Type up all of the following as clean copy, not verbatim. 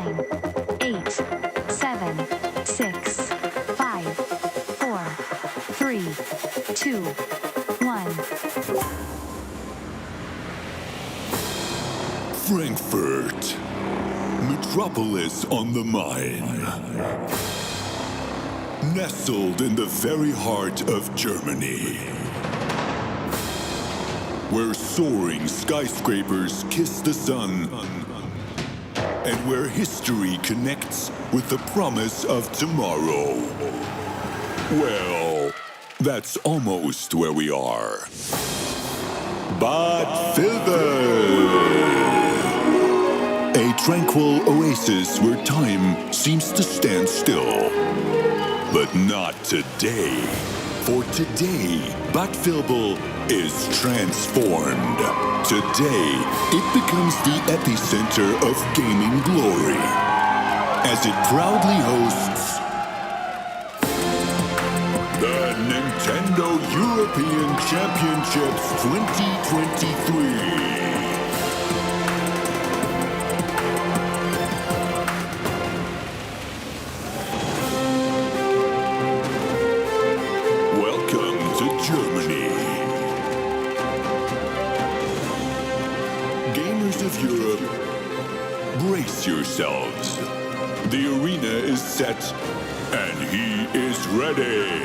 9, 8, 7, 6, 5, 4, 3, 2, 1. Frankfurt, metropolis on the Main. Nestled in the very heart of Germany, where soaring skyscrapers kiss the sun, and where history connects with the promise of tomorrow. Well, that's almost where we are. Bad Vilbel! A tranquil oasis where time seems to stand still. But not today. For today, Bad Vilbel is transformed. Today, it becomes the epicenter of gaming glory, as it proudly hosts the Nintendo European Championships 2023. Brace yourselves. The arena is set, and he is ready.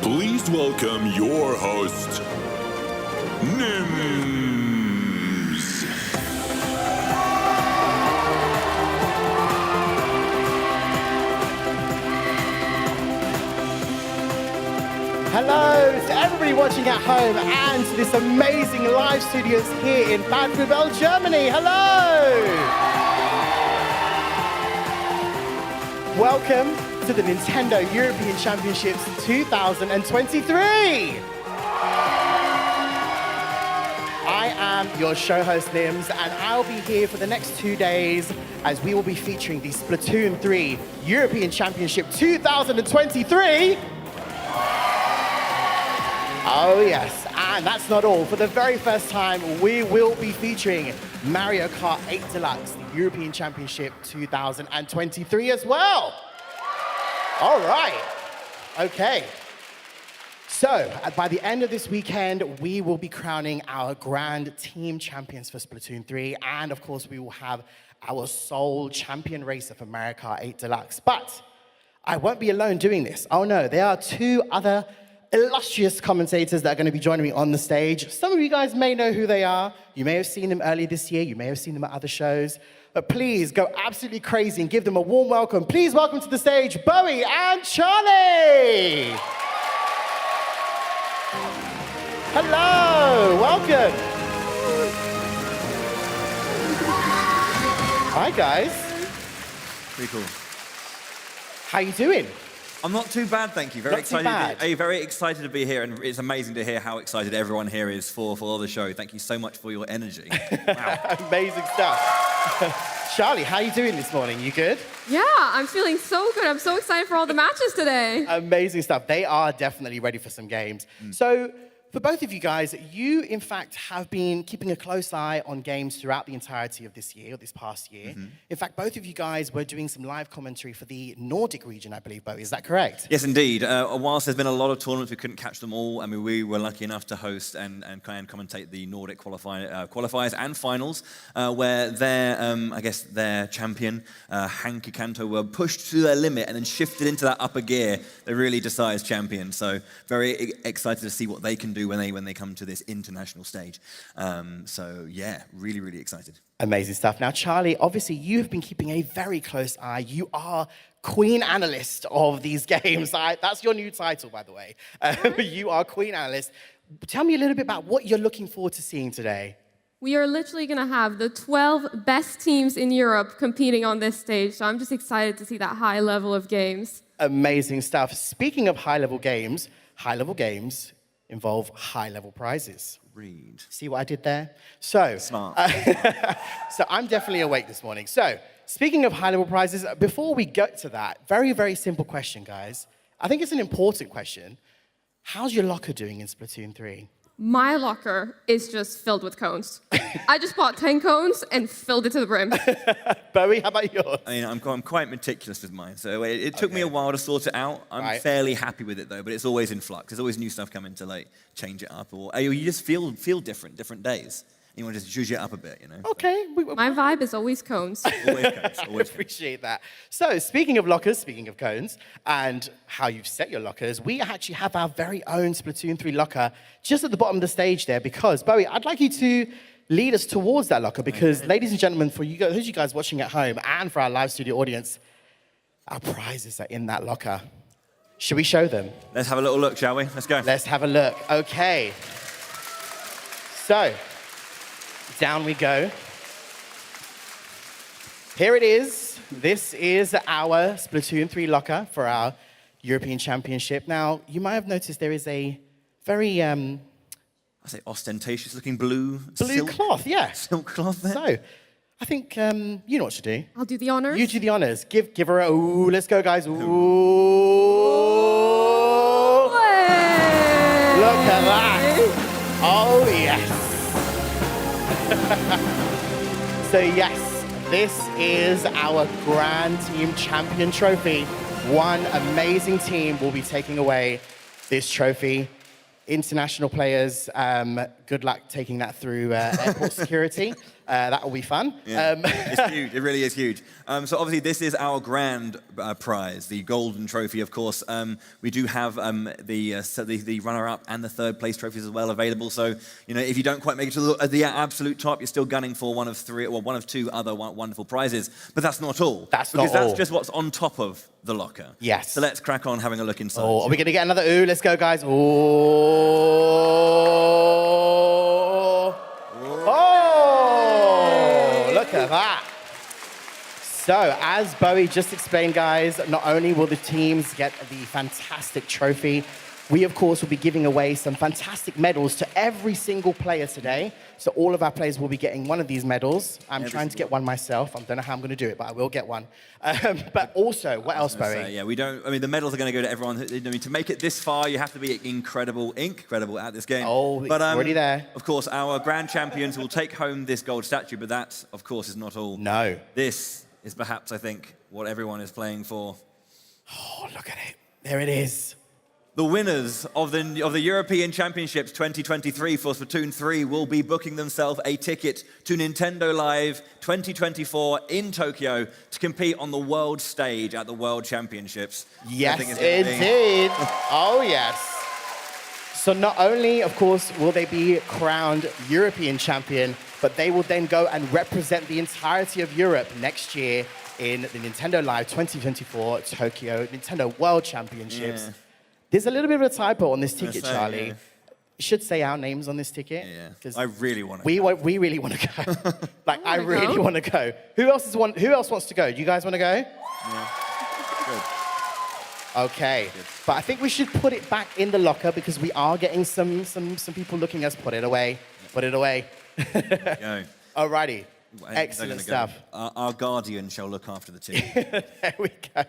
Please welcome your host, Nims. Hello to everybody watching at home and to this amazing live studios here in Bad Vilbel, Germany. Hello! Welcome to the Nintendo European Championships 2023. I am your show host, Nims, and I'll be here for the next 2 days as we will be featuring the Splatoon 3 European Championship 2023. Oh yes, and that's not all. For the very first time, we will be featuring Mario Kart 8 Deluxe, the European Championship 2023 as well. All right, okay. So, by the end of this weekend, we will be crowning our grand team champions for Splatoon 3, and of course, we will have our sole champion racer for Mario Kart 8 Deluxe. But I won't be alone doing this. Oh no, there are two other illustrious commentators that are going to be joining me on the stage. Some of you guys may know who they are. You may have seen them earlier this year. You may have seen them at other shows. But please go absolutely crazy and give them a warm welcome. Please welcome to the stage, Bowie and Charlie. Hello, welcome. Hi, guys. Pretty cool. How you doing? I'm not too bad, thank you. Very excited to be here, and it's amazing to hear how excited everyone here is for the show. Thank you so much for your energy. Wow. Amazing stuff. Charlie, how are you doing this morning? You good? Yeah, I'm feeling so good. I'm so excited for all the matches today. Amazing stuff. They are definitely ready for some games. So, for both of you guys, you, in fact, have been keeping a close eye on games throughout the entirety of this year, or this past year. In fact, both of you guys were doing some live commentary for the Nordic region, I believe, Bowie. Is that correct? Yes, indeed. Whilst there's been a lot of tournaments, we couldn't catch them all. I mean, we were lucky enough to host and commentate the Nordic qualifiers and finals, where their champion, Hanky Kanto, were pushed to their limit and then shifted into that upper gear. They really decided champion. So very excited to see what they can do when they come to this international stage. So yeah, really, really excited. Amazing stuff. Now, Charlie, obviously you've been keeping a very close eye. You are Queen Analyst of these games. That's your new title, by the way. You are Queen Analyst. Tell me a little bit about what you're looking forward to seeing today. We are literally going to have the 12 best teams in Europe competing on this stage, so I'm just excited to see that high level of games. Amazing stuff. Speaking of high-level games involve high-level prizes. Read. See what I did there? So, smart. So I'm definitely awake this morning. So, speaking of high-level prizes, before we get to that, very, very simple question, guys. I think it's an important question. How's your locker doing in Splatoon 3? My locker is just filled with cones. I just bought 10 cones and filled it to the brim. Bowie, how about yours? I mean, I'm quite meticulous with mine, so it took me a while to sort it out. I'm fairly happy with it though, but it's always in flux. There's always new stuff coming to like change it up, or you just feel different days. You want to just zhuzh it up a bit, you know. Okay. My vibe is always cones. Always cones. I appreciate that. So, speaking of lockers, speaking of cones, and how you've set your lockers, we actually have our very own Splatoon 3 locker just at the bottom of the stage there, because, Bowie, I'd like you to lead us towards that locker, because, ladies and gentlemen, for you guys watching at home and for our live studio audience, our prizes are in that locker. Should we show them? Let's have a little look, shall we? Let's go. Let's have a look. Okay. So, down we go. Here it is. This is our Splatoon 3 locker for our European Championship. Now, you might have noticed there is a very... I say ostentatious looking blue silk cloth, yeah. Silk cloth there. So, I think you know what to do. I'll do the honors. You do the honors. Give her a ooh. Let's go, guys. Ooh. Hey. Look at that. Oh, yes. So yes, this is our Grand Team Champion Trophy. One amazing team will be taking away this trophy. International players, good luck taking that through airport security. That will be fun. Yeah. It's huge. It really is huge. So obviously this is our grand prize, the golden trophy, of course. We do have the runner-up and the third place trophies as well available. So, you know, if you don't quite make it to the absolute top, you're still gunning for one of two other wonderful prizes. But that's not all. That's not all. Because that's just what's on top of the locker. Yes. So let's crack on having a look inside. Oh, are we going to get another ooh? Let's go, guys. Ooh. Oh, look at that. So, as Bowie just explained, guys, not only will the teams get the fantastic trophy, we, of course, will be giving away some fantastic medals to every single player today. So all of our players will be getting one of these medals. I'm trying to get one myself. I don't know how I'm going to do it, but I will get one. But also, what else, Bowie? Yeah, the medals are going to go to everyone. I mean, to make it this far, you have to be incredible at this game. Oh, it's already there. Of course, our grand champions will take home this gold statue, but that, of course, is not all. No. This is perhaps, I think, what everyone is playing for. Oh, look at it. There it is. The winners of the European Championships 2023 for Splatoon 3 will be booking themselves a ticket to Nintendo Live 2024 in Tokyo to compete on the world stage at the World Championships. Yes, indeed. Oh, yes. So not only, of course, will they be crowned European champion, but they will then go and represent the entirety of Europe next year in the Nintendo Live 2024 Tokyo Nintendo World Championships. Yeah. There's a little bit of a typo on this ticket, Charlie. Yeah. It should say our names on this ticket. Yeah. I really want to go. We really want to go. I really want to go. Who else wants to go? Do you guys want to go? Yeah. Good. Okay. Good. But I think we should put it back in the locker because we are getting some people looking at us. Put it away. Yeah. Put it away. Go. Alrighty. Excellent stuff. Our guardian shall look after the team. There we go.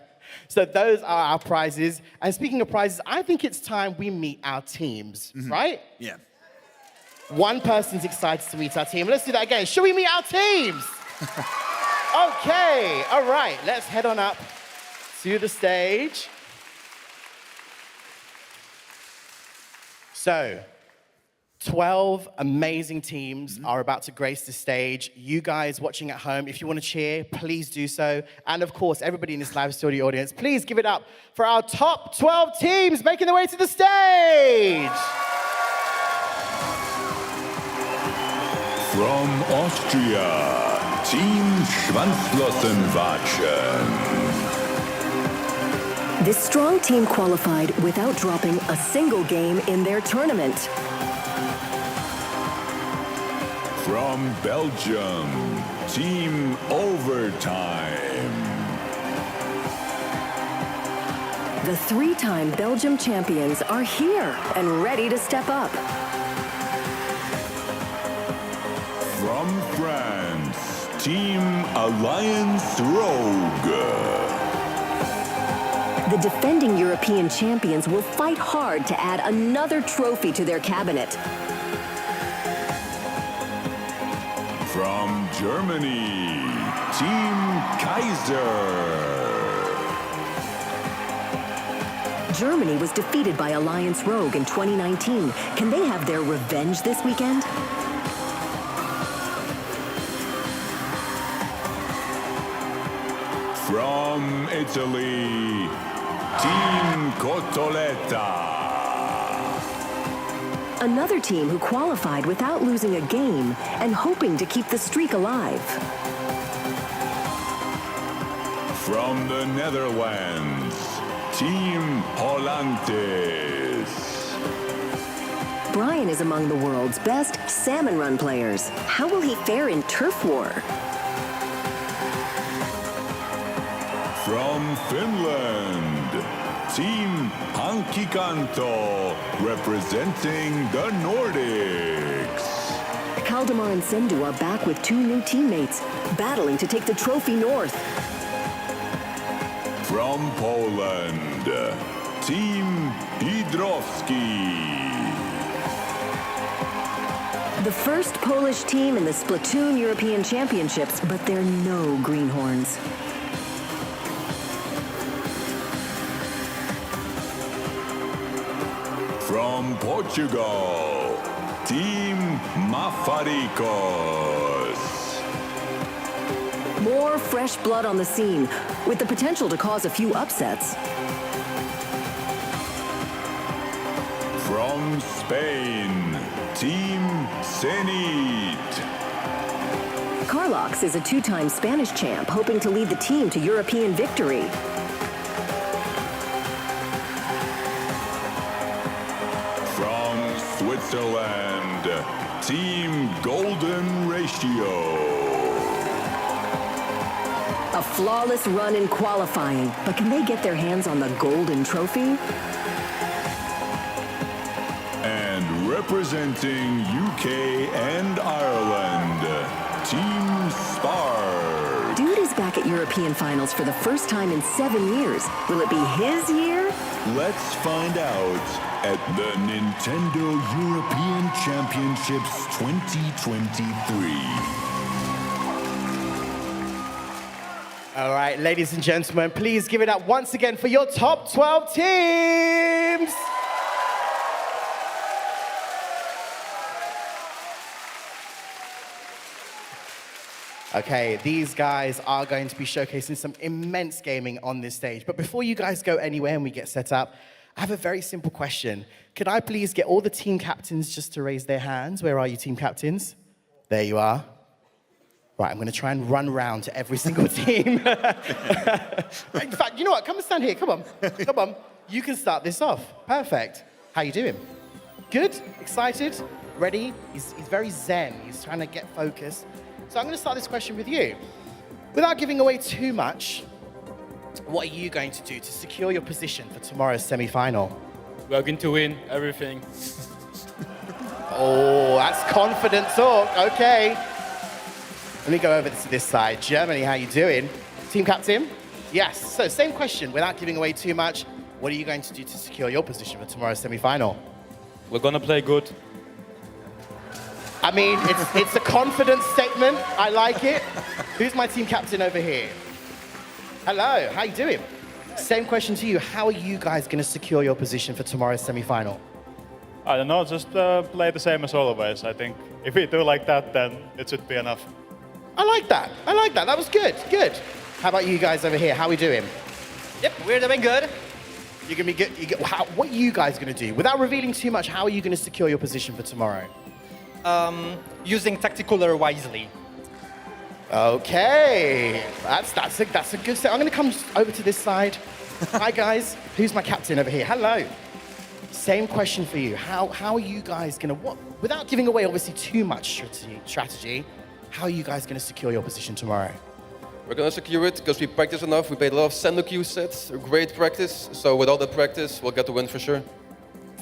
So those are our prizes. And speaking of prizes, I think it's time we meet our teams, right? Yeah. One person's excited to meet our team. Let's do that again. Should we meet our teams? Okay. All right. Let's head on up to the stage. So, 12 amazing teams are about to grace the stage. You guys watching at home, if you want to cheer, please do so. And of course, everybody in this live studio audience, please give it up for our top 12 teams making their way to the stage. From Austria, Team Schwanzflossenwatschen. This strong team qualified without dropping a single game in their tournament. From Belgium, Team Overtime. The three-time Belgium champions are here and ready to step up. From France, Team Alliance Rogue. The defending European champions will fight hard to add another trophy to their cabinet. From Germany, Team Kaiser. Germany was defeated by Alliance Rogue in 2019. Can they have their revenge this weekend? From Italy, Team Cotoletta. Another team who qualified without losing a game and hoping to keep the streak alive. From the Netherlands, Team Hollantes. Brian is among the world's best salmon run players. How will he fare in turf war? From Finland, Team Hankkikanto, representing the Nordics. Kaldemar and Sendu are back with two new teammates, battling to take the trophy north. From Poland, Team Hydrowski. The first Polish team in the Splatoon European Championships, but they're no greenhorns. From Portugal, Team Mafaricos. More fresh blood on the scene, with the potential to cause a few upsets. From Spain, Team Zenit. Carlox is a two-time Spanish champ, hoping to lead the team to European victory. From Switzerland, Team Golden Ratio. A flawless run in qualifying, but can they get their hands on the golden trophy? And representing UK and Ireland, Team Spar. Dude is back at European finals for the first time in 7 years. Will it be his year? Let's find out at the Nintendo European Championships 2023. All right, ladies and gentlemen, please give it up once again for your top 12 teams. Okay, these guys are going to be showcasing some immense gaming on this stage. But before you guys go anywhere and we get set up, I have a very simple question. Could I please get all the team captains just to raise their hands? Where are you, team captains? There you are. Right, I'm going to try and run round to every single team. In fact, you know what? Come and stand here. Come on. Come on. You can start this off. Perfect. How you doing? Good? Excited? Ready? He's very zen. He's trying to get focused. So I'm going to start this question with you. Without giving away too much, what are you going to do to secure your position for tomorrow's semi-final? We are going to win everything. Oh, that's confident talk. Okay. Let me go over to this side. Germany, how you doing? Team captain? Yes. So same question. Without giving away too much, what are you going to do to secure your position for tomorrow's semi-final? We're going to play good. I mean, it's a confident statement. I like it. Who's my team captain over here? Hello, how you doing? Same question to you. How are you guys going to secure your position for tomorrow's semi-final? I don't know, just play the same as always. I think if we do like that, then it should be enough. I like that. I like that. That was good. Good. How about you guys over here? How are we doing? Yep, we're doing good. You're going to be good. What are you guys going to do? Without revealing too much, how are you going to secure your position for tomorrow? Using tacticular wisely. Okay, that's a good set. I'm going to come over to this side. Hi guys, who's my captain over here? Hello. Same question for you. How are you guys going to, without giving away obviously too much strategy, how are you guys going to secure your position tomorrow? We're going to secure it because we practice enough. We played a lot of sendo queue sets, great practice. So with all the practice, we'll get the win for sure.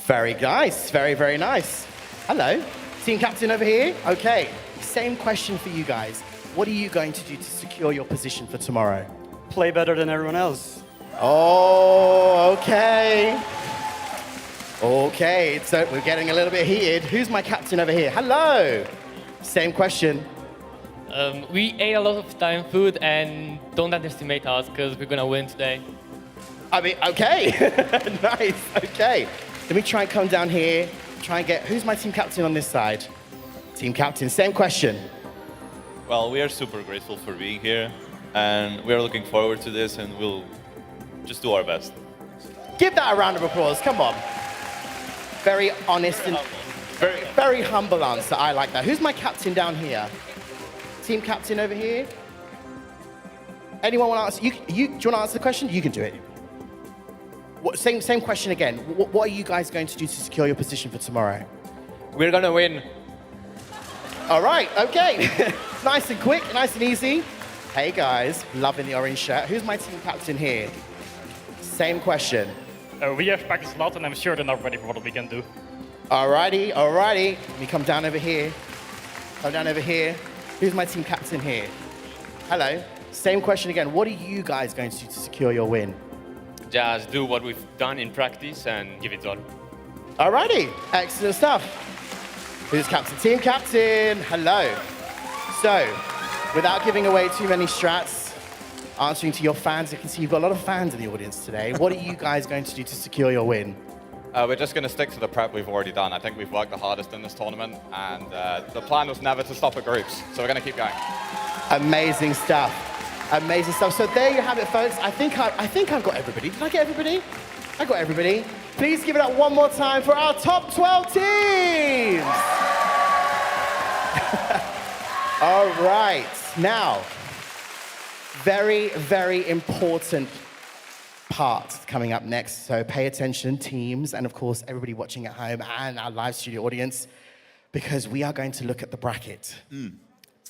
Very nice, very, very nice. Hello, team captain over here. Okay, same question for you guys. What are you going to do to secure your position for tomorrow? Play better than everyone else. Oh, okay. Okay, so we're getting a little bit heated. Who's my captain over here? Hello. Same question. We ate a lot of Italian food, and don't underestimate us because we're gonna win today. I mean, okay. Nice, okay. Let me try and come down here, try and get, who's my team captain on this side? Team captain, same question. Well, we are super grateful for being here, and we are looking forward to this, and we'll just do our best. Give that a round of applause, come on. Very honest and very humble answer, I like that. Who's my captain down here? Team captain over here? Anyone want to answer? Do you want to answer the question? You can do it. Same question again. What are you guys going to do to secure your position for tomorrow? We're gonna win. All right, okay. Nice and quick, nice and easy. Hey guys, loving the orange shirt. Who's my team captain here? Same question. We have practiced a lot, and I'm sure they're not ready for what we can do. Alrighty, alrighty. Let me come down over here. Come down over here. Who's my team captain here? Hello. Same question again. What are you guys going to do to secure your win? Just do what we've done in practice and give it all. Alrighty, excellent stuff. Who's captain? Team captain, hello. So, without giving away too many strats, answering to your fans, you can see you've got a lot of fans in the audience today. What are you guys going to do to secure your win? We're just going to stick to the prep we've already done. I think we've worked the hardest in this tournament, and the plan was never to stop at groups, so we're going to keep going. Amazing stuff. Amazing stuff. So there you have it, folks. I think I've got everybody. Did I get everybody? I got everybody. Please give it up one more time for our top 12 teams. All right. Now, very, very important part coming up next. So pay attention, teams, and of course, everybody watching at home and our live studio audience, because we are going to look at the bracket.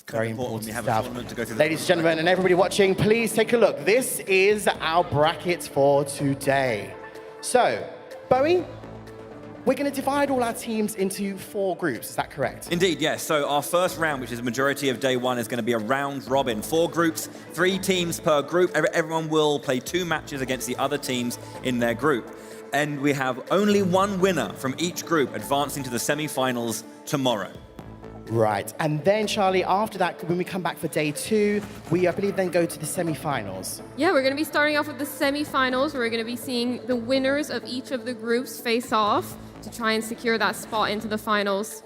Very important stuff. Ladies and gentlemen, and everybody watching, please take a look. This is our bracket for today. So, Bowie, we're going to divide all our teams into 4 groups. Is that correct? Indeed, yes. So our first round, which is the majority of day 1, is going to be a round robin. 4 groups, 3 teams per group. Everyone will play 2 matches against the other teams in their group. And we have only 1 winner from each group advancing to the semi-finals tomorrow. Right. And then, Charlie, after that, when we come back for day 2, we, I believe, then go to the semi-finals. Yeah, we're going to be starting off with the semi-finals. We're going to be seeing the winners of each of the groups face off to try and secure that spot into the finals.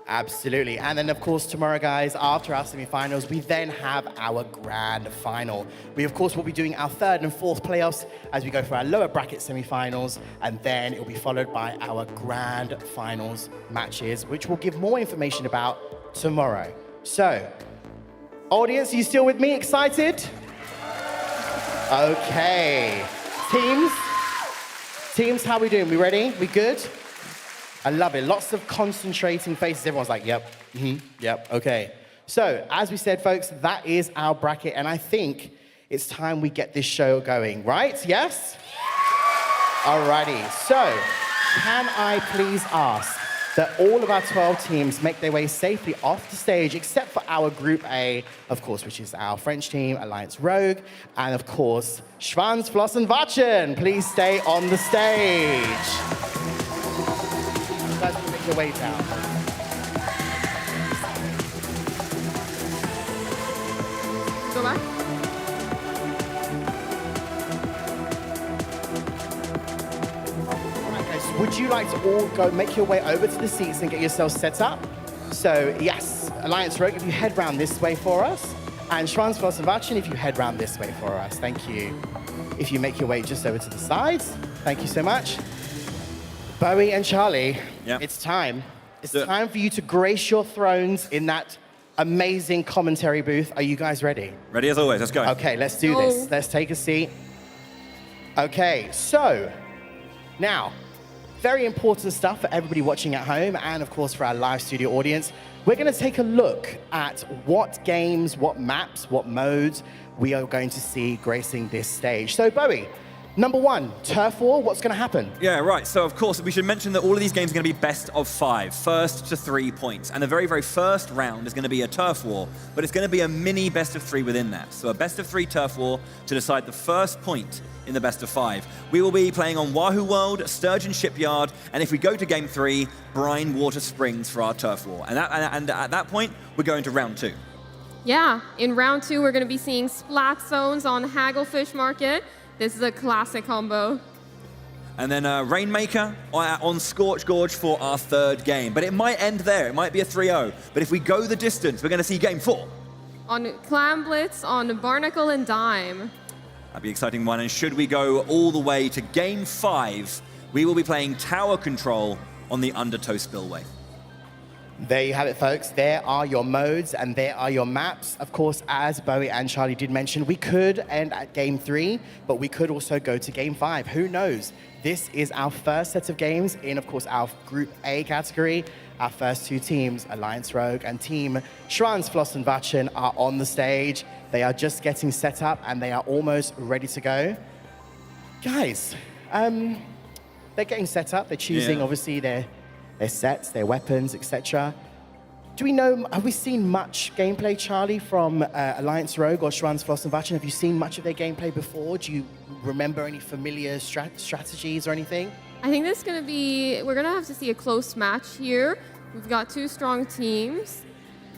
Absolutely. And then, of course, tomorrow, guys, after our semi-finals, we then have our grand final. We, of course, will be doing our 3rd and 4th playoffs as we go for our lower bracket semi-finals, and then it will be followed by our grand finals matches, which we'll give more information about tomorrow. So, audience, are you still with me? Excited? Okay. Teams, how are we doing? We ready? We good? I love it. Lots of concentrating faces. Everyone's like, yep, yep, okay. So, as we said, folks, that is our bracket, and I think it's time we get this show going, right? Yes? Alrighty. So, can I please ask that all of our 12 teams make their way safely off the stage, except for our Group A, of course, which is our French team, Alliance Rogue, and of course, Schwanz, Floss, and Wachen. Please stay on the stage. You guys can make your way down. Go back. All right, guys, would you like to all go make your way over to the seats and get yourselves set up? So, yes, Alliance Rogue, if you head round this way for us, and Schwanz, Floss, and Wachen, if you head round this way for us. Thank you. If you make your way just over to the sides, thank you so much. Bowie and Charlie, it's time. It's time for you to grace your thrones in that amazing commentary booth. Are you guys ready? Ready as always. Let's go. Okay, let's do this. Let's take a seat. Okay, so now, very important stuff for everybody watching at home and, of course, for our live studio audience. We're going to take a look at what games, what maps, what modes we are going to see gracing this stage. So, Bowie, number 1, Turf War, what's going to happen? Yeah, right. So, of course, we should mention that all of these games are going to be best of 5, first to 3 points. And the very, very first round is going to be a Turf War, but it's going to be a mini best of 3 within that. So a best of 3 Turf War to decide the first point in the best of 5. We will be playing on Wahoo World, Sturgeon Shipyard, and if we go to game 3, Brine Water Springs for our Turf War. And at that point, we're going to round 2. Yeah, in round 2, we're going to be seeing Splat Zones on Hagglefish Market. This is a classic combo. And then Rainmaker on Scorch Gorge for our 3rd game. But it might end there. It might be a 3-0. But if we go the distance, we're going to see game 4. On Clam Blitz on Barnacle and Dime. That'd be an exciting one. And should we go all the way to game 5, we will be playing Tower Control on the Undertow Spillway. There you have it, folks. There are your modes and there are your maps. Of course, as Bowie and Charlie did mention, we could end at game 3, but we could also go to game 5. Who knows? This is our first set of games in, of course, our Group A category. Our first 2 teams, Alliance Rogue and Team Schwanz, Floss and Vatchen, are on the stage. They are just getting set up and they are almost ready to go. Guys, they're getting set up. They're choosing, obviously, their sets, their weapons, etc. Do we know, have we seen much gameplay, Charlie, from Alliance Rogue or Schwanz, Floss and Vatchen? Have you seen much of their gameplay before? Do you remember any familiar strategies or anything? I think this is going to be, we're going to have to see a close match here. We've got 2 strong teams,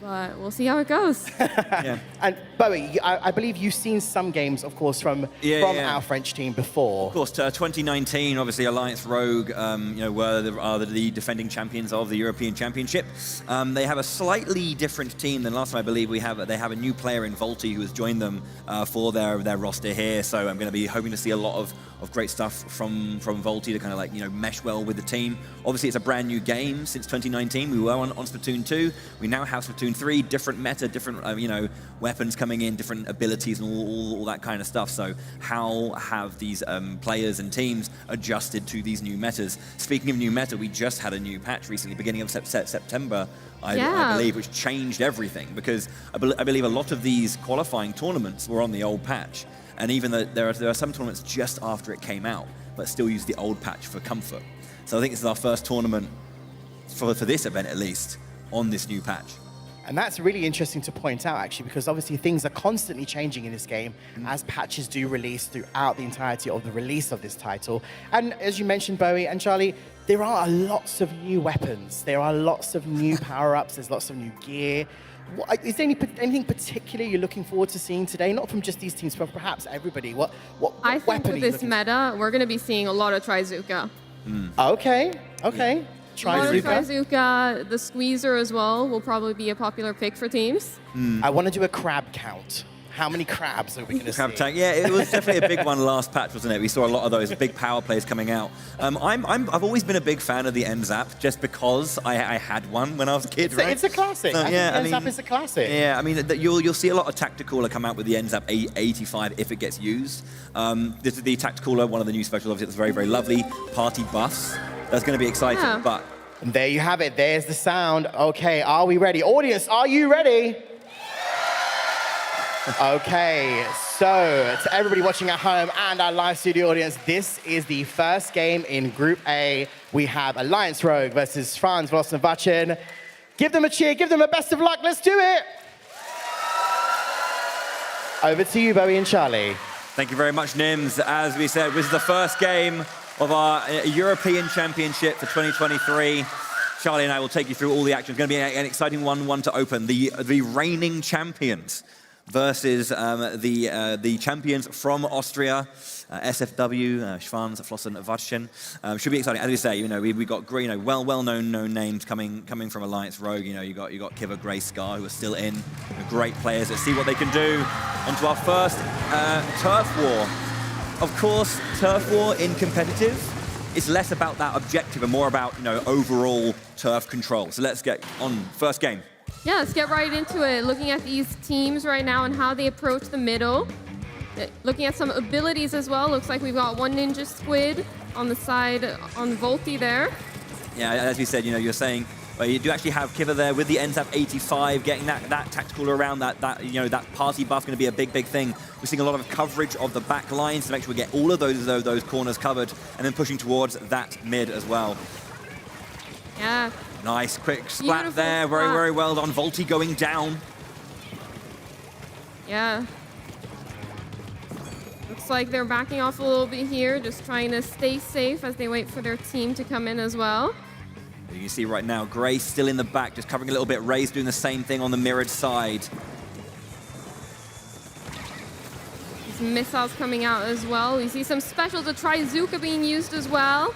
but we'll see how it goes. And Bowie, I believe you've seen some games, of course, from our French team before. Of course, 2019, obviously Alliance Rogue, are the defending champions of the European Championship. They have a slightly different team than last time. I believe they have a new player in Volti who has joined them for their roster here. So I'm going to be hoping to see a lot of great stuff from Volti to kind of mesh well with the team. Obviously, it's a brand new game since 2019. We were on Splatoon 2. We now have Splatoon 3, different meta, different weapons coming in, different abilities and all that kind of stuff. So how have these players and teams adjusted to these new metas? Speaking of new meta, we just had a new patch recently, beginning of September, I believe, which changed everything, because I believe a lot of these qualifying tournaments were on the old patch. And even though there are some tournaments just after it came out, but still use the old patch for comfort. So I think this is our first tournament, for this event at least, on this new patch. And that's really interesting to point out, actually, because obviously things are constantly changing in this game as patches do release throughout the entirety of the release of this title. And as you mentioned, Bowie and Charlie, there are lots of new weapons. There are lots of new power-ups. There's lots of new gear. Is there anything particular you're looking forward to seeing today? Not from just these teams, but perhaps everybody. What I think with this meta, we're going to be seeing a lot of Trizuka. Okay. Trizuka, the Squeezer as well will probably be a popular pick for teams. I want to do a crab count. How many crabs are we going to see? Crab tank, yeah, it was definitely a big one last patch, wasn't it? We saw a lot of those big power plays coming out. I've always been a big fan of the NZAP just because I had one when I was a kid, right? It's a classic. So, NZAP is a classic. Yeah, I mean, you'll see a lot of Tacticooler come out with the NZAP 85 if it gets used. This is the Tacticooler, one of the new specials. Obviously, it's very, very lovely. Party buffs. That's going to be exciting, but... And there you have it. There's the sound. Okay, are we ready? Audience, are you ready? Okay, so to everybody watching at home and our live studio audience, this is the first game in Group A. We have Alliance Rogue versus Schwanz, Floss and Vatchen. Give them a cheer, give them a best of luck. Let's do it. Over to you, Bowie and Charlie. Thank you very much, Nims. As we said, this is the first game of our European Championship for 2023. Charlie and I will take you through all the action. It's going to be an exciting one to open. The reigning champions versus the champions from Austria, SFW, Schwanz, Floss and Vatchen. Should be exciting. As we say, we got great, well-known names coming from Alliance Rogue. You got Kiva, Grey Scar, who are still in. Great players. Let's see what they can do. On to our first turf war. Of course, turf war in competitive is less about that objective and more about overall turf control. So let's get on first game. Yeah, let's get right into it. Looking at these teams right now and how they approach the middle. Looking at some abilities as well. Looks like we've got one Ninja Squid on the side on Volti there. Yeah, as we said, you're saying, well, you do actually have Kiva there with the NZAP 85, getting that tactical around that party buff going to be a big thing. We're seeing a lot of coverage of the back lines to make sure we get all of those corners covered, and then pushing towards that mid as well. Yeah. Nice, quick splat there. Very, very well done. Volti going down. Yeah. Looks like they're backing off a little bit here, just trying to stay safe as they wait for their team to come in as well. You can see right now, Grey still in the back, just covering a little bit. Ray's doing the same thing on the mirrored side. Some missiles coming out as well. We see some specials, the Trizuka being used as well.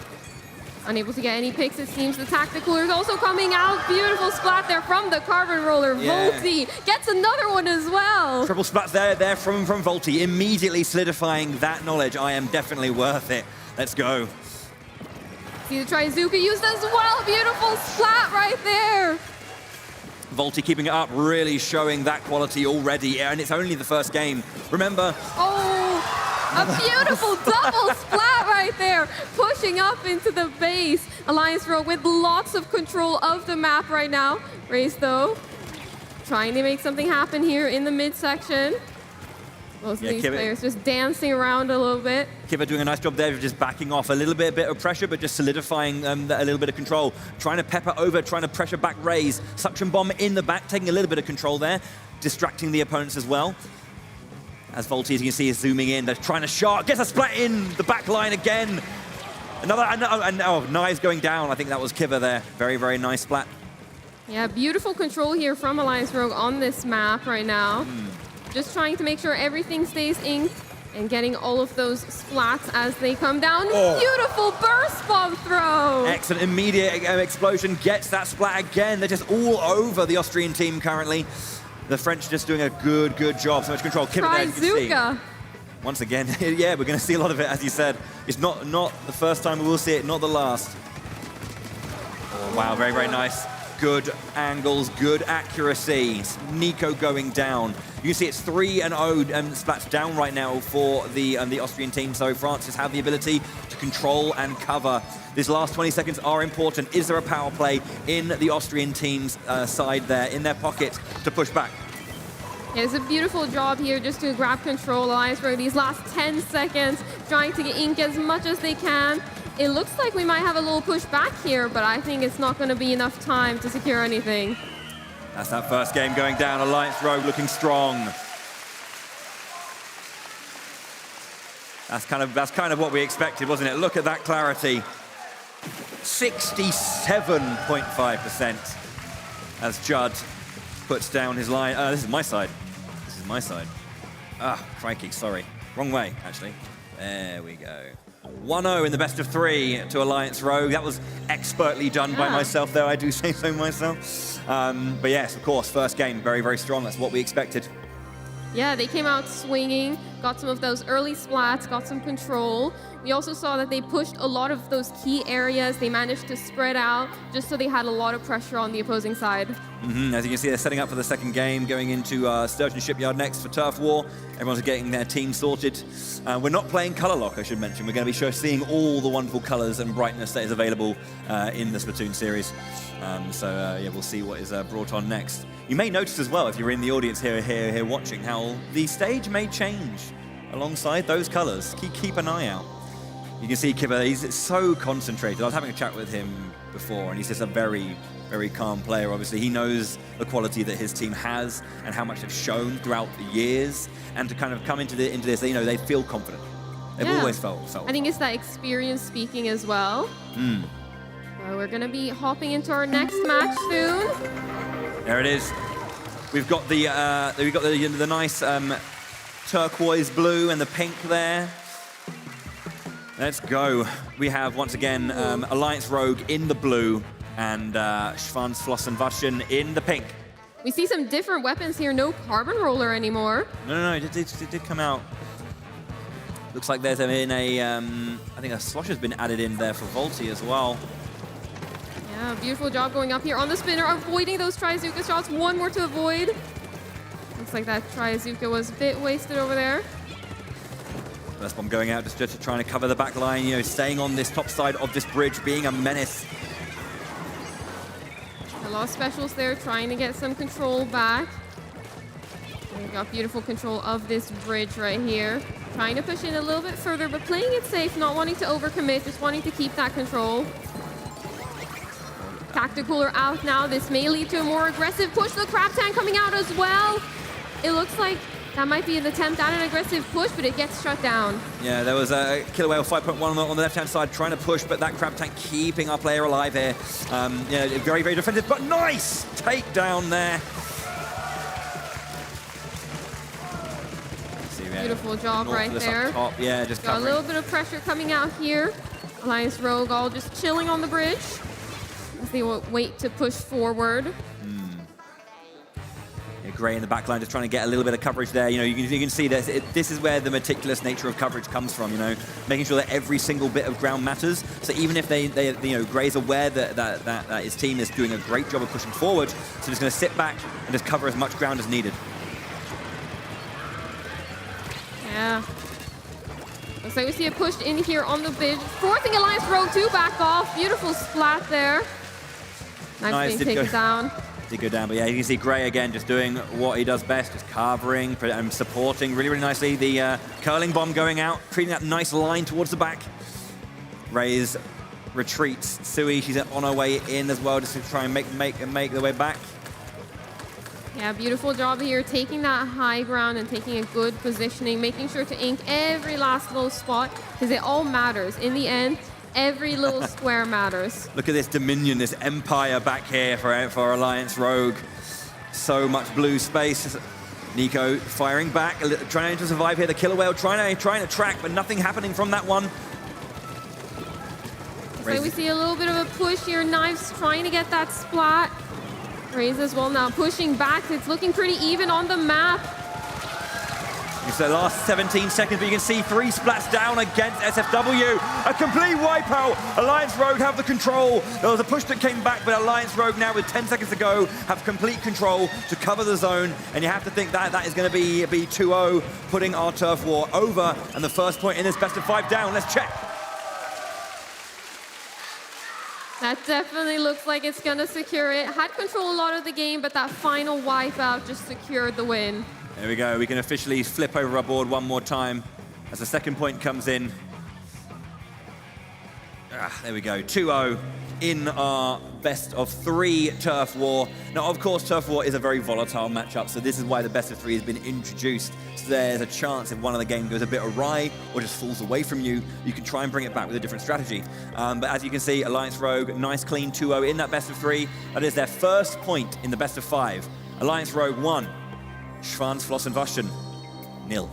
Unable to get any picks, it seems. The Tacticooler is also coming out. Beautiful splat there from the Carbon Roller. Yeah. Volty gets another one as well. Triple splat there from Volty, immediately solidifying that knowledge. I am definitely worth it. Let's go. See the Trizuka used as well. Beautiful splat right there. Volty keeping it up, really showing that quality already, and it's only the first game. Remember... Oh, a beautiful double splat right there, pushing up into the base. Alliance Rogue with lots of control of the map right now. Raze, though, trying to make something happen here in the midsection. Most of these players just dancing around a little bit. Kiva doing a nice job there of just backing off a little bit of pressure, but just solidifying a little bit of control. Trying to pepper over, trying to pressure back Raze. Suction bomb in the back, taking a little bit of control there, distracting the opponents as well. As Volty, as you can see, is zooming in. They're trying to shark, gets a splat in the back line again. Oh, Knives going down. I think that was Kiva there. Very, very nice splat. Yeah, beautiful control here from Alliance Rogue on this map right now. Just trying to make sure everything stays inked and getting all of those splats as they come down. Oh. Beautiful burst bomb throw. Excellent immediate explosion, gets that splat again. They're just all over the Austrian team currently. The French just doing a good job. So much control. Trizuka. Once again, yeah, we're going to see a lot of it, as you said. It's not the first time we will see it, not the last. Oh, wow, very, very nice. Good angles, good accuracy. Nico going down. You can see it's 3-0 splats down right now for the Austrian team. So France has had the ability to control and cover. These last 20 seconds are important. Is there a power play in the Austrian team's side there, in their pocket, to push back? Yeah, it's a beautiful job here just to grab control. Alliance Rogue these last 10 seconds, trying to ink as much as they can. It looks like we might have a little push back here, but I think it's not going to be enough time to secure anything. That's that first game going down. Alliance Rogue looking strong. That's kind of what we expected, wasn't it? Look at that clarity. 67.5% as Judd puts down his line. This is my side. This is my side. Ah, crikey, sorry. Wrong way, actually. There we go. 1-0 in the best of 3 to Alliance Rogue. That was expertly done by myself, though I do say so myself. But yes, of course, first game, very, very strong. That's what we expected. Yeah, they came out swinging, got some of those early splats, got some control. We also saw that they pushed a lot of those key areas. They managed to spread out just so they had a lot of pressure on the opposing side. As you can see, they're setting up for the second game, going into Sturgeon Shipyard next for Turf War. Everyone's getting their team sorted. We're not playing Color Lock, I should mention. We're going to be seeing all the wonderful colors and brightness that is available in the Splatoon series. Yeah, we'll see what is brought on next. You may notice as well, if you're in the audience here watching, how the stage may change alongside those colors. Keep an eye out. You can see Kiva, he's so concentrated. I was having a chat with him before, and he's just a very, very calm player. Obviously, he knows the quality that his team has and how much they've shown throughout the years. And to kind of come into this, you know, they feel confident. They've always felt. I think it's that experience speaking as well. Well, we're going to be hopping into our next match soon. There it is. We've got the nice turquoise blue and the pink there. Let's go. We have, once again, Alliance Rogue in the blue and Schwanzflossenwaschen in the pink. We see some different weapons here. No Carbon Roller anymore. No, it did come out. Looks like there's been I think a slosh has been added in there for Volty as well. Yeah, beautiful job going up here on the spinner, avoiding those Trizuka shots. One more to avoid. Looks like that Trizuka was a bit wasted over there. First bomb going out, just trying to cover the back line, you know, staying on this top side of this bridge, being a menace. A lot of specials there, trying to get some control back. We've got beautiful control of this bridge right here. Trying to push in a little bit further, but playing it safe, not wanting to overcommit, just wanting to keep that control. Tacticooler out now. This may lead to a more aggressive push. The Crab Tank coming out as well. It looks like that might be an attempt at an aggressive push, but it gets shut down. Yeah, there was a Killer Whale 5.1 on the left-hand side trying to push, but that Crab Tank keeping our player alive here. Yeah, very, very defensive, but nice takedown there. Beautiful job right Nautilus there. up top. Yeah, just Got a covering. little bit of pressure coming out here. Alliance Rogue all just chilling on the bridge as they wait to push forward. Yeah, Gray in the back line just trying to get a little bit of coverage there. You know, you can see this. This is where the meticulous nature of coverage comes from. You know, making sure that every single bit of ground matters. So even if they you know, Gray's aware that his team is doing a great job of pushing forward, so he's going to sit back and just cover as much ground as needed. Yeah. Looks like we see it pushed in here on the bridge, forcing Alliance Rogue to back off. Beautiful splat there. Nice being taken down. Did go down, but yeah, you can see Gray again just doing what he does best, just covering and supporting really, really nicely. The curling bomb going out, creating that nice line towards the back. Ray's retreats. Sui, she's on her way in as well, just to try and make the way back. Yeah, beautiful job here, taking that high ground and taking a good positioning, making sure to ink every last little spot, because it all matters. In the end, every little square matters. Look at this dominion, this empire back here for Alliance Rogue. So much blue space. Nico firing back, trying to survive here. The killer whale trying to track, but nothing happening from that one. So we see a little bit of a push here. Knives trying to get that splat. Raze as well now pushing back. It's looking pretty even on the map. It's the last 17 seconds, but you can see 3 splats down against SFW. A complete wipeout. Alliance Rogue have the control. There was a push that came back, but Alliance Rogue now with 10 seconds to go have complete control to cover the zone. And you have to think that is going to be 2-0, putting our turf war over. And the first point in this best of 5 down. Let's check. That definitely looks like it's going to secure it. Had control a lot of the game, but that final wipeout just secured the win. There we go. We can officially flip over our board one more time as the second point comes in. There we go. 2-0 in our best of 3 turf war. Now, of course, turf war is a very volatile matchup, so this is why the best of 3 has been introduced. So there's a chance if one of the game goes a bit awry or just falls away from you, you can try and bring it back with a different strategy. But as you can see, Alliance Rogue, nice clean 2-0 in that best of 3. That is their first point in the best of 5. Alliance Rogue 1, Schwanzflossenwaschen 0.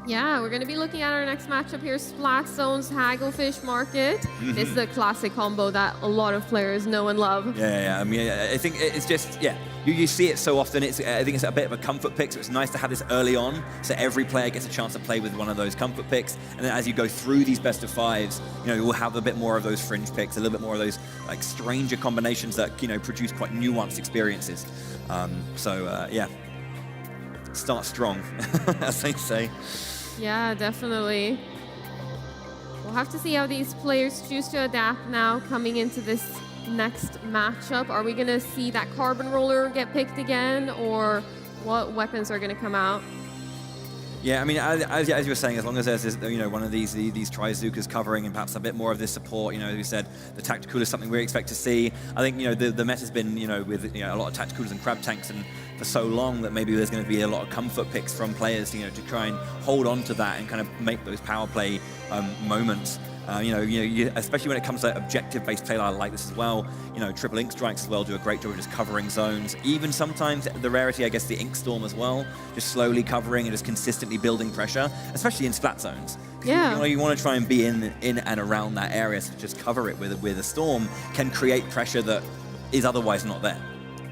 Yeah, we're going to be looking at our next matchup here, Splat Zone's Hagglefish Market. This is a classic combo that a lot of players know and love. Yeah. I mean, I think it's just, yeah, you see it so often. I think it's a bit of a comfort pick, so it's nice to have this early on, so every player gets a chance to play with one of those comfort picks. And then as you go through these best of 5s, you know, you'll have a bit more of those fringe picks, a little bit more of those like stranger combinations that, you know, produce quite nuanced experiences. Yeah, start strong, as they say. Yeah, definitely. We'll have to see how these players choose to adapt now coming into this next matchup. Are we going to see that carbon roller get picked again, or what weapons are going to come out? Yeah, I mean, as you were saying, as long as there's this, you know, one of these Trizukas covering and perhaps a bit more of this support, you know, as we said, the tactical is something we expect to see. I think, you know, the meta's been, you know, with, you know, a lot of tacticals and crab tanks and for so long that maybe there's going to be a lot of comfort picks from players, you know, to try and hold on to that and kind of make those power play moments. Especially when it comes to objective-based play like this as well. You know, triple ink strikes as well do a great job of just covering zones. Even sometimes the rarity, I guess, the ink storm as well, just slowly covering and just consistently building pressure, especially in splat zones. Yeah. You want to try and be in and around that area, so just cover it with a storm can create pressure that is otherwise not there.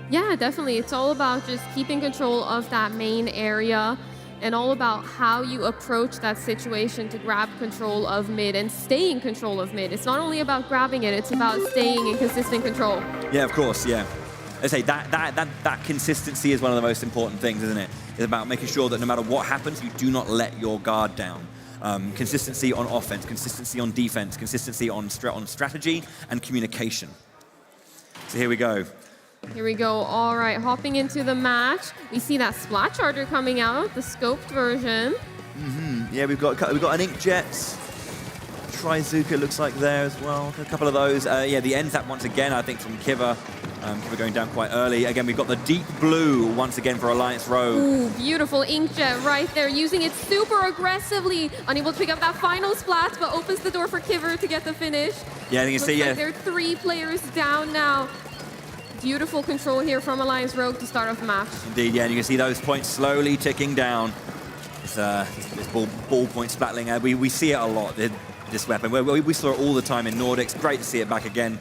Yeah, definitely. It's all about just keeping control of that main area and all about how you approach that situation to grab control of mid and stay in control of mid. It's not only about grabbing it, it's about staying in consistent control. Yeah, of course, yeah. I say that consistency is one of the most important things, isn't it? It's about making sure that no matter what happens, you do not let your guard down. Consistency on offense, consistency on defense, consistency on strategy and communication. So here we go. Here we go. All right, hopping into the match. We see that Splat Charger coming out, the scoped version. Yeah, we've got an Inkjet. Trizuka looks like there as well. A couple of those. Yeah, the end tap once again, I think, from Kiva. Kiva going down quite early. Again, we've got the deep blue once again for Alliance Rogue. Ooh, beautiful Inkjet right there, using it super aggressively. Unable to pick up that final splat, but opens the door for Kiva to get the finish. Yeah, you can see, like there are 3 players down now. Beautiful control here from Alliance Rogue to start off the match. Indeed, yeah, and you can see those points slowly ticking down. this ballpoint splatling. We see it a lot, this weapon. We saw it all the time in Nordics. Great to see it back again.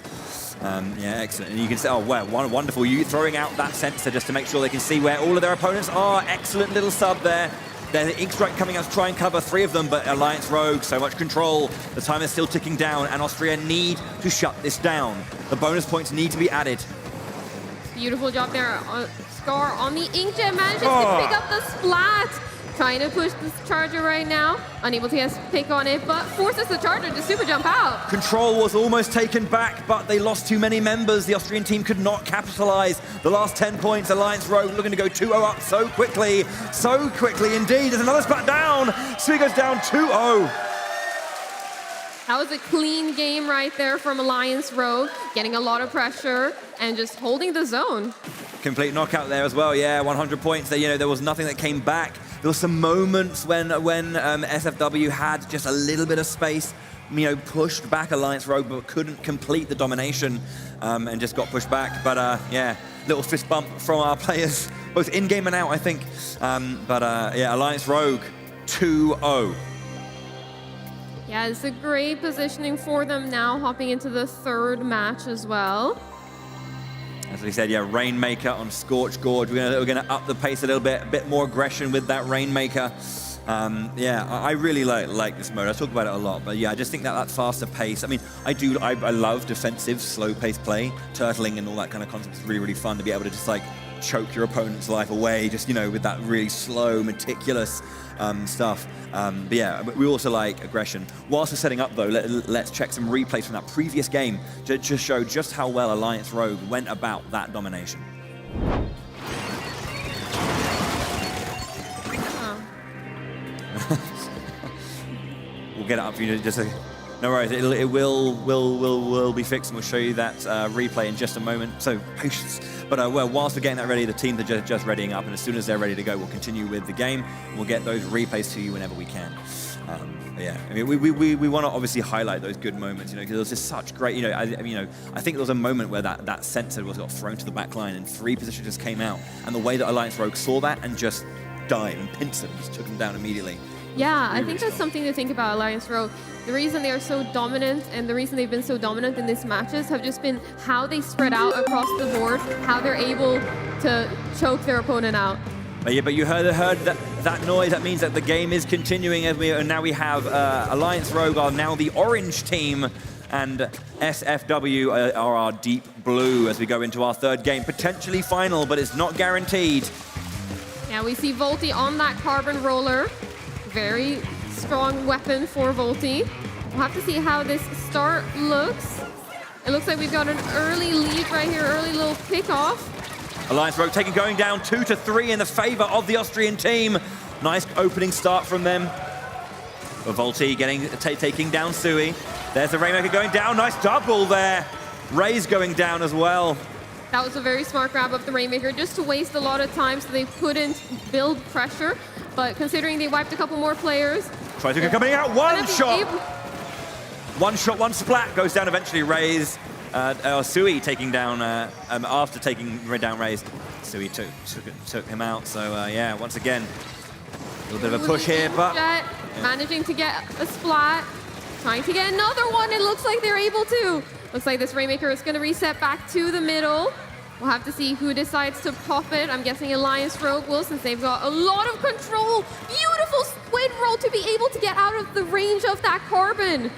Yeah, excellent. And you can say, oh, wow, wonderful. You throwing out that sensor just to make sure they can see where all of their opponents are. Excellent little sub there. There's the Ink Strike coming out to try and cover 3 of them, but Alliance Rogue, so much control. The time is still ticking down, and Austria need to shut this down. The bonus points need to be added. Beautiful job there. Scar on the Inkjet manages to pick up the splat. Trying to push this charger right now. Unable to get a pick on it, but forces the charger to super jump out. Control was almost taken back, but they lost too many members. The Austrian team could not capitalize. The last 10 points, Alliance Rogue looking to go 2-0 up so quickly. So quickly indeed. There's another splat down. Sui goes down 2-0. That was a clean game right there from Alliance Rogue, getting a lot of pressure and just holding the zone. Complete knockout there as well. Yeah, 100 points there. You know, there was nothing that came back. There were some moments when SFW had just a little bit of space, you know, pushed back Alliance Rogue, but couldn't complete the domination and just got pushed back. But yeah, little fist bump from our players, both in-game and out, I think. Yeah, Alliance Rogue, 2-0. Yeah, it's a great positioning for them now, hopping into the 3rd match as well. As we said, yeah, Rainmaker on Scorch Gorge. We're gonna up the pace a little bit, a bit more aggression with that Rainmaker. Yeah, I really like this mode. I talk about it a lot, but yeah, I just think that faster pace. I mean, I love defensive, slow-paced play, turtling and all that kind of concept is really, really fun to be able to just like choke your opponent's life away, just, you know, with that really slow, meticulous stuff. But yeah, we also like aggression. Whilst we're setting up though, let's check some replays from that previous game to just show just how well Alliance Rogue went about that domination. We'll get it up for you just a... No worries, it will be fixed, and we'll show you that replay in just a moment. So patience. But well, whilst we're getting that ready, the teams are just readying up, and as soon as they're ready to go, we'll continue with the game. And we'll get those replays to you whenever we can. Yeah, I mean, we want to obviously highlight those good moments, you know, because there was just such great, you know, I think there was a moment where that sensor got thrown to the back line, and 3 positions just came out, and the way that Alliance Rogue saw that and just dived and pinched them, just took them down immediately. Yeah, I think that's something to think about Alliance Rogue. The reason they are so dominant and the reason they've been so dominant in these matches have just been how they spread out across the board, how they're able to choke their opponent out. Yeah, but you heard that noise. That means that the game is continuing, and now we have Alliance Rogue are now the orange team, and SFW are our deep blue as we go into our 3rd game. Potentially final, but it's not guaranteed. Yeah, we see Volti on that carbon roller. Very strong weapon for Volti. We'll have to see how this start looks. It looks like we've got an early lead right here, early little pickoff. Alliance Rogue going down 2-3 in the favor of the Austrian team. Nice opening start from them. But Volti taking down Sui. There's the Rainmaker going down. Nice double there. Ray's going down as well. That was a very smart grab of the Rainmaker, just to waste a lot of time so they couldn't build pressure. But considering they wiped a couple more players... Trizuka coming out, one shot! One shot, one splat, goes down eventually. Ray's, Sui taking down, after taking down Ray's, Sui took him out. So yeah, once again, a little bit of a push here, but... Managing to get a splat, trying to get another one, it looks like they're able to. Looks like this Rainmaker is going to reset back to the middle. We'll have to see who decides to pop it. I'm guessing Alliance Rogue will, since they've got a lot of control. Beautiful squid roll to be able to get out of the range of that carbon.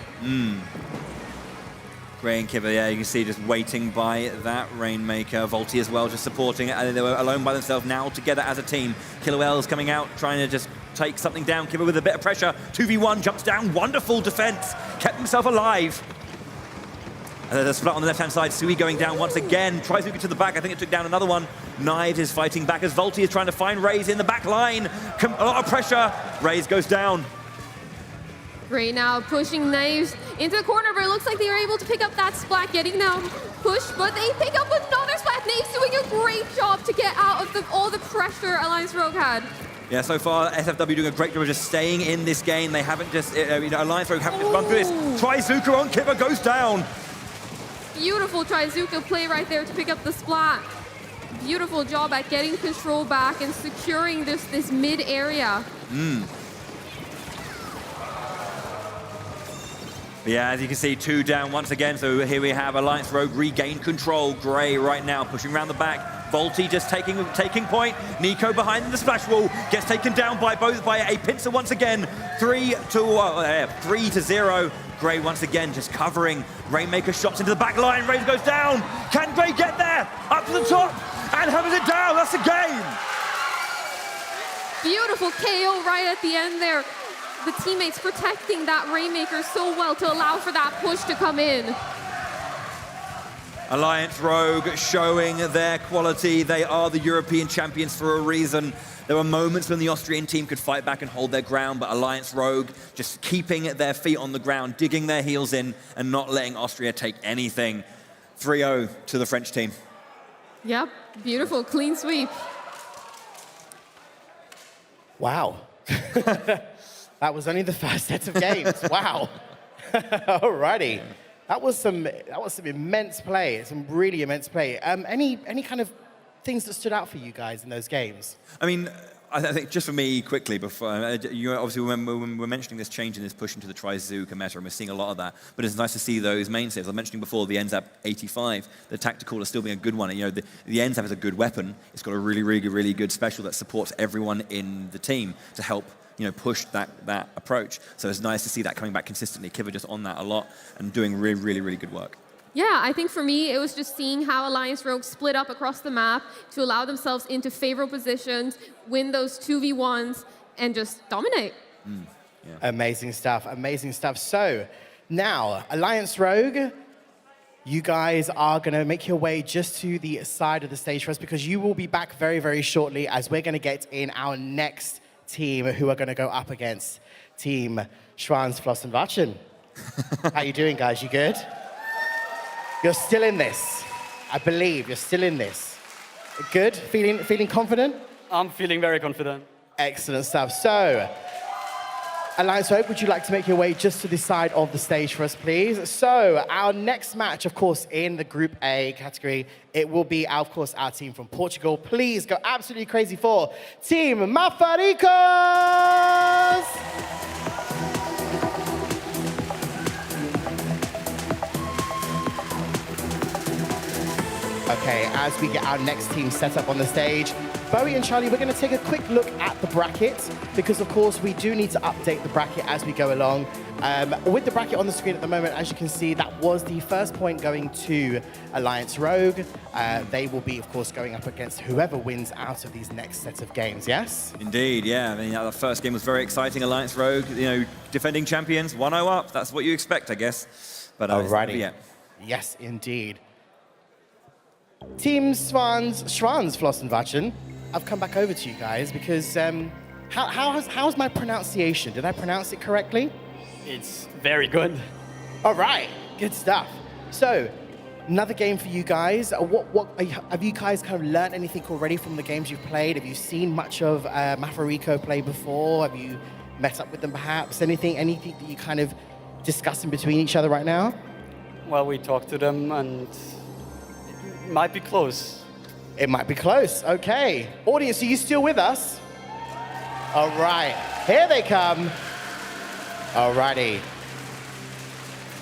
Ray and Kiva, yeah, you can see just waiting by that Rainmaker. Volti as well, just supporting it. They were alone by themselves, now together as a team. Kilowell's coming out, trying to just take something down. Kiva with a bit of pressure. 2v1, jumps down, wonderful defense. Kept himself alive. And there's a split on the left-hand side. Sui going down once again. Trizuka to the back. I think it took down another one. Knives is fighting back as Volti is trying to find Raze in the back line. A lot of pressure. Raze goes down. Ray now pushing Knives into the corner, but it looks like they are able to pick up that splat, getting now pushed, but they pick up another splat. Knives doing a great job to get out of all the pressure Alliance Rogue had. Yeah, so far, SFW doing a great job of just staying in this game. They haven't just, Alliance Rogue haven't just run through this. Trizuka on Kiva goes down. Beautiful Trizuka play right there to pick up the splat. Beautiful job at getting control back and securing this mid area. Yeah, as you can see, 2 down once again. So here we have Alliance Rogue regain control. Gray right now pushing around the back. Volty just taking point. Nico behind the splash wall gets taken down by a pincer once again. 3-0. Gray once again just covering. Rainmaker shots into the back line. Rain goes down. Can Gray get there? Up to the top and hammers it down. That's the game. Beautiful KO right at the end there. The teammates protecting that Rainmaker so well to allow for that push to come in. Alliance Rogue showing their quality. They are the European champions for a reason. There were moments when the Austrian team could fight back and hold their ground, but Alliance Rogue just keeping their feet on the ground, digging their heels in, and not letting Austria take anything. 3-0 to the French team. Yep, beautiful, clean sweep. Wow. That was only the first set of games. Wow. Alrighty. That was some immense play, some really immense play. Any kind of things that stood out for you guys in those games? I mean, I think just for me, quickly, before you obviously when we're mentioning this change in this push into the Trizuka meta, and we're seeing a lot of that. But it's nice to see those mainstays. I was mentioning before the NZAP 85, the tactical is still being a good one. You know, the NZAP is a good weapon. It's got a really good special that supports everyone in the team to help push that approach. So it's nice to see that coming back consistently. Kiva just on that a lot and doing really good work. Yeah, I think for me, it was just seeing how Alliance Rogue split up across the map to allow themselves into favorable positions, win those 2v1s, and just dominate. Yeah. Amazing stuff, amazing stuff. So now, Alliance Rogue, you guys are going to make your way just to the side of the stage for us because you will be back very shortly as we're going to get in our next team who are going to go up against Team Schwanz-Flossen-Watschen. How you doing, guys? You good? You're still in this. I believe you're still in this. Good? Feeling confident? I'm feeling very confident. Excellent stuff. So, Alliance Rogue, would you like to make your way just to the side of the stage for us, please? So, our next match, of course, in the Group A category, it will be, of course, our team from Portugal. Please go absolutely crazy for Team Mafaricos! Okay, as we get our next team set up on the stage, Bowie and Charlie, we're going to take a quick look at the bracket because, of course, we do need to update the bracket as we go along. With the bracket on the screen at the moment, as you can see, that was the first point going to Alliance Rogue. They will be, of course, going up against whoever wins out of these next set of games, yes? Indeed, yeah. I mean, the first game was very exciting. Alliance Rogue, defending champions, 1-0 up. That's what you expect, I guess. But alrighty. Yeah. Yes, indeed. Team Schwanz-Flossen-Watschen, I've come back over to you guys because how's my pronunciation? Did I pronounce it correctly? It's very good. All right, good stuff. So, another game for you guys. What have you guys kind of learned anything already from the games you've played? Have you seen much of Mafarico play before? Have you met up with them perhaps? Anything that you kind of discuss in between each other right now? Well, we talked to them and it might be close. It might be close. Okay. Audience, are you still with us? All right. Here they come. All righty.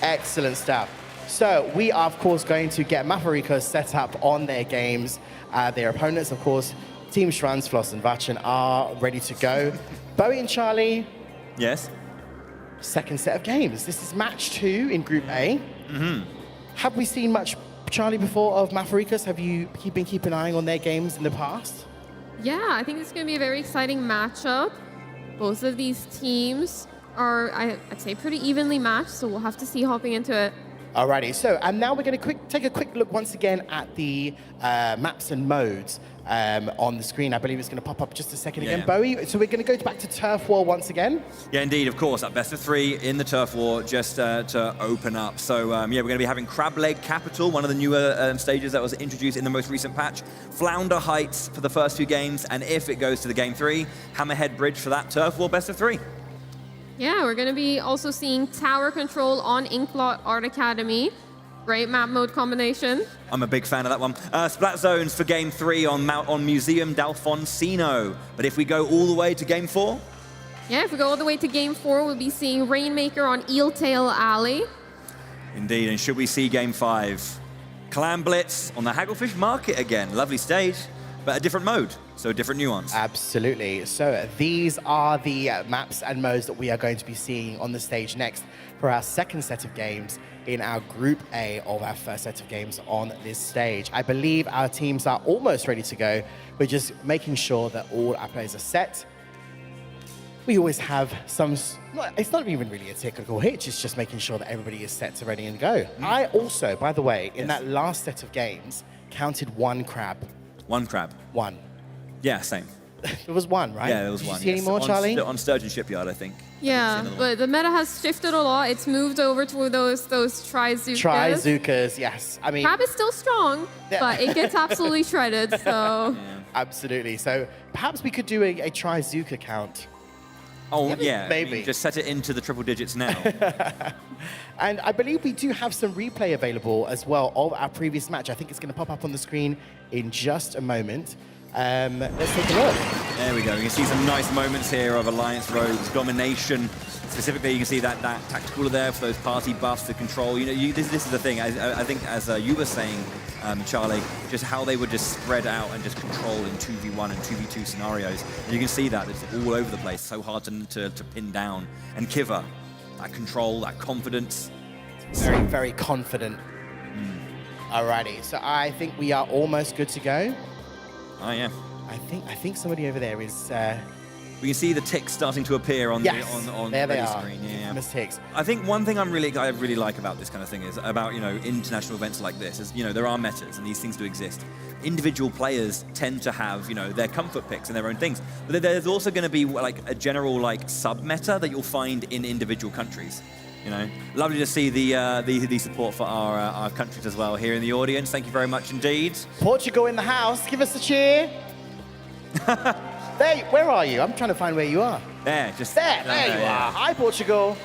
Excellent stuff. So we are, of course, going to get Mafarico set up on their games. Their opponents, of course, Team Schwanz-Flossen-Watschen are ready to go. Bowie and Charlie. Yes? Second set of games. This is match 2 in Group A. Mm-hmm. Have we seen much, Charlie, before of Mafaricos? Have you been keeping an eye on their games in the past? Yeah, I think it's going to be a very exciting matchup. Both of these teams are, I'd say, pretty evenly matched, so we'll have to see hopping into it. Alrighty, so and now we're going to take a quick look once again at the maps and modes on the screen. I believe it's going to pop up just a second again. Bowie, so we're going to go back to Turf War once again. Yeah, indeed, of course. That best of 3 in the Turf War just to open up. So, yeah, we're going to be having Crab Leg Capital, one of the newer stages that was introduced in the most recent patch. Flounder Heights for the first 2 games, and if it goes to the Game 3, Hammerhead Bridge for that Turf War best of 3. Yeah, we're going to be also seeing Tower Control on Inkblot Art Academy. Great map mode combination. I'm a big fan of that one. Splat Zones for Game 3 on Museum d'Alfonsino. But if we go all the way to Game 4, Yeah, if we go all the way to Game 4, we'll be seeing Rainmaker on Eeltail Alley. Indeed, and should we see Game 5? Clan Blitz on the Hagglefish Market again. Lovely stage, but a different mode, so a different nuance. Absolutely. So these are the maps and modes that we are going to be seeing on the stage next for our second set of games in our Group A of our first set of games on this stage. I believe our teams are almost ready to go. We're just making sure that all our players are set. We always have some, it's not even really a technical hitch, it's just making sure that everybody is set to ready and go. I also, by the way, in that last set of games, counted one crab. One crab? One. Yeah, same. There was one, right? Yeah, there was Did one. you see any more, Charlie? On Sturgeon Shipyard, I think. Yeah, but the meta has shifted a lot. It's moved over to those Trizookas. Trizookas, yes. I mean, crab is still strong, but it gets absolutely shredded, so... Yeah. Absolutely. So perhaps we could do a Trizooka count. Oh, yeah. Maybe. I mean, just set it into the triple digits now. And I believe we do have some replay available as well of our previous match. I think it's going to pop up on the screen in just a moment. Let's take a look. There we go. You can see some nice moments here of Alliance Rogues domination. Specifically, you can see that tactical there for those party buffs, the control. You know, this is the thing. I think, as you were saying, Charlie, just how they would just spread out and just control in 2v1 and 2v2 scenarios. And you can see that it's all over the place. So hard to pin down. And Kiva, that control, that confidence. Very, very confident. Alrighty, so I think we are almost good to go. Oh yeah. I think somebody over there is. We can see the ticks starting to appear on on the ready screen. Yeah. Ticks. I think one thing I really like about this kind of thing is about international events like this is there are metas and these things do exist. Individual players tend to have their comfort picks and their own things, but there's also going to be like a general sub meta that you'll find in individual countries. Lovely to see the support for our countries as well here in the audience. Thank you very much indeed. Portugal in the house, give us a cheer. There, where are you? I'm trying to find where you are. There, just there you are. Hi, Portugal.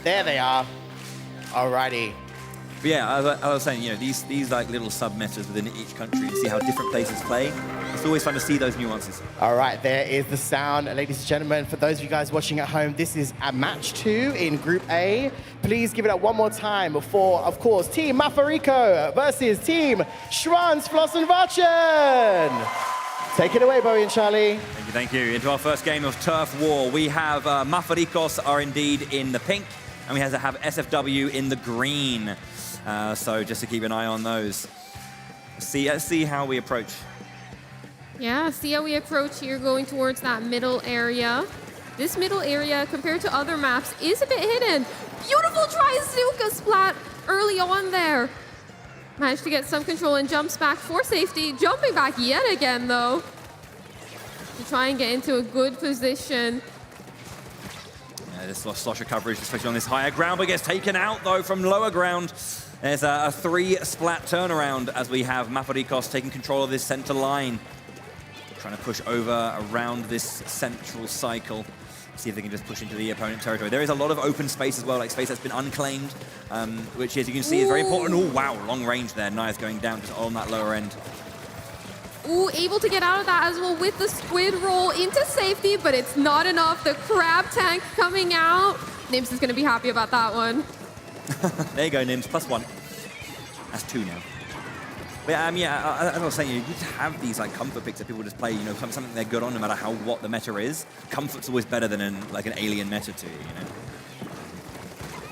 There they are. Alrighty. But yeah, as I was saying, these like little sub-metas within each country to see how different places play. It's always fun to see those nuances. All right, there is the sound. Ladies and gentlemen, for those of you guys watching at home, this is a match 2 in Group A. Please give it up one more time for, of course, Team Mafarico versus Team Schwanzflossenwatchen. Take it away, Bowie and Charlie. Thank you. Into our first game of Turf War. We have Mafaricos are indeed in the pink, and we have SFW in the green. So just to keep an eye on those. Let's see how we approach. Yeah, see how we approach here, going towards that middle area. This middle area, compared to other maps, is a bit hidden. Beautiful Trizooka splat early on there. Managed to get some control and jumps back for safety. Jumping back yet again, though, to try and get into a good position. Yeah, this slosher coverage, especially on this higher ground, but gets taken out, though, from lower ground. There's a 3-splat turnaround as we have Mafaricos taking control of this center line. Trying to push over around this central cycle. See if they can just push into the opponent territory. There is a lot of open space as well, like space that's been unclaimed, which, as you can see, is very important. Oh, wow, long range there. Nice going down just on that lower end. Ooh, able to get out of that as well with the squid roll into safety, but it's not enough. The crab tank coming out. Nims is going to be happy about that one. There you go, Nims, +1. That's 2 now. But yeah, as I was saying, you need to have these comfort picks that people just play, something they're good on no matter what the meta is. Comfort's always better than an alien meta to you,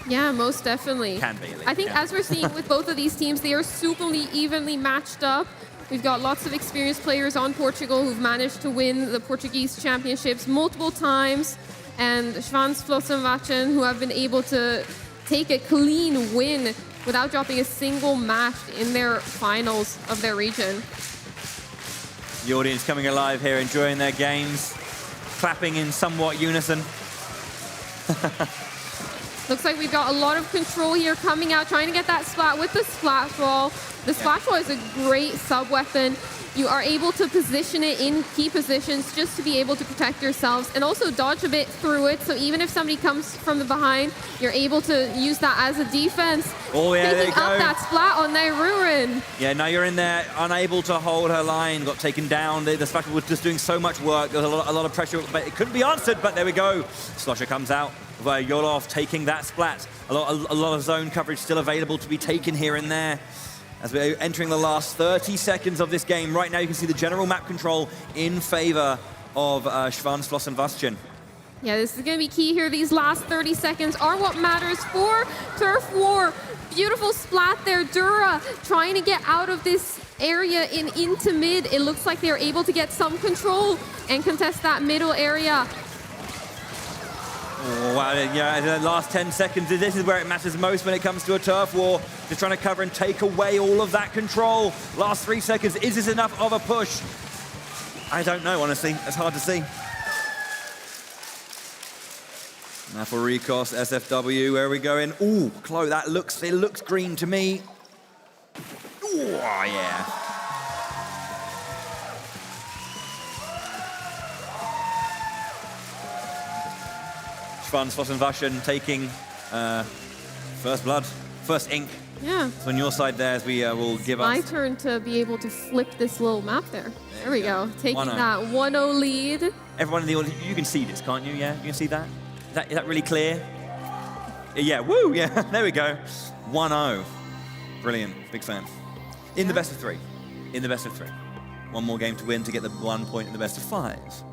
Yeah, most definitely. Can be, at least. I think as we're seeing with both of these teams, they are superly evenly matched up. We've got lots of experienced players on Portugal who've managed to win the Portuguese championships multiple times, and Schwanzflossenwatchen, who have been able to take a clean win without dropping a single match in their finals of their region. The audience coming alive here, enjoying their games, clapping in somewhat unison. Looks like we've got a lot of control here coming out, trying to get that splat with the splash wall. The splash wall is a great sub-weapon. you are able to position it in key positions just to be able to protect yourselves and also dodge a bit through it. So even if somebody comes from the behind, you're able to use that as a defense. Oh, yeah, there you Picking go. up that splat on their Ruin. Yeah, now you're in there, unable to hold her line, got taken down. The Splatula was just doing so much work. There was a lot of pressure, but it couldn't be answered, but there we go. Slosher comes out, Yolov taking that splat. A lot of zone coverage still available to be taken here and there. As we're entering the last 30 seconds of this game, right now you can see the general map control in favor of Schwanz, and Vastjen. Yeah, this is going to be key here. These last 30 seconds are what matters for Turf War. Beautiful splat there. Dura trying to get out of this area into mid. It looks like they're able to get some control and contest that middle area. Oh, wow, yeah, the last 10 seconds, this is where it matters most when it comes to a turf war. Just trying to cover and take away all of that control. Last 3 seconds, is this enough of a push? I don't know, honestly. It's hard to see. Now for Rikos, SFW, where are we going? Ooh, Chloe, it looks green to me. Ooh, yeah. Schwanz, and Vastjen taking first blood, first ink. Yeah. So on your side there, as we will give My us... turn to be able to flip this little map there. There we go. Taking 1-0. that 1-0 lead. Everyone in the audience, you can see this, can't you? Yeah, you can see that? Is that really clear? Yeah, woo, yeah, there we go. 1-0. Brilliant, big fan. In the best of 3. In the best of 3. One more game to win to get the 1 point in the best of 5.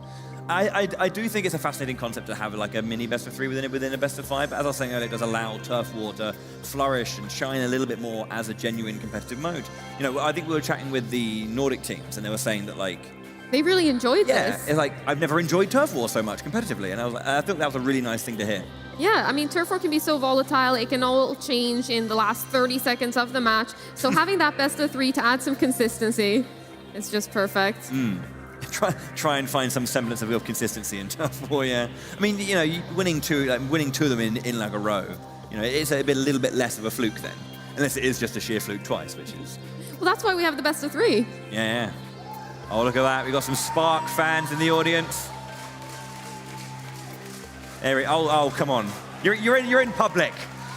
I do think it's a fascinating concept to have like a mini best of 3 within a best of 5. But as I was saying earlier, it does allow Turf War to flourish and shine a little bit more as a genuine competitive mode. You know, I think we were chatting with the Nordic teams, and they were saying that like they really enjoyed yeah, this. it's like I've never enjoyed Turf War so much competitively, and I thought that was a really nice thing to hear. Yeah, I mean, Turf War can be so volatile. It can all change in the last 30 seconds of the match. So having that best of 3 to add some consistency is just perfect. Try and find some semblance of consistency in Turf War, yeah. I mean, you know, winning two of them in like a row, you know, it's a little bit less of a fluke then, unless it is just a sheer fluke twice, which is. Well, that's why we have the best of 3. Yeah. Oh, look at that! We got some Spark fans in the audience. There we. Oh, come on! You're in public.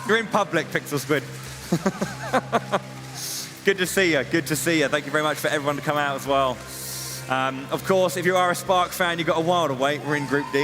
You're in public, Pixel Squid. Good to see you. Good to see you. Thank you very much for everyone to come out as well. Of course, if you are a Spark fan, you've got a while to wait. We're in Group D.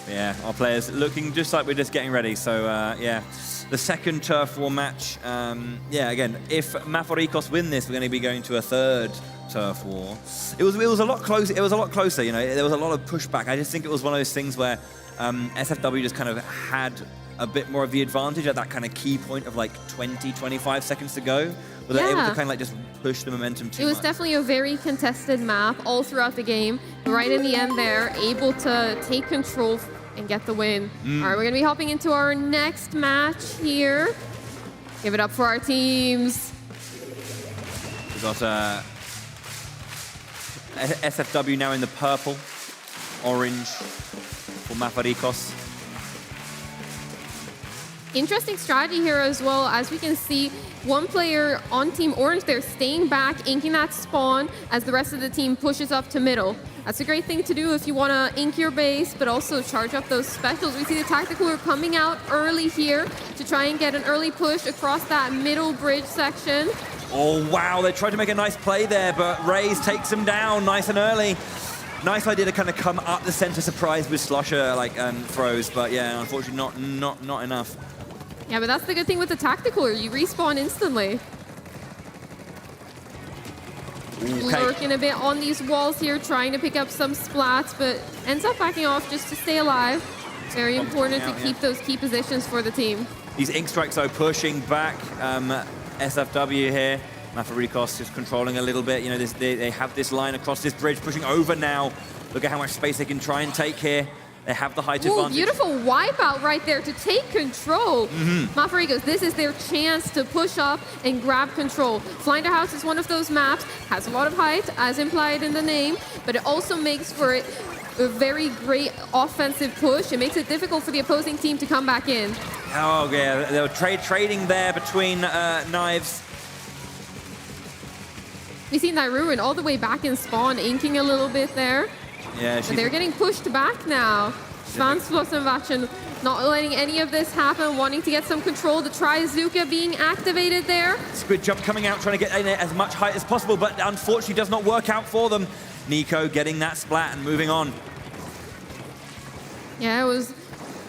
Yeah, our players looking just like we're just getting ready. So, yeah, the second Turf War match. Yeah, again, if Maforikos win this, we're going to be going to a third Turf War. It was a lot closer. It was a lot closer. You know, there was a lot of pushback. I just think it was one of those things where SFW just kind of had a bit more of the advantage at that kind of key point of like 20-25 seconds to go. Were they able to kind of like just push the momentum too much? It was definitely a very contested map all throughout the game. Right in the end there, able to take control and get the win. All right, we're going to be hopping into our next match here. Give it up for our teams. We've got SFW now in the purple, orange for Mafarikos. Interesting strategy here as well. As we can see, one player on Team Orange, they're staying back, inking that spawn as the rest of the team pushes up to middle. That's a great thing to do if you want to ink your base, but also charge up those specials. We see the Tactical are coming out early here to try and get an early push across that middle bridge section. Oh, wow, they tried to make a nice play there, but Raze takes them down nice and early. Nice idea to kind of come up the center surprise with Slosher like throws, but yeah, unfortunately not enough. Yeah, but that's the good thing with the Tactical. You respawn instantly. Lurking a bit on these walls here, trying to pick up some splats, but ends up backing off just to stay alive. Very important to keep those key positions for the team. These ink strikes are pushing back SFW here. Mafarikos just controlling a little bit. You know, they have this line across this bridge, pushing over now. Look at how much space they can try and take here. They have the height advantage. Beautiful wipeout right there to take control. Mafarikos, this is their chance to push up and grab control. Flynder House is one of those maps, has a lot of height, as implied in the name, but it also makes for a very great offensive push. It makes it difficult for the opposing team to come back in. Oh, yeah, they were trading there between knives. We see Nairuin all the way back in spawn, inking a little bit there. Yeah, but they're getting pushed back now. Schwanzflossenwachen not letting any of this happen, wanting to get some control. The Trizuka being activated there. Squid jump coming out, trying to get in as much height as possible, but unfortunately does not work out for them. Nico getting that splat and moving on. Yeah, it was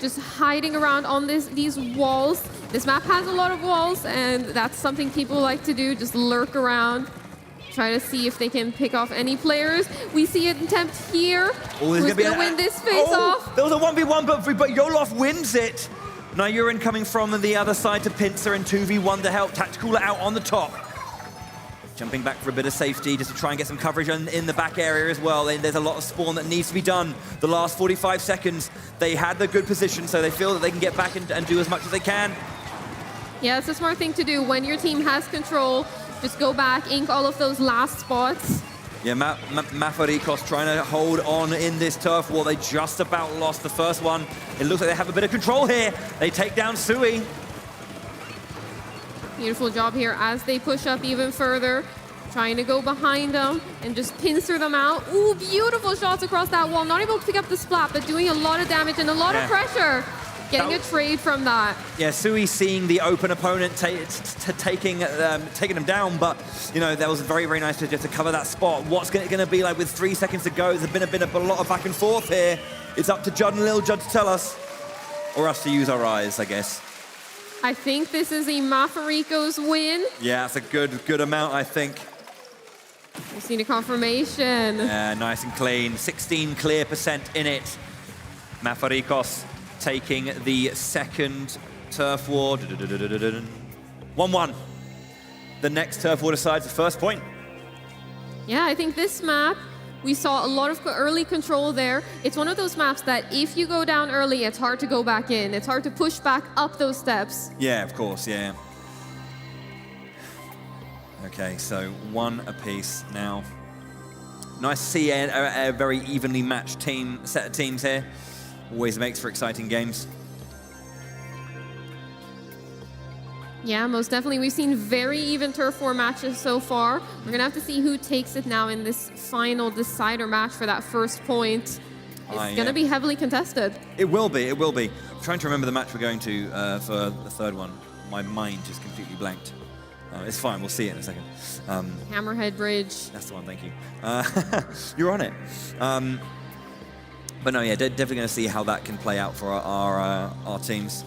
just hiding around on these walls. This map has a lot of walls, and that's something people like to do, just lurk around. Try to see if they can pick off any players. We see an attempt here. Oh, who's going to win this face-off? There was a 1v1, but Yolof wins it. Nairuin coming from the other side to Pincer and 2v1 to help. Tacticooler out on the top. Jumping back for a bit of safety just to try and get some coverage in the back area as well. There's a lot of spawn that needs to be done. The last 45 seconds, they had the good position, so they feel that they can get back and do as much as they can. Yeah, it's a smart thing to do. When your team has control, just go back, ink all of those last spots. Yeah, Mafarikos trying to hold on in this turf war. They just about lost the first one. It looks like they have a bit of control here. They take down Sui. Beautiful job here as they push up even further. Trying to go behind them and just pincer them out. Ooh, beautiful shots across that wall. Not able to pick up the splat, but doing a lot of damage and a lot of pressure. Getting a trade from that. Yeah, Sui seeing the open opponent taking them down, but you know that was very, very nice to just to cover that spot. What's going to be like with 3 seconds to go? There's been a lot of back and forth here. It's up to Judd and Lil Judd to tell us, or us to use our eyes, I guess. I think this is a Mafariko's win. Yeah, it's a good amount, I think. We've seen a confirmation. Yeah, nice and clean. 16% clear in it. Mafarikos taking the second turf war. 1-1. The next turf war decides the first point. Yeah, I think this map, we saw a lot of early control there. It's one of those maps that if you go down early, it's hard to go back in. It's hard to push back up those steps. Yeah, of course, yeah. Okay, so 1 apiece now. Nice to see a very evenly matched set of teams here. Always makes for exciting games. Yeah, most definitely. We've seen very even turf war matches so far. We're going to have to see who takes it now in this final decider match for that first point. It's going to be heavily contested. It will be, it will be. I'm trying to remember the match we're going to for the third one. My mind just completely blanked. It's fine, we'll see it in a second. Hammerhead Bridge. That's the one, thank you. You're on it. But no, yeah, definitely going to see how that can play out for our teams.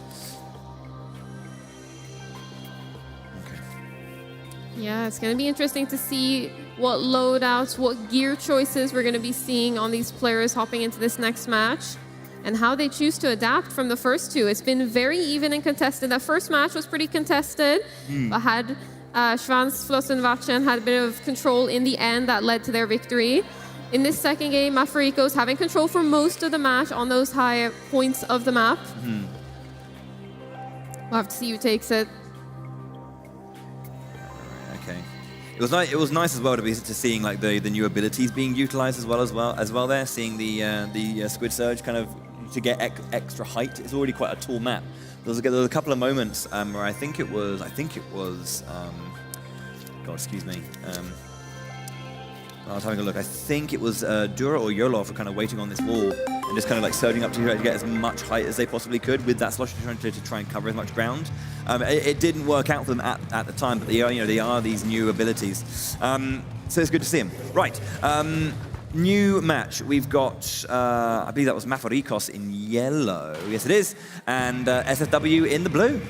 Yeah, it's going to be interesting to see what loadouts, what gear choices we're going to be seeing on these players hopping into this next match and how they choose to adapt from the first two. It's been very even and contested. That first match was pretty contested, but had Schwanzflossenwachen had a bit of control in the end that led to their victory. In this second game, Mafariko's having control for most of the match on those high points of the map. We'll have to see who takes it. Okay. It was nice as well to seeing like the new abilities being utilized as well there. Seeing the Squid Surge kind of to get extra height. It's already quite a tall map. There was a couple of moments where I think it was God, excuse me. I was having a look. I think it was Dura or Yolov were kind of waiting on this wall and just kind of like surging up to get as much height as they possibly could with that slosh to try and cover as much ground. It didn't work out for them at the time, but they are these new abilities. So it's good to see them. Right. New match. We've got, I believe that was Mafarikos in yellow. Yes, it is. And SFW in the blue.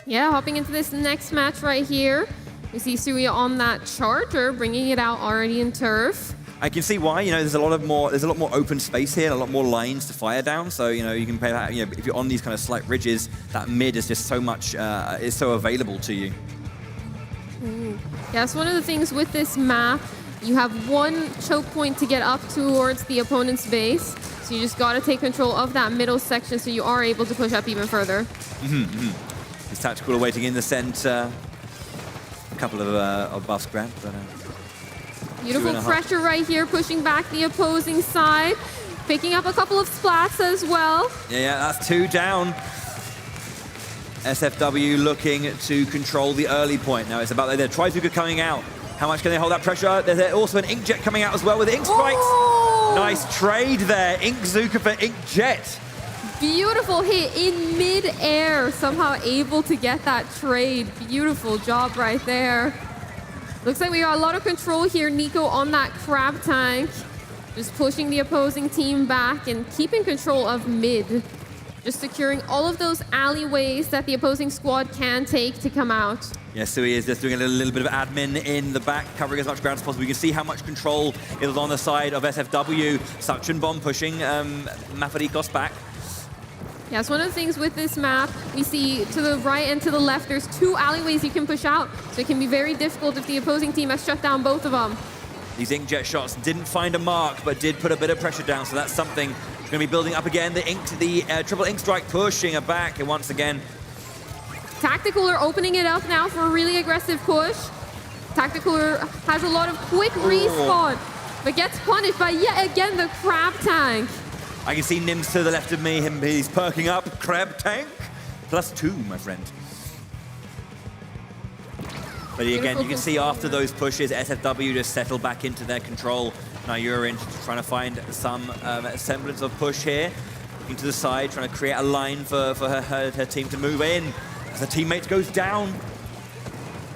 Yeah, hopping into this next match right here. We see Sui on that charger, bringing it out already in turf. I can see why. There's a lot more open space here, and a lot more lines to fire down. So you can play that. If you're on these kind of slight ridges, that mid is just so much is so available to you. Ooh. Yeah, it's one of the things with this map. You have one choke point to get up towards the opponent's base, so you just got to take control of that middle section, so you are able to push up even further. This tactical waiting in the center. A couple of buffs grabbed, but beautiful pressure right here, pushing back the opposing side, picking up a couple of splats as well. Yeah, that's 2 down. SFW looking to control the early point. Now it's about their Trizuka coming out. How much can they hold that pressure? There's also an Inkjet coming out as well with Ink Strikes. Oh! Nice trade there. Inkzuka for Inkjet. Beautiful hit in mid-air, somehow able to get that trade. Beautiful job right there. Looks like we got a lot of control here, Nico, on that crab tank. Just pushing the opposing team back and keeping control of mid. Just securing all of those alleyways that the opposing squad can take to come out. Yeah, Sui is just doing a little bit of admin in the back, covering as much ground as possible. You can see how much control it was on the side of SFW. Suction Bomb pushing Mafarikos back. Yeah, it's one of the things with this map. We see to the right and to the left, there's 2 alleyways you can push out. So it can be very difficult if the opposing team has shut down both of them. These Inkjet shots didn't find a mark, but did put a bit of pressure down. So that's something that's going to be building up again. The triple Ink Strike pushing her back. And once again, Tactical are opening it up now for a really aggressive push. Tactical has a lot of quick respawn, but gets punished by yet again the crab tank. I can see Nims to the left of me. He's perking up. Crab tank. +2, my friend. But again, you can see after those pushes, SFW just settle back into their control. Now you're in trying to find some semblance of push here. Looking to the side, trying to create a line for her team to move in. As the teammate goes down,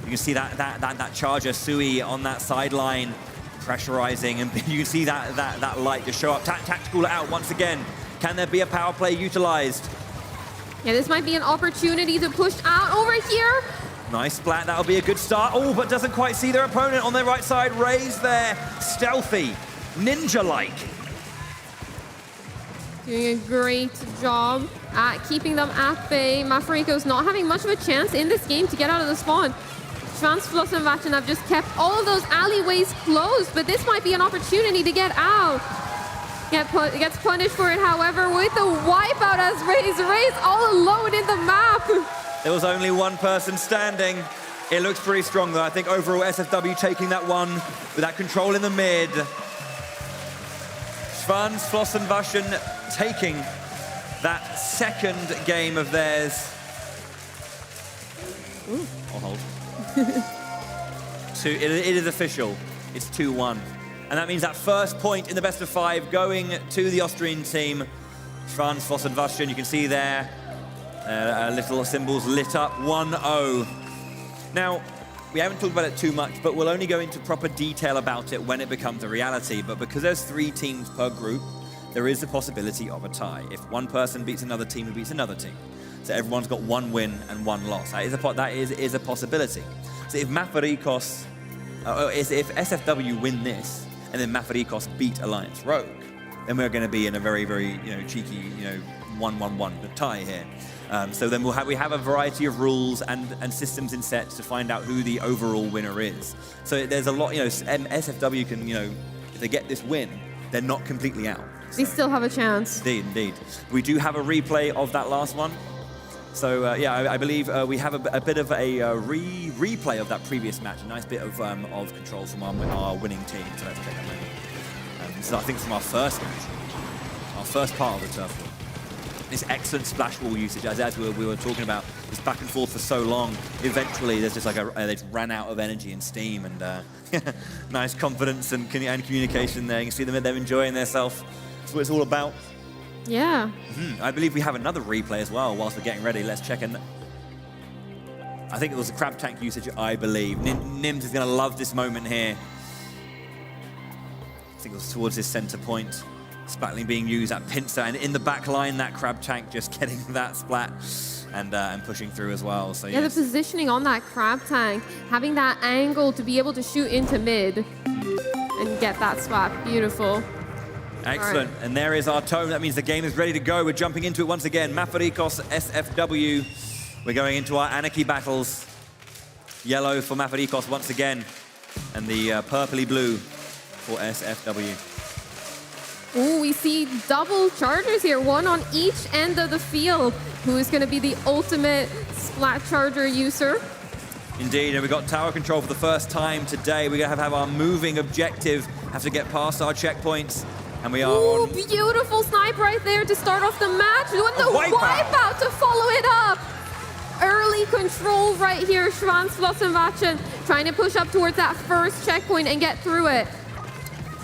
you can see that charger, Sui, on that sideline, pressurizing, and you can see that light just show up. Tactical out once again. Can there be a power play utilized? Yeah, this might be an opportunity to push out over here. Nice splat, that'll be a good start. Oh, but doesn't quite see their opponent on their right side. Raise there, stealthy, ninja-like. Doing a great job at keeping them at bay. Mafariko's not having much of a chance in this game to get out of the spawn. Schwanzfloss and Vachin have just kept all of those alleyways closed, but this might be an opportunity to get out. Gets punished for it, however, with the wipeout as Ray's all alone in the map. There was only one person standing. It looks pretty strong, though. I think overall SFW taking that one with that control in the mid. Schwanz, Floss and Vachin taking that second game of theirs. Ooh. I'll hold. It is official. It's 2-1. And that means that first point in the best of 5 going to the Austrian team. Schwanz, Floss and Vachin, you can see there. Little symbols lit up, 1-0. Now, we haven't talked about it too much, but we'll only go into proper detail about it when it becomes a reality. But because there's 3 teams per group, there is the possibility of a tie. If one person beats another team, who beats another team. So everyone's got 1 win and 1 loss. That is a possibility. So if Mafarikos, if SFW win this, and then Mafarikos beat Alliance Rogue, then we're going to be in a very, very cheeky 1-1-1 tie here. So then we have a variety of rules and systems in sets to find out who the overall winner is. So there's a lot, SFW can, if they get this win, they're not completely out. They still have a chance. Indeed. We do have a replay of that last one. So I believe we have a bit of a replay of that previous match. A nice bit of control from our winning team. So let's check that out. This is, I think, from our first match, our first part of the turf war. This excellent splash wall usage, as we were talking about, this back and forth for so long. Eventually, there's just like they just ran out of energy and steam, and nice confidence and communication there. You can see them enjoying themselves. That's what it's all about. Yeah. I believe we have another replay as well whilst we're getting ready. Let's check in. I think it was a crab tank usage, I believe. Nims is going to love this moment here. I think it was towards his center point. Splatling being used at pincer, and in the back line, that crab tank just getting that splat and pushing through as well. So yeah, the positioning on that crab tank, having that angle to be able to shoot into mid and get that splat. Beautiful. Excellent. Right. And there is our tone. That means the game is ready to go. We're jumping into it once again. Mafarikos, SFW. We're going into our Anarchy battles. Yellow for Mafarikos once again, and the purpley blue for SFW. Ooh, we see double chargers here, one on each end of the field. Who is going to be the ultimate splat charger user? Indeed, and we've got tower control for the first time today. We're going to have our moving objective, have to get past our checkpoints, and we are Ooh, on... beautiful snipe right there to start off the match. And the wipeout to follow it up. early control right here. Schwanzflossenwachen trying to push up towards that first checkpoint and get through it.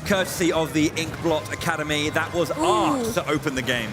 Courtesy of the Inkblot Academy, that was art to open the game.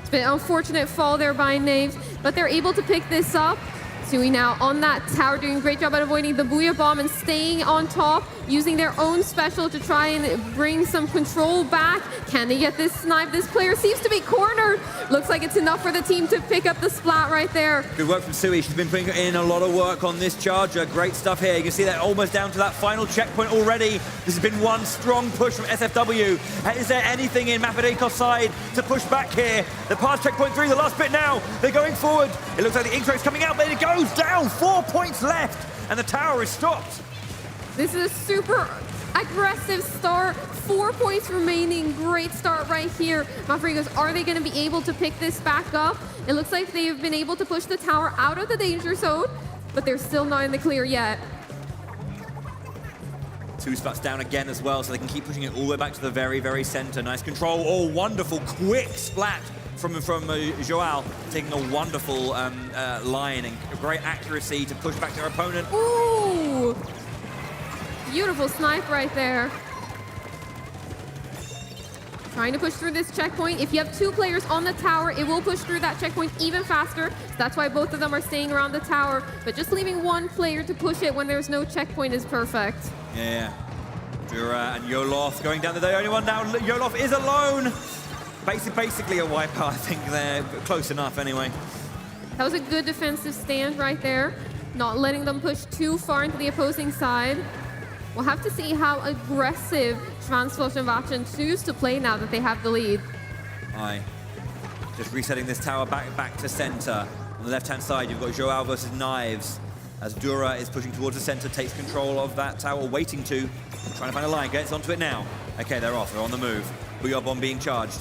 It's been an unfortunate fall there by Naves, but they're able to pick this up. Sui now on that tower, doing a great job at avoiding the Booyah Bomb and staying on top, using their own special to try and bring some control back. Can they get this snipe? This player seems to be cornered. Looks like it's enough for the team to pick up the splat right there. Good work from Sui. She's been putting in a lot of work on this charger. Great stuff here. You can see that almost down to that final checkpoint already. This has been one strong push from SFW. Is there anything in Mafariko's side to push back here? The past checkpoint 3, the last bit now. They're going forward. It looks like the ink track's coming out, but it goes down. 4 points left, and the tower is stopped. This is a super aggressive start. 4 points remaining. Great start right here. Mafarikos, are they going to be able to pick this back up? It looks like they've been able to push the tower out of the danger zone, but they're still not in the clear yet. 2 splats down again as well, so they can keep pushing it all the way back to the very, very center. Nice control. Oh, wonderful, quick splat from Joao, taking a wonderful line and great accuracy to push back their opponent. Ooh! Beautiful snipe right there. Trying to push through this checkpoint. If you have 2 players on the tower, it will push through that checkpoint even faster. So that's why both of them are staying around the tower. But just leaving 1 player to push it when there's no checkpoint is perfect. Yeah. Dura and Yolof going down the only one now. Yolof is alone. Basically a wipeout. I think they're close enough anyway. That was a good defensive stand right there. Not letting them push too far into the opposing side. We'll have to see how aggressive Schwanzflossenwachen choose to play now that they have the lead. Aye. Just resetting this tower back to center. On the left-hand side, you've got Joao versus Knives. As Dura is pushing towards the center, takes control of that tower, waiting to. Trying to find a line, gets onto it now. Okay, they're off, they're on the move. Booyah Bomb being charged.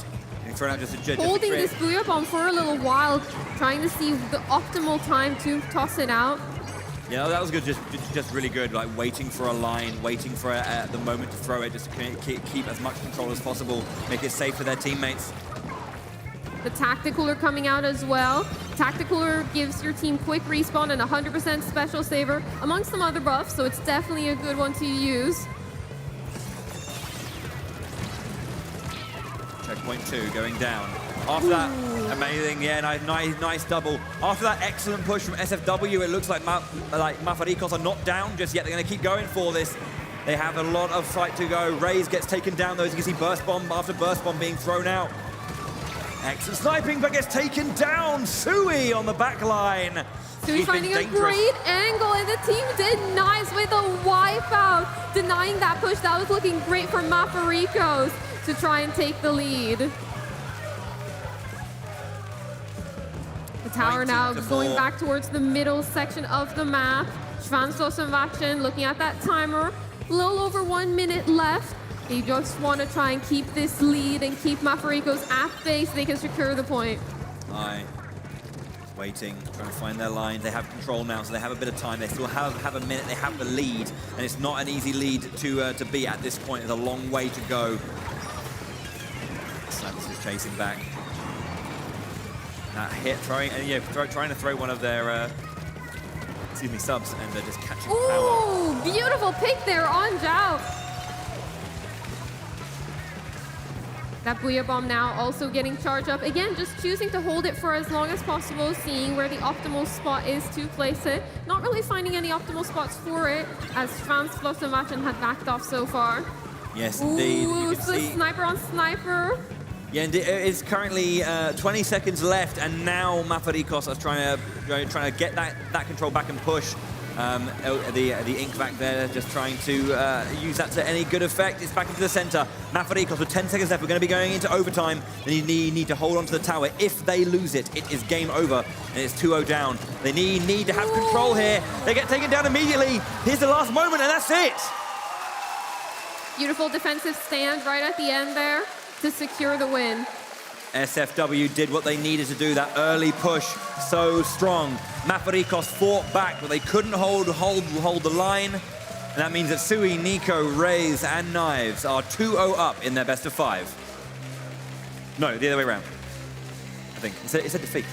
Thrown out just holding this Booyah Bomb for a little while, trying to see the optimal time to toss it out. Yeah, that was good, just really good, like waiting for a line, waiting for the moment to throw it, just to keep as much control as possible, make it safe for their teammates. The Tacticooler coming out as well. Tacticooler gives your team quick respawn and 100% special saver, amongst some other buffs, so it's definitely a good one to use. Checkpoint 2 going down. After that, amazing, yeah, nice double. After that excellent push from SFW, it looks like Mafarikos are not down just yet. They're going to keep going for this. They have a lot of fight to go. Raze gets taken down, though, as you can see burst bomb after burst bomb being thrown out. Excellent sniping, but gets taken down. Sui on the back line. Sui finding a great angle, and the team did nice with a wipeout. Denying that push, that was looking great for Mafarikos to try and take the lead. The tower now going back towards the middle section of the map. Schwanzflossenwachen looking at that timer. A little over 1 minute left. They just want to try and keep this lead and keep Mafarikos at bay so they can secure the point. Aye. Waiting, trying to find their line. They have control now, so they have a bit of time. They still have a minute. They have the lead, and it's not an easy lead to beat at this point. It's a long way to go. Slavis is chasing back. That hit, trying to throw one of their subs, and they're just catching power. Ooh, beautiful pick there on Zhao. That Booyah Bomb now also getting charged up. Again, just choosing to hold it for as long as possible, seeing where the optimal spot is to place it. Not really finding any optimal spots for it, as Schwanzflossenwachen had backed off so far. Yes, indeed. Ooh, so sniper on sniper. Yeah, it's currently 20 seconds left, and now Mafarikos are trying to get that control back and push. The ink back there, just trying to use that to any good effect. It's back into the center. Mafarikos with 10 seconds left. We're going to be going into overtime. They need to hold on to the tower. If they lose it, it is game over, and it's 2-0 down. They need to have control here. They get taken down immediately. Here's the last moment, and that's it. Beautiful defensive stand right at the end there to secure the win. SFW did what they needed to do, that early push, so strong. Mafarikos fought back, but they couldn't hold the line. And that means that Sui, Nico, Raze, and Knives are 2-0 up in their best of 5. No, the other way around. I think. It's a defeat.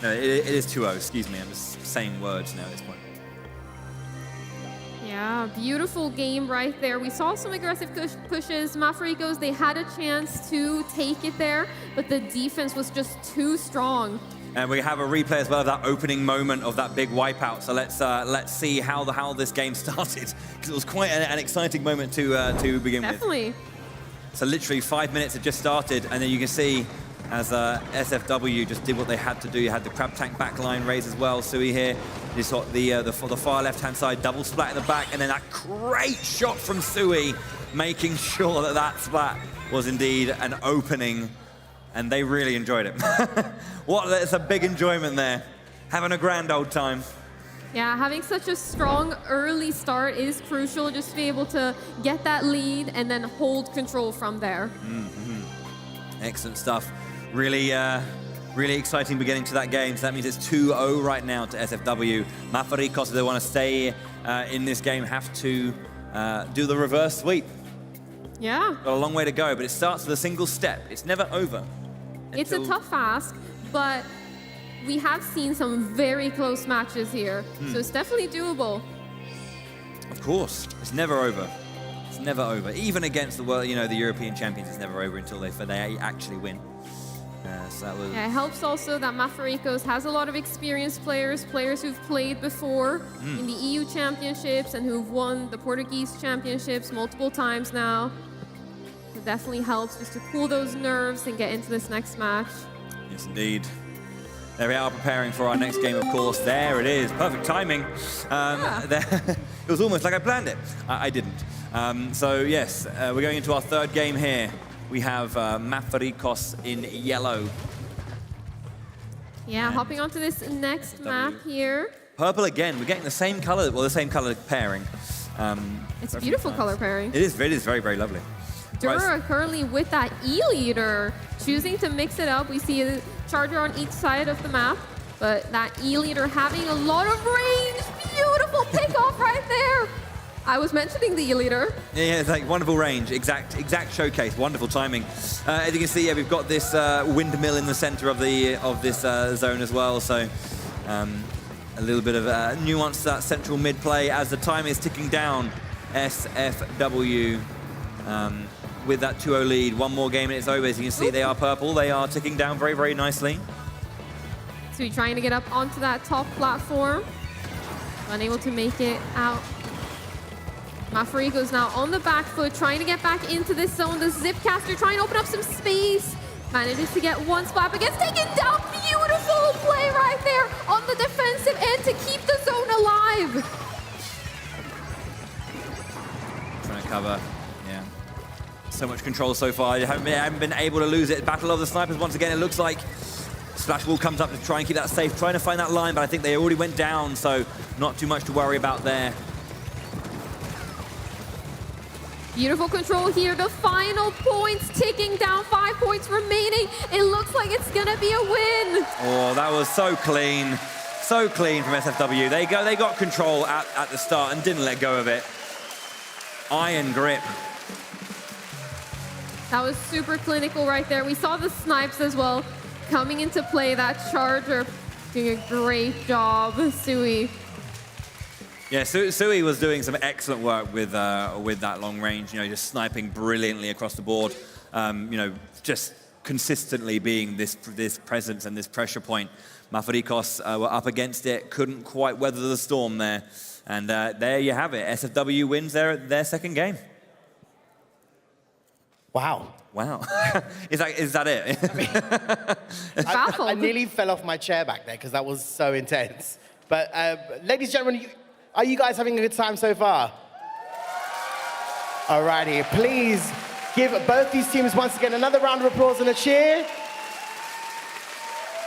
No, it is 2-0, excuse me. I'm just saying words now at this point. Yeah, beautiful game right there. We saw some aggressive pushes. Mafrikos, they had a chance to take it there, but the defense was just too strong. And we have a replay as well of that opening moment of that big wipeout. So let's see how this game started, because it was quite an exciting moment to begin with. Definitely. So literally 5 minutes had just started, and then you can see as SFW just did what they had to do. You had the crab tank backline raise as well. Sui here, you saw the far left-hand side double splat in the back, and then that great shot from Sui, making sure that that splat was indeed an opening, and they really enjoyed it. It's a big enjoyment there, having a grand old time. Yeah, having such a strong early start is crucial, just to be able to get that lead and then hold control from there. Excellent stuff. Really, really exciting beginning to that game. So that means it's 2-0 right now to SFW. Mafrikos, if they want to stay in this game, have to do the reverse sweep. Yeah. Got a long way to go, but it starts with a single step. It's never over. It's a tough ask, but we have seen some very close matches here, so it's definitely doable. Of course, it's never over. It's never over. Even against the world, the European champions, it's never over until they actually win. So that was... Yeah, it helps also that Mafrikos has a lot of experienced players who've played before in the EU championships and who've won the Portuguese championships multiple times now. It definitely helps just to cool those nerves and get into this next match. Yes, indeed. There we are, preparing for our next game, of course. There it is, perfect timing. It was almost like I planned it. I didn't. So yes, we're going into our third game here. We have Mafrikos in yellow. Yeah, hopping onto this next map here. Purple again. We're getting the same color, well, the same color pairing. It's a beautiful color pairing. It is very, very lovely. Dura currently with that E-leader, choosing to mix it up. We see a charger on each side of the map, but that E-leader having a lot of range. Beautiful pickoff right there. I was mentioning the E-leader. Yeah, it's like wonderful range, exact showcase, wonderful timing. As you can see, we've got this windmill in the center of this zone as well. So a little bit of nuance to that central mid play as the time is ticking down. SFW with that 2-0 lead. One more game and it's over. As you can see, they are purple. They are ticking down very, very nicely. So we're trying to get up onto that top platform. Unable to make it out. Mafrikos now on the back foot, trying to get back into this zone. The Zipcaster trying to open up some space. Manages to get one spot, but gets taken down. Beautiful play right there on the defensive end to keep the zone alive. Trying to cover, yeah. So much control so far. You haven't been able to lose it. Battle of the Snipers once again, it looks like. Splash Wall comes up to try and keep that safe, trying to find that line, but I think they already went down, so not too much to worry about there. Beautiful control here. The final points ticking down. 5 points remaining. It looks like it's gonna be a win. Oh, that was so clean. So clean from SFW. They got control at the start and didn't let go of it. Iron grip. That was super clinical right there. We saw the snipes as well coming into play. That charger doing a great job. Sui. Yeah, Sui was doing some excellent work with that long range, just sniping brilliantly across the board, just consistently being this presence and this pressure point. Mafrikos were up against it, couldn't quite weather the storm there. And there you have it. SFW wins their second game. Wow. Wow. Is that it? I nearly fell off my chair back there because that was so intense. But ladies and gentlemen, are you guys having a good time so far? Alrighty, please give both these teams once again another round of applause and a cheer.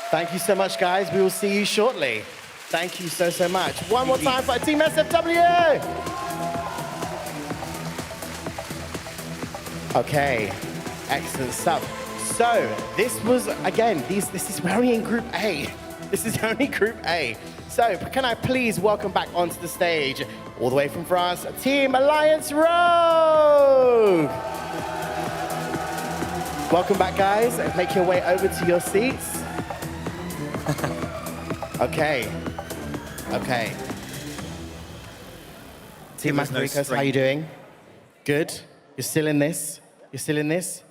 Thank you so much, guys. We will see you shortly. Thank you so much. One more time for Team SFW. Okay, excellent stuff. So this was, again, we're only in Group A. This is only Group A. So can I please welcome back onto the stage, all the way from France, Team Alliance Rogue. Welcome back, guys. Make your way over to your seats. Okay. Okay. Team Give us no Mafarikos, how strength. you doing? Good? You're still in this? You're still in this?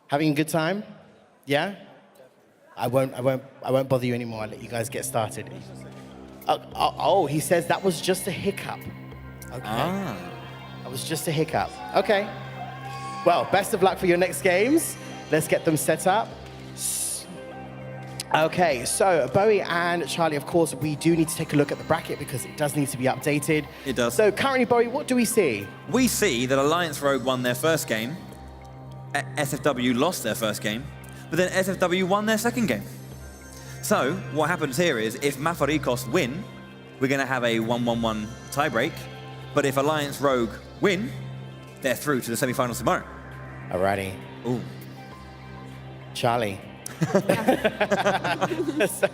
Having a good time? Yeah? I won't bother you anymore. I'll let you guys get started. Oh, he says that was just a hiccup. Okay. That was just a hiccup. Okay. Well, best of luck for your next games. Let's get them set up. Okay, so Bowie and Charlie, of course, we do need to take a look at the bracket because it does need to be updated. It does. So currently, Bowie, what do we see? We see that Alliance Rogue won their first game, SFW lost their first game, but then SFW won their second game. So what happens here is if Mafarikos win, we're going to have a 1-1-1 tiebreak, but if Alliance Rogue win, they're through to the semifinals tomorrow. Alrighty. Ooh. Charlie. So,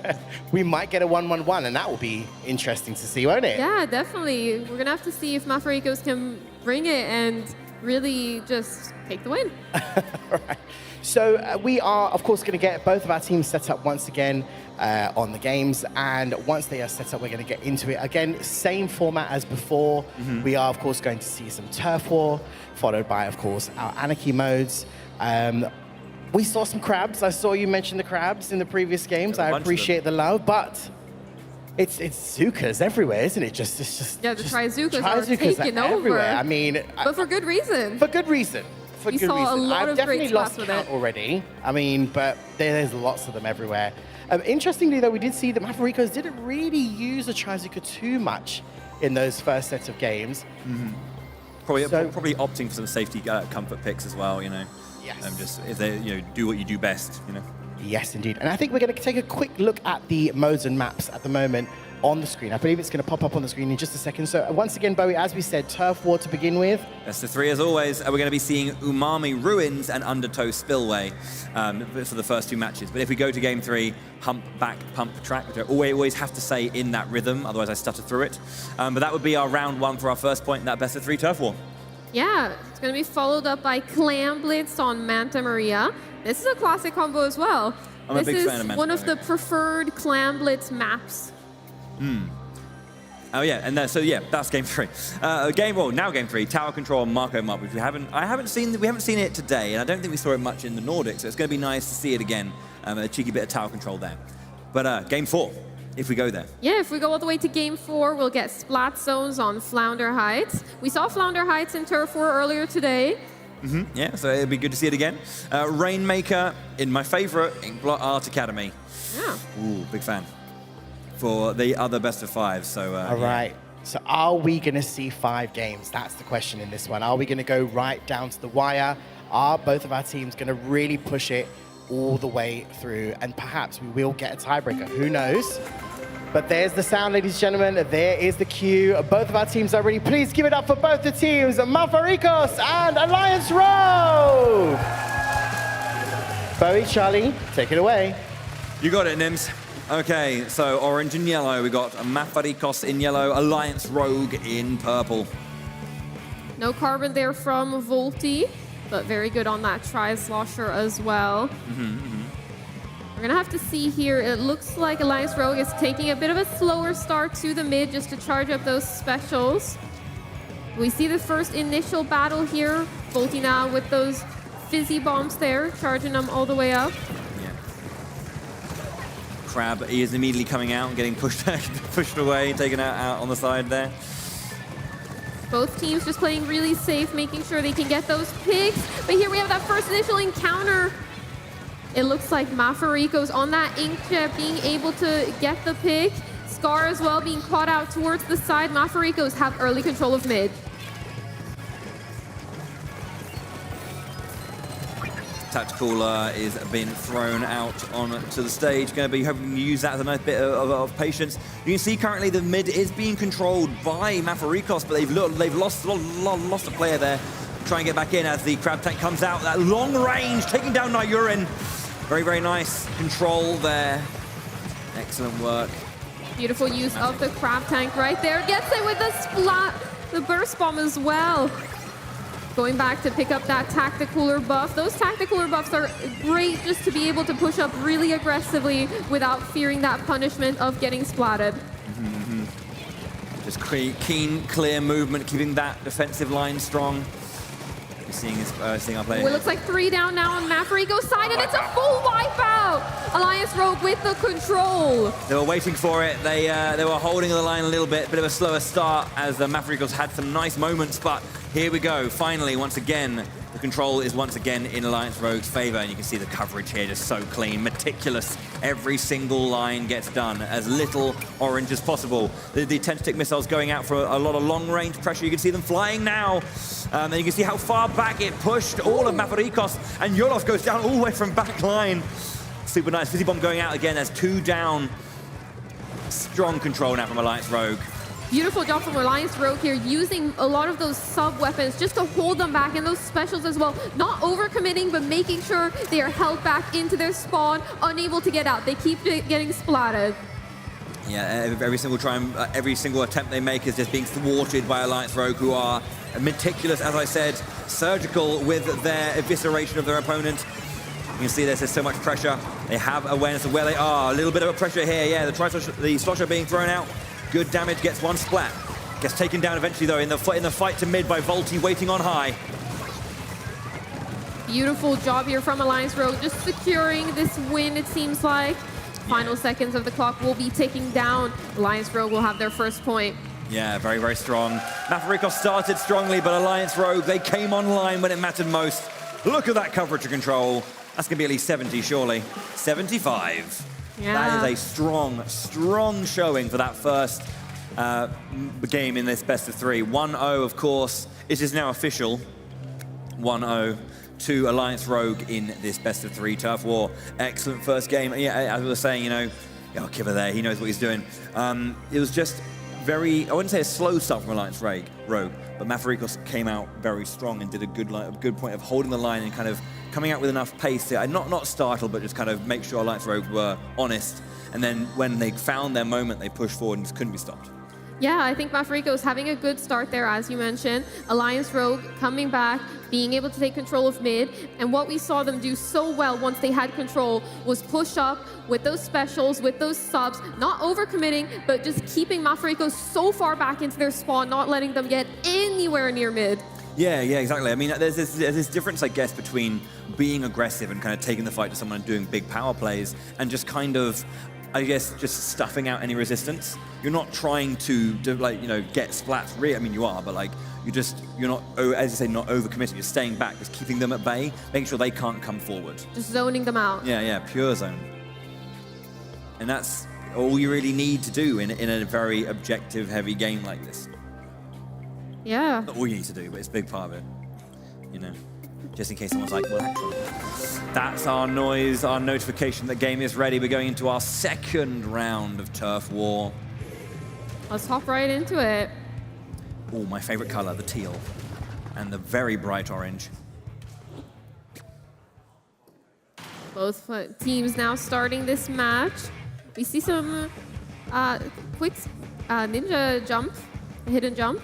we might get a 1-1-1, and that will be interesting to see, won't it? Yeah, definitely. We're gonna have to see if Mafarikos can bring it and really just take the win. Right. So we are, of course, going to get both of our teams set up once again on the games, and once they are set up, we're going to get into it. Again, same format as before. We are, of course, going to see some turf war, followed by, of course, our anarchy modes. We saw some crabs. I saw you mention the crabs in the previous games. I appreciate the love, but it's Zukas everywhere, isn't it? It's just the Trizukas are taking over. Everywhere. I mean, but for good reason. For good reason. For We good saw a reason. lot I've of definitely great lost spots with count it. already. I mean, but there's lots of them everywhere. Interestingly, though, we did see that Mafarikos didn't really use the Trizuka too much in those first sets of games. Probably opting for some safety comfort picks as well, you know. Yes. Just if they, do what you do best, you know. Yes, indeed. And I think we're going to take a quick look at the modes and maps at the moment on the screen. I believe it's going to pop up on the screen in just a second. So once again, Bowie, as we said, turf war to begin with. Best of three as always. We're going to be seeing Umami Ruins and Undertow Spillway for the first two matches. But if we go to game three, hump, back, pump, track, which I always have to say in that rhythm, otherwise I stutter through it. But that would be our round one for our first point in that best of three turf war. Yeah, it's going to be followed up by Clam Blitz on Manta Maria. This is a classic combo as well. I'm a big fan of Manta one of Maria. the preferred Clam Blitz maps. Oh yeah, and that's game three. Game three, Tower Control and Marco Mob, which we haven't seen it today, and I don't think we saw it much in the Nordics, so it's going to be nice to see it again. A cheeky bit of Tower Control there. But game four, if we go there. Yeah, if we go all the way to game four, we'll get Splat Zones on Flounder Heights. We saw Flounder Heights in Turf War earlier today. Yeah, so it'd be good to see it again. Rainmaker in my favorite, Inkblot Art Academy. Yeah. Ooh, big fan. For the other best of five, so All right. So are we going to see 5 games? That's the question in this one. Are we going to go right down to the wire? Are both of our teams going to really push it all the way through? And perhaps we will get a tiebreaker. Who knows? But there's the sound, ladies and gentlemen. There is the cue. Both of our teams are ready. Please give it up for both the teams, Mafarikos and Alliance Rogue. Bowie, Charlie, take it away. You got it, Nims. Okay, so orange and yellow. We got Mafarikos in yellow, Alliance Rogue in purple. No carbon there from Volti, but very good on that Tri-Slosher as well. We're going to have to see here. It looks like Alliance Rogue is taking a bit of a slower start to the mid just to charge up those specials. We see the first initial battle here. Volti now with those fizzy bombs there, charging them all the way up. Crab, he is immediately coming out and getting pushed away, taken out on the side there. Both teams just playing really safe, making sure they can get those picks. But here we have that first initial encounter. It looks like Mafarikos on that inkjet being able to get the pick. Scar as well being caught out towards the side. Mafarikos have early control of mid. Tactical is being thrown out onto the stage. Going to be hoping to use that as a nice bit of patience. You can see currently the mid is being controlled by Mafarikos, but they've lost a player there. Try and get back in as the crab tank comes out. That long range, taking down Nayurin. Very, very nice control there. Excellent work. Beautiful use of the crab tank right there. Gets it with the splat, the burst bomb as well. going back to pick up that tacticooler buff. Those tacticooler buffs are great just to be able to push up really aggressively without fearing that punishment of getting splatted. Just keen, clear movement, keeping that defensive line strong. You're seeing our play. It looks like 3 down now on Mafrico's side, and it's a full wipeout! Alliance Rogue with the control. They were waiting for it. They were holding the line a little bit of a slower start as the Mafricos had some nice moments, but here we go. Finally, once again, the control is once again in Alliance Rogue's favor, and you can see the coverage here just so clean, meticulous. Every single line gets done, as little orange as possible. The 10-stick missiles going out for a lot of long-range pressure. You can see them flying now. And you can see how far back it pushed all of Mafricos, and Yolof goes down all the way from back line. Super nice. Fizzy Bomb going out again as 2 down. Strong control now from Alliance Rogue. Beautiful job from Alliance Rogue here, using a lot of those sub-weapons just to hold them back, and those specials as well. Not overcommitting, but making sure they are held back into their spawn, unable to get out. They keep getting splatted. Yeah, every single attempt they make is just being thwarted by Alliance Rogue, who are meticulous, as I said, surgical with their evisceration of their opponent. You can see there's so much pressure. They have awareness of where they are. A little bit of a pressure here. Yeah, the slosher being thrown out. Good damage, gets 1 splat. Gets taken down eventually, though, in the fight to mid by Volti, waiting on high. Beautiful job here from Alliance Rogue, just securing this win, it seems like. Final seconds of the clock will be ticking down. Alliance Rogue will have their first point. Yeah, very, very strong. Mafricos started strongly, but Alliance Rogue, they came online when it mattered most. Look at that coverage and control. That's going to be at least 70, surely. 75. Yeah. That is a strong, strong showing for that first game in this best of 3. 1-0, of course. It is now official. 1-0 to Alliance Rogue in this best of 3 turf war. Excellent first game. Yeah, as we were saying, you know, Kipper there, he knows what he's doing. It was just very, I wouldn't say a slow start from Alliance Rogue, but Mafricos came out very strong and did a good point of holding the line and kind of coming out with enough pace to not startle, but just kind of make sure Alliance Rogue were honest. And then when they found their moment, they pushed forward and just couldn't be stopped. Yeah, I think Mafrico's having a good start there, as you mentioned. Alliance Rogue coming back, being able to take control of mid. And what we saw them do so well once they had control was push up with those specials, with those subs, not overcommitting, but just keeping Mafrico so far back into their spawn, not letting them get anywhere near mid. Yeah, exactly. I mean, there's this difference, I guess, between being aggressive and kind of taking the fight to someone and doing big power plays and just kind of, I guess, just stuffing out any resistance. You're not trying to like, you know, get splats. I mean, you are, but like, you're not, as you say, not overcommitting. You're staying back, just keeping them at bay, making sure they can't come forward. Just zoning them out. Yeah, pure zone. And that's all you really need to do in a very objective-heavy game like this. Yeah. Not all you need to do, but it's a big part of it. You know, just in case someone's like, well, actually, that's our noise, our notification that game is ready. We're going into our second round of Turf War. Let's hop right into it. Oh, my favorite color, the teal, and the very bright orange. Both teams now starting this match. We see some quick ninja jump, hidden jump.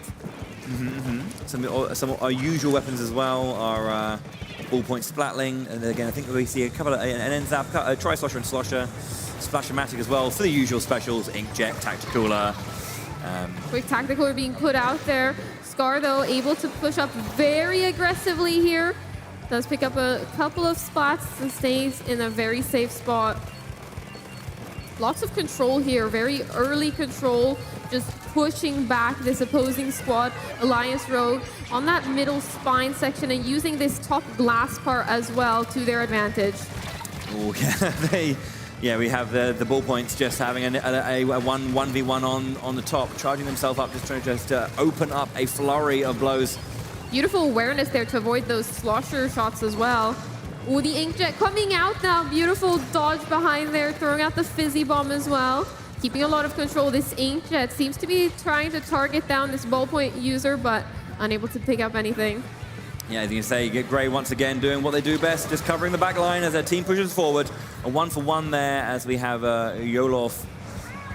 Some of our usual weapons as well are ballpoint splatling, and again I think we see a couple of an end zap, a tri-slosher and slosher, splash-o-matic as well for the usual specials, inkjet, tacticooler. Quick tacticooler being put out there. Scar though able to push up very aggressively here. Does pick up a couple of splats and stays in a very safe spot. Lots of control here, very early control, just pushing back this opposing squad, Alliance Rogue, on that middle spine section and using this top glass part as well to their advantage. Oh, yeah, we have the ballpoints just having a 1v1 on the top, charging themselves up, just trying to open up a flurry of blows. Beautiful awareness there to avoid those slosher shots as well. Oh, the inkjet coming out now. Beautiful dodge behind there, throwing out the fizzy bomb as well. Keeping a lot of control. This inkjet seems to be trying to target down this ballpoint user, but unable to pick up anything. Yeah, as you can say, you get Gray once again doing what they do best, just covering the back line as their team pushes forward. A 1-for-1 there as we have Yolof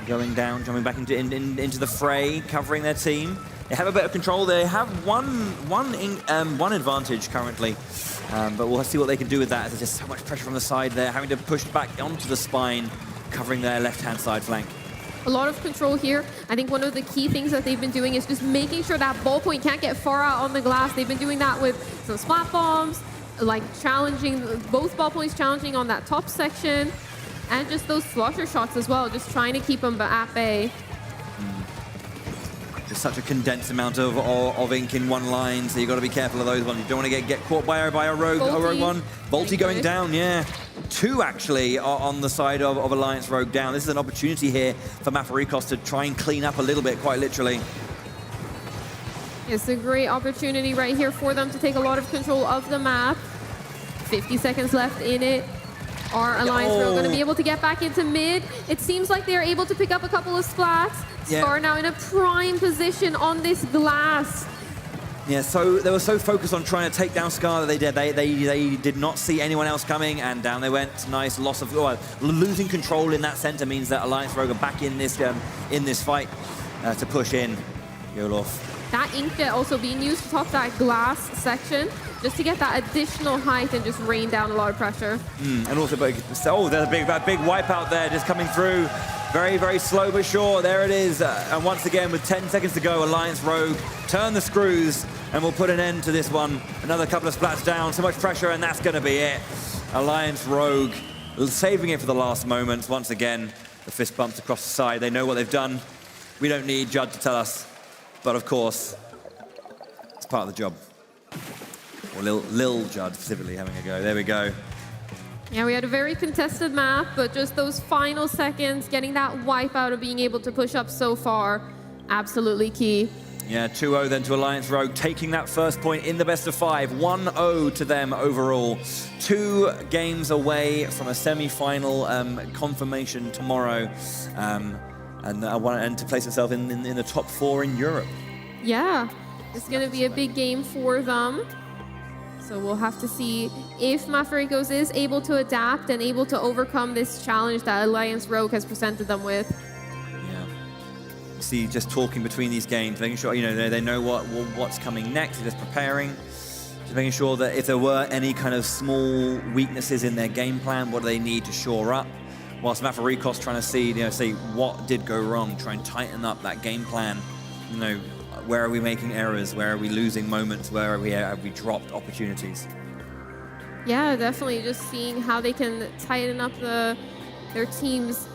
going down, jumping back into the fray, covering their team. They have a bit of control. They have one advantage currently, but we'll see what they can do with that. There's just so much pressure from the side there, having to push back onto the spine, covering their left-hand side flank. A lot of control here. I think one of the key things that they've been doing is just making sure that ballpoint can't get far out on the glass. They've been doing that with some splat bombs, like challenging, both ballpoints challenging on that top section, and just those slosher shots as well, just trying to keep them at bay. There's such a condensed amount of ink in one line, so you've got to be careful of those ones. You don't want to get caught by a rogue one. Volty going down, yeah. 2 actually on the side of Alliance Rogue down. This is an opportunity here for Mafarikos to try and clean up a little bit, quite literally. It's a great opportunity right here for them to take a lot of control of the map. 50 seconds left in it. Are Alliance Rogue going to be able to get back into mid? It seems like they're able to pick up a couple of splats. Scar now in a prime position on this glass. Yeah, so they were so focused on trying to take down Scar that they did not see anyone else coming, and down they went. Nice loss of losing control in that center means that Alliance Rogue are back in this fight to push in. Yolof. That inkjet also being used to top that glass section just to get that additional height and just rain down a lot of pressure. And also, there's a big wipeout there just coming through. Very, very slow but sure. There it is. And once again, with 10 seconds to go, Alliance Rogue turn the screws and we'll put an end to this one. Another couple of splats down, so much pressure, and that's going to be it. Alliance Rogue saving it for the last moments. Once again, the fist bumps across the side. They know what they've done. We don't need Judd to tell us. But of course, it's part of the job. Or Lil Judd specifically having a go. There we go. Yeah, we had a very contested map, but just those final seconds, getting that wipeout of being able to push up so far, absolutely key. Yeah, 2-0 then to Alliance Rogue, taking that first point in the best of 5. 1-0 to them overall. 2 games away from a semi-final confirmation tomorrow. And to place itself in the top 4 in Europe. Yeah, it's going to be a big game for them. So we'll have to see if Mafarikos is able to adapt and able to overcome this challenge that Alliance Rogue has presented them with. Yeah. See, just talking between these games, making sure they know what's coming next. They're just preparing, just making sure that if there were any kind of small weaknesses in their game plan, what do they need to shore up? Whilst Mafarikos trying to see what did go wrong, try and tighten up that game plan. Where are we making errors? Where are we losing moments? Where have we dropped opportunities? Yeah, definitely. Just seeing how they can tighten up their team's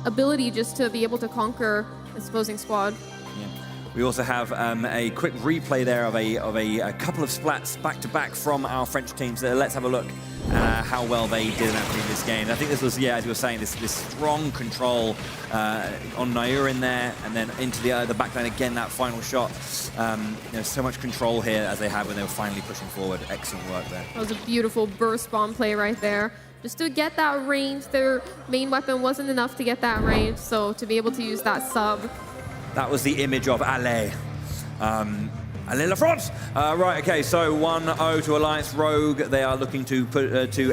ability just to be able to conquer this opposing squad. Yeah. We also have a quick replay there of a couple of splats back to back from our French team. So let's have a look at how well they did in that previous game. I think this was, as you were saying, this strong control on Nair in there, and then into the backline again. That final shot. So much control here as they had when they were finally pushing forward. Excellent work there. That was a beautiful burst bomb play right there. Just to get that range, their main weapon wasn't enough to get that range, so to be able to use that sub. That was the image of Allez. Allez La France! Right, okay, so 1-0 to Alliance Rogue. They are looking to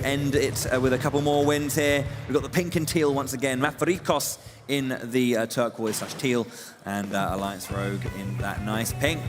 end it with a couple more wins here. We've got the pink and teal once again. Mafarikos in the turquoise/teal, and Alliance Rogue in that nice pink.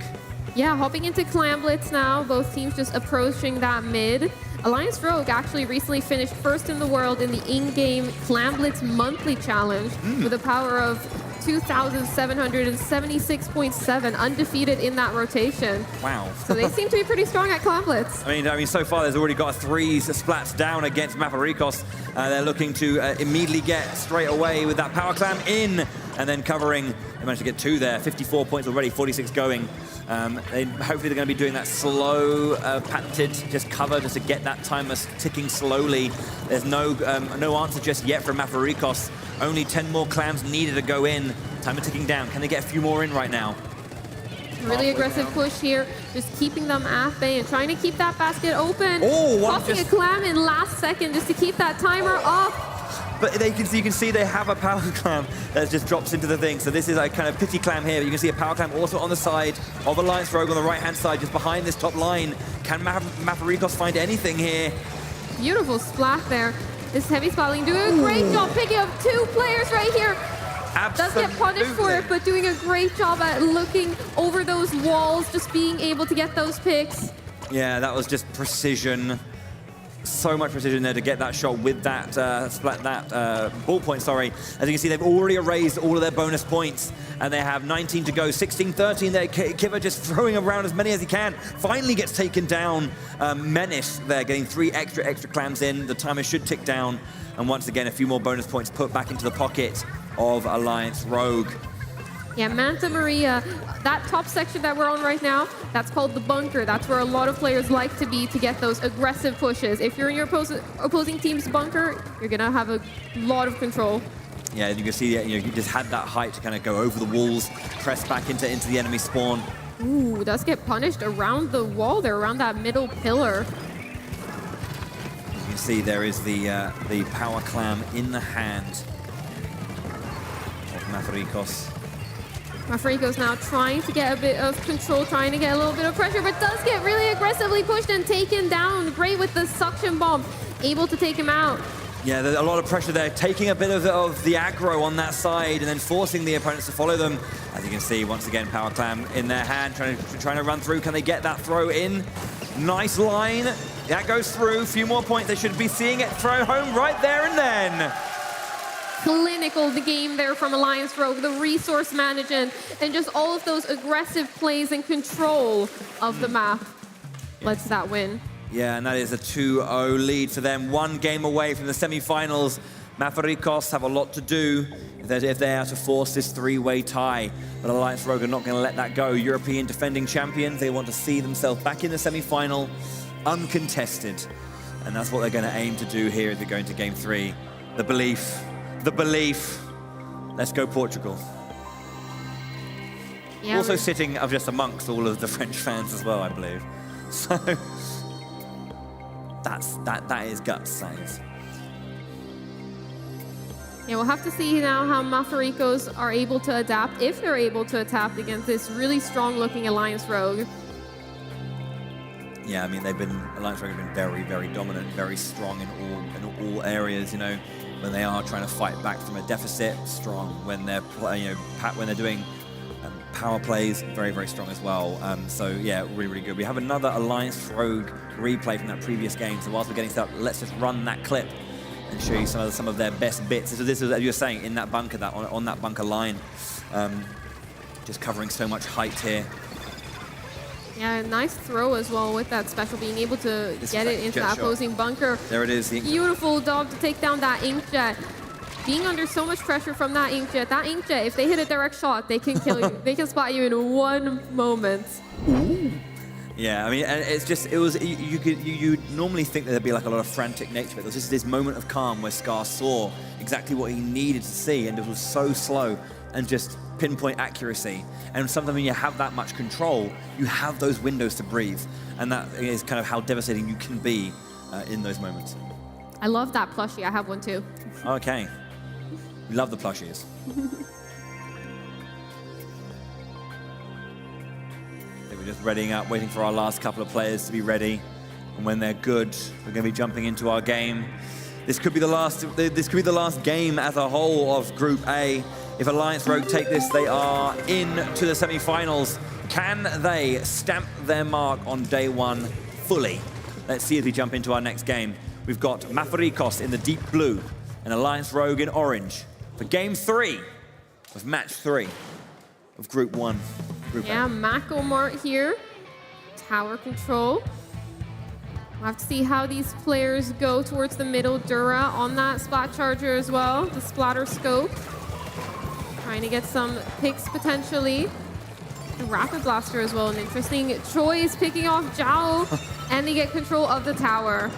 Yeah, hopping into Clan Blitz now. Both teams just approaching that mid. Alliance Rogue actually recently finished first in the world in the in-game Clan Blitz monthly challenge with a power of 2,776.7, undefeated in that rotation. Wow. So they seem to be pretty strong at Clan Blitz. I mean, so far there's already got 3 splats down against Mafarikos. They're looking to immediately get straight away with that power clam in, and then covering. They managed to get 2 there, 54 points already, 46 going. Hopefully they're going to be doing that slow, patented just cover just to get that timer ticking slowly. There's no answer just yet from Mafarikos. Only 10 more clams needed to go in. Timer ticking down. Can they get a few more in right now? Really aggressive push here, just keeping them at bay and trying to keep that basket open. Tossing a clam in last second just to keep that timer up. But you can see they have a power clam that just drops into the thing. So this is a kind of pity clam here. But you can see a power clam also on the side of Alliance Rogue on the right-hand side, just behind this top line. Can Mafarikos find anything here? Beautiful splat there. This heavy spotting doing a great job picking up 2 players right here. Does get punished for it, but doing a great job at looking over those walls, just being able to get those picks. Yeah, that was just precision. So much precision there to get that shot with that ball point, sorry. As you can see, they've already erased all of their bonus points, and they have 19 to go, 16-13 there. Kiva just throwing around as many as he can. Finally gets taken down. Menace there, getting 3 extra clams in. The timer should tick down, and once again, a few more bonus points put back into the pocket of Alliance Rogue. Yeah, Manta Maria, that top section that we're on right now, that's called the bunker. That's where a lot of players like to be to get those aggressive pushes. If you're in your opposing team's bunker, you're going to have a lot of control. Yeah, you can see you just had that height to kind of go over the walls, press back into the enemy spawn. Ooh, does get punished around the wall there, around that middle pillar. You can see there is the power clam in the hand of Mafarikos. Mafrico's now trying to get a bit of control, trying to get a little bit of pressure, but does get really aggressively pushed and taken down. Great with the suction bomb, able to take him out. Yeah, there's a lot of pressure there, taking a bit of the aggro on that side and then forcing the opponents to follow them. As you can see, once again, Power Clam in their hand, trying to run through. Can they get that throw in? Nice line. That goes through. A few more points. They should be seeing it throw home right there and then. Clinical the game there from Alliance Rogue, the resource management, and just all of those aggressive plays and control of the map lets that win. Yeah, and that is a 2-0 lead for them. 1 game away from the semi-finals. Mafarikos have a lot to do if they are to force this 3-way tie. But Alliance Rogue are not going to let that go. European defending champions, they want to see themselves back in the semi-final, uncontested. And that's what they're going to aim to do here as they go into game 3. The belief. Let's go Portugal. Yeah, also sitting just amongst all of the French fans as well, I believe. So that is guts, that is. Yeah, we'll have to see now how Mafarikos are able to adapt, if they're able to adapt against this really strong-looking Alliance Rogue. Yeah, I mean, Alliance Rogue have been very, very dominant, very strong in all areas, you know. When they are trying to fight back from a deficit, strong. When they're when they're doing power plays, very, very strong as well. So yeah, really, really good. We have another Alliance Rogue replay from that previous game. So whilst we're getting set up, let's just run that clip and show you some of their best bits. So this is, as you were saying, in that bunker, on that bunker line, just covering so much height here. Yeah, nice throw as well with that special, being able to get it into that opposing bunker. There it is. Beautiful dog to take down that inkjet. Being under so much pressure from that inkjet. That inkjet, if they hit a direct shot, they can kill you. They can spot you in 1 moment. Ooh. Yeah, I mean, and you normally think that there'd be like a lot of frantic nature, but there was just this moment of calm where Scar saw exactly what he needed to see, and it was so slow and just pinpoint accuracy. And sometimes when you have that much control, you have those windows to breathe. And that is kind of how devastating you can be in those moments. I love that plushie. I have one too. Okay. We love the plushies. We're just readying up, waiting for our last couple of players to be ready. And when they're good, we're going to be jumping into our game. This could be the last game as a whole of Group A. If Alliance Rogue take this, they are in to the semi-finals. Can they stamp their mark on day 1 fully? Let's see as we jump into our next game. We've got Mafarikos in the deep blue and Alliance Rogue in orange for game 3 of match 3 of Group 1. Yeah, Macomart here. Tower control. We'll have to see how these players go towards the middle. Dura on that splat charger as well, the splatter scope. Trying to get some picks potentially. The Rapid Blaster as well, an interesting choice, picking off Zhao, and they get control of the tower.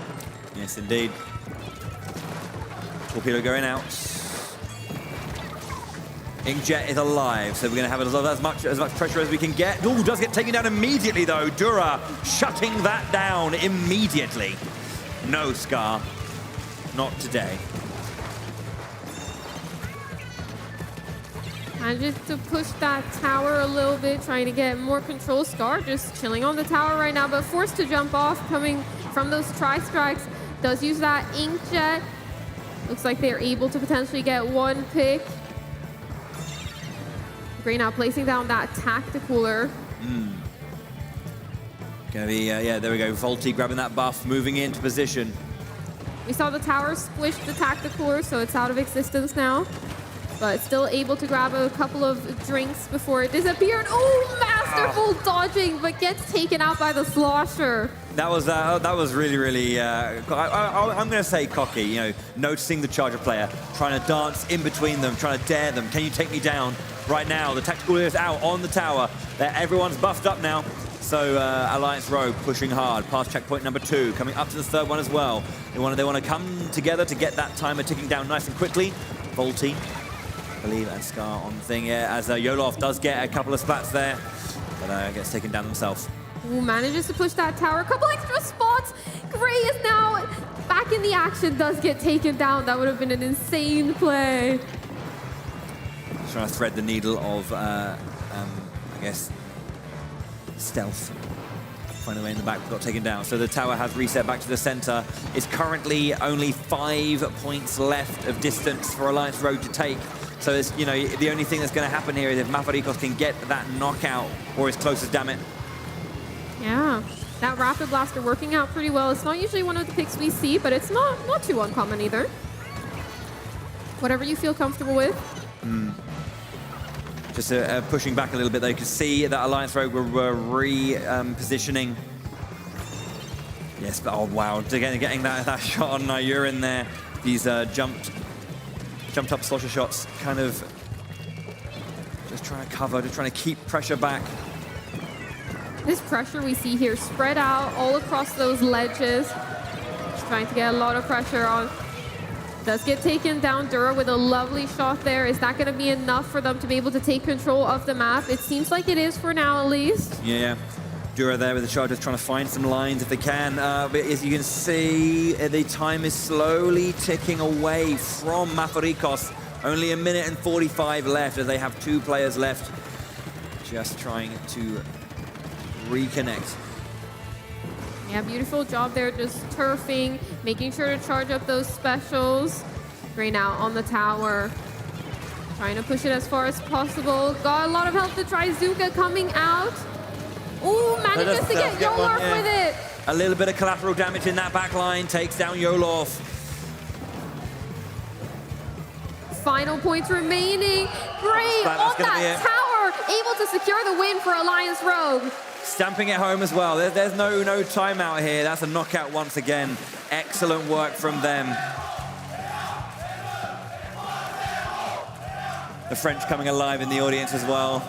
Yes, indeed. Torpedo going out. Inkjet is alive, so we're going to have as much pressure as we can get. Ooh, does get taken down immediately though. Dura shutting that down immediately. No, Scar, not today. And just to push that tower a little bit, trying to get more control. Scar just chilling on the tower right now, but forced to jump off, coming from those tri-strikes. Does use that inkjet. Looks like they're able to potentially get 1 pick. Great, now placing down that tacticooler. Gonna be, yeah, there we go. Volti grabbing that buff, moving into position. We saw the tower squish the tacticooler, so it's out of existence now. But still able to grab a couple of drinks before it disappeared. Oh, masterful dodging, but gets taken out by the slosher. That was really, really, I'm going to say cocky, you know, noticing the Charger player, trying to dance in between them, trying to dare them. Can you take me down right now? The tactical is out on the tower. Everyone's buffed up now. So Alliance Rogue pushing hard, past checkpoint number 2, coming up to the third one as well. They want to come together to get that timer ticking down nice and quickly. Volti, I believe, and Scar on the thing, yeah, as Yolof does get a couple of splats there, but gets taken down himself. Ooh, manages to push that tower. A couple extra spots. Gray is now back in the action, does get taken down. That would have been an insane play. Trying to thread the needle of, I guess, stealth. Find a way in the back, got taken down. So the tower has reset back to the center. It's currently only 5 points left of distance for Alliance Rogue to take. So it's, you know, the only thing that's going to happen here is if Mavarikos can get that knockout or as close as damn it. Yeah, that Rapid Blaster working out pretty well. It's not usually one of the picks we see, but it's not too uncommon either. Whatever you feel comfortable with. Just pushing back a little bit though. You can see that Alliance Rogue were repositioning. Yes, but oh wow, getting that shot on Yurin there. These jumped up slosher shots, kind of just trying to cover, just trying to keep pressure back. This pressure we see here spread out all across those ledges. Just trying to get a lot of pressure on. Does get taken down. Dura with a lovely shot there. Is that going to be enough for them to be able to take control of the map? It seems like it is for now, at least. Yeah, Dura there with the Chargers trying to find some lines if they can. But as you can see, the time is slowly ticking away from Mafarikos. Only 1 minute and 45 left as they have 2 players left. Just trying to reconnect. Yeah, beautiful job there, just turfing, making sure to charge up those specials. Right now on the tower, trying to push it as far as possible. Got a lot of help to try. Zuka coming out. Ooh, manages to get Yolorf with it. A little bit of collateral damage in that back line, takes down Yolorf. Final points remaining. Great, on that tower, able to secure the win for Alliance Rogue. Stamping it home as well. There's no timeout here. That's a knockout once again. Excellent work from them. The French coming alive in the audience as well.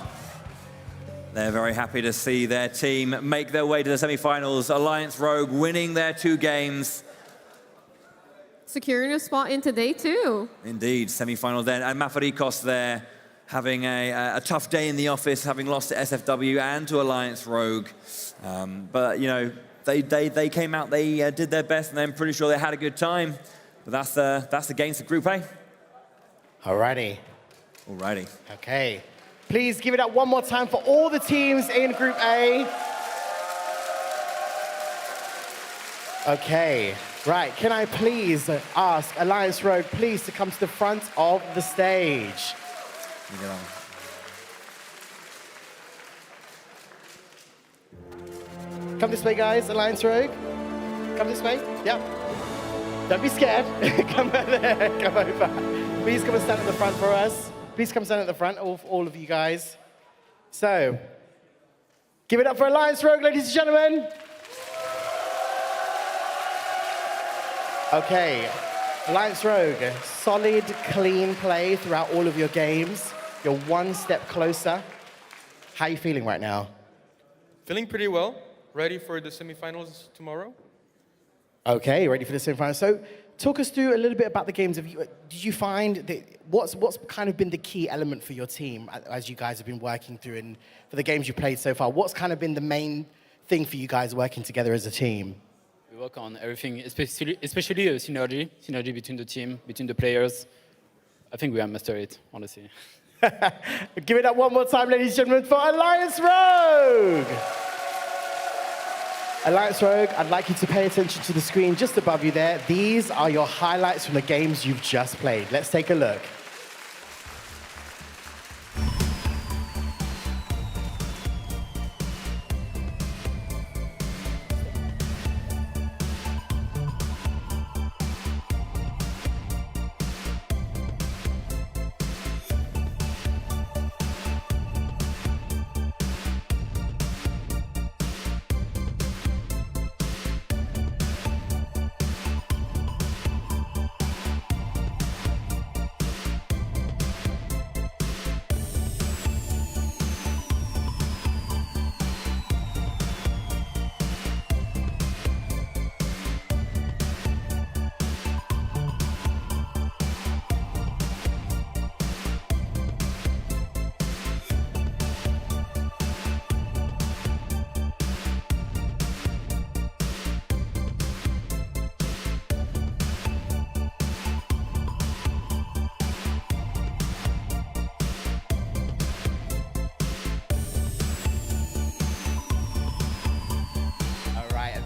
They're very happy to see their team make their way to the semi-finals. Alliance Rogue winning their 2 games. Securing a spot in today too. Indeed, semi-final then. And Mafarikos there, having a tough day in the office, having lost to SFW and to Alliance Rogue. But, you know, they came out, they did their best, and I'm pretty sure they had a good time. But that's the games for Group A. Alrighty. Alrighty. Okay. Please give it up one more time for all the teams in Group A. Okay. Right, can I please ask Alliance Rogue, please, to come to the front of the stage. Come this way, guys, Alliance Rogue. Come this way, yep. Don't be scared. Come over there, come over. Please come and stand at the front for us. Please come stand at the front, all of you guys. So, give it up for Alliance Rogue, ladies and gentlemen. Okay, Alliance Rogue, solid, clean play throughout all of your games. You're one step closer. How are you feeling right now? Feeling pretty well. Ready for the semifinals tomorrow? Okay, ready for the semifinals. So, talk us through a little bit about the games. Did you find that what's kind of been the key element for your team as you guys have been working through, and for the games you played so far? What's kind of been the main thing for you guys working together as a team? We work on everything, especially synergy between the team, between the players. I think we have mastered it, honestly. Give it up one more time, ladies and gentlemen, for Alliance Rogue! Alliance Rogue, I'd like you to pay attention to the screen just above you there. These are your highlights from the games you've just played. Let's take a look.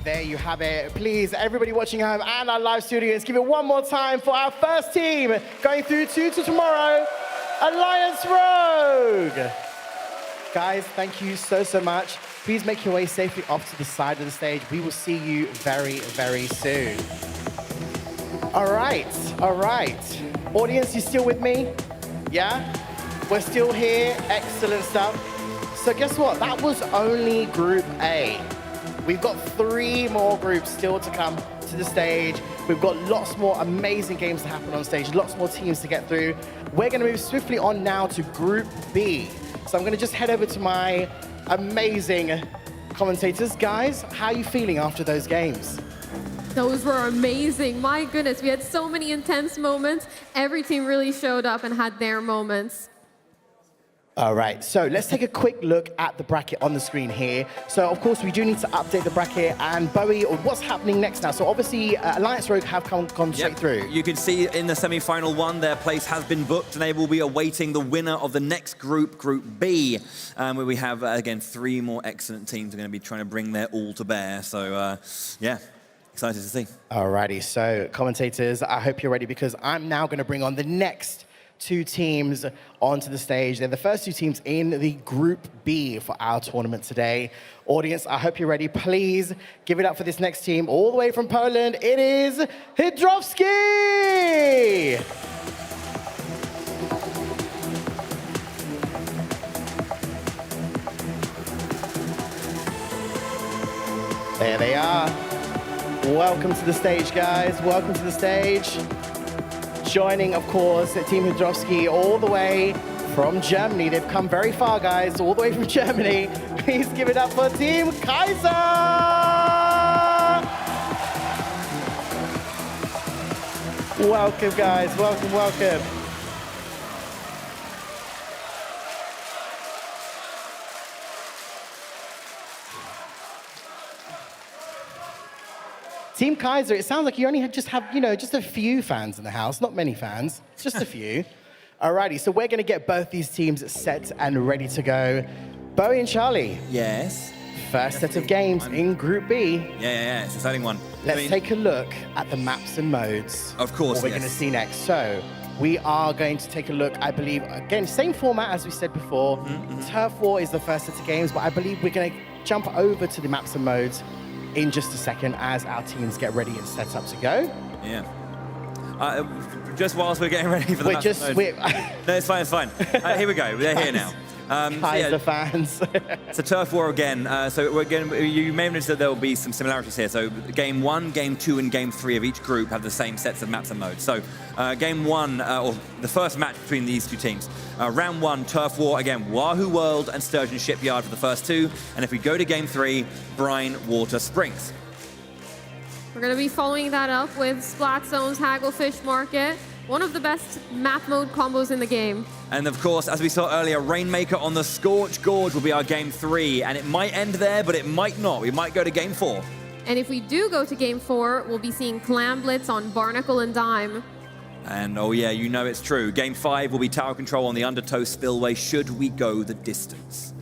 there you have it. Please, everybody watching home and our live studios, give it one more time for our first team going through to tomorrow, Alliance Rogue. Guys, thank you so much. Please make your way safely off to the side of the stage. We will see you very, very soon. All right. Audience, you still with me? Yeah? We're still here. Excellent stuff. So guess what? That was only Group A. We've got 3 more groups still to come to the stage. We've got lots more amazing games to happen on stage, lots more teams to get through. We're going to move swiftly on now to Group B. So I'm going to just head over to my amazing commentators. Guys, how are you feeling after those games? Those were amazing. My goodness, we had so many intense moments. Every team really showed up and had their moments. All right, so let's take a quick look at the bracket on the screen here. So, of course, we do need to update the bracket. And, Bowie, what's happening next now? So, obviously, Alliance Rogue have gone straight through. You can see in the semi-final one, their place has been booked, and they will be awaiting the winner of the next group, Group B, where we have, again, 3 more excellent teams are going to be trying to bring their all to bear. So, yeah, excited to see. All righty, so, commentators, I hope you're ready, because I'm now going to bring on the next 2 teams onto the stage. They're the first 2 teams in the Group B for our tournament today. Audience, I hope you're ready. Please give it up for this next team. All the way from Poland, it is Hydrowski! There they are. Welcome to the stage, guys. Welcome to the stage. Joining, of course, Team Hydrowski all the way from Germany. They've come very far, guys, all the way from Germany. Please give it up for Team Kaiser! Welcome, guys. Welcome, welcome. Team Kaiser, it sounds like you only just have, just a few fans in the house, not many fans, just a few. Alrighty, so we're going to get both these teams set and ready to go. Bowie and Charlie. Yes? First set of games in Group B. Yeah, it's an exciting one. Let's take a look at the maps and modes. Of course, What we're going to see next. So, we are going to take a look, I believe, again, same format as we said before. Turf War is the first set of games, but I believe we're going to jump over to the maps and modes in just a second as our teams get ready and set up to go. Yeah. Just whilst we're getting ready for the No, it's fine, it's fine. Here we go, they're here now. Kaiser fans. So Turf War again. You may have noticed that there will be some similarities here. So Game 1, Game 2, and Game 3 of each group have the same sets of maps and modes. So Game 1, or the first match between these 2 teams. Round 1, Turf War, again, Wahoo World and Sturgeon Shipyard for the first 2. And if we go to Game 3, Brine Water Springs. We're going to be following that up with Splat Zone's Hagglefish Market, one of the best map mode combos in the game. And of course, as we saw earlier, Rainmaker on the Scorch Gorge will be our Game 3. And it might end there, but it might not. We might go to Game 4. And if we do go to Game 4, we'll be seeing Clam Blitz on Barnacle and Dime. And oh yeah, you know it's true. Game 5 will be Tower Control on the Undertow Spillway should we go the distance.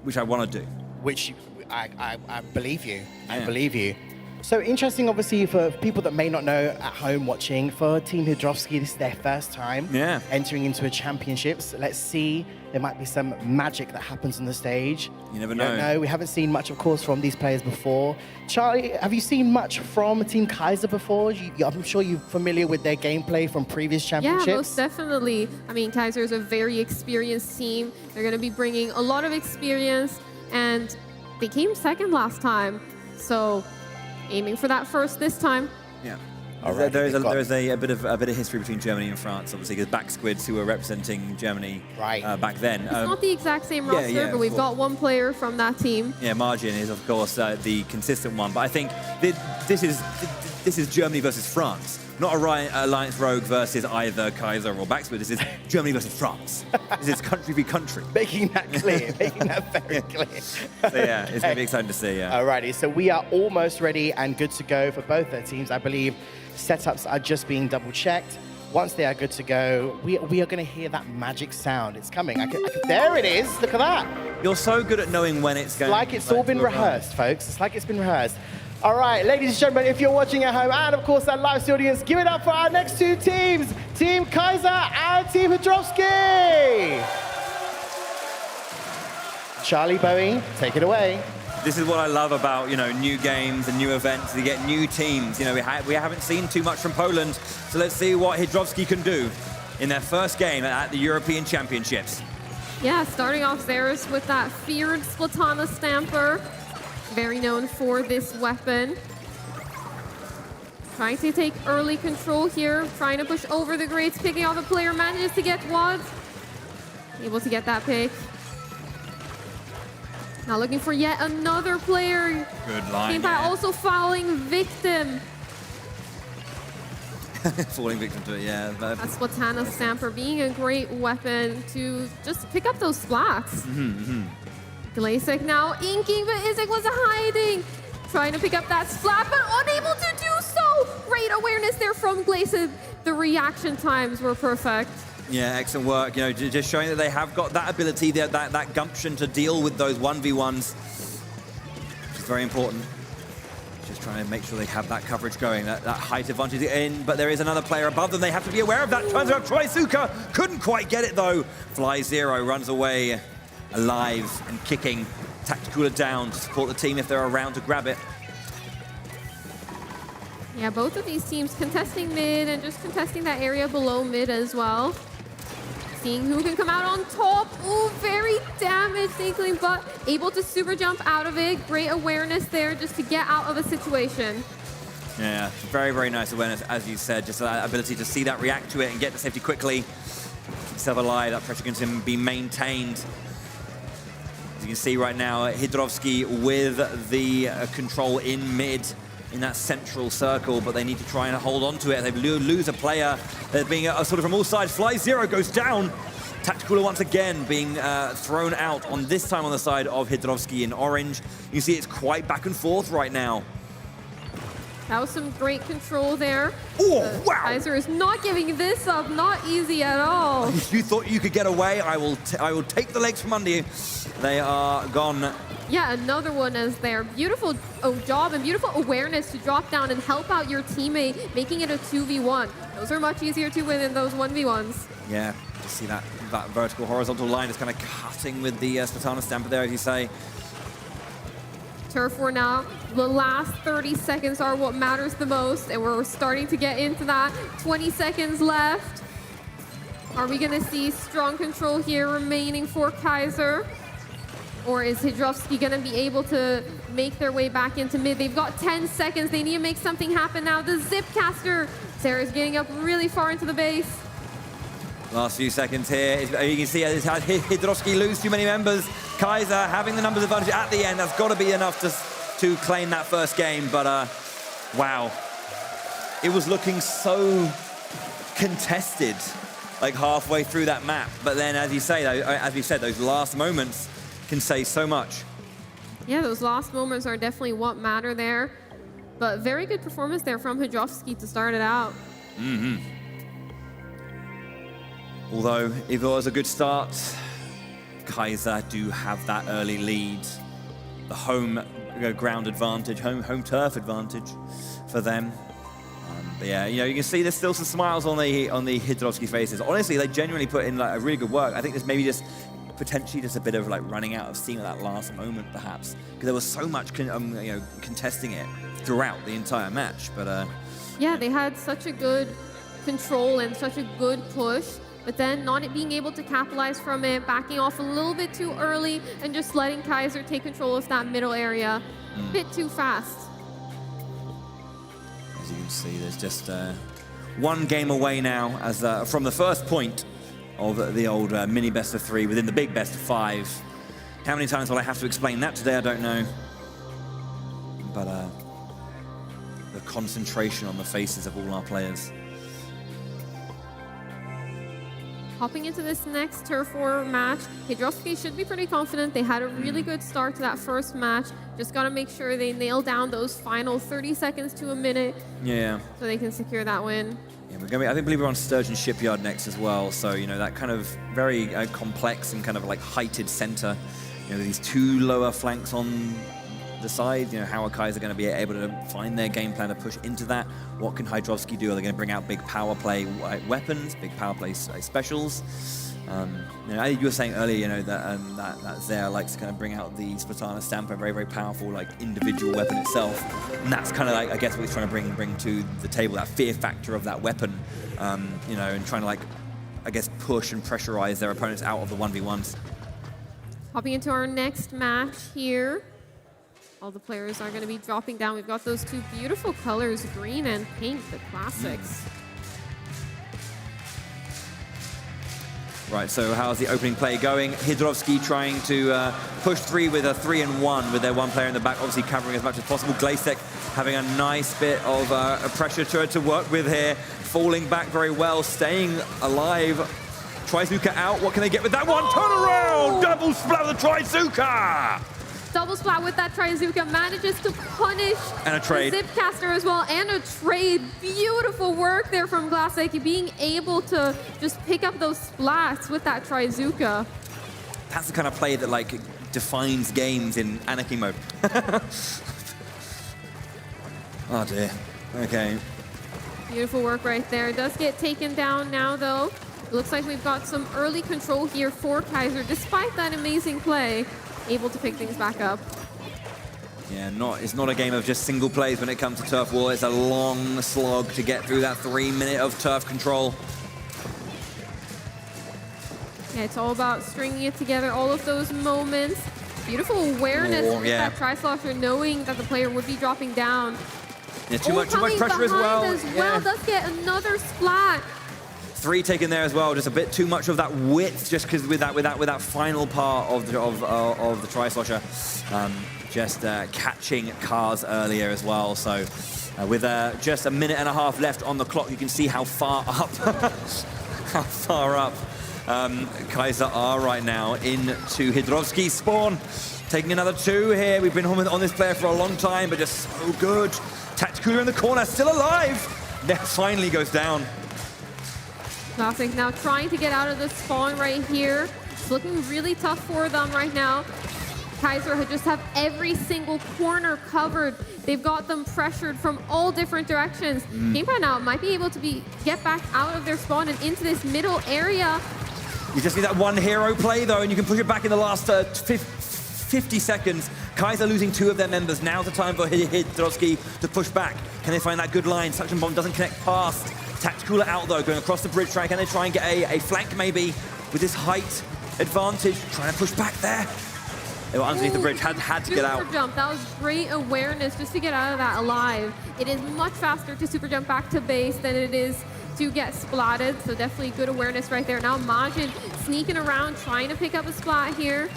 Which I want to do. Which I believe you. I believe you. So interesting, obviously, for people that may not know at home watching, for Team Hydrowski, this is their first time entering into a championships. Let's see, there might be some magic that happens on the stage. You never know. Don't know. We haven't seen much, of course, from these players before. Charlie, have you seen much from Team Kaiser before? I'm sure you're familiar with their gameplay from previous championships. Yeah, most definitely. I mean, Kaiser is a very experienced team. They're going to be bringing a lot of experience, and they came second last time. So aiming for that first this time. Yeah. Right, there is a bit of history between Germany and France, obviously, because Back Squids, who were representing Germany back then. It's not the exact same roster, but we've got one player from that team. Yeah, Margin is, of course, the consistent one. But I think this is Germany versus France, not Alliance Rogue versus either Kaiser or Back Squid. This is Germany versus France. This is country v country. Making that clear, making that very clear. So yeah, it's going to be exciting to see, yeah. Alrighty, so we are almost ready and good to go for both their teams. I believe setups are just being double checked. Once they are good to go, we are going to hear that magic sound. It's coming. There it is. Look at that. You're so good at knowing when it's going. It's like it's all been rehearsed, folks. It's like it's been rehearsed. All right, ladies and gentlemen, if you're watching at home, and of course our live audience, give it up for our next two teams, Team Kaiser and Team Hydrovsky. Charlie, Bowie, take it away. This is what I love about, new games and new events. You get new teams. We haven't seen too much from Poland, so let's see what Hydrovsky can do in their first game at the European Championships. Yeah, starting off Zeres with that feared Splatoon Stamper. Very known for this weapon. Trying to take early control here, trying to push over the grates, picking off a player, manages to get wads. Able to get that pick. Now looking for yet another player. Good line. Came by also falling victim. Falling victim to it, yeah. That Splatoon Stamper being a great weapon to just pick up those splats. Glacek now inking, but Isaac was hiding. Trying to pick up that splat, but unable to do so. Great awareness there from Glacek. The reaction times were perfect. Yeah, excellent work. Just showing that they have got that ability, that gumption to deal with those 1v1s, which is very important. Just trying to make sure they have that coverage going, that height advantage in, but there is another player above them. They have to be aware of that. Turns out Troisuka couldn't quite get it though. Fly Zero runs away alive and kicking. Tactical down to support the team if they're around to grab it. Yeah, both of these teams contesting mid and just contesting that area below mid as well. Seeing who can come out on top. Ooh, very damaged Inkling, but able to super jump out of it. Great awareness there just to get out of a situation. Yeah, very, very nice awareness, as you said. Just that ability to see that, react to it, and get to safety quickly. Keep yourself alive. That pressure can be maintained. As you can see right now, Hydrovsky with the control in mid, in that central circle, but they need to try and hold on to it. They lose a player. They're being sort of from all sides. Fly Zero goes down. Tactical once again being thrown out, on this time on the side of Hydrovsky in orange. You see it's quite back and forth right now. That was some great control there. Oh, wow! Kaiser is not giving this up, not easy at all. You thought you could get away? I will take the legs from under you. They are gone. Yeah, another one is there. Beautiful job and beautiful awareness to drop down and help out your teammate, making it a 2v1. Those are much easier to win than those 1v1s. Yeah, just see that vertical horizontal line is kind of cutting with the Splatoon Stamper there, as you say. Turf War now. The last 30 seconds are what matters the most, and we're starting to get into that. 20 seconds left. Are we going to see strong control here remaining for Kaiser? Or is Hydrovsky going to be able to make their way back into mid? They've got 10 seconds. They need to make something happen now. The Zipcaster. Sarah's getting up really far into the base. Last few seconds here. You can see Hydrovsky lose too many members. Kaiser having the numbers advantage at the end. That's got to be enough to claim that first game. But wow. It was looking so contested, like halfway through that map. But then, as you say, as we said, those last moments can say so much. Yeah, those last moments are definitely what matter there. But very good performance there from Hydrovsky to start it out. Although, if it was a good start, Kaiser do have that early lead. The home ground advantage, home turf advantage for them. But yeah, you can see there's still some smiles on the Hydrovsky faces. Honestly, they genuinely put in like a really good work. I think there's maybe just potentially just a bit of like running out of steam at that last moment, perhaps, because there was so much contesting it throughout the entire match. But yeah, they had such a good control and such a good push, but then not being able to capitalize from it, backing off a little bit too early, and just letting Kaiser take control of that middle area a bit too fast. As you can see, there's just one game away now as from the first point of the old mini best of 3 within the big best of 5. How many times will I have to explain that today? I don't know. But the concentration on the faces of all our players. Hopping into this next Turf War match, Hydrovsky should be pretty confident. They had a really good start to that first match. Just got to make sure they nail down those final 30 seconds to a minute. Yeah. So they can secure that win. Yeah, we're going. I believe we're on Sturgeon Shipyard next as well. So that kind of very complex and kind of like heighted center. These two lower flanks on decide, you know, how are Kaiser going to be able to find their game plan to push into that? What can Hydrovsky do? Are they going to bring out big power play weapons, big power play specials? You know, you were saying earlier, you know, that that Zaya likes to kind of bring out the Splatoon Stamp, a very, very powerful, like, individual weapon itself. And that's kind of like, I guess, what he's trying to bring to the table, that fear factor of that weapon, you know, and trying to, like, I guess, push and pressurize their opponents out of the 1v1s. Hopping into our next match here. All the players are going to be dropping down. We've got those two beautiful colors, green and pink, the classics. Right, so how's the opening play going? Hydrovsky trying to push 3 with a 3-and-1 with their one player in the back, obviously covering as much as possible. Glazek having a nice bit of pressure to work with here, falling back very well, staying alive. Trizuka out, what can they get with that one? Turn around! Double splat with the Trizuka! Double splat with that Trizuka, manages to punish and a trade. The Zipcaster as well, and a trade. Beautiful work there from Glazek, being able to just pick up those splats with that Trizuka. That's the kind of play that, like, defines games in Anarchy mode. Oh dear, okay. Beautiful work right there. It does get taken down now, though. It looks like we've got some early control here for Kaiser, despite that amazing play. Able to pick things back up. Yeah, it's not a game of just single plays when it comes to turf war. It's a long slog to get through that 3 minute of turf control. Yeah, it's all about stringing it together, all of those moments. Beautiful awareness with that Tri-Slosher, knowing that the player would be dropping down. Yeah, too much pressure as well. Yeah. Does get another splat. 3 taken there as well, just a bit too much of that width, just because with that final part of the Tri-Slosher, just catching cars earlier as well. So with just a minute and a half left on the clock, you can see how far up, Kaiser are right now into Hydrovsky's spawn. Taking another 2 here. We've been on this player for a long time, but just so good. Tactical in the corner, still alive. That finally goes down. Classic now trying to get out of the spawn right here. It's looking really tough for them right now. Kaiser just have every single corner covered. They've got them pressured from all different directions. Gamepad now might be able to get back out of their spawn and into this middle area. You just need that one hero play, though, and you can push it back in the last 50 seconds. Kaiser losing 2 of their members. Now's the time for Hydrovsky to push back. Can they find that good line? Suction Bomb doesn't connect past. Tactical out, though, going across the bridge track. Can they try and get a flank, maybe, with this height advantage? Trying to push back there. They were underneath the bridge, had to get out. Super jump, that was great awareness just to get out of that alive. It is much faster to super jump back to base than it is to get splatted, so definitely good awareness right there. Now Majin sneaking around, trying to pick up a splat here.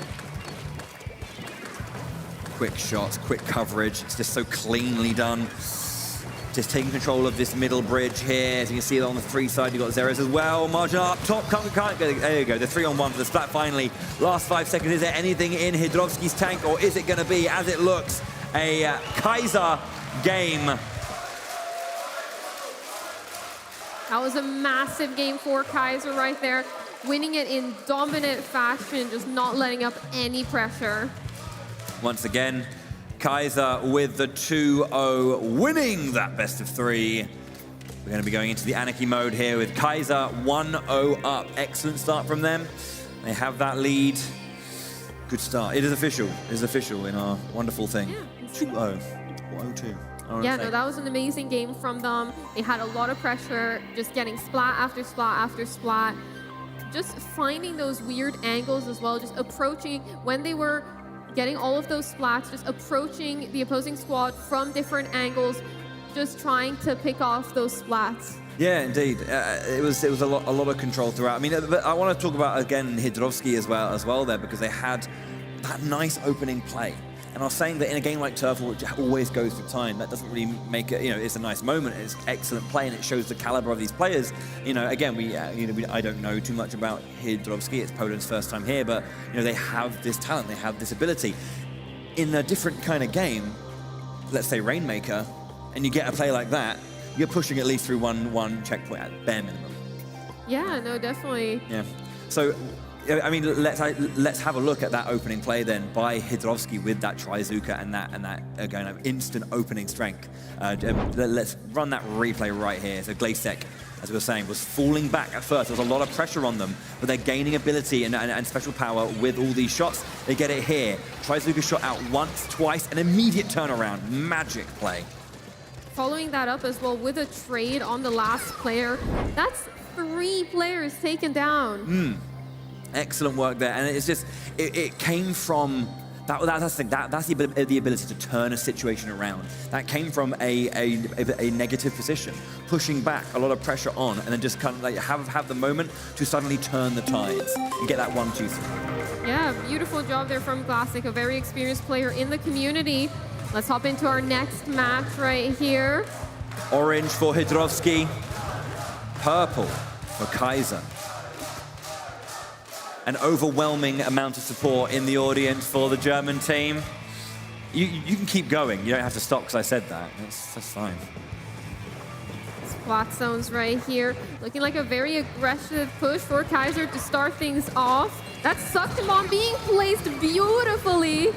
Quick shots, quick coverage. It's just so cleanly done. Just taking control of this middle bridge here. As you can see on the 3 side, you've got Zeros as well. Margin up top, can't go. There you go, the 3-on-1 for the splat finally. Last 5 seconds, is there anything in Hydrovsky's tank, or is it gonna be, as it looks, a Kaiser game? That was a massive game for Kaiser right there. Winning it in dominant fashion, just not letting up any pressure. Once again, Kaiser with the 2-0, winning that best of 3. We're going to be going into the Anarchy mode here with Kaiser 1-0 up. Excellent start from them. They have that lead. Good start. It is official. It is official in our wonderful thing. 2-0. 1-0-2. Yeah, no, that was an amazing game from them. They had a lot of pressure, just getting splat after splat after splat. Just finding those weird angles as well, just approaching when they were getting all of those splats, just approaching the opposing squad from different angles, just trying to pick off those splats. Yeah, indeed. It was a lot of control throughout. I mean, but I want to talk about again Hydrovsky as well there, because they had that nice opening play. And I was saying that in a game like Turf, which always goes for time, that doesn't really make it, you know, it's a nice moment, it's excellent play, and it shows the caliber of these players. You know, again, I don't know too much about Hydrovsky, it's Poland's first time here, but, you know, they have this talent, they have this ability. In a different kind of game, let's say Rainmaker, and you get a play like that, you're pushing at least through one checkpoint at bare minimum. Yeah, no, definitely. Yeah. So, I mean, let's have a look at that opening play then by Hydrovski with that Trizuka and that kind of instant opening strength. Let's run that replay right here. So Glacek, as we were saying, was falling back at first. There was a lot of pressure on them, but they're gaining ability and special power with all these shots. They get it here. Trizuka shot out once, twice, an immediate turnaround. Magic play. Following that up as well with a trade on the last player. That's 3 players taken down. Excellent work there. And it's just, it came from, that's the thing, that's the ability to turn a situation around. That came from a negative position, pushing back, a lot of pressure on, and then just kind of like have the moment to suddenly turn the tides and get that 1-2-3. Yeah, beautiful job there from Glacek, a very experienced player in the community. Let's hop into our next match right here. Orange for Hydrovski, purple for Kaiser. An overwhelming amount of support in the audience for the German team. You can keep going. You don't have to stop because I said that. That's fine. Splat zones right here. Looking like a very aggressive push for Kaiser to start things off. That sucked him on being placed beautifully.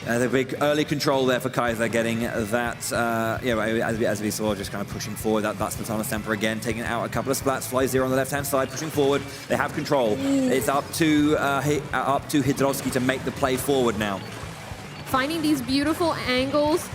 The big early control there for Kaiser, getting that, as we saw, just kind of pushing forward. That's Splatoon Stamper again, taking out a couple of splats. Fly Zero on the left-hand side, pushing forward. They have control. It's up to Hydrovski to make the play forward now. Finding these beautiful angles.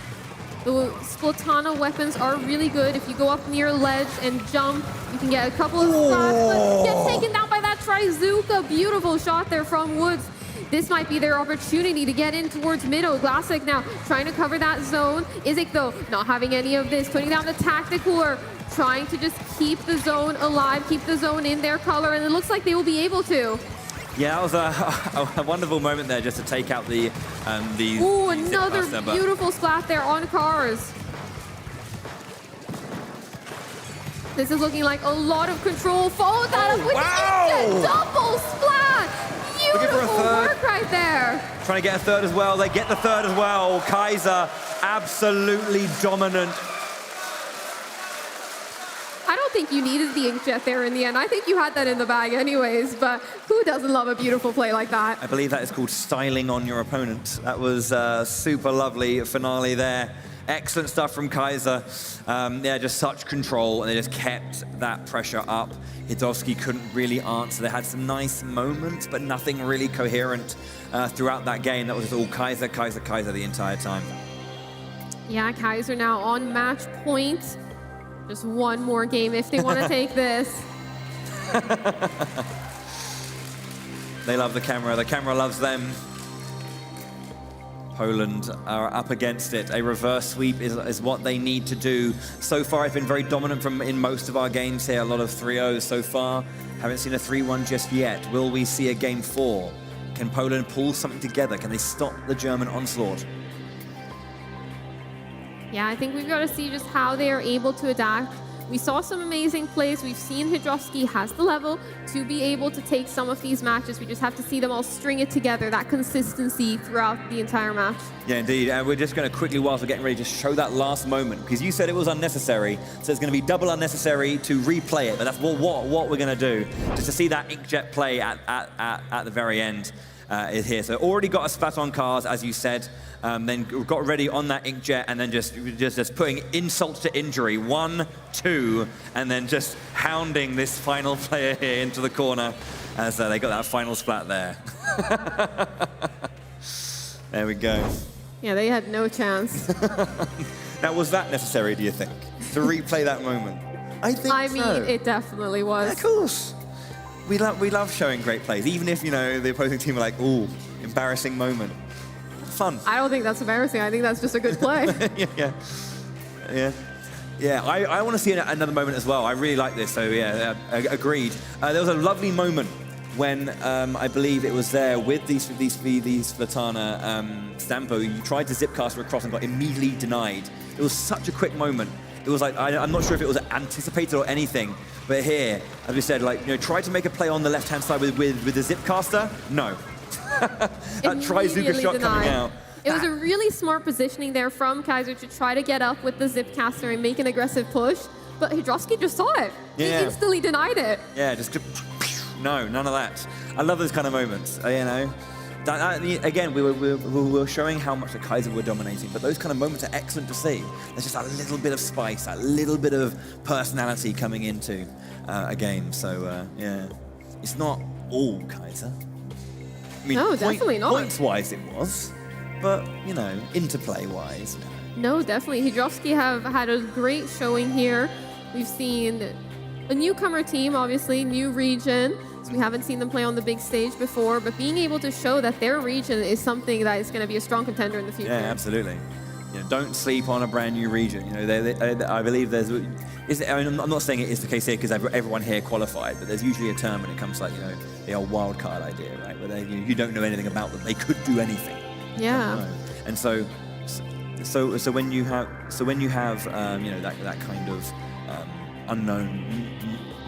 The Splatoon weapons are really good. If you go up near a ledge and jump, you can get a couple of spots, but get taken down by that Trizuka. Beautiful shot there from Woods. This might be their opportunity to get in towards middle. Glacek now trying to cover that zone. Isaac, though, not having any of this. Putting down the tactical, trying to just keep the zone alive, keep the zone in their color, and it looks like they will be able to. Yeah, that was a wonderful moment there just to take out the Ooh, another beautiful splat there on Cars. This is looking like a lot of control. Follow that up with the double splat. Beautiful work right there. Trying to get a third as well. They get the third as well. Kaiser, absolutely dominant. I don't think you needed the inkjet there in the end. I think you had that in the bag anyways, but who doesn't love a beautiful play like that? I believe that is called styling on your opponent. That was a super lovely finale there. Excellent stuff from Kaiser. Yeah, just such control, and they just kept that pressure up. Hydrovski couldn't really answer. They had some nice moments, but nothing really coherent throughout that game. That was just all Kaiser, Kaiser, Kaiser the entire time. Yeah, Kaiser now on match point. Just one more game if they want to take this. They love the camera. The camera loves them. Poland are up against it. A reverse sweep is what they need to do. So far, it's been very dominant in most of our games here. A lot of 3-0s so far. Haven't seen a 3-1 just yet. Will we see a game 4? Can Poland pull something together? Can they stop the German onslaught? Yeah, I think we've got to see just how they are able to adapt. We saw some amazing plays. We've seen Hydrovski has the level to be able to take some of these matches. We just have to see them all string it together, that consistency throughout the entire match. Yeah, indeed. And we're just going to quickly, whilst we're getting ready, just show that last moment, because you said it was unnecessary, so it's going to be double unnecessary to replay it. But that's what we're going to do, just to see that inkjet play at the very end. Is here. So already got a splat on Cars, as you said. Then got ready on that inkjet, and then just putting insult to injury. 1, 2, and then just hounding this final player here into the corner as they got that final splat there. There we go. Yeah, they had no chance. Now, was that necessary, do you think, to replay that moment? I think so. I mean, it definitely was. Yeah, of course. We love showing great plays, even if, you know, the opposing team are like, ooh, embarrassing moment. Fun. I don't think that's embarrassing. I think that's just a good play. Yeah, I want to see another moment as well. I really like this, so yeah, agreed. There was a lovely moment when I believe it was there with these Splatoon Stampo. You tried to zipcaster across and got immediately denied. It was such a quick moment. It was like, I'm not sure if it was anticipated or anything, but here, as we said, like, you know, try to make a play on the left-hand side with the zipcaster. No. That Trizuka shot coming out. It was a really smart positioning there from Kaiser to try to get up with the zipcaster and make an aggressive push, but Hydrovski just saw it. Yeah. He instantly denied it. Yeah, just no, none of that. I love those kind of moments, you know. Again, we were showing how much the Kaiser were dominating, but those kind of moments are excellent to see. There's just a little bit of spice, a little bit of personality coming into a game. So, yeah, it's not all Kaiser. I mean, no, definitely not. Points-wise it was, but, you know, interplay-wise. No, definitely. Hydrovsky have had a great showing here. We've seen a newcomer team, obviously, new region. So we haven't seen them play on the big stage before, but being able to show that their region is something that is going to be a strong contender in the future. Yeah, absolutely. You know, don't sleep on a brand new region. You know, I believe there's. I'm not saying it is the case here because everyone here qualified, but there's usually a term when it comes to, like, you know, the old wild card idea, right? Where you don't know anything about them. They could do anything. Yeah. And so when you have you know, that kind of unknown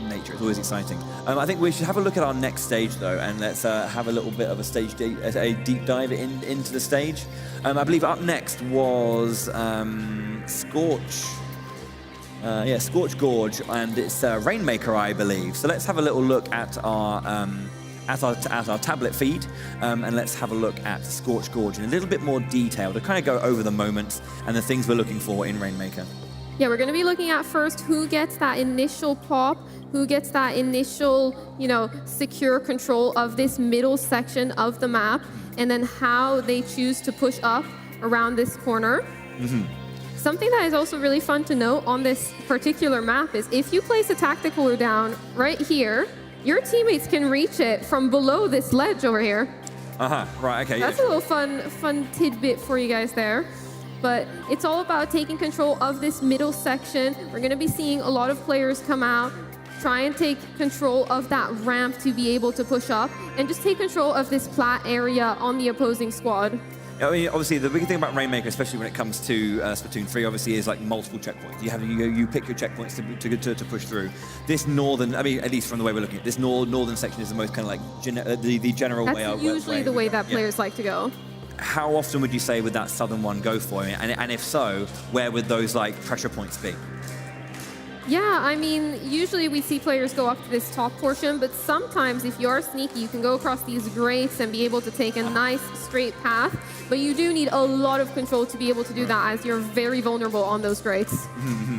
nature, it's always exciting. I think we should have a look at our next stage though, and let's have a little bit of a deep dive into the stage. I believe up next was Scorch Gorge, and it's Rainmaker, I believe. So let's have a little look at our tablet feed, and let's have a look at Scorch Gorge in a little bit more detail to kind of go over the moments and the things we're looking for in Rainmaker. Yeah, we're going to be looking at first who gets that initial pop, who gets that initial, you know, secure control of this middle section of the map, and then how they choose to push up around this corner. Mm-hmm. Something that is also really fun to note on this particular map is if you place a tactical down right here, your teammates can reach it from below this ledge over here. Right, okay. That's a little fun tidbit for you guys there. But it's all about taking control of this middle section. We're going to be seeing a lot of players come out, try and take control of that ramp to be able to push up, and just take control of this plat area on the opposing squad. I mean, obviously, the big thing about Rainmaker, especially when it comes to Splatoon 3, obviously, is like multiple checkpoints. You pick your checkpoints to push through. This northern, I mean, at least from the way we're looking at this northern section is the most kind of like the general way. That's usually the way that players like to go. How often would you say would that southern one go for you? And if so, where would those like pressure points be? Yeah, I mean, usually we see players go up to this top portion, but sometimes if you're sneaky, you can go across these grates and be able to take a nice straight path, but you do need a lot of control to be able to do that, as you're very vulnerable on those grates.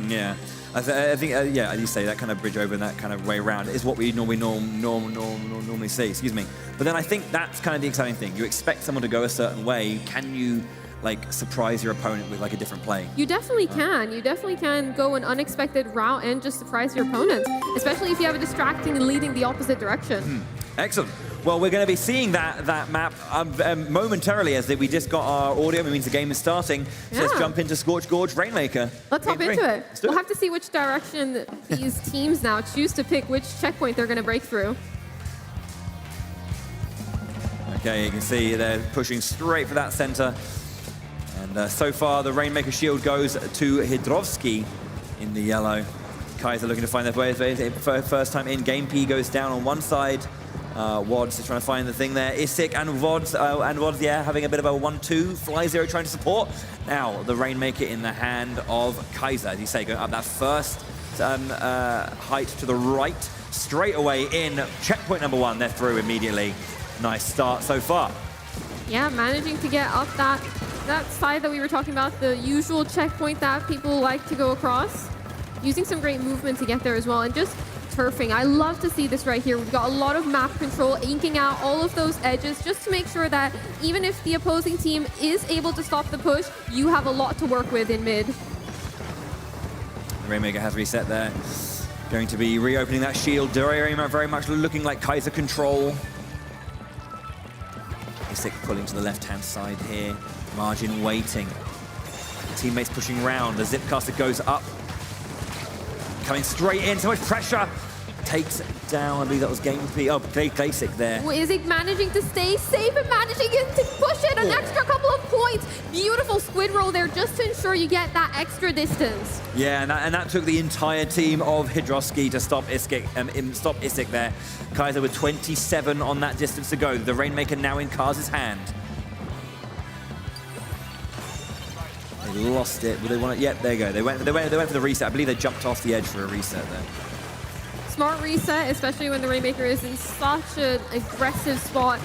Yeah. I think, yeah, as you say, that kind of bridge over and that kind of way around is what we normally see, excuse me. But then I think that's kind of the exciting thing. You expect someone to go a certain way. Can you, like, surprise your opponent with, like, a different play? You definitely can. You definitely can go an unexpected route and just surprise your opponent, especially if you have a distracting and leading the opposite direction. Excellent. Well, we're going to be seeing that map momentarily as we just got our audio. It means the game is starting. So let's jump into Scorch Gorge Rainmaker. Let's hop into it. We'll have to see which direction these teams now choose to pick which checkpoint they're going to break through. Okay, you can see they're pushing straight for that center. And so far, the Rainmaker shield goes to Hydrovsky in the yellow. Kaiser looking to find their way. First time in, Game P goes down on one side. Wads is trying to find the thing there. Isik and Wads, yeah, having a bit of a 1-2. Fly0 trying to support. Now, the Rainmaker in the hand of Kaiser, as you say, going up that first height to the right. Straight away in. Checkpoint number 1, they're through immediately. Nice start so far. Yeah, managing to get up that side that we were talking about, the usual checkpoint that people like to go across. Using some great movement to get there as well, and just turfing. I love to see this right here. We've got a lot of map control, inking out all of those edges just to make sure that even if the opposing team is able to stop the push, you have a lot to work with in mid. The Rainmaker has reset there. Going to be reopening that shield. Very much looking like Kaiser control. Isik pulling to the left-hand side here. Margin waiting. Teammates pushing round. The Zipcaster goes up. Coming straight in, so much pressure. Takes it down, I believe that was Game P. Oh, Classic there. Well, Isik managing to stay safe and managing to push it an extra couple of points. Beautiful squid roll there just to ensure you get that extra distance. Yeah, and that took the entire team of Hydrovsky to stop Isik there. Kaiser with 27 on that distance to go. The Rainmaker now in Kaz's hand. They lost it. Will they want it? Yep, there you go. They went for the reset. I believe they jumped off the edge for a reset there. smart reset, especially when the Rainmaker is in such an aggressive spot.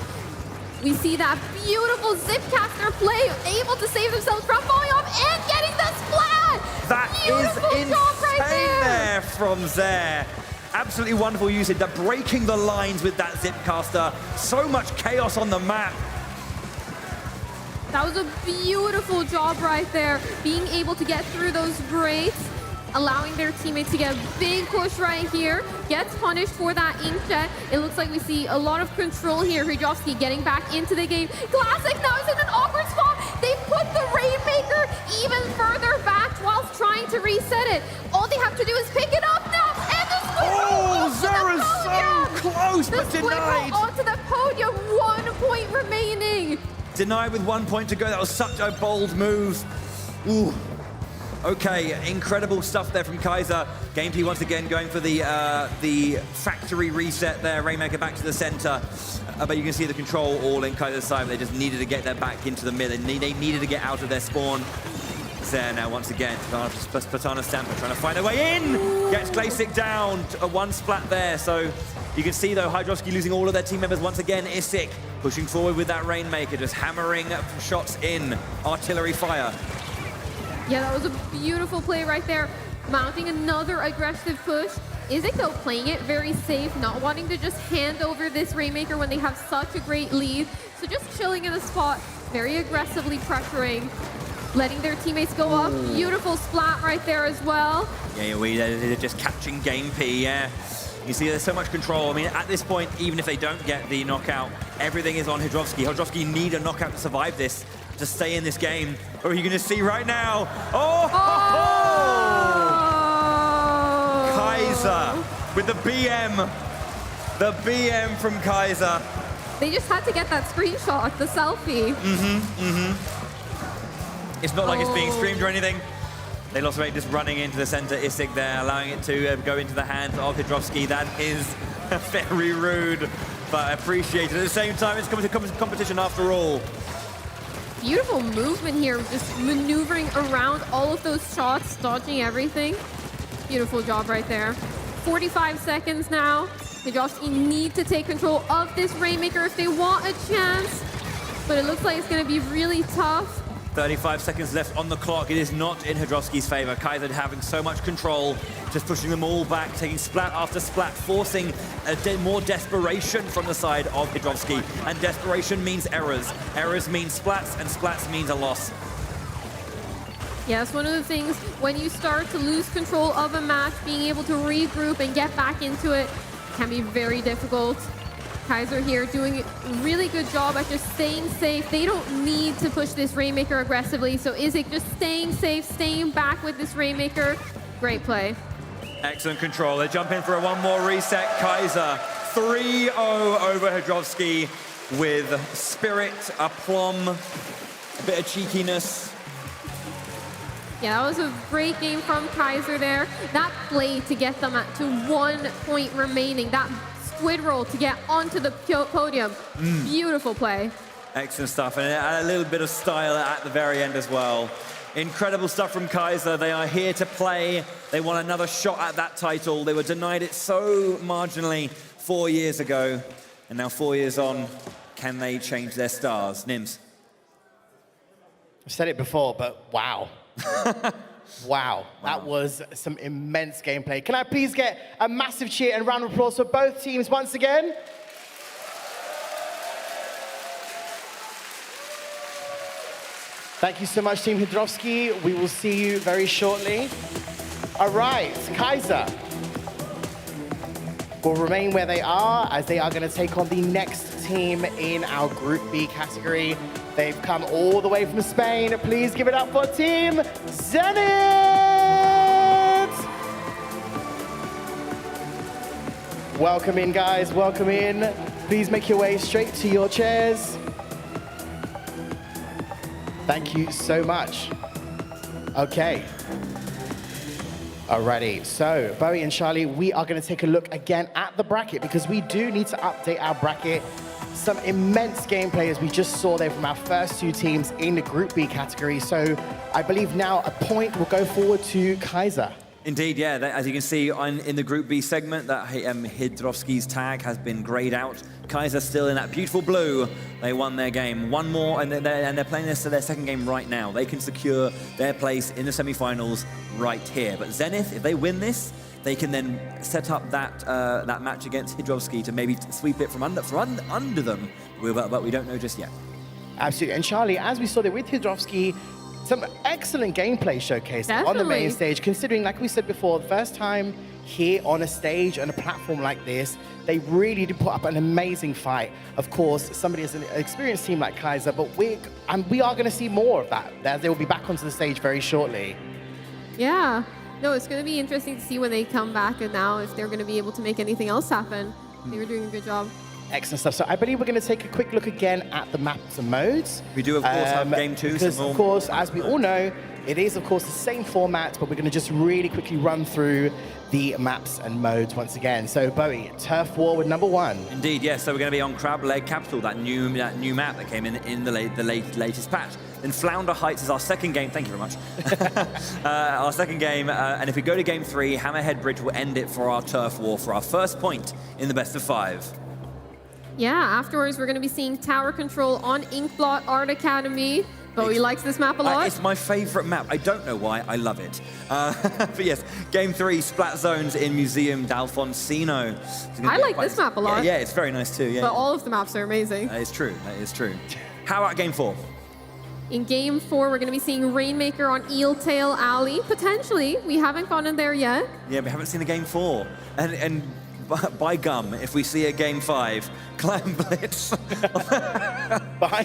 We see that beautiful Zipcaster play, able to save themselves from falling off and getting the splat! That beautiful is job right insane there from Zare. Absolutely wonderful usage. They're breaking the lines with that Zipcaster. So much chaos on the map. That was a beautiful job right there, being able to get through those breaks, allowing their teammates to get a big push right here, gets punished for that inkjet. It looks like we see a lot of control here. Hydrovsky getting back into the game. Classic now is in an awkward spot. They put the Rainmaker even further back whilst trying to reset it. All they have to do is pick it up now, and the squid roll Zara's so close, but the squid denied. roll onto the podium, 1 point remaining. Denied with 1 point to go. That was such a bold move. Ooh. Okay, incredible stuff there from Kaiser. GameP once again going for the factory reset there. Rainmaker back to the center. But you can see the control all in Kaiser's side. They just needed to get their back into the mid. They needed to get out of their spawn. There now once again. Splatana Stamper trying to find a way in. Gets Glacic down. One splat there. So you can see though Hydrovsky losing all of their team members once again. Isik pushing forward with that Rainmaker, just hammering shots in. Artillery fire. Yeah, that was a beautiful play right there. Mounting another aggressive push. Isik though playing it very safe, not wanting to just hand over this Rainmaker when they have such a great lead. So just chilling in the spot, very aggressively pressuring, letting their teammates go off. Beautiful splat right there as well. Yeah, they're just catching GameP, yeah. You see there's so much control. I mean, at this point, even if they don't get the knockout, everything is on Hydrovsky. Hydrovsky need a knockout to survive this, to stay in this game. Oh, you're gonna see right now. Oh! Kaiser with the BM. The BM from Kaiser. They just had to get that screenshot, the selfie. It's not like it's being streamed or anything. They lost rate just running into the center. Isik there, allowing it to go into the hands of Hydrovsky. That is very rude, but appreciated. At the same time, it's coming to competition after all. Beautiful movement here, just maneuvering around all of those shots, dodging everything. Beautiful job right there. 45 seconds now. Hydrovsky need to take control of this Rainmaker if they want a chance, but it looks like it's going to be really tough. 35 seconds left on the clock. It is not in Hydrovsky's favor. Kaiser having so much control, just pushing them all back, taking splat after splat, forcing more desperation from the side of Hydrovsky. And desperation means errors. Errors mean splats, and splats means a loss. Yeah, that's one of the things when you start to lose control of a match, being able to regroup and get back into it can be very difficult. Kaiser here doing a really good job at just staying safe. They don't need to push this Rainmaker aggressively, so Isik just staying safe, staying back with this Rainmaker. Great play. Excellent control. They jump in for one more reset. Kaiser 3-0 over Hydrovsky with spirit, aplomb, a bit of cheekiness. Yeah, that was a great game from Kaiser there. That play to get them to 1 point remaining. That squid roll to get onto the podium. Beautiful play. Excellent stuff, and a little bit of style at the very end as well. Incredible stuff from Kaiser. They are here to play. They want another shot at that title. They were denied it so marginally 4 years ago, and now 4 years on, can they change their stars? Nims. I've said it before, but wow. Wow, that was some immense gameplay. Can I please get a massive cheer and round of applause for both teams once again? Thank you so much, Team Hydrovsky. We will see you very shortly. All right, Kaiser will remain where they are as they are going to take on the next team in our Group B category. They've come all the way from Spain. Please give it up for Team Zenit! Welcome in, guys, welcome in. Please make your way straight to your chairs. Thank you so much. Okay. Alrighty, so Bowie and Charlie, we are going to take a look again at the bracket because we do need to update our bracket. Some immense gameplay as we just saw there from our first two teams in the Group B category. So I believe now a point will go forward to Kaiser. Indeed, yeah. As you can see in the Group B segment, that Hydrovsky's tag has been grayed out. Kaiser still in that beautiful blue. They won their game. One more, and they're playing this to their second game right now. They can secure their place in the semifinals right here. But Zenith, if they win this, they can then set up that match against Hydrovsky to maybe sweep it from under them. But we don't know just yet. Absolutely. And Charlie, as we saw there with Hydrovsky, some excellent gameplay showcased on the main stage, considering, like we said before, the first time here on a stage, on a platform like this, they really did put up an amazing fight. Of course, somebody as an experienced team like Kaiser, but we are going to see more of that. They will be back onto the stage very shortly. Yeah. No, it's going to be interesting to see when they come back and now if they're going to be able to make anything else happen. They were doing a good job. Excellent stuff. So I believe we're going to take a quick look again at the maps and modes. We do, of course, have game 2. Because, of course, as we all know, it is, of course, the same format, but we're going to just really quickly run through the maps and modes once again. So, Bowie, Turf War with number 1. Indeed, yes. So we're going to be on Crab Leg Capital, that new map that came in the latest patch. Then Flounder Heights is our second game. Thank you very much. Our second game. And if we go to game 3, Hammerhead Bridge will end it for our Turf War for our first point in the best of 5. Yeah, afterwards we're going to be seeing Tower Control on Inkblot Art Academy. Bowie likes this map a lot. It's my favorite map. I don't know why. I love it. But yes, game 3, Splat Zones in Museum d'Alfonsino. I like this map a lot. Yeah, it's very nice too. Yeah. But all of the maps are amazing. That is true. That is true. How about game 4? In game 4, we're going to be seeing Rainmaker on Eeltail Alley. Potentially. We haven't gotten there yet. Yeah, we haven't seen a game 4. And by gum, if we see a game 5, Clam Blitz by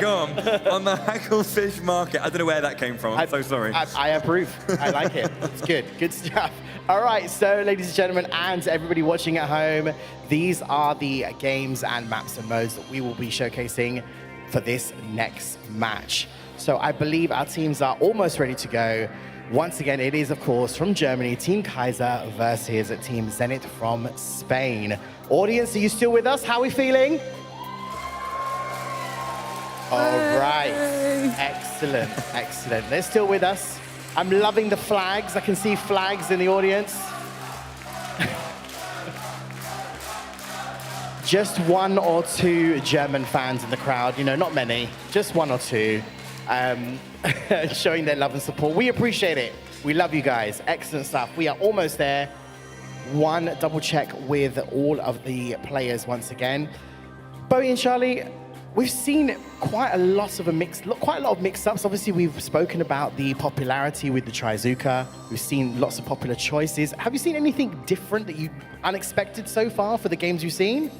gum on the Hacklefish Market. I don't know where that came from. I'm so sorry. I approve. I like it. It's good. Good stuff. All right, so ladies and gentlemen, and everybody watching at home, these are the games and maps and modes that we will be showcasing for this next match. So I believe our teams are almost ready to go. Once again, it is, of course, from Germany, Team Kaiser versus Team Zenith from Spain. Audience, are you still with us? How are we feeling? All right. Excellent, excellent. They're still with us. I'm loving the flags. I can see flags in the audience. Just 1 or 2 German fans in the crowd. You know, not many. Just 1 or 2. Showing their love and support. We appreciate it. We love you guys. Excellent stuff. We are almost there. One double check with all of the players once again. Bowie and Charlie, we've seen quite a lot of mix-ups. Obviously, we've spoken about the popularity with the Trizuka. We've seen lots of popular choices. Have you seen anything different that you unexpected so far for the games you've seen?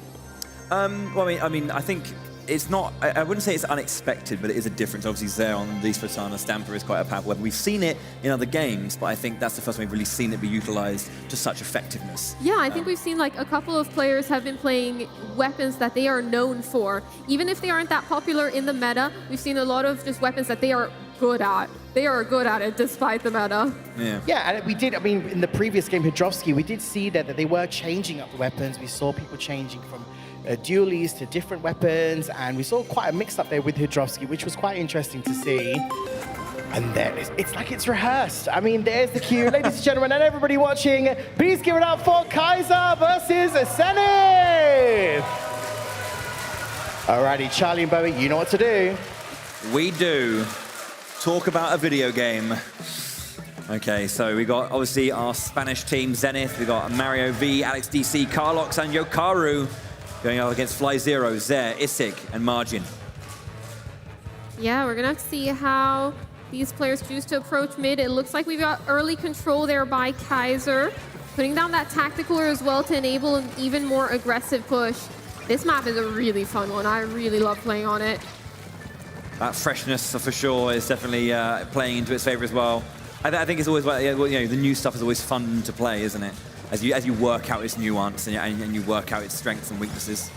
Well, I mean, I think it's not, I wouldn't say it's unexpected, but it is a difference. Obviously, Zeon, Least Fatana, Stamper is quite a powerful weapon. We've seen it in other games, but I think that's the first time we've really seen it be utilized to such effectiveness. Yeah, I think we've seen like a couple of players have been playing weapons that they are known for. Even if they aren't that popular in the meta, we've seen a lot of just weapons that they are good at. They are good at it despite the meta. Yeah, and we did, I mean, in the previous game, Hydrovsky, we did see that they were changing up the weapons. We saw people changing from dualies to different weapons, and we saw quite a mix-up there with Hydrovsky, which was quite interesting to see. And there it's like it's rehearsed. I mean, there's the cue. Ladies and gentlemen, and everybody watching, please give it up for Kaiser versus Zenith! Alrighty, Charlie and Bowie, you know what to do. We do. Talk about a video game. Okay, so we got obviously our Spanish team, Zenith. We got Mario V, Alex DC, Carlox, and Yokaru going out against Fly Zero, Zer, Isik, and Margin. Yeah, we're gonna have to see how these players choose to approach mid. It looks like we've got early control there by Kaiser, putting down that tacticaler as well to enable an even more aggressive push. This map is a really fun one. I really love playing on it. That freshness, for sure, is definitely playing into its favor as well. I think it's always, you know, the new stuff is always fun to play, isn't it? As you work out its nuance and you work out its strengths and weaknesses.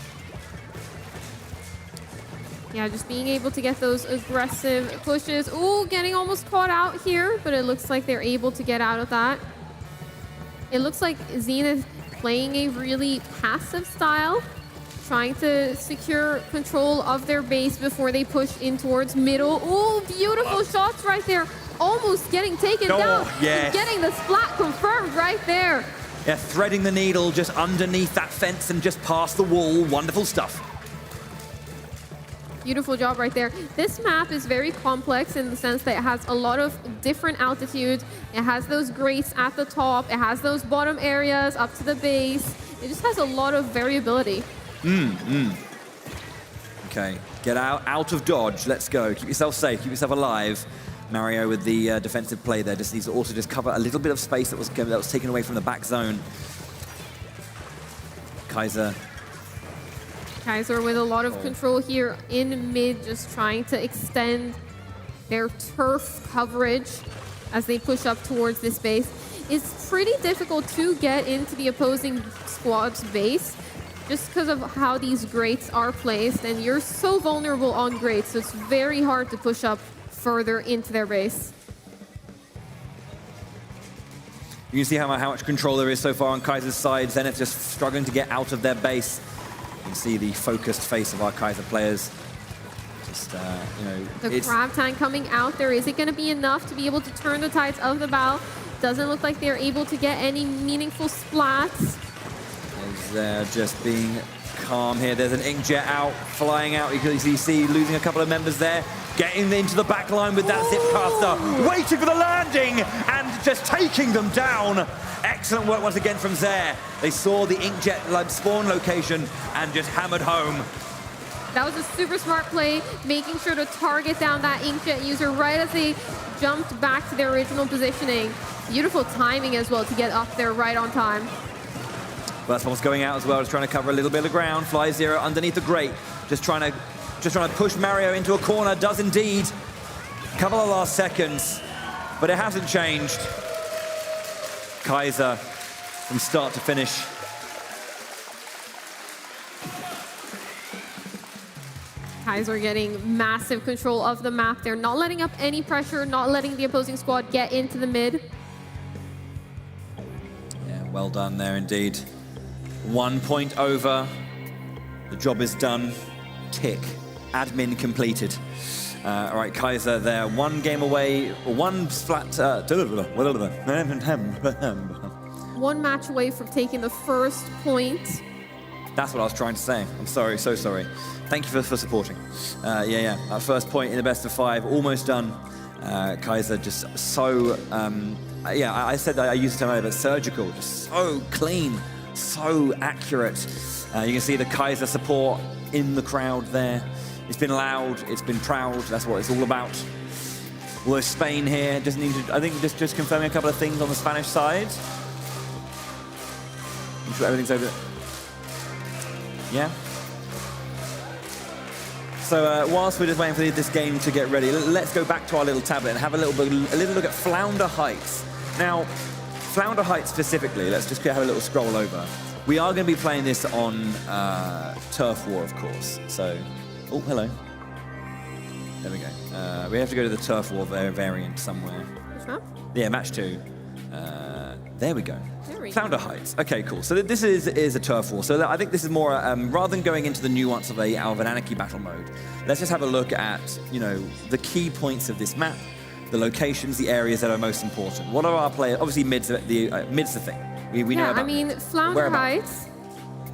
Yeah, just being able to get those aggressive pushes. Ooh, getting almost caught out here, but it looks like they're able to get out of that. It looks like Zenith playing a really passive style, trying to secure control of their base before they push in towards middle. Ooh, beautiful shots right there. almost getting taken down. Yes. And getting the splat confirmed right there. Yeah, threading the needle just underneath that fence and just past the wall. Wonderful stuff. Beautiful job right there. This map is very complex in the sense that it has a lot of different altitudes. It has those grates at the top. It has those bottom areas up to the base. It just has a lot of variability. Okay, get out of dodge. Let's go. Keep yourself safe. Keep yourself alive. Mario with the defensive play there just needs to also just cover a little bit of space that was taken away from the back zone. Kaiser with a lot of control here in mid, just trying to extend their turf coverage as they push up towards this base. It's pretty difficult to get into the opposing squad's base just because of how these grates are placed, and you're so vulnerable on grates, so it's very hard to push up further into their base. You can see how much control there is so far on Kaiser's side. Zenith just struggling to get out of their base. You can see the focused face of our Kaiser players. Just, The crab tank coming out there. Is it going to be enough to be able to turn the tides of the battle? Doesn't look like they're able to get any meaningful splats. They're just being calm here. There's an inkjet out, flying out. You can see losing a couple of members there. Getting into the back line with that zip caster. Waiting for the landing and just taking them down. Excellent work once again from Zaire. They saw the inkjet spawn location and just hammered home. That was a super smart play, making sure to target down that inkjet user right as they jumped back to their original positioning. Beautiful timing as well to get up there right on time. First one's going out as well, just trying to cover a little bit of ground. Fly Zero underneath the grate, just trying to push Mario into a corner. Does indeed. Couple of last seconds, but it hasn't changed. Kaiser from start to finish. Kaiser getting massive control of the map. They're not letting up any pressure, not letting the opposing squad get into the mid. Yeah, well done there indeed. 1 point over. The job is done. Tick. Admin completed. All right, Kaiser there. 1 game away, 1 flat. 1 match away from taking the first point. That's what I was trying to say. I'm sorry, so sorry. Thank you for supporting. Our first point in the best of 5, almost done. Kaiser just so, I said that I used the term earlier, but surgical, just so clean, so accurate. You can see the Kaiser support in the crowd there. It's been loud, it's been proud, that's what it's all about. Although Spain here just need to, I think just confirming a couple of things on the Spanish side. I'm sure everything's over. Yeah. So whilst we're just waiting for this game to get ready, let's go back to our little tablet and have a little look at Flounder Heights. Now, Flounder Heights specifically, let's just have a little scroll over. We are going to be playing this on Turf War, of course. So, oh, hello. There we go. We have to go to the Turf War variant somewhere. Which map? Yeah, match 2. There we go. Flounder Heights. Okay, cool. So this is a turf war. So I think this is more, rather than going into the nuance of an anarchy battle mode, let's just have a look at, the key points of this map, the locations, the areas that are most important. What are our players? Obviously, mid's the thing. We know about. I mean, Flounder Heights,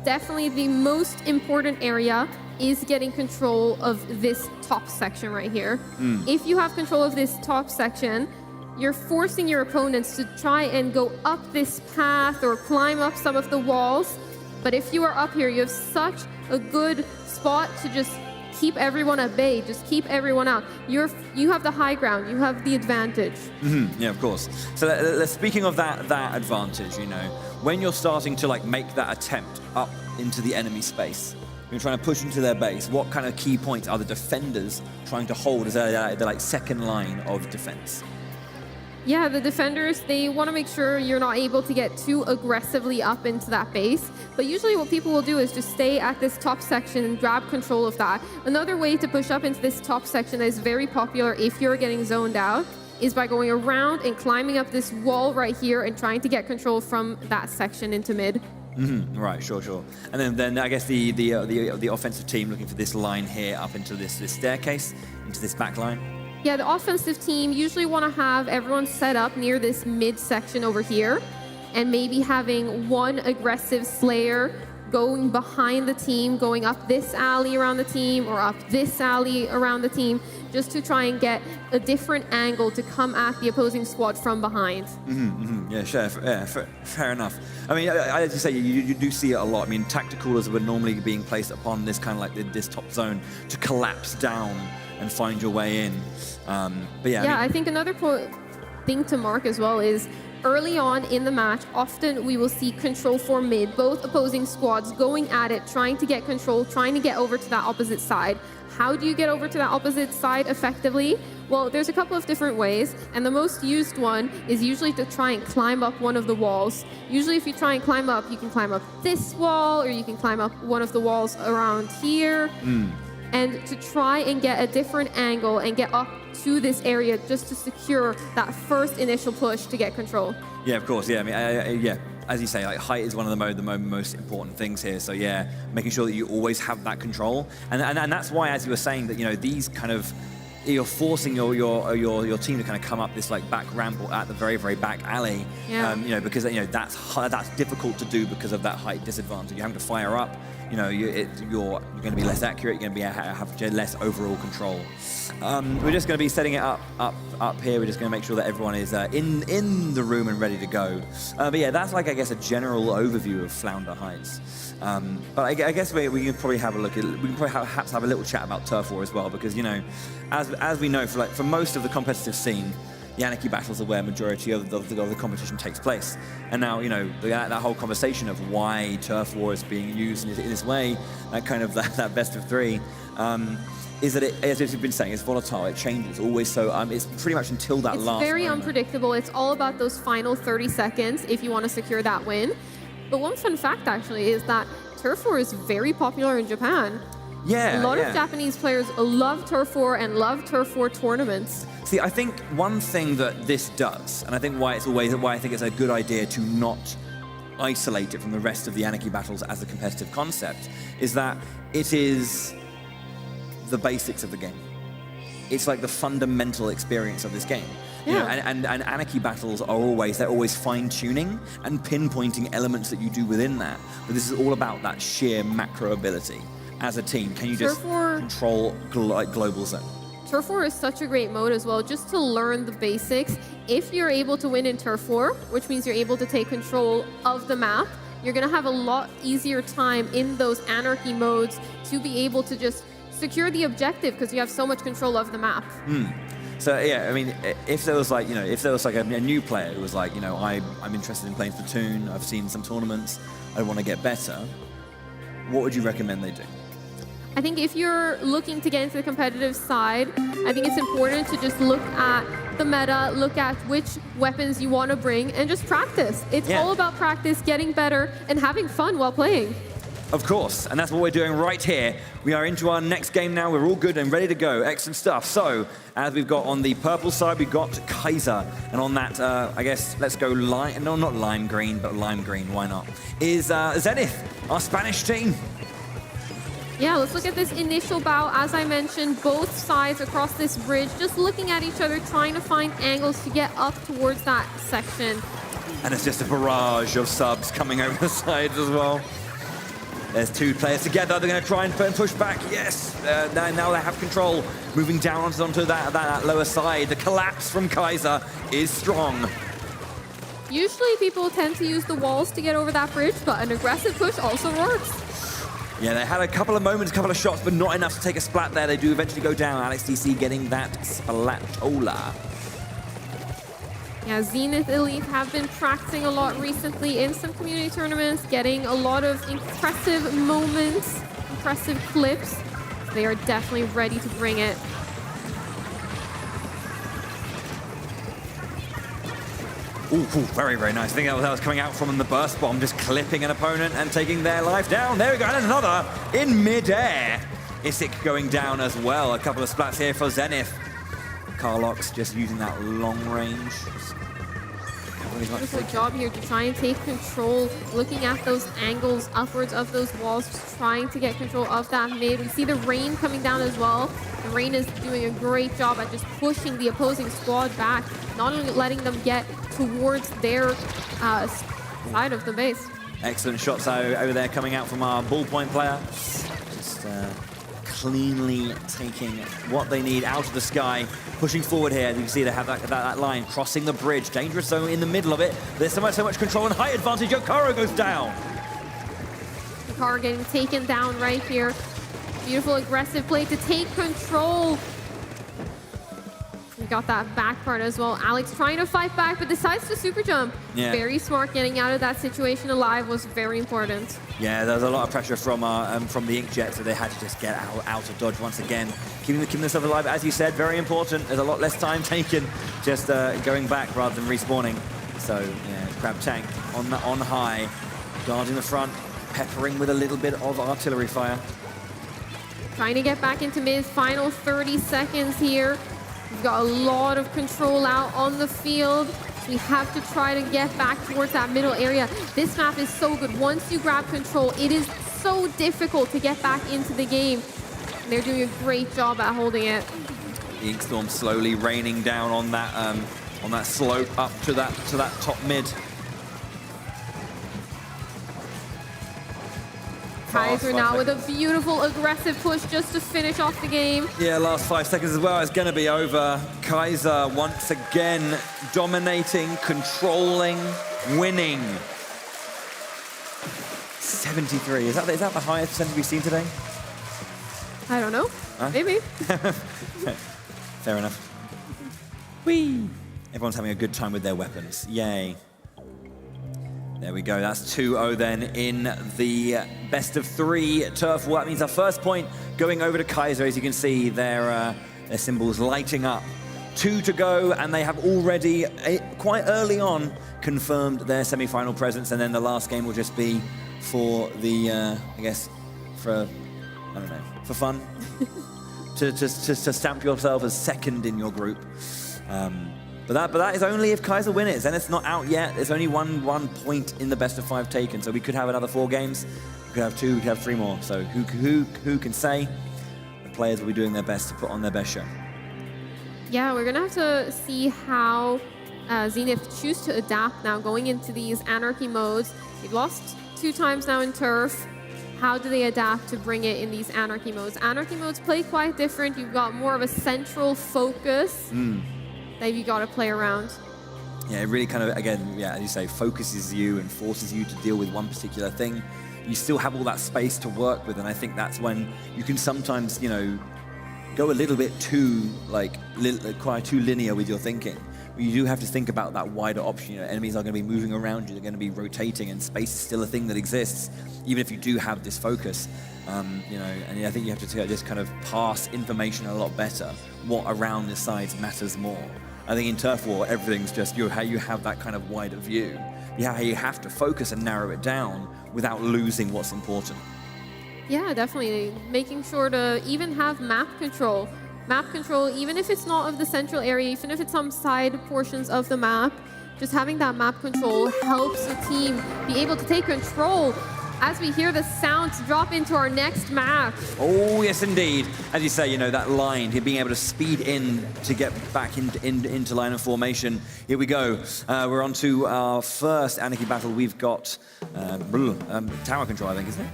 definitely the most important area is getting control of this top section right here. If you have control of this top section, you're forcing your opponents to try and go up this path or climb up some of the walls. But if you are up here, you have such a good spot to just keep everyone at bay, just keep everyone out. You have the high ground, you have the advantage. Yeah, of course. So speaking of that advantage, when you're starting to make that attempt up into the enemy space, you're trying to push into their base, what kind of key points are the defenders trying to hold as their second line of defense? Yeah, the defenders, they want to make sure you're not able to get too aggressively up into that base. But usually what people will do is just stay at this top section and grab control of that. Another way to push up into this top section that is very popular if you're getting zoned out is by going around and climbing up this wall right here and trying to get control from that section into mid. Right, sure. And then I guess the offensive team looking for this line here up into this staircase, into this back line. Yeah, the offensive team usually want to have everyone set up near this mid-section over here, and maybe having one aggressive Slayer going behind the team, going up this alley around the team, or up this alley around the team, just to try and get a different angle to come at the opposing squad from behind. Yeah, sure. Yeah, fair enough. I mean, as you say, you do see it a lot. I mean, tacticalers were normally being placed upon this kind of like this top zone to collapse down and find your way in. But yeah, I think another thing to mark as well is early on in the match, often we will see control for mid, both opposing squads going at it, trying to get control, trying to get over to that opposite side. How do you get over to that opposite side effectively? Well, there's a couple of different ways, and the most used one is usually to try and climb up one of the walls. Usually if you try and climb up, you can climb up this wall, or you can climb up one of the walls around here. And to try and get a different angle and get up to this area just to secure that first initial push to get control. Yeah, of course. Yeah, I mean, yeah. As you say, like height is one of the most important things here. So yeah, making sure that you always have that control, and that's why, as you were saying, that these kind of you're forcing your team to kind of come up this like back ramp or at the very back alley. Yeah. Because that's difficult to do because of that height disadvantage. You're having to fire up. You're going to be less accurate. You're going to have less overall control. We're just going to be setting it up here. We're just going to make sure that everyone is in the room and ready to go. But yeah, that's like, I guess, a general overview of Flounder Heights. But I guess we can probably have a look at. We can probably perhaps have a little chat about Turf War as well, because as we know, for most of the competitive scene, the Anarchy battles are where majority of the competition takes place. And now, that whole conversation of why Turf War is being used in this way, that best of three, is that as you've been saying, it's volatile, it changes always. So it's pretty much until that last. It's very moment. unpredictable. It's all about those final 30 seconds if you want to secure that win. But one fun fact actually is that Turf War is very popular in Japan. Yeah, a lot of Japanese players love Turf War and love Turf War tournaments. See, I think one thing that this does, and I think why I think it's a good idea to not isolate it from the rest of the Anarchy battles as a competitive concept, is that it is the basics of the game. It's like the fundamental experience of this game. Yeah. And Anarchy battles are always fine-tuning and pinpointing elements that you do within that. But this is all about that sheer macro ability. As a team, can you just control global zone? Turf War is such a great mode as well, just to learn the basics. If you're able to win in Turf War, which means you're able to take control of the map, you're going to have a lot easier time in those Anarchy modes to be able to just secure the objective because you have so much control of the map. So yeah, I mean, if there was like a new player who was like, I'm interested in playing Splatoon, I've seen some tournaments, I want to get better, what would you recommend they do? I think if you're looking to get into the competitive side, I think it's important to just look at the meta, look at which weapons you want to bring, and just practice. It's all about practice, getting better, and having fun while playing. Of course, and that's what we're doing right here. We are into our next game now. We're all good and ready to go. Excellent stuff. So, as we've got on the purple side, we've got Kaiser. And on that, I guess, let's go not lime green, but lime green, why not? Is Zenith, our Spanish team. Yeah, let's look at this initial bout. As I mentioned, both sides across this bridge, just looking at each other, trying to find angles to get up towards that section. And it's just a barrage of subs coming over the sides as well. There's two players together. They're going to try and push back. Yes, now they have control. Moving down onto that lower side. The collapse from Kaiser is strong. Usually people tend to use the walls to get over that bridge, but an aggressive push also works. Yeah, they had a couple of moments, a couple of shots, but not enough to take a splat there. They do eventually go down. Alex DC getting that splatola. Yeah, Zenith Elite have been practicing a lot recently in some community tournaments, getting a lot of impressive moments, impressive clips. They are definitely ready to bring it. Ooh, very, very nice. I think that was coming out from the burst bomb, just clipping an opponent and taking their life down. There we go, and another in midair. Isik going down as well. A couple of splats here for Zenith. Carlox just using that long range. Beautiful job here to try and take control, looking at those angles upwards of those walls, just trying to get control of that mid. We see the rain coming down as well. The rain is doing a great job at just pushing the opposing squad back, not only letting them get towards their side of the base. Excellent shots over there coming out from our ballpoint player. Just cleanly taking what they need out of the sky, pushing forward here. You can see they have that line crossing the bridge. Dangerous zone in the middle of it. There's so much control and height advantage. Yokaro goes down. Yokaro getting taken down right here. Beautiful aggressive play to take control. We got that back part as well. Alex trying to fight back, but decides to super jump. Yeah. Very smart. Getting out of that situation alive was very important. Yeah, there was a lot of pressure from the Inkjet, so they had to just get out of dodge once again. Keeping themselves alive, as you said, very important. There's a lot less time taken just going back rather than respawning. So, yeah, Crab Tank on high, guarding the front, peppering with a little bit of artillery fire. Trying to get back into mid. Final 30 seconds here. We've got a lot of control out on the field. So we have to try to get back towards that middle area. This map is so good. Once you grab control, it is so difficult to get back into the game. And they're doing a great job at holding it. The Inkstorm slowly raining down on that slope up to that top mid. Kaiser now with a beautiful aggressive push just to finish off the game. Yeah, last 5 seconds as well. It's going to be over. Kaiser once again dominating, controlling, winning. 73. Is that the highest percentage we've seen today? I don't know. Huh? Maybe. Fair enough. Whee! Everyone's having a good time with their weapons. Yay. There we go, that's 2-0 then in the best of 3 turf war. That means our first point going over to Kaiser. As you can see, their symbols lighting up. 2 to go, and they have already, quite early on, confirmed their semi-final presence, and then the last game will just be for the, I guess, for fun, to stamp yourself as second in your group. But that is only if Kaiser win it. Then it's not out yet. There's only one point in the best of 5 taken. So we could have another 4 games. We could have 2. We could have 3 more. So who can say? The players will be doing their best to put on their best show. Yeah, we're gonna have to see how Zenith choose to adapt now going into these anarchy modes. They've lost 2 times now in turf. How do they adapt to bring it in these anarchy modes? Anarchy modes play quite different. You've got more of a central focus. That you got to play around. Yeah, it really kind of, again, yeah, as you say, focuses you and forces you to deal with one particular thing. You still have all that space to work with, and I think that's when you can sometimes, go a little bit too, quite too linear with your thinking. You do have to think about that wider option. Enemies are going to be moving around you, they're going to be rotating, and space is still a thing that exists, even if you do have this focus. And I think you have to just kind of pass information a lot better. What around the sides matters more. I think in turf war, everything's just how you have that kind of wider view. You have to focus and narrow it down without losing what's important. Yeah, definitely. Making sure to even have map control. Map control, even if it's not of the central area, even if it's some side portions of the map, just having that map control helps the team be able to take control as we hear the sounds drop into our next map. Oh, yes, indeed. As you say, that line, being able to speed in to get back into line of formation. Here we go. We're on to our first Anarchy battle. We've got tower control, I think, isn't it?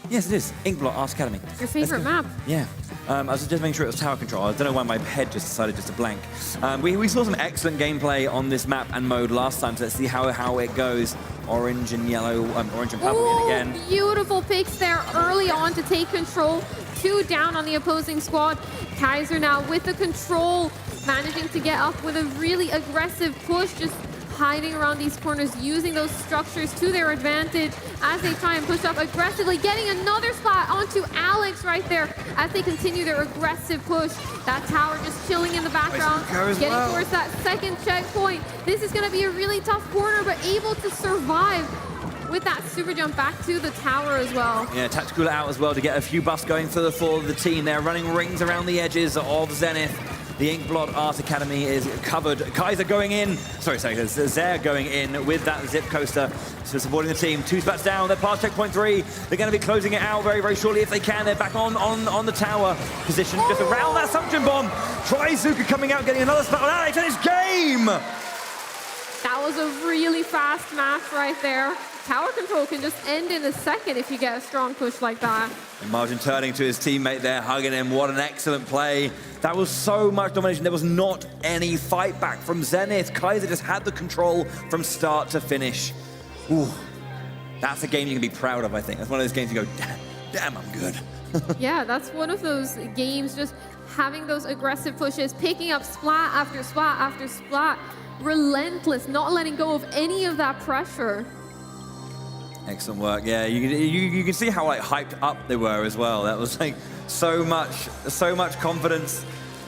Yes, it is. Inkblot Art Academy. Your favorite map. Yeah. I was just making sure it was tower control. I don't know why my head just decided just to blank. We saw some excellent gameplay on this map and mode last time, so let's see how it goes. Orange and yellow, orange and purple in again. Beautiful picks there early on to take control. 2 down on the opposing squad. Kaiser now with the control, managing to get up with a really aggressive push, just hiding around these corners, using those structures to their advantage as they try and push up aggressively, getting another spot onto Alex right there as they continue their aggressive push. That tower just chilling in the background, getting towards that second checkpoint. This is going to be a really tough corner, but able to survive with that super jump back to the tower as well. Yeah, tactical out as well to get a few buffs going for the team. They're running rings around the edges of Zenith. The Inkblot Art Academy is covered. Kaiser going in. Sorry, Zare going in with that zip coaster. So supporting the team. 2 spats down. They're past checkpoint 3. They're going to be closing it out very, very shortly if they can. They're back on the tower position just around that suction bomb. Trizuka coming out, getting another spot on Alex, and it's game! That was a really fast match right there. Tower control can just end in a second if you get a strong push like that. And Margin turning to his teammate there, hugging him. What an excellent play. That was so much domination. There was not any fight back from Zenith. Kaiser just had the control from start to finish. Ooh, that's a game you can be proud of, I think. That's one of those games you go, damn, I'm good. Yeah, that's one of those games, just having those aggressive pushes, picking up splat after splat after splat, relentless, not letting go of any of that pressure. Excellent work. Yeah, you can see how like hyped up they were as well. That was like so much confidence.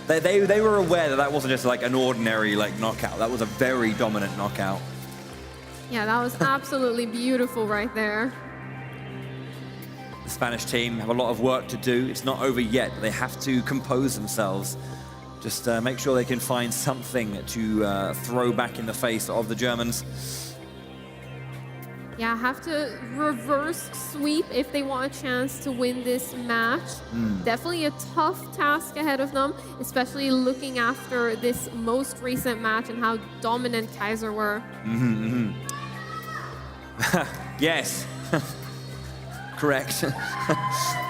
They were aware that that wasn't just like an ordinary like knockout. That was a very dominant knockout. Yeah, that was absolutely beautiful right there. The Spanish team have a lot of work to do. It's not over yet. They have to compose themselves. Just make sure they can find something to throw back in the face of the Germans. Yeah, have to reverse sweep if they want a chance to win this match. Definitely a tough task ahead of them, especially looking after this most recent match and how dominant Kaiser were. Yes. Correct.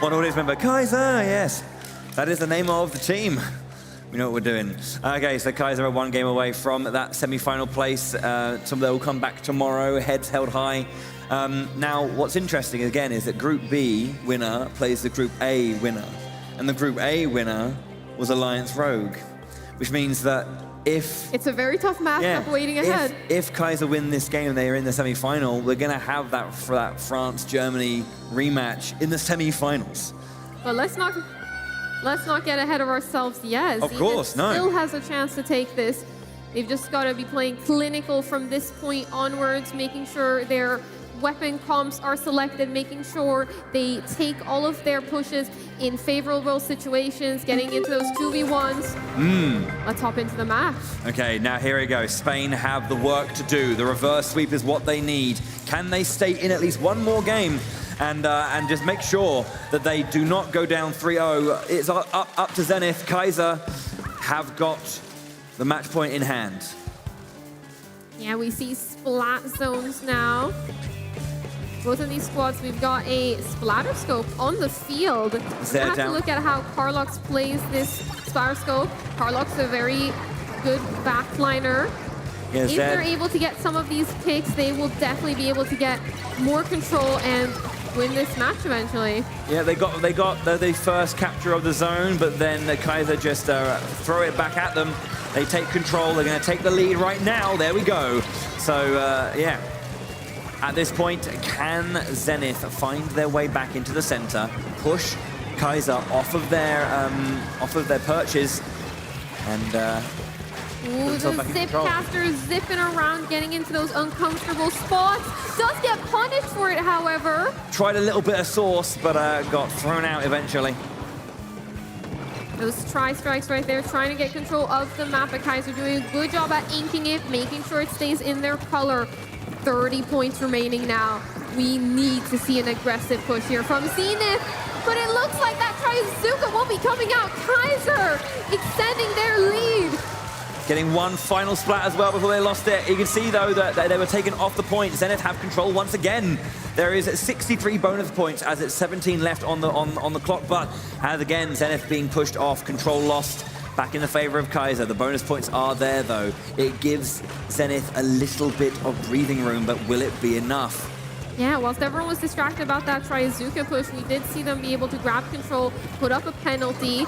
One audience member, Kaiser, yes. That is the name of the team. We know what we're doing. Okay, so Kaiser are 1 game away from that semi-final place. They'll come back tomorrow, heads held high. Now, what's interesting, again, is that Group B winner plays the Group A winner. And the Group A winner was Alliance Rogue, which means that if... It's a very tough matchup waiting ahead. If Kaiser win this game and they are in the semi-final, we're going to have that France-Germany rematch in the semi-finals. But let's not get ahead of ourselves yet. Of course, no. Still has a chance to take this. They've just got to be playing clinical from this point onwards, making sure their weapon comps are selected, making sure they take all of their pushes in favorable situations, getting into those 2v1s. Let's hop into the match. Okay, now here we go. Spain have the work to do. The reverse sweep is what they need. Can they stay in at least one more game and just make sure that they do not go down 3-0? It's up to Zenith. Kaiser have got the match point in hand. Yeah, we see splat zones now. Both of these squads, we've got a splatter scope on the field. We have to look at how Carlox plays this splatter scope. Carlox is a very good backliner. If they're able to get some of these picks, they will definitely be able to get more control and win this match eventually. Yeah, they got the first capture of the zone, but then the Kaiser just throw it back at them. They take control. They're going to take the lead right now. There we go. So, yeah. At this point, can Zenith find their way back into the center, push Kaiser off of their perches, and ooh, the zip caster zipping around, getting into those uncomfortable spots. Does get punished for it, however. Tried a little bit of sauce, but got thrown out eventually. Those tri-strikes right there, trying to get control of the map. But Kaiser doing a good job at inking it, making sure it stays in their color. 30 points remaining now. We need to see an aggressive push here from Zenith, but it looks like that Trizuka won't be coming out. Kaiser extending their lead. Getting one final splat as well before they lost it. You can see, though, that they were taken off the point. Zenith have control once again. There is 63 bonus points as it's 17 left on the clock, but as again, Zenith being pushed off, control lost. Back in the favor of Kaiser. The bonus points are there, though. It gives Zenith a little bit of breathing room, but will it be enough? Yeah, whilst everyone was distracted about that Trizuka push, we did see them be able to grab control, put up a penalty.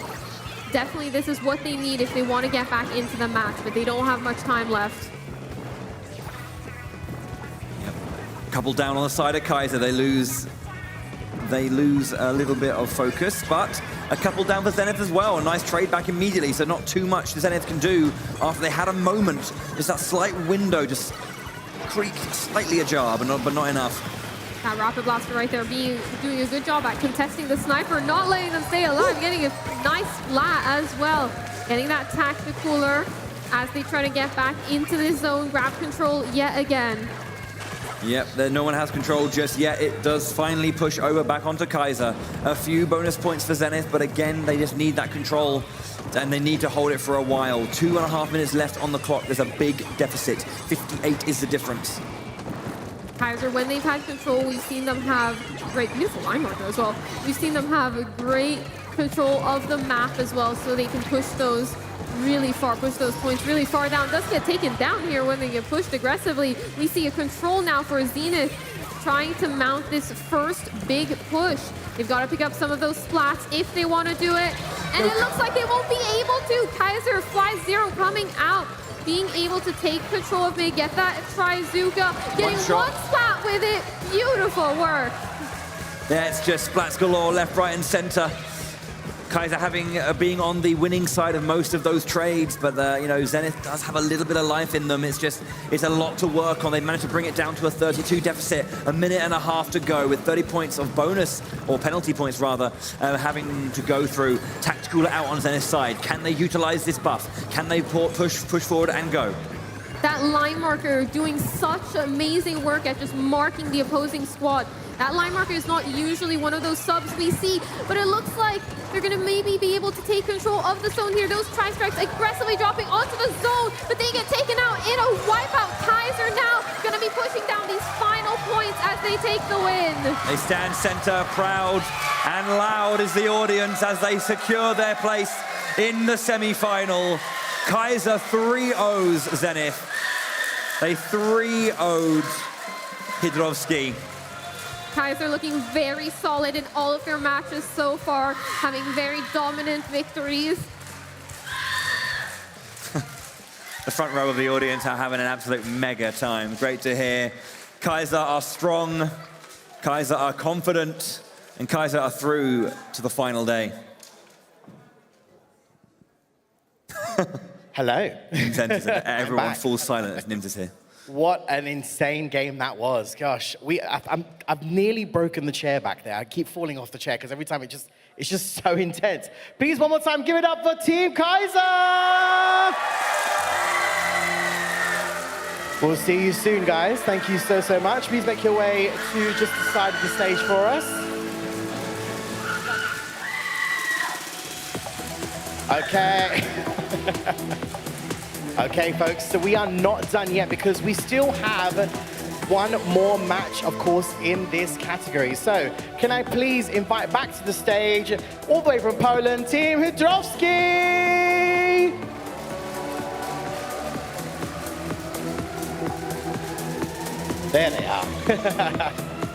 Definitely this is what they need if they want to get back into the match, but they don't have much time left. Yep. Couple down on the side of Kaiser. They lose a little bit of focus, but a couple down for Zenith as well. A nice trade back immediately, so not too much Zenith can do after they had a moment. Just that slight window just creaked slightly ajar, but not enough. That Rapid Blaster right there doing a good job at contesting the sniper, not letting them stay alive, getting a nice splat as well. Getting that tacticaler as they try to get back into this zone, grab control yet again. Yep, no one has control just yet. It does finally push over back onto Kaiser. A few bonus points for Zenith, but again, they just need that control, and they need to hold it for a while. 2.5 minutes left on the clock. There's a big deficit. 58 is the difference. Kaiser, when they've had control, we've seen them have great, beautiful line marker as well. We've seen them have a great control of the map as well, so they can push those really far, push those points really far down. Does get taken down here when they get pushed aggressively. We see a control now for Zenith trying to mount this first big push. They've got to pick up some of those splats if they want to do it. And it looks like they won't be able to. Kaiser, Fly Zero coming out, being able to take control of mid, get that Trizuka, getting one splat with it. Beautiful work. Yeah, it's just splats galore, left, right, and center. Kaiser being on the winning side of most of those trades, but you know, Zenith does have a little bit of life in them. It's a lot to work on. They managed to bring it down to a 32 deficit, 1.5 minutes to go with 30 points of bonus, or penalty points rather, having to go through. Tactical out on Zenith's side. Can they utilize this buff? Can they push forward and go? That line marker doing such amazing work at just marking the opposing squad. That line marker is not usually one of those subs we see, but it looks like they're going to maybe be able to take control of the zone here. Those tri-strikes aggressively dropping onto the zone, but they get taken out in a wipeout. Kaiser now going to be pushing down these final points as they take the win. They stand center, proud and loud is the audience as they secure their place in the semi-final. Kaiser 3-0s Zenith. They 3-0'd Hydrovsky. Kaiser looking very solid in all of their matches so far, having very dominant victories. The front row of the audience are having an absolute mega time. Great to hear. Kaiser are strong, Kaiser are confident, and Kaiser are through to the final day. Hello. Everyone falls silent as Nims is here. What an insane game that was. Gosh, I've nearly broken the chair back there. I keep falling off the chair because every time it's just so intense. Please, one more time, give it up for Team Kaiser! We'll see you soon, guys. Thank you so, so much. Please make your way to just the side of the stage for us. Okay. Okay, folks, so we are not done yet because we still have one more match, of course, in this category. So, can I please invite back to the stage, all the way from Poland, Team Hydrovsky! There they are.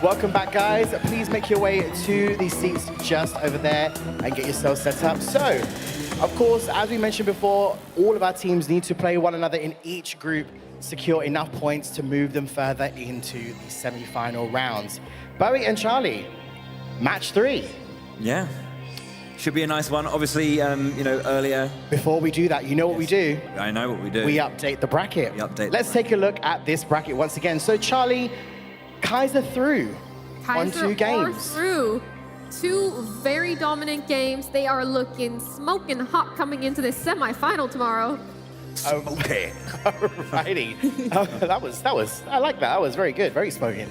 Welcome back, guys. Please make your way to the seats just over there and get yourselves set up. So, of course, as we mentioned before, all of our teams need to play one another in each group, secure enough points to move them further into the semi-final rounds. Bowie and Charlie, match 3. Yeah. Should be a nice one. Obviously, you know, earlier. Before we do that, you know what we do? I know what we do. We update the bracket. Let's take a look at this bracket once again. So, Charlie, Kaiser through. Kaiser 1-2 games. are through. 2 very dominant games. They are looking smoking hot coming into this semi-final tomorrow. Okay. Alrighty. I like that. That was very good. Very spoken.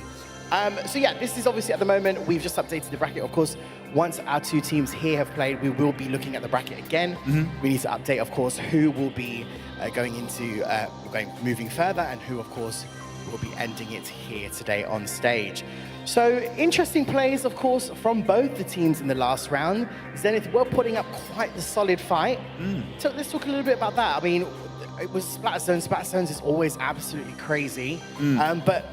So yeah, this is obviously at the moment, we've just updated the bracket. Of course, once our 2 teams here have played, we will be looking at the bracket again. We need to update, of course, who will be moving further and who, of course, will be ending it here today on stage. So interesting plays, of course, from both the teams in the last round. Zenith were putting up quite the solid fight. So let's talk a little bit about that. I mean, it was Splat Zones. Splat Zones is always absolutely crazy. But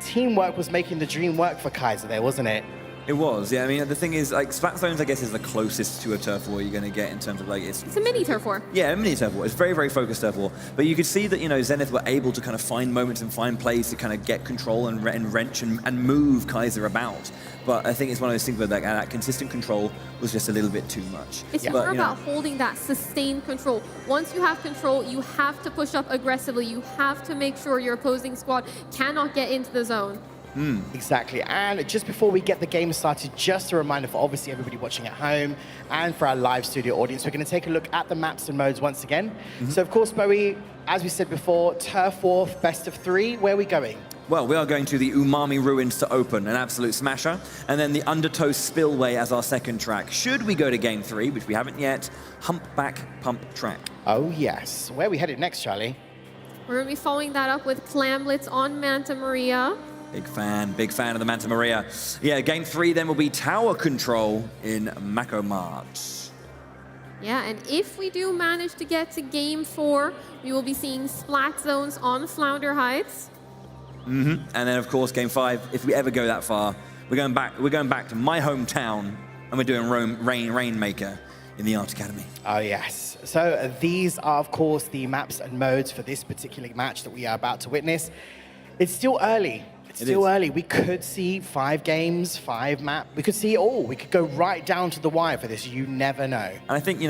teamwork was making the dream work for Kaiser there, wasn't it? It was, yeah. I mean, the thing is, like, Splat Zones, I guess, is the closest to a turf war you're going to get in terms of, like, It's a mini turf war. Yeah, a mini turf war. It's very, very focused turf war. But you could see that, you know, Zenith were able to kind of find moments and find plays to kind of get control and wrench and move Kaiser about. But I think it's one of those things where that consistent control was just a little bit too much. It's more about holding that sustained control. Once you have control, you have to push up aggressively. You have to make sure your opposing squad cannot get into the zone. Exactly. And just before we get the game started, just a reminder for obviously everybody watching at home and for our live studio audience, we're going to take a look at the maps and modes once again. So of course, Bowie, as we said before, Turf War, best of 3. Where are we going? Well, we are going to the Umami Ruins to open, an absolute smasher, and then the Undertow Spillway as our second track. Should we go to Game 3, which we haven't yet, Humpback Pump Track. Oh yes. Where are we headed next, Charlie? We're going to be following that up with Clamblitz on Manta Maria. Big fan of the Manta Maria. Yeah, Game 3 then will be Tower Control in Macomart. Yeah, and if we do manage to get to Game 4, we will be seeing Splat Zones on Flounder Heights. And then, of course, Game 5, if we ever go that far, we're going back to my hometown, and we're doing Rainmaker in the Art Academy. Oh, yes. So these are, of course, the maps and modes for this particular match that we are about to witness. It's still early. It's still early. We could see 5 games, 5 maps. We could see it all. We could go right down to the wire for this. You never know. And I think,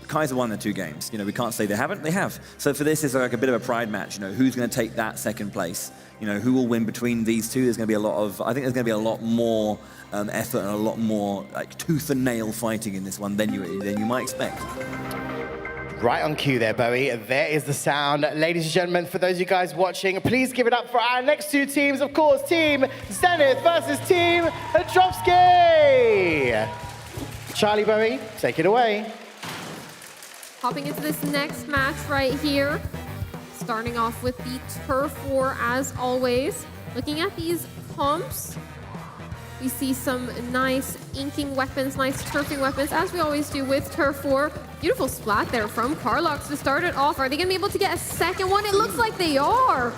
Kaiser won the 2 games. We can't say they haven't. They have. So for this, it's like a bit of a pride match. Who's going to take that second place? Who will win between these two? There's going to be I think there's going to be a lot more effort and a lot more tooth and nail fighting in this one than you might expect. Right on cue there, Bowie. There is the sound. Ladies and gentlemen, for those of you guys watching, please give it up for our next 2 teams. Of course, Team Zenith versus Team Hedrovsky. Charlie, Bowie, take it away. Hopping into this next match right here. Starting off with the Turf War as always. Looking at these pumps, we see some nice inking weapons, nice turfing weapons, as we always do with Turf War. Beautiful splat there from Carlox to start it off. Are they going to be able to get a second one? It looks like they are.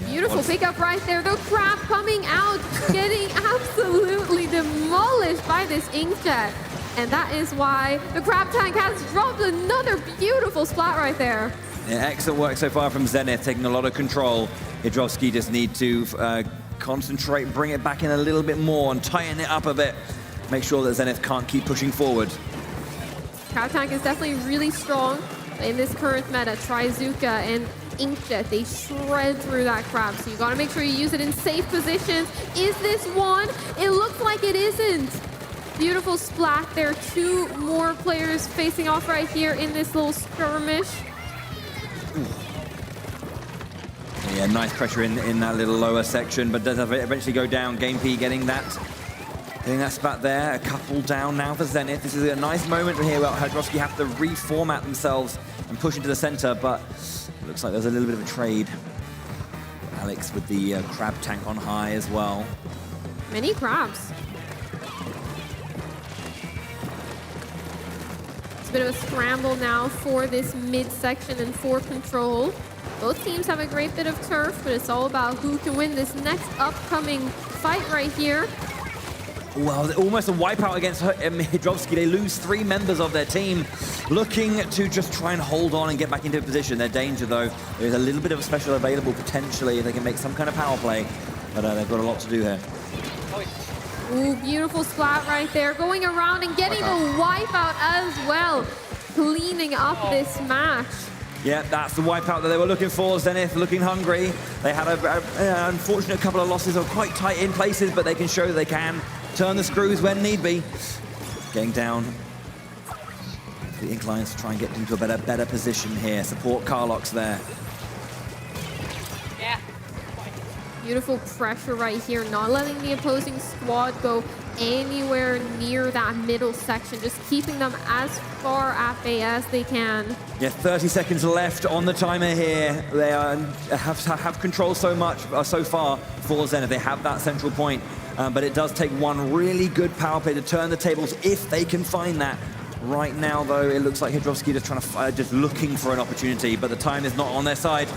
Beautiful pickup right there. The crab coming out, getting absolutely demolished by this inkjet. And that is why the crab tank has dropped another beautiful splat right there. Yeah, excellent work so far from Zenith, taking a lot of control. Hedrovsky just need to concentrate, bring it back in a little bit more and tighten it up a bit. Make sure that Zenith can't keep pushing forward. Crab tank is definitely really strong in this current meta. Trizuka and Inkjet, they shred through that crab. So you gotta make sure you use it in safe positions. Is this one? It looks like it isn't. Beautiful splat there. 2 more players facing off right here in this little skirmish. Yeah, nice pressure in that little lower section, but does eventually go down. Game P getting that spot there. A couple down now for Zenith. This is a nice moment here where Hedrovsky have to reformat themselves and push into the center, but it looks like there's a little bit of a trade. Alex with the crab tank on high as well. Many crabs. It's a bit of a scramble now for this midsection and for control. Both teams have a great bit of turf, but it's all about who can win this next upcoming fight right here. Well, almost a wipeout against Hedrovsky. They lose 3 members of their team, looking to just try and hold on and get back into position. Their danger, though, there's a little bit of a special available potentially if they can make some kind of power play, but they've got a lot to do here. Ooh, beautiful splat right there. Going around and getting the wipeout as well. Cleaning up this match. Yeah, that's the wipeout that they were looking for. Zenith looking hungry. They had an unfortunate couple of losses, are quite tight in places, but they can show that they can turn the screws when need be. Getting down the inclines to try and get into a better position here. Support Carlox there. Beautiful pressure right here, not letting the opposing squad go anywhere near that middle section, just keeping them as far at bay as they can. Yeah, 30 seconds left on the timer here. They have control so far for Zenith. They have that central point, but it does take one really good power play to turn the tables if they can find that. Right now, though, it looks like Hedrovsky just trying to just looking for an opportunity, but the time is not on their side.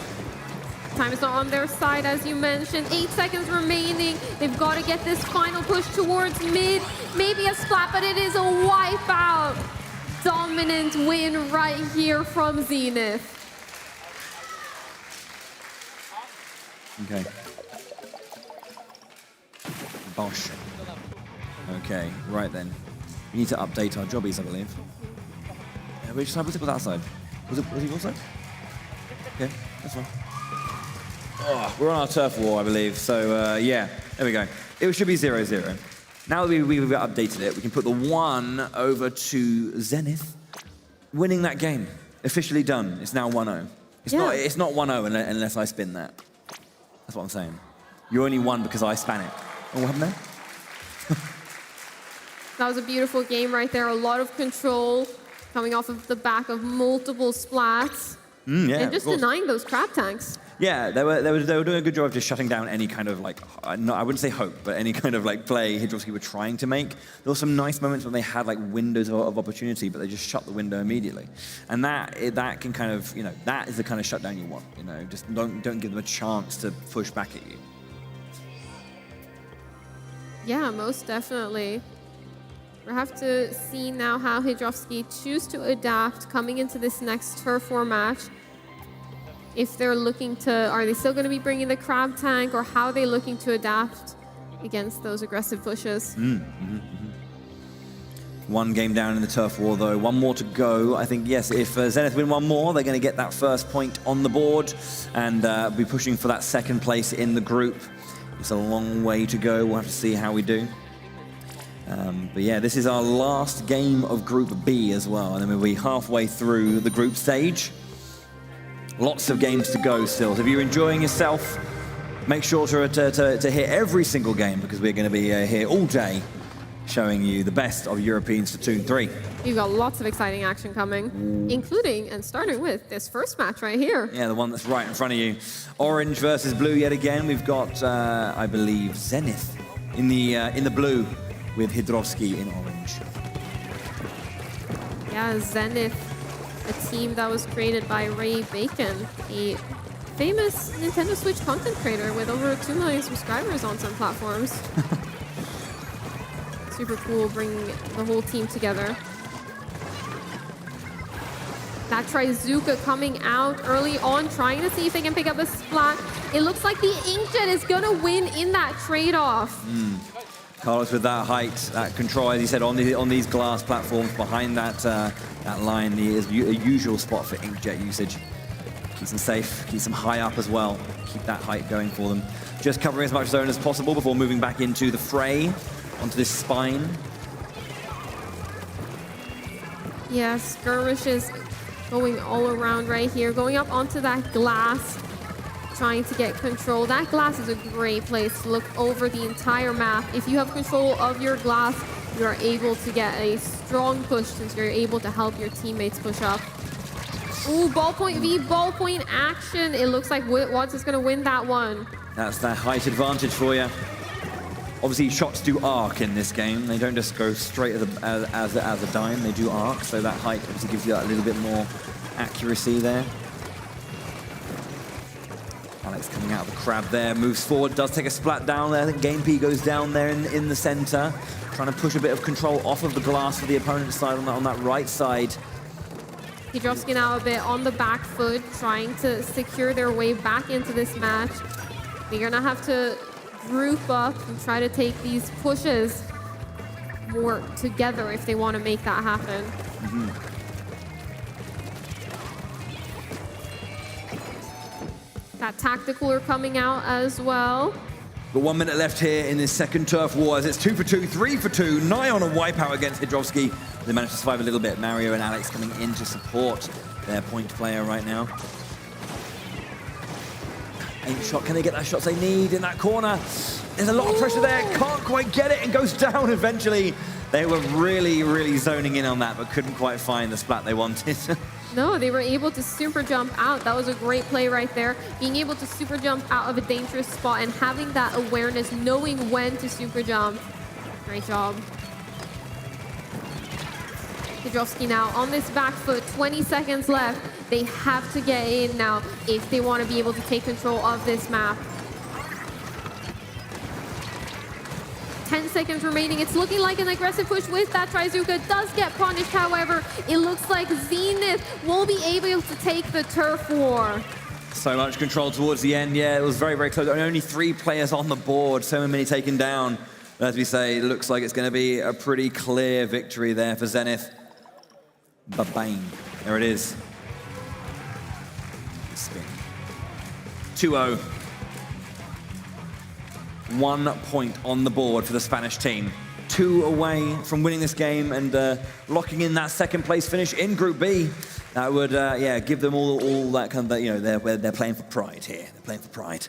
Time is not on their side, as you mentioned. 8 seconds remaining. They've got to get this final push towards mid. Maybe a splat, but it is a wipeout. Dominant win right here from Zenith. Okay. Bosh. Okay, right then. We need to update our jobbies, I believe. Which side was it? Was that side? Was it your side? Okay, that's fine. Oh, we're on our turf war, I believe. So, yeah, there we go. It should be 0-0. Now that we've updated it, we can put the 1 over to Zenith. Winning that game. Officially done. It's now 1-0. It's not 1-0 unless I spin that. That's what I'm saying. You only won because I span it. Oh, what happened there? That was a beautiful game right there. A lot of control coming off of the back of multiple splats. And just denying those crab tanks. Yeah, they were doing a good job of just shutting down any kind of like, I wouldn't say hope, but any kind of like play Hydrovsky were trying to make. There were some nice moments when they had like windows of opportunity, but they just shut the window immediately. And that can kind of, you know, that is the kind of shutdown you want. You know, just don't give them a chance to push back at you. Yeah, most definitely. We'll have to see now how Hydrovsky choose to adapt coming into this next turf war match. If they're looking to, are they still going to be bringing the crab tank, or how are they looking to adapt against those aggressive pushes? One game down in the turf war, though. One more to go. I think, yes, if Zenith win one more, they're going to get that first point on the board and be pushing for that second place in the group. It's a long way to go. We'll have to see how we do. But yeah, this is our last game of Group B as well. And then we'll be halfway through the group stage. Lots of games to go still. So if you're enjoying yourself, make sure to hit every single game, because we're going to be here all day showing you the best of European Splatoon 3. You've got lots of exciting action coming, including and starting with this first match right here. Yeah, the one that's right in front of you. Orange versus blue yet again. We've got, I believe, Zenith in the blue with Hydrovsky in orange. Yeah, Zenith. A team that was created by Ray Bacon, a famous Nintendo Switch content creator with over 2 million subscribers on some platforms. Super cool bringing the whole team together. That Trizuka coming out early on, trying to see if they can pick up a splat. It looks like the Inkjet is going to win in that trade-off. Carlos with that height, that control, as he said, on these glass platforms behind that line, is a usual spot for Inkjet usage. Keeps them safe, keeps them high up as well. Keep that height going for them. Just covering as much zone as possible before moving back into the fray, onto this spine. Yeah, skirmishes going all around right here, going up onto that glass, trying to get control. That glass is a great place to look over the entire map. If you have control of your glass, you are able to get a strong push since you're able to help your teammates push up. Ooh, ballpoint V, ballpoint action. It looks like Watts is going to win that one. That's that height advantage for you. Obviously, shots do arc in this game. They don't just go straight as a dime. They do arc, so that height obviously gives you that a little bit more accuracy there. Alex coming out of the crab there, moves forward, does take a splat down there. I think Game P goes down there in the center, trying to push a bit of control off of the glass for the opponent's side on that right side. Hydrovsky now a bit on the back foot, trying to secure their way back into this match. They're gonna have to group up and try to take these pushes more together if they want to make that happen. That tactical are coming out as well. But 1 minute left here in this second turf war as it's 2 for 2, 3 for 2, nigh on a wipeout against Hydrovsky. They managed to survive a little bit. Mario and Alex coming in to support their point player right now. Ain't shot, can they get that shots they need in that corner? There's a lot of pressure there, can't quite get it and goes down eventually. They were really, really zoning in on that, but couldn't quite find the splat they wanted. No, they were able to super jump out. That was a great play right there. Being able to super jump out of a dangerous spot and having that awareness, knowing when to super jump. Great job. Hydrovsky now on this back foot, 20 seconds left. They have to get in now if they want to be able to take control of this map. 10 seconds remaining. It's looking like an aggressive push with that Trizuka. Does get punished, however. It looks like Zenith will be able to take the turf war. So much control towards the end. Yeah, it was very, very close. Only 3 players on the board, so many taken down. But as we say, it looks like it's going to be a pretty clear victory there for Zenith. Ba-bang. There it is. Spin. 2-0 1 point on the board for the Spanish team. 2 away from winning this game and locking in that second place finish in Group B. That would, yeah, give them all that kind of, you know, they're playing for pride here. They're playing for pride.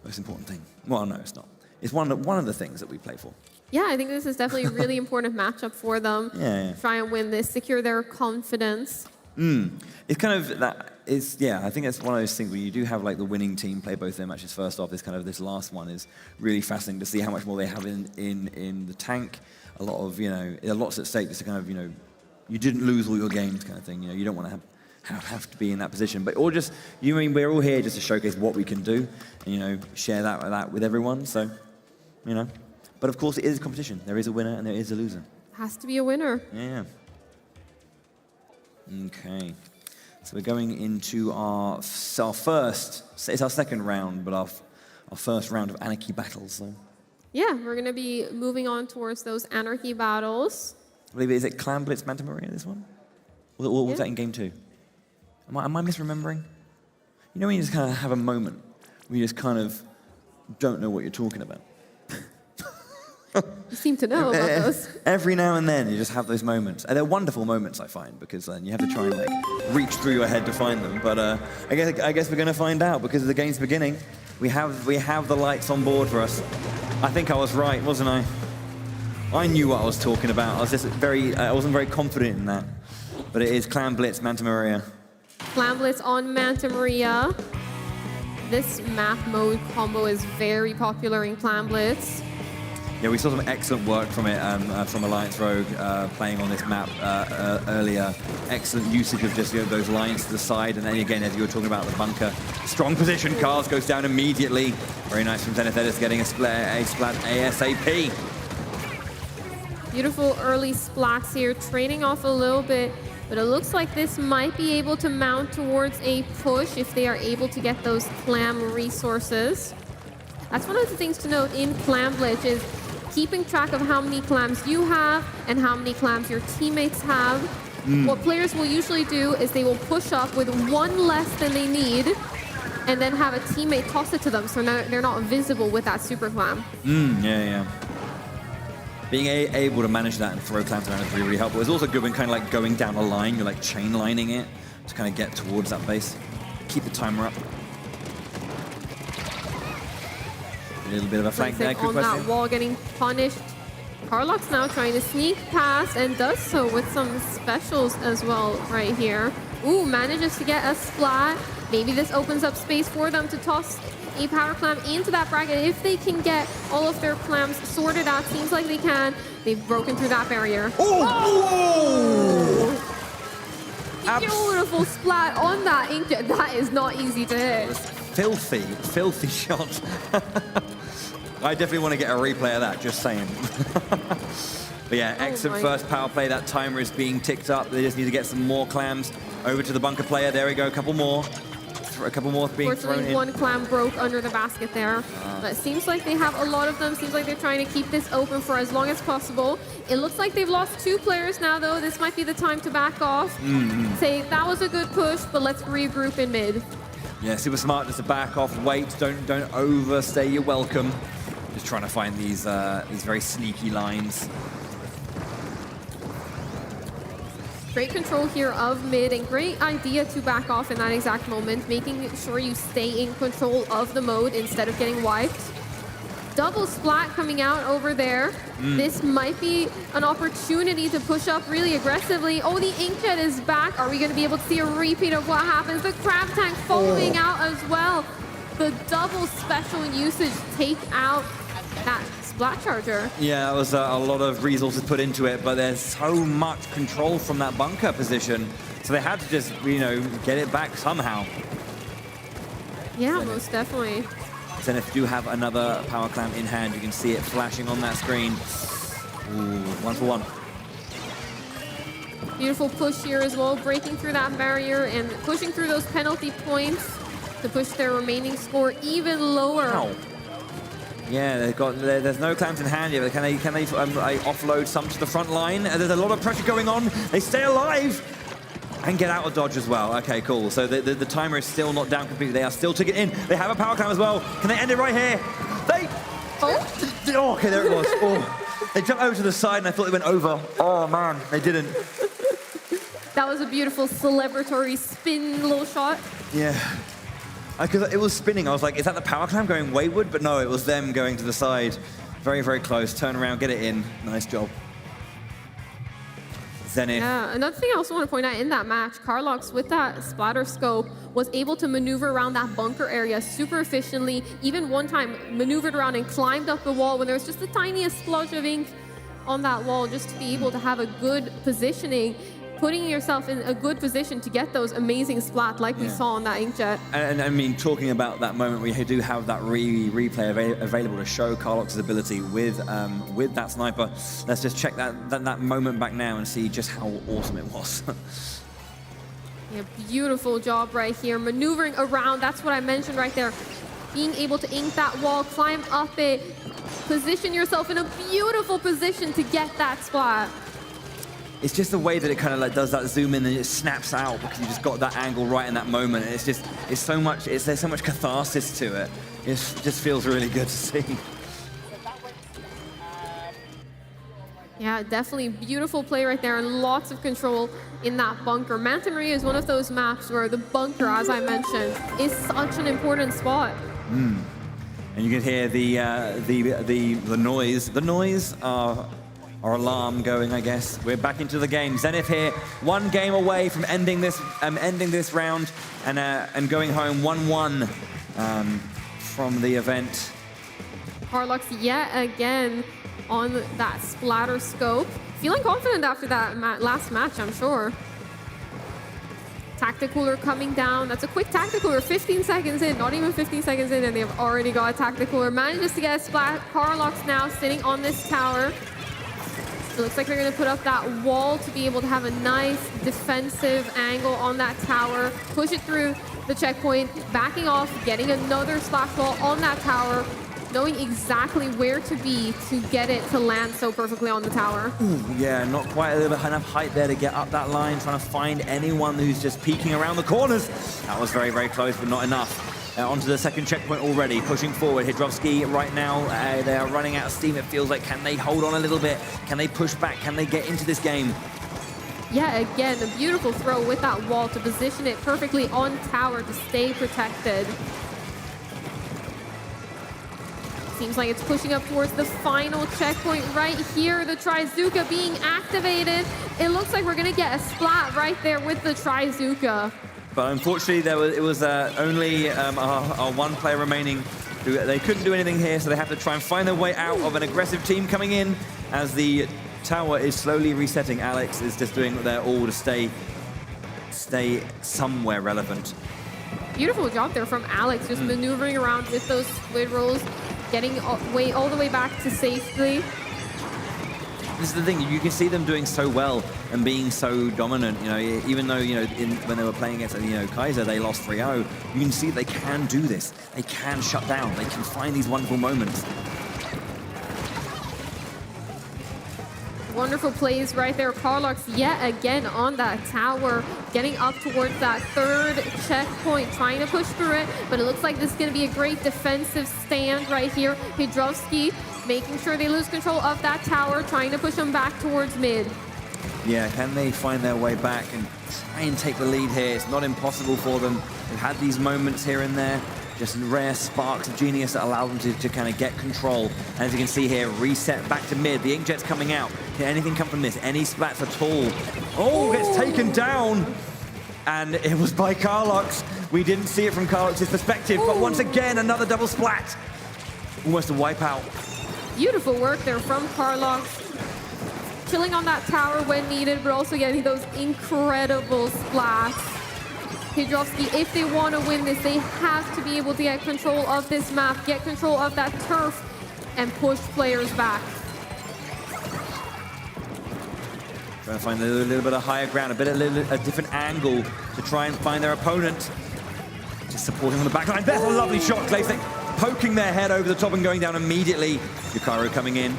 Most important thing. Well, no, it's not. It's one of the things that we play for. Yeah, I think this is definitely a really important matchup for them. Yeah. Try and win this, secure their confidence. It's kind of that is, yeah, I think it's one of those things where you do have like the winning team play both their matches first off. This last one is really fascinating to see how much more they have in the tank. A lot of, you know, lots at stake. Just to kind of, you know, you didn't lose all your games kind of thing. You know, you don't want to have to be in that position. But or just, you mean we're all here just to showcase what we can do and, you know, share that with everyone. So, you know, but of course it is a competition. There is a winner and there is a loser. Has to be a winner. Yeah. Okay. So we're going into our first, it's our second round, but our first round of Anarchy battles. So. Yeah, we're going to be moving on towards those Anarchy battles. I believe, is it Clan Blitz Manta Maria, this one? Or was that in game 2? Am I misremembering? You know when you just kind of have a moment where you just kind of don't know what you're talking about? You seem to know about those. Every now and then, you just have those moments. And they're wonderful moments, I find, because then you have to try and like reach through your head to find them. But I guess we're going to find out because the game's beginning. We have the lights on board for us. I think I was right, wasn't I? I knew what I was talking about. I was just I wasn't very confident in that. But it is Clan Blitz Manta Maria. Clan Blitz on Manta Maria. This map mode combo is very popular in Clan Blitz. Yeah, we saw some excellent work from it, from Alliance Rogue playing on this map earlier. Excellent usage of just those lines to the side, and then again, as you were talking about the bunker, strong position. Cars goes down immediately. Very nice from Zenithedis getting a splat ASAP. Beautiful early splats here, trading off a little bit, but it looks like this might be able to mount towards a push if they are able to get those clam resources. That's one of the things to note in Clan Blitz is keeping track of how many clams you have and how many clams your teammates have. What players will usually do is they will push up with 1 less than they need and then have a teammate toss it to them so they're not visible with that super clam. Yeah. Being able to manage that and throw clams around is really, really helpful. It's also good when kind of like going down a line, you're like chain lining it to kind of get towards that base. Keep the timer up. A little bit of a flank there. On that wall, getting punished. Carlock's now trying to sneak past and does so with some specials as well right here. Ooh, manages to get a splat. Maybe this opens up space for them to toss a power clam into that bracket. If they can get all of their clams sorted out, seems like they can. They've broken through that barrier. Beautiful splat on that inkjet. That is not easy to hit. Filthy shot. I definitely want to get a replay of that, just saying. But yeah, excellent first power play. That timer is being ticked up. They just need to get some more clams over to the bunker player. There we go, a couple more being thrown in. 1 clam broke under the basket there. But it seems like they have a lot of them. Seems like they're trying to keep this open for as long as possible. It looks like they've lost 2 players now, though. This might be the time to back off. Say, that was a good push, but let's regroup in mid. Yeah, super smart just to back off, wait, don't overstay your welcome. Just trying to find these very sneaky lines. Great control here of mid and great idea to back off in that exact moment, making sure you stay in control of the mode instead of getting wiped. Double splat coming out over there. This might be an opportunity to push up really aggressively. Oh, the inkjet is back. Are we going to be able to see a repeat of what happens? The crab tank following out as well. The double special usage take out that splat charger. Yeah, that was a lot of resources put into it, but there's so much control from that bunker position. So they had to just, you know, get it back somehow. Yeah, most definitely. Zenith do have another power clam in hand. You can see it flashing on that screen. Ooh, 1 for 1. Beautiful push here as well, breaking through that barrier and pushing through those penalty points to push their remaining score even lower. Ow. Yeah, there's no clams in hand yet. Can they offload some to the front line? There's a lot of pressure going on. They stay alive and get out of dodge as well. Okay, cool. So the timer is still not down completely. They are still taking it in. They have a power clam as well. Can they end it right here? Oh, okay, there it was. Oh, they jumped over to the side, and I thought they went over. Oh, man, they didn't. That was a beautiful celebratory spin little shot. Yeah. Because it was spinning. I was like, is that the power climb going wayward? But no, it was them going to the side. Very, very close. Turn around, get it in. Nice job. Zenith. Yeah, another thing I also want to point out in that match, Carlox with that splatter scope was able to maneuver around that bunker area super efficiently. Even one time maneuvered around and climbed up the wall when there was just the tiniest splodge of ink on that wall, just to be able to have a good positioning, putting yourself in a good position to get those amazing splat like we saw on that inkjet. And I mean, talking about that moment, we do have that replay available to show Carlox's ability with that sniper. Let's just check that moment back now and see just how awesome it was. Yeah, beautiful job right here. Maneuvering around, that's what I mentioned right there. Being able to ink that wall, climb up it, position yourself in a beautiful position to get that splat. It's just the way that it kind of like does that zoom in and it snaps out because you just got that angle right in that moment. And there's so much catharsis to it. It just feels really good to see. Yeah, definitely beautiful play right there and lots of control in that bunker. Manta Maria is one of those maps where the bunker, as I mentioned, is such an important spot. And you can hear the noise. The noise, our alarm going, I guess. We're back into the game. Zenith here, one game away from ending this round and going home 1-1 from the event. Carlox yet again on that splatter scope. Feeling confident after that last match, I'm sure. Tacticooler coming down. That's a quick Tacticooler, 15 seconds in, not even 15 seconds in, and they've already got a Tacticooler. Manages to get a splat. Carlox now sitting on this tower. It looks like they're going to put up that wall to be able to have a nice defensive angle on that tower. Push it through the checkpoint, backing off, getting another splash wall on that tower, knowing exactly where to be to get it to land so perfectly on the tower. Ooh, yeah, not quite a little bit enough height there to get up that line, trying to find anyone who's just peeking around the corners. That was very, very close, but not enough. Onto the second checkpoint already, pushing forward. Hydrovsky right now, they are running out of steam, it feels like. Can they hold on a little bit? Can they push back? Can they get into this game? Yeah, again, a beautiful throw with that wall to position it perfectly on tower to stay protected. Seems like it's pushing up towards the final checkpoint right here. The Trizuka being activated. It looks like we're going to get a splat right there with the Trizuka. But unfortunately, it was only our one player remaining. They couldn't do anything here, so they have to try and find their way out of an aggressive team coming in as the tower is slowly resetting. Alex is just doing their all to stay somewhere relevant. Beautiful job there from Alex, just maneuvering around with those squid rolls, getting all the way back to safety. This is the thing, you can see them doing so well and being so dominant, you know, even though, you know, when they were playing against, you know, Kaiser, they lost 3-0. You can see they can do this. They can shut down. They can find these wonderful moments. Wonderful plays right there. Carlox yet again on that tower, getting up towards that third checkpoint, trying to push through it, but it looks like this is going to be a great defensive stand right here. Hydrovsky making sure they lose control of that tower, trying to push them back towards mid. Yeah, can they find their way back and try and take the lead here? It's not impossible for them. They've had these moments here and there, just rare sparks of genius that allow them to kind of get control. And as you can see here, reset back to mid. The inkjet's coming out. Can anything come from this? Any splats at all? Oh, gets taken down. And it was by Carlox. We didn't see it from Carlox's perspective, but once again, another double splat. Almost a wipeout. Beautiful work there from Carlox. Chilling on that tower when needed, but also getting those incredible splats. Hydrovsky, if they want to win this, they have to be able to get control of this map, get control of that turf, and push players back. Trying to find a little bit of higher ground, a different angle to try and find their opponent. Just supporting on the back line. There's a lovely shot, Claystick, poking their head over the top and going down immediately. Yukaro coming in.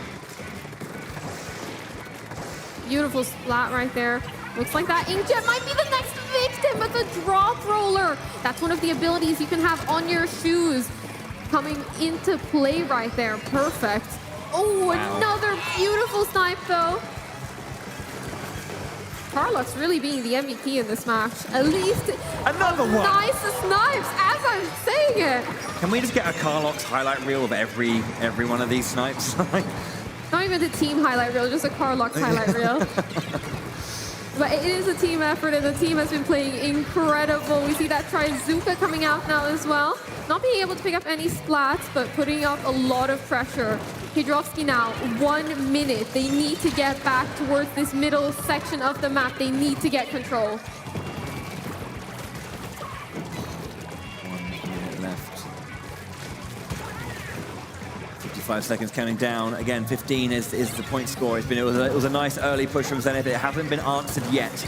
Beautiful splat right there. Looks like that inkjet might be the next victim, but the drop roller. That's one of the abilities you can have on your shoes. coming into play right there. Perfect. Oh, Wow. another beautiful snipe though. Carlock's really being the MVP in this match. At least Another one. Nice snipes as I'm saying it. Can we just get a Carlock's highlight reel of every one of these snipes? Not even the team highlight reel, just a Carlock's highlight reel. But it is a team effort, and the team has been playing incredible. We see that Trizuka coming out now as well. Not being able to pick up any splats, but putting up a lot of pressure. Hydrovsky now, 1 minute. They need to get back towards this middle section of the map. They need to get control. 1 minute left. 55 seconds counting down. Again, 15 is the point score. It was a nice early push from Zenith. It hasn't been answered yet.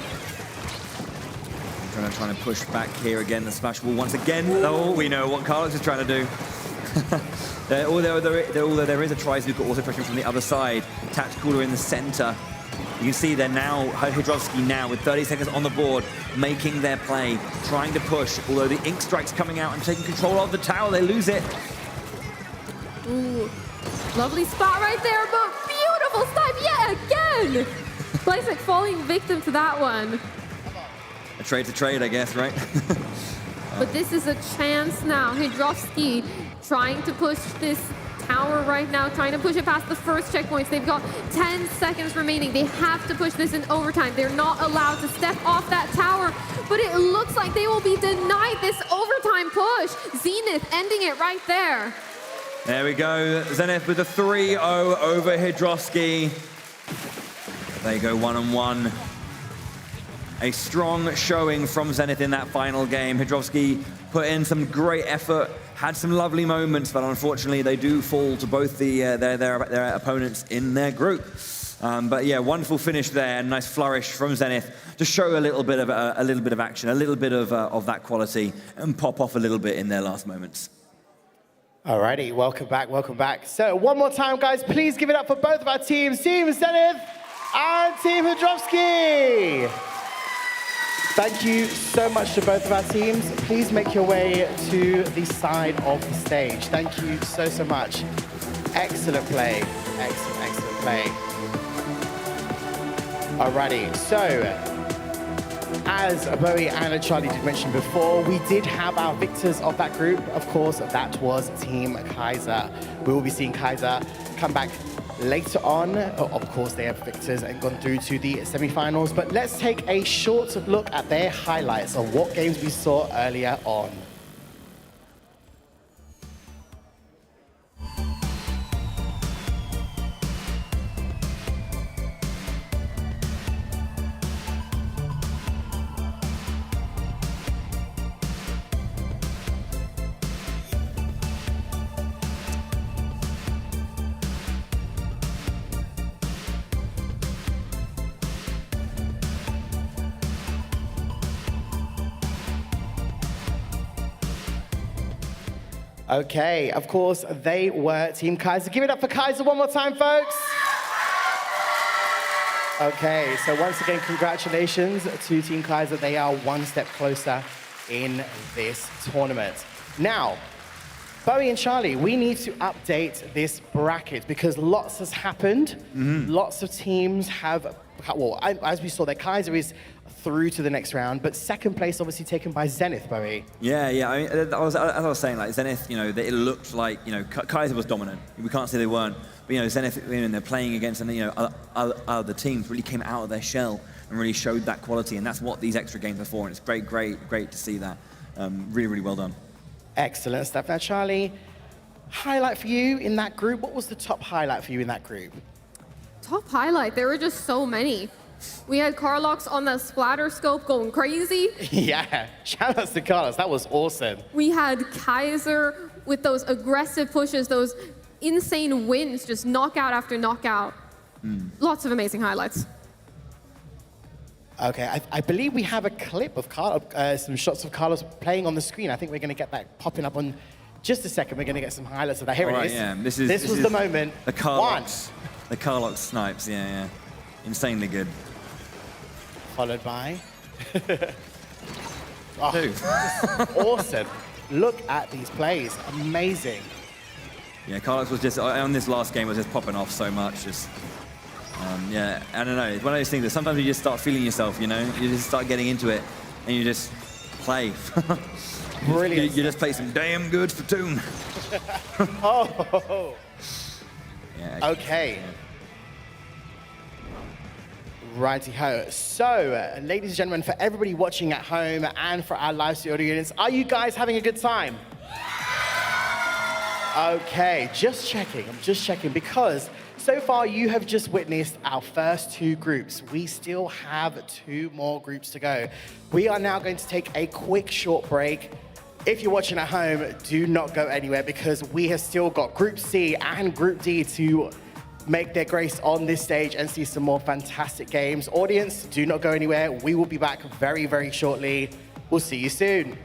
Trying to push back here again. The smash wall once again. Oh, we know what Carlos is trying to do. Although there is a Trizuka also pushing from the other side. Tacticooler in the center. You can see they're now, Hydrovsky now with 30 seconds on the board, making their play, trying to push. Although the Ink Strike's coming out and taking control of the tower, they lose it. Ooh, lovely spot right there, but beautiful snipe yet again. Blysick falling victim to that one. A trade to trade, I guess, right? But this is a chance now. Hydrovsky trying to push this tower right now, trying to push it past the first checkpoints. They've got 10 seconds remaining. They have to push this in overtime. They're not allowed to step off that tower, but it looks like they will be denied this overtime push. Zenith ending it right there. There we go. Zenith with a 3-0 over Hydrovsky. They go 1-on-1. A strong showing from Zenith in that final game. Hydrovsky put in some great effort, had some lovely moments, but unfortunately they do fall to both their opponents in their group. But yeah, wonderful finish there, nice flourish from Zenith to show a little bit of action, a little bit of that quality, and pop off a little bit in their last moments. Alrighty, welcome back, welcome back. So one more time, guys, please give it up for both of our teams, Team Zenith and Team Hydrovsky. Thank you so much to both of our teams. Please make your way to the side of the stage. Thank you so, so much. Excellent play. Excellent, excellent play. Alrighty, so as Bowie and Charlie did mention before, we did have our victors of that group. Of course, that was Team Kaiser. We will be seeing Kaiser come back later on. Of course, they have victors and gone through to the semi-finals, but let's take a short look at their highlights of what games we saw earlier on. Okay, of course, they were Team Kaiser. Give it up for Kaiser one more time, folks. Okay, so once again, congratulations to Team Kaiser. They are one step closer in this tournament. Now, Bowie and Charlie, we need to update this bracket because lots has happened. Lots of teams have, well, as we saw, that Kaiser is through to the next round, but second place obviously taken by Zenith, Bowie. Yeah. I mean, as I was saying, like Zenith, it looked like, Kaiser was dominant. We can't say they weren't, but Zenith, they're playing against, other teams really came out of their shell and really showed that quality, and that's what these extra games are for. And it's great to see that. Really, really well done. Excellent stuff. Now, Charlie, highlight for you in that group. What was the top highlight for you in that group? Top highlight, there were just so many. We had Carlox on the splatter scope going crazy. Yeah, shout out to Carlos, that was awesome. We had Kaiser with those aggressive pushes, those insane wins, just knockout after knockout. Lots of amazing highlights. Okay, I believe we have a clip of some shots of Carlos playing on the screen. I think we're going to get that popping up on just a second. We're going to get some highlights of that. Here it is. Yeah. This was the moment. The Carlox snipes, yeah. Insanely good. Followed by... Awesome. Look at these plays. Amazing. Yeah, Carlos was just, on this last game, was just popping off so much. Just, yeah, I don't know. It's one of those things that sometimes you just start feeling yourself, you know? You just start getting into it, and you just play. Brilliant. You just play some damn good Splatoon. Oh. Yeah, okay. Righty-ho. So, ladies and gentlemen, for everybody watching at home and for our live studio audience, are you guys having a good time? Okay, just checking. I'm just checking because so far you have just witnessed our first two groups. We still have two more groups to go. We are now going to take a quick short break. If you're watching at home, do not go anywhere because we have still got Group C and Group D to make their grace on this stage and see some more fantastic games. Audience, do not go anywhere. We will be back very, very shortly. We'll see you soon.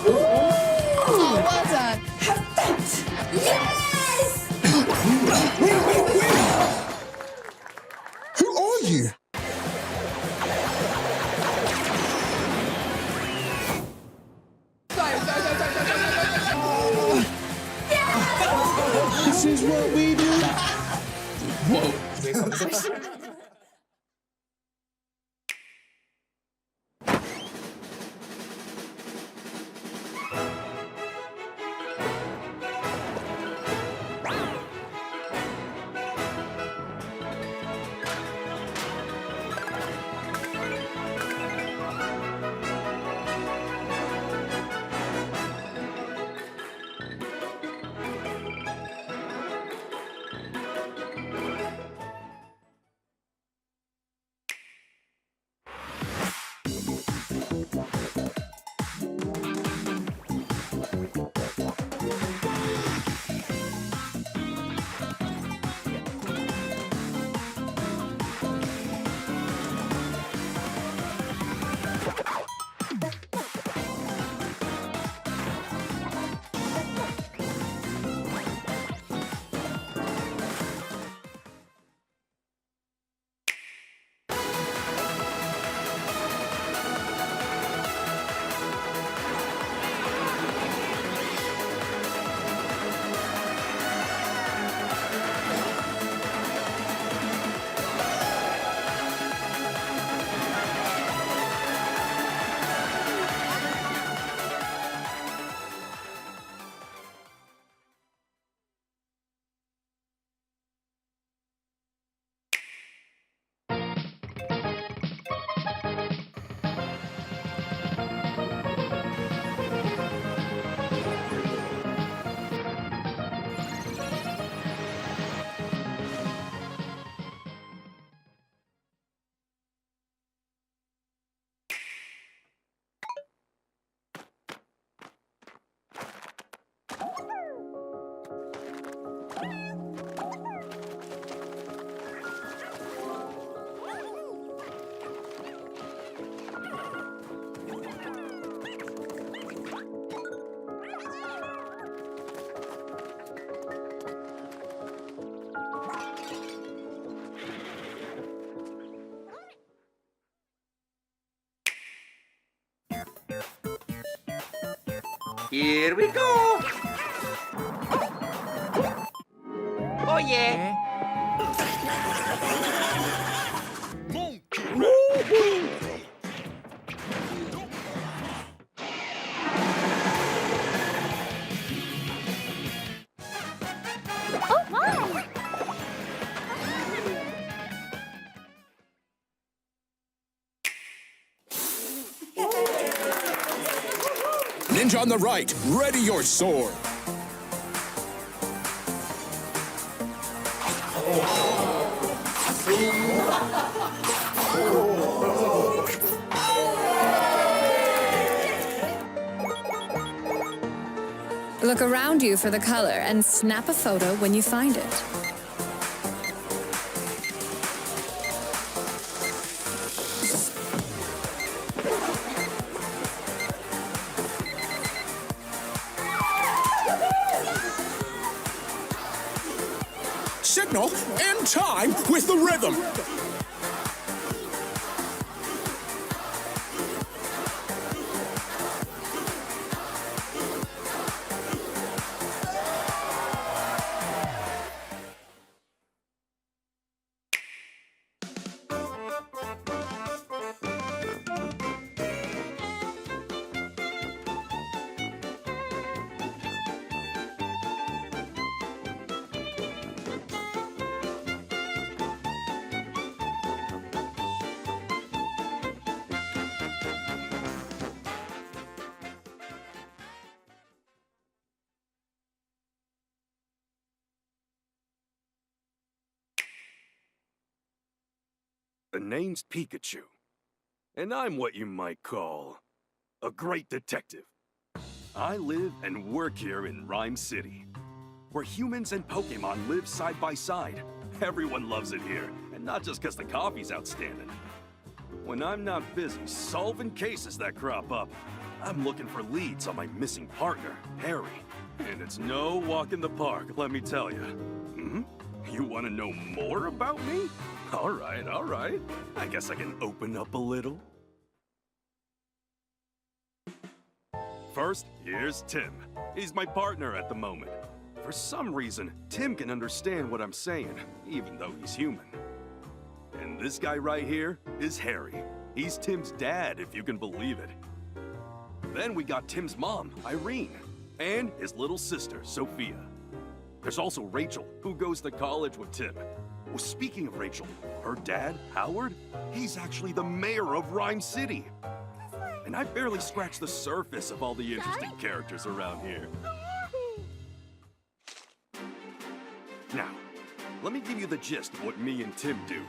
Oh, well done. Perfect. Yes! Who are you? This is what we do. Whoa. Here we go! Oh yeah! Oh, my! Ninja on the right, ready your sword. Look around you for the color and snap a photo when you find it. Signal in time with the rhythm. The name's Pikachu, and I'm what you might call a great detective. I live and work here in Rhyme City, where humans and Pokemon live side by side. Everyone loves it here, and not just because the coffee's outstanding. When I'm not busy solving cases that crop up, I'm looking for leads on my missing partner, Harry. And it's no walk in the park, let me tell you. You want to know more about me? All right. I guess I can open up a little. First, here's Tim. He's my partner at the moment. For some reason, Tim can understand what I'm saying, even though he's human. And this guy right here is Harry. He's Tim's dad, if you can believe it. Then we got Tim's mom, Irene, and his little sister, Sophia. There's also Rachel, who goes to college with Tim. Well, speaking of Rachel, her dad, Howard, he's actually the mayor of Rhyme City. And I barely scratched the surface of all the interesting characters around here. Now, let me give you the gist of what me and Tim do.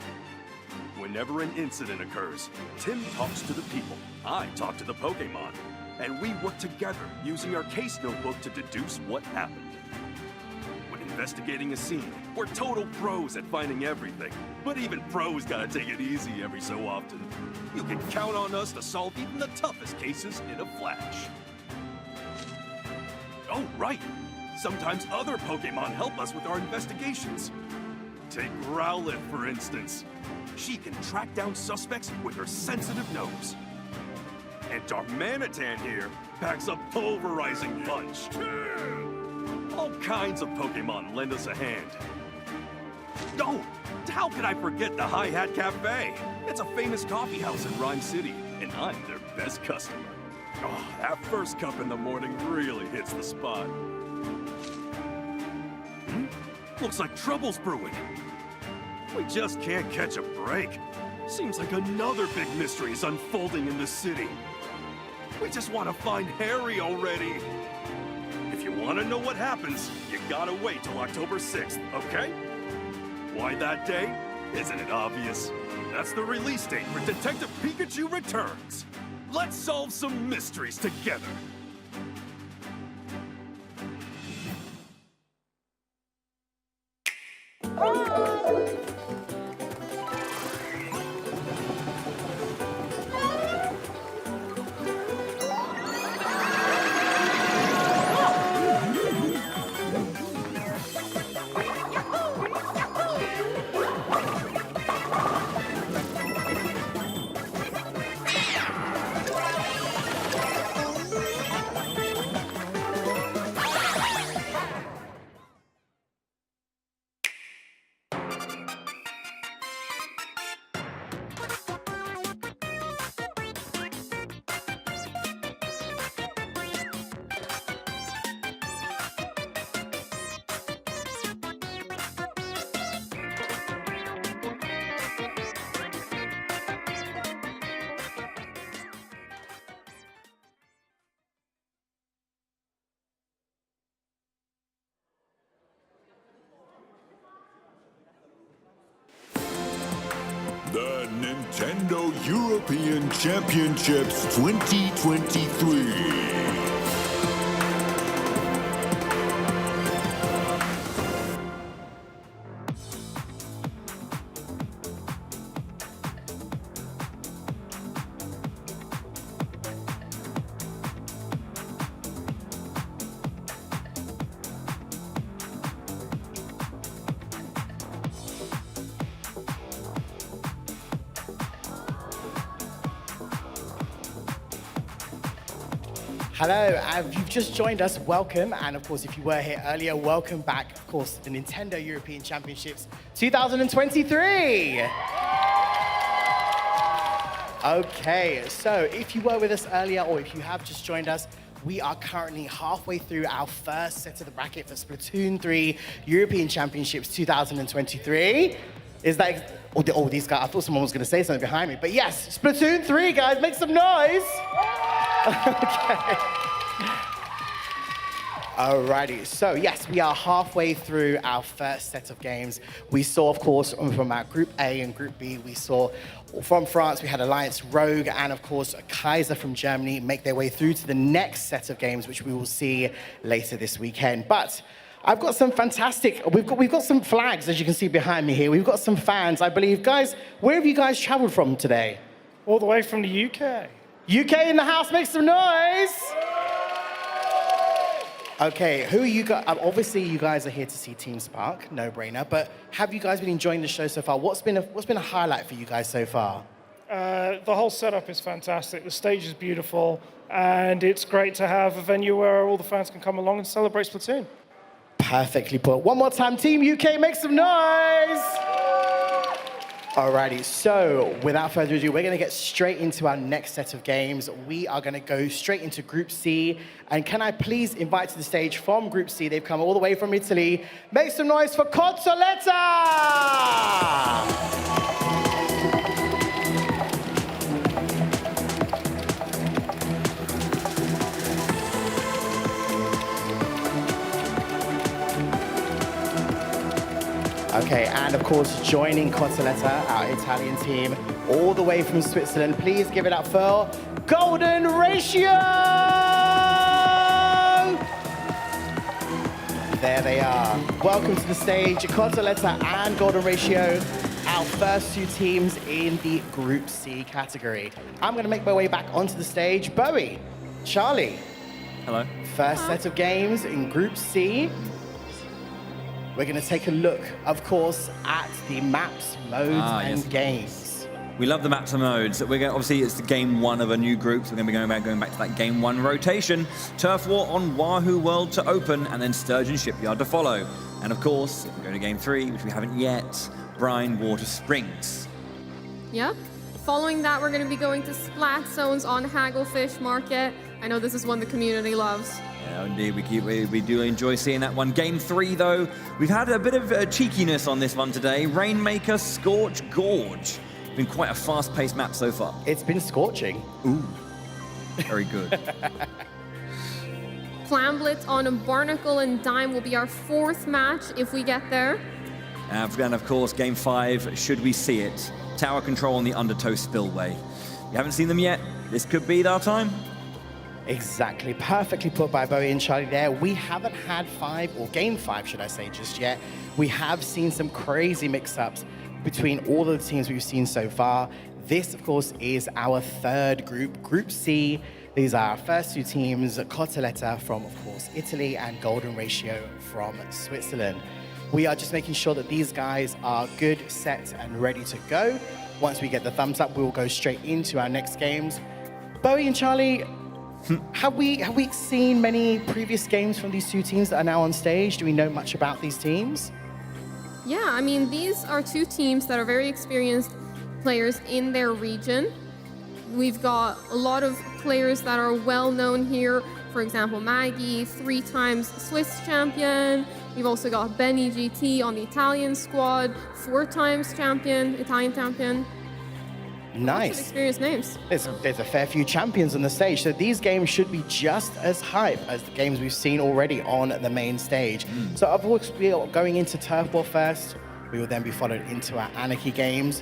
Whenever an incident occurs, Tim talks to the people, I talk to the Pokemon, and we work together using our case notebook to deduce what happened. When investigating a scene, we're total pros at finding everything, but even pros gotta take it easy every so often. You can count on us to solve even the toughest cases in a flash. Oh, right! Sometimes other Pokemon help us with our investigations. Take Rowlet, for instance. She can track down suspects with her sensitive nose. And Darmanitan here packs a pulverizing punch. All kinds of Pokemon lend us a hand. Oh, how could I forget the Hi-Hat Cafe? It's a famous coffee house in Rhyme City, and I'm their best customer. Oh, that first cup in the morning really hits the spot. Looks like trouble's brewing. We just can't catch a break. Seems like another big mystery is unfolding in this city. We just want to find Harry already. If you want to know what happens, you gotta wait till October 6th, okay? Why that day? Isn't it obvious? That's the release date for Detective Pikachu Returns. Let's solve some mysteries together. Nintendo European Championships 2023. Hello, if you've just joined us, welcome. And of course, if you were here earlier, welcome back, of course, to the Nintendo European Championships 2023. Okay, so if you were with us earlier or if you have just joined us, we are currently halfway through our first set of the bracket for Splatoon 3 European Championships 2023. Is that, oh, these guys, I thought someone was going to say something behind me, but yes, Splatoon 3, guys, make some noise. Okay. Alrighty, so yes, we are halfway through our first set of games. We saw, of course, from our Group A and Group B, we saw from France, we had Alliance Rogue and, of course, Kaiser from Germany make their way through to the next set of games, which we will see later this weekend. But I've got some fantastic, we've got some flags, as you can see behind me here. We've got some fans, I believe. Guys, where have you guys traveled from today? All the way from the UK. UK in the house, make some noise! Okay, who are you guys? Obviously, you guys are here to see Team Spark, no-brainer. But have you guys been enjoying the show so far? What's been a highlight for you guys so far? The whole setup is fantastic. The stage is beautiful, and it's great to have a venue where all the fans can come along and celebrate Splatoon. Perfectly put. One more time, Team UK, make some noise! Alrighty, so without further ado, we're going to get straight into our next set of games. We are going to go straight into Group C. And can I please invite to the stage from Group C, they've come all the way from Italy. Make some noise for Cozzoletta! Okay, and of course, joining Cozzoletta, our Italian team, all the way from Switzerland. Please give it up for Golden Ratio! There they are. Welcome to the stage, Cozzoletta and Golden Ratio, our first two teams in the Group C category. I'm going to make my way back onto the stage. Bowie, Charlie. Hello. First set of games in Group C. We're going to take a look, of course, at the maps, modes, and games. We love the maps and modes. Obviously, it's the game one of a new group, so we're going to be going back to that game one rotation. Turf War on Wahoo World to open, and then Sturgeon Shipyard to follow. And of course, if we go to game three, which we haven't yet, Brine Water Springs. Yep. Following that, we're going to be going to Splat Zones on Hagglefish Market. I know this is one the community loves. Yeah, indeed, we do enjoy seeing that one. Game three, though, we've had a bit of cheekiness on this one today. Rainmaker Scorch Gorge. It's been quite a fast-paced map so far. It's been scorching. Ooh, very good. Plan Blitz on Barnacle and Dime will be our fourth match if we get there. And of course, game five, should we see it? Tower Control on the Undertow Spillway. You haven't seen them yet? This could be our time. Exactly, perfectly put by Bowie and Charlie there. We haven't had game five, should I say, just yet. We have seen some crazy mix-ups between all of the teams we've seen so far. This, of course, is our third group, Group C. These are our first two teams, Cozzoletta from, of course, Italy and Golden Ratio from Switzerland. We are just making sure that these guys are good, set, and ready to go. Once we get the thumbs up, we will go straight into our next games. Bowie and Charlie, have we seen many previous games from these two teams that are now on stage? Do we know much about these teams? Yeah, I mean, these are two teams that are very experienced players in their region. We've got a lot of players that are well known here. For example, Maggie, 3 times Swiss champion. We've also got Benny GT on the Italian squad, 4 times Italian champion. Nice. Experienced names. There's a fair few champions on the stage, so these games should be just as hype as the games we've seen already on the main stage. So of course, we are going into Turf War first. We will then be followed into our Anarchy games.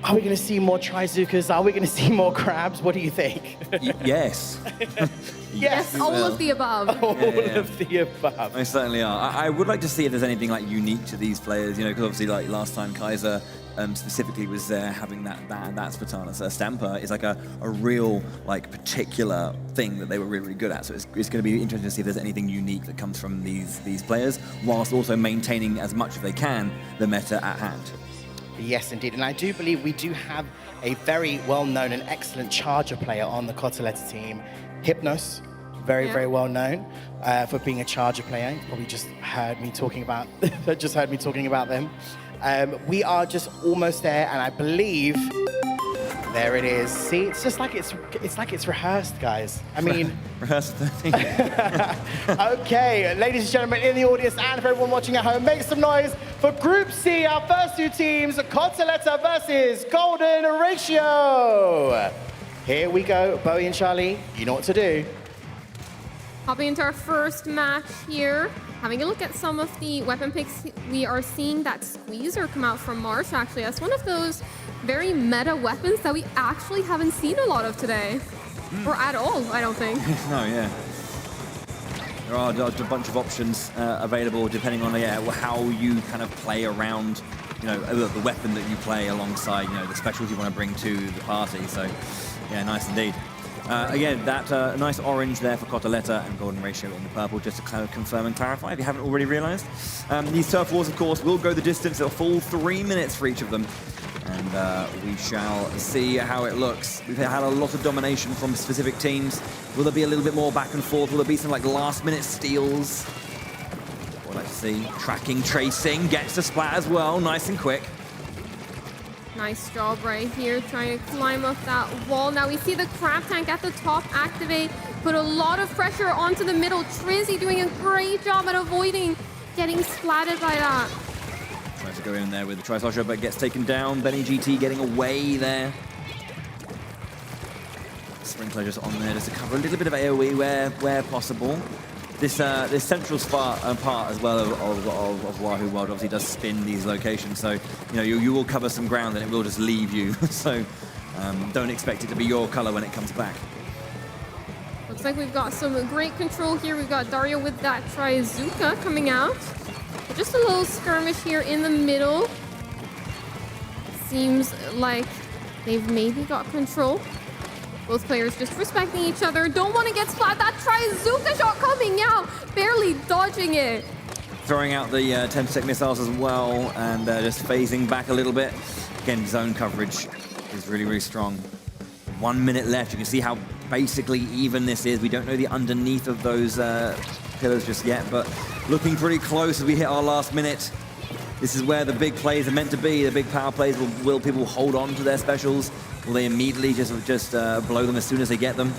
Are we going to see more Trizukas? Are we going to see more crabs? What do you think? Yes. Yes, all of the above. All of the above. They certainly are. I would like to see if there's anything like unique to these players, you know, because obviously like last time Kaiser specifically was there having that Splatana. So Stamper is like a real like particular thing that they were really, really good at. So it's going to be interesting to see if there's anything unique that comes from these players, whilst also maintaining as much as they can the meta at hand. Yes, indeed. And I do believe we do have a very well-known and excellent charger player on the Cotoletta team, Hypnos. Very well known for being a charger player. You probably just heard me talking about them. We are just almost there, and I believe there it is. See, it's just like it's rehearsed, guys. I mean, rehearsed 13. Okay, ladies and gentlemen in the audience and for everyone watching at home, make some noise for Group C, our first two teams, Cotoletta versus Golden Ratio. Here we go, Bowie and Charlie, you know what to do. Hopping into our first match here, having a look at some of the weapon picks, we are seeing that Squeezer come out from Marsh, actually. That's one of those very meta weapons that we actually haven't seen a lot of today. Or at all, I don't think. No, yeah. There are a bunch of options available depending on how you kind of play around, you know, the weapon that you play alongside, you know, the specials you want to bring to the party. So, yeah, nice indeed. Again, that nice orange there for Cotoletta and Golden Ratio in the purple, just to kind of confirm and clarify if you haven't already realized. These turf wars, of course, will go the distance. It'll fall 3 minutes for each of them. And we shall see how it looks. We've had a lot of domination from specific teams. Will there be a little bit more back and forth? Will there be some like last-minute steals? What I'd like to see. Tracking, tracing, gets the splat as well, nice and quick. Nice job right here, trying to climb up that wall. Now we see the crab tank at the top activate, put a lot of pressure onto the middle. Trizzy doing a great job at avoiding getting splatted by that. Tries to go in there with the Trisosha, but gets taken down. Benny GT getting away there. Sprinkler just on there just to cover a little bit of AoE where possible. This central part as well of Wahoo World obviously does spin these locations, so you know you will cover some ground and it will just leave you. So don't expect it to be your color when it comes back. Looks like we've got some great control here. We've got Dario with that Trizuka coming out. Just a little skirmish here in the middle. Seems like they've maybe got control. Both players just respecting each other. Don't want to get splat. That Trizuka shot coming out. Barely dodging it. Throwing out the 10% missiles as well and just phasing back a little bit. Again, zone coverage is really, really strong. 1 minute left. You can see how basically even this is. We don't know the underneath of those pillars just yet, but looking pretty close as we hit our last minute. This is where the big plays are meant to be. The big power plays. Will people hold on to their specials? Will they immediately just blow them as soon as they get them?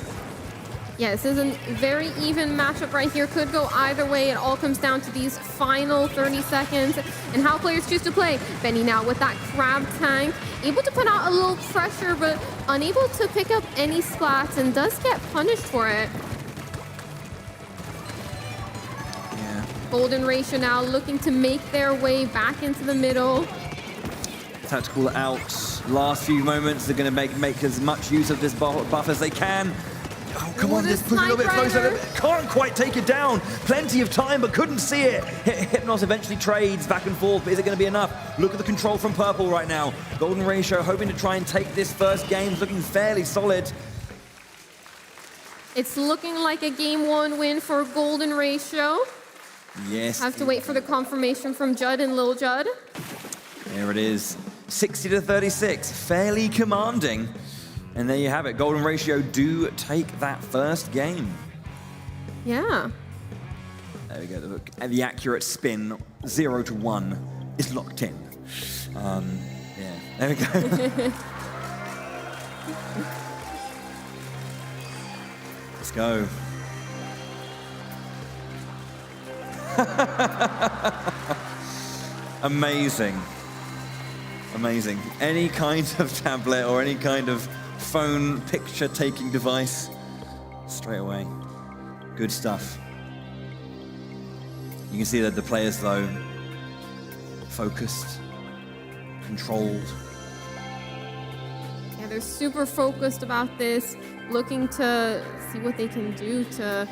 Yeah, this is a very even matchup right here. Could go either way. It all comes down to these final 30 seconds and how players choose to play. Benny now with that crab tank, able to put out a little pressure, but unable to pick up any splats and does get punished for it. Yeah. Golden Ratio now looking to make their way back into the middle. Tactical out. Last few moments, they're going to make as much use of this buff as they can. Oh, come on, just push a little bit closer. Can't quite take it down. Plenty of time, but couldn't see it. Hypnos eventually trades back and forth, but is it going to be enough? Look at the control from Purple right now. Golden Ratio hoping to try and take this first game, looking fairly solid. It's looking like a game 1 win for Golden Ratio. Yes. Have to wait for the confirmation from Judd and Lil Judd. There it is. 60-36, fairly commanding. And there you have it. Golden Ratio do take that first game. Yeah. There we go. Look, and the accurate spin, 0 to 1, is locked in. Yeah, there we go. Let's go. Amazing. Amazing. Any kind of tablet or any kind of phone picture-taking device, straight away. Good stuff. You can see that the players, though, focused, controlled, they're super focused about this, looking to see what they can do to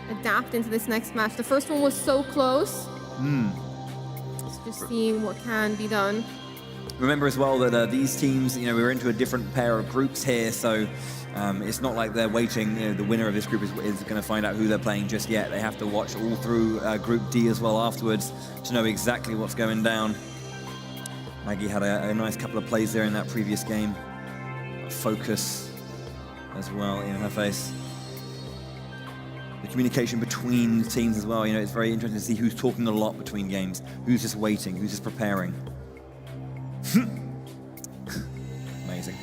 adapt into this next match. The first one was so close. So just seeing what can be done. Remember as well that these teams, you know, we're into a different pair of groups here, so it's not like they're waiting, you know, the winner of this group is going to find out who they're playing just yet. They have to watch all through Group D as well afterwards to know exactly what's going down. Maggie had a nice couple of plays there in that previous game. Focus as well in her face. The communication between teams as well, you know, it's very interesting to see who's talking a lot between games, who's just waiting, who's just preparing. Amazing.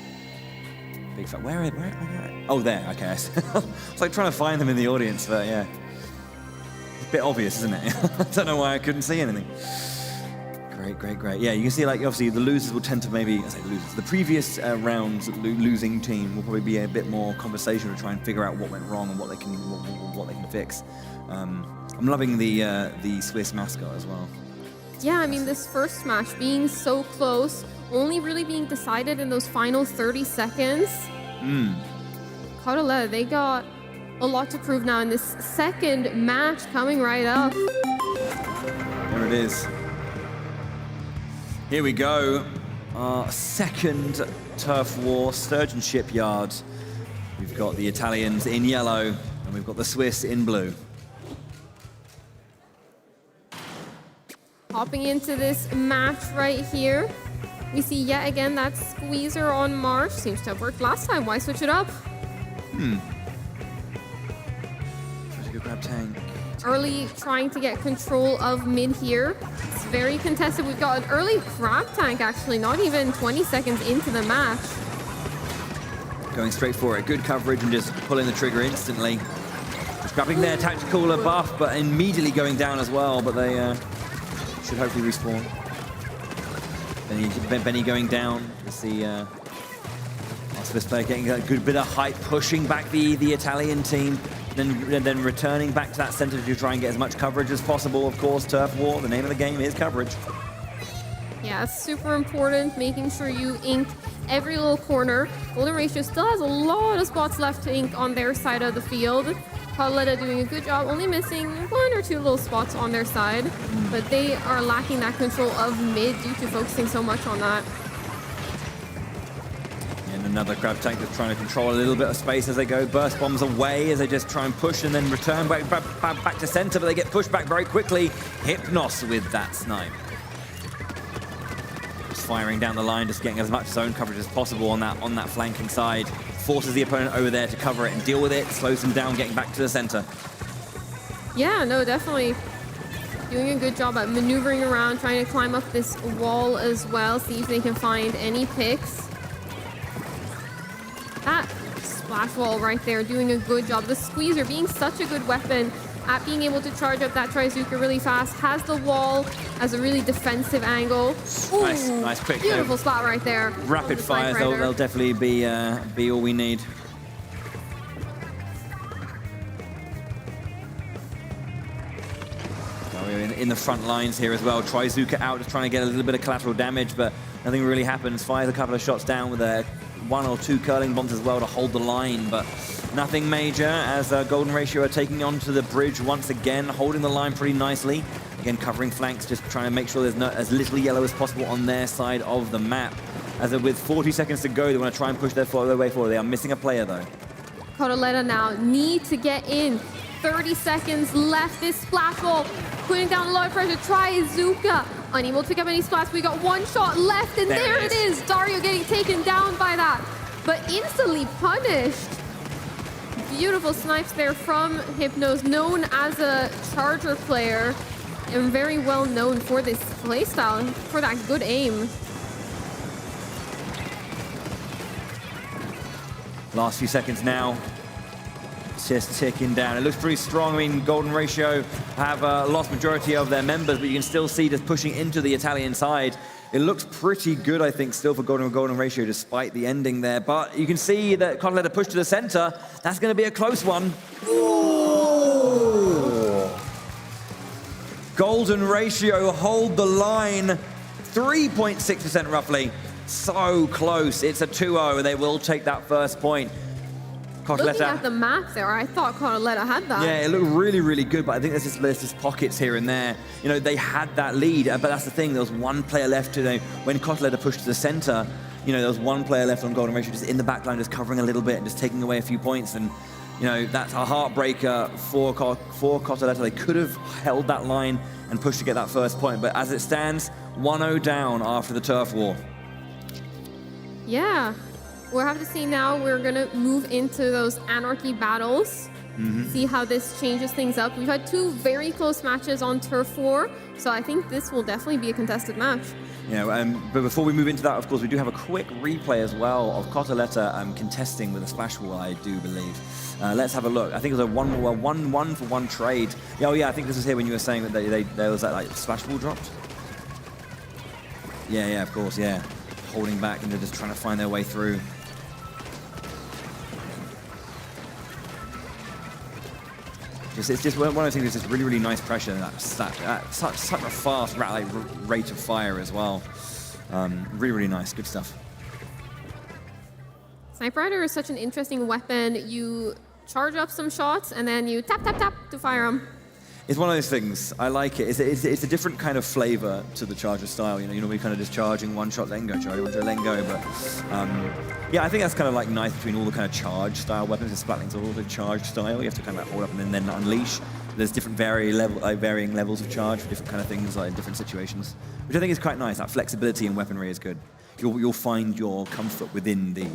Big fan. Where am I? Oh, there. Okay. It's like trying to find them in the audience, but yeah. It's a bit obvious, isn't it? I don't know why I couldn't see anything. Great. Yeah, you can see, like, obviously the losers will tend to maybe, I say the losers, the previous round's losing team will probably be a bit more conversational to try and figure out what went wrong and what they can fix. I'm loving the Swiss mascot as well. Yeah, I mean, this first match being so close, only really being decided in those final 30 seconds. Caudalet, they got a lot to prove now in this second match coming right up. There it is. Here we go. Our second turf war, Sturgeon Shipyard. We've got the Italians in yellow, and we've got the Swiss in blue. Hopping into this match right here, we see yet again that squeezer on Marsh. Seems to have worked last time. Why switch it up? Tries to go grab tank. Early trying to get control of mid here. It's very contested. We've got an early grab tank, actually, not even 20 seconds into the match. Going straight for it. Good coverage and just pulling the trigger instantly. Just grabbing their tactical buff, but immediately going down as well. But they should hopefully respawn. Benny going down. You see Swiss player getting a good bit of height, pushing back the Italian team. Then returning back to that center to try and get as much coverage as possible. Of course, turf war, the name of the game is coverage. Yeah, it's super important, making sure you ink every little corner. Golden Ratio still has a lot of spots left to ink on their side of the field. Caudalet doing a good job, only missing one or two little spots on their side, but they are lacking that control of mid due to focusing so much on that. And another grab tank that's trying to control a little bit of space as they go. Burst bombs away as they just try and push and then return back to center, but they get pushed back very quickly. Hypnos with that snipe. Just firing down the line, just getting as much zone coverage as possible on that flanking side. Forces the opponent over there to cover it and deal with it. Slows them down, getting back to the center. Yeah, no, definitely doing a good job at maneuvering around, trying to climb up this wall as well, see if they can find any picks. That splash wall right there, doing a good job. The squeezer being such a good weapon at being able to charge up that Trizuka really fast. Has the wall as a really defensive angle. Ooh, nice quick. Beautiful spot right there. Rapid fires, they'll definitely be all we need. In the front lines here as well. Trizuka out, just trying to get a little bit of collateral damage, but nothing really happens. Fires a couple of shots down with a 1 or 2 curling bombs as well to hold the line, but nothing major as Golden Ratio are taking onto the bridge once again, holding the line pretty nicely. Again, covering flanks, just trying to make sure there's as little yellow as possible on their side of the map. As with 40 seconds to go, they want to try and push their way forward. They are missing a player though. Caudalet now need to get in. 30 seconds left. This splash wall putting down a lot of pressure. Trizuka unable to pick up any splash. We got one shot left, and there it is. Dario getting taken down by that, but instantly punished. Beautiful snipes there from Hypnos, known as a charger player and very well known for this playstyle, for that good aim. Last few seconds now. Just ticking down. It looks pretty strong. I mean, Golden Ratio have lost majority of their members, but you can still see just pushing into the Italian side. It looks pretty good, I think, still for Golden Ratio, despite the ending there. But you can see that Caudalet push to the center. That's going to be a close one. Ooh. Golden Ratio hold the line. 3.6% roughly. So close. It's a 2-0, and they will take that first point. Looking at the map there, I thought Cotoletta had that. Yeah, it looked really, really good, but I think there's just pockets here and there. You know, they had that lead, but that's the thing. There was one player left today. When Cotoletta pushed to the center, you know, there was one player left on Golden Ratio just in the back line, just covering a little bit and just taking away a few points. And, you know, that's a heartbreaker for Cotoletta. They could have held that line and pushed to get that first point. But as it stands, 1-0 down after the turf war. Yeah. We'll have to see now. We're going to move into those Anarchy battles. See how this changes things up. We've had 2 very close matches on Turf War, so I think this will definitely be a contested match. Yeah, but before we move into that, of course, we do have a quick replay as well of Cotoletta contesting with a splash wall, I do believe. Let's have a look. I think it was a 1-1 for 1 trade. Yeah, oh yeah, I think this was here when you were saying that there was that like splash wall dropped. Yeah, of course, yeah. Holding back and they're just trying to find their way through. It's just one of those things. It's just really, really nice pressure. And such a fast rate of fire as well. Really, really nice. Good stuff. Sniper Rider is such an interesting weapon. You charge up some shots and then you tap, tap, tap to fire them. It's one of those things. I like it. It's a different kind of flavor to the charger style. You know, you're normally kind of just charging one shot, then go, charge one shot, then go. But yeah, I think that's kind of like nice between all the kind of charge style weapons. The Splatling's all the charge style. You have to kind of like hold up and then unleash. There's different varying levels of charge for different kind of things, like in different situations, which I think is quite nice. That flexibility in weaponry is good. You'll find your comfort within the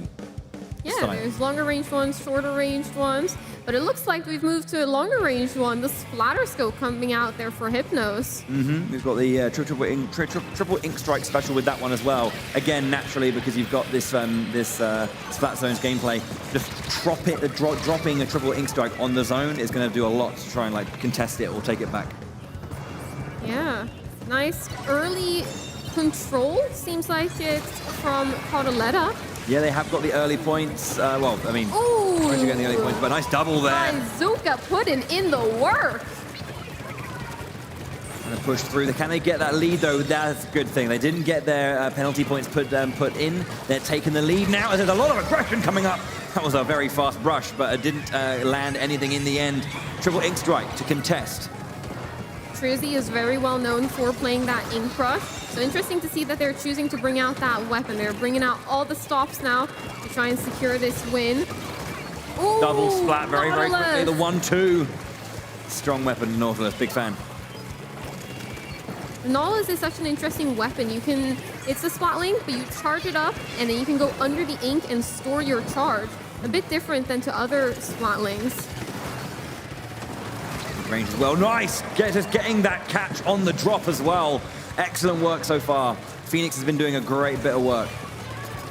style. There's longer ranged ones, shorter ranged ones, but it looks like we've moved to a longer ranged one. The Splatter Scope coming out there for Hypnos. We've got the triple ink strike special with that one as well. Again, naturally, because you've got this Splat Zones gameplay, just dropping a triple ink strike on the zone is going to do a lot to try and like contest it or take it back. Yeah, nice early control. Seems like it's from Cotoletta. Yeah, they have got the early points. Well, I mean, where's you getting the early points? But nice double there. Zuka putting in the work. And a push through. Can they get that lead, though? That's a good thing. They didn't get their penalty points put in. They're taking the lead now. There's a lot of aggression coming up. That was a very fast brush, but it didn't land anything in the end. Triple ink strike to contest. Trizzy is very well known for playing that ink rush. So interesting to see that they're choosing to bring out that weapon. They're bringing out all the stops now to try and secure this win. Ooh, double splat very, very quickly. The 1-2. Strong weapon, Nautilus. Big fan. Nautilus is such an interesting weapon. It's a splat link, but you charge it up, and then you can go under the ink and store your charge. A bit different than to other splat links. Range as well. Nice! Just getting that catch on the drop as well. Excellent work so far. Phoenix has been doing a great bit of work.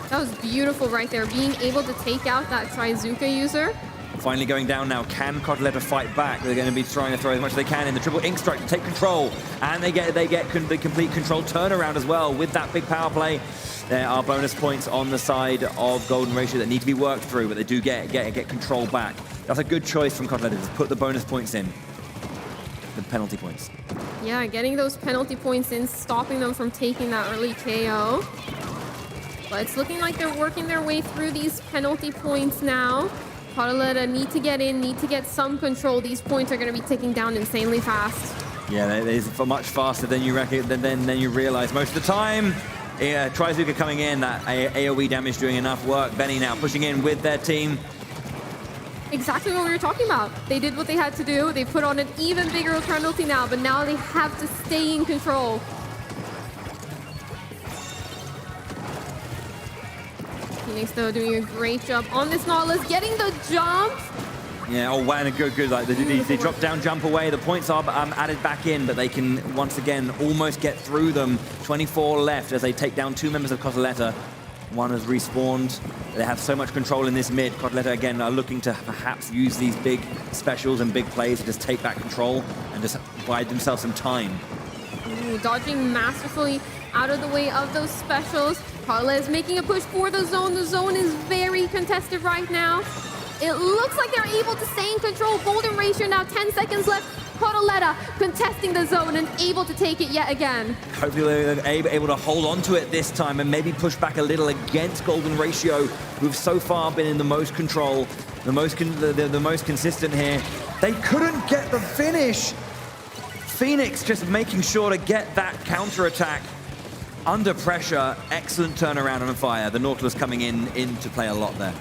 That was beautiful right there. Being able to take out that Trizuka user. Finally going down now. Can Cotoletta fight back? They're going to be trying to throw as much as they can in the triple ink strike to take control. And they get the complete control turnaround as well with that big power play. There are bonus points on the side of Golden Ratio that need to be worked through, but they do get control back. That's a good choice from Cotoletta to put the bonus points in. The penalty points. Yeah, getting those penalty points in, stopping them from taking that early KO. But it's looking like they're working their way through these penalty points now. Cotoletta need to get in, need to get some control. These points are going to be ticking down insanely fast. Yeah, it is much faster than you realize most of the time. Yeah, Trizuka coming in, that AoE damage doing enough work. Benny now pushing in with their team. Exactly what we were talking about. They did what they had to do. They put on an even bigger penalty now, but now they have to stay in control. Phoenix, though, doing a great job on this Nautilus, getting the jump. Yeah, oh, wow, and good. Like, they drop down, jump away. The points are added back in, but they can, once again, almost get through them. 24 left as they take down 2 members of Cotoletta. One has respawned. They have so much control in this mid. Cotoletta, again, are looking to perhaps use these big specials and big plays to just take back control and just buy themselves some time. Ooh, dodging masterfully out of the way of those specials. Cotoletta is making a push for the zone. The zone is very contested right now. It looks like they're able to stay in control. Golden Ratio now 10 seconds left. Cotoletta contesting the zone and able to take it yet again. Hopefully they're able to hold on to it this time and maybe push back a little against Golden Ratio, who've so far been in the most control, the most consistent here. They couldn't get the finish. Phoenix just making sure to get that counter-attack under pressure. Excellent turnaround on fire. The Nautilus coming in to play a lot there.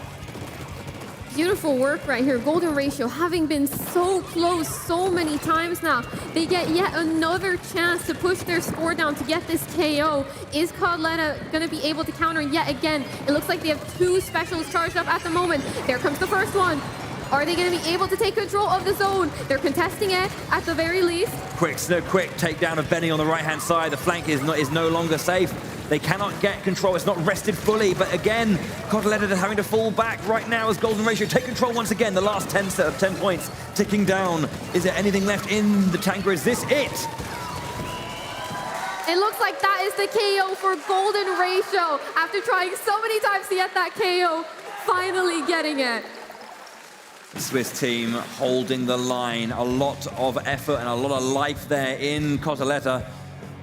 Beautiful work right here. Golden Ratio, having been so close so many times now, they get yet another chance to push their score down to get this KO. Is Cotoletta going to be able to counter yet again? It looks like they have 2 specials charged up at the moment. There comes the first one. Are they going to be able to take control of the zone? They're contesting it at the very least. Quick takedown of Benny on the right-hand side. The flank is no longer safe. They cannot get control. It's not rested fully, but again, Cotoletta having to fall back right now as Golden Ratio take control once again. The last 10 points ticking down. Is there anything left in the tank, or is this it? It looks like that is the KO for Golden Ratio. After trying so many times to get that KO, finally getting it. The Swiss team holding the line. A lot of effort and a lot of life there in Cotoletta.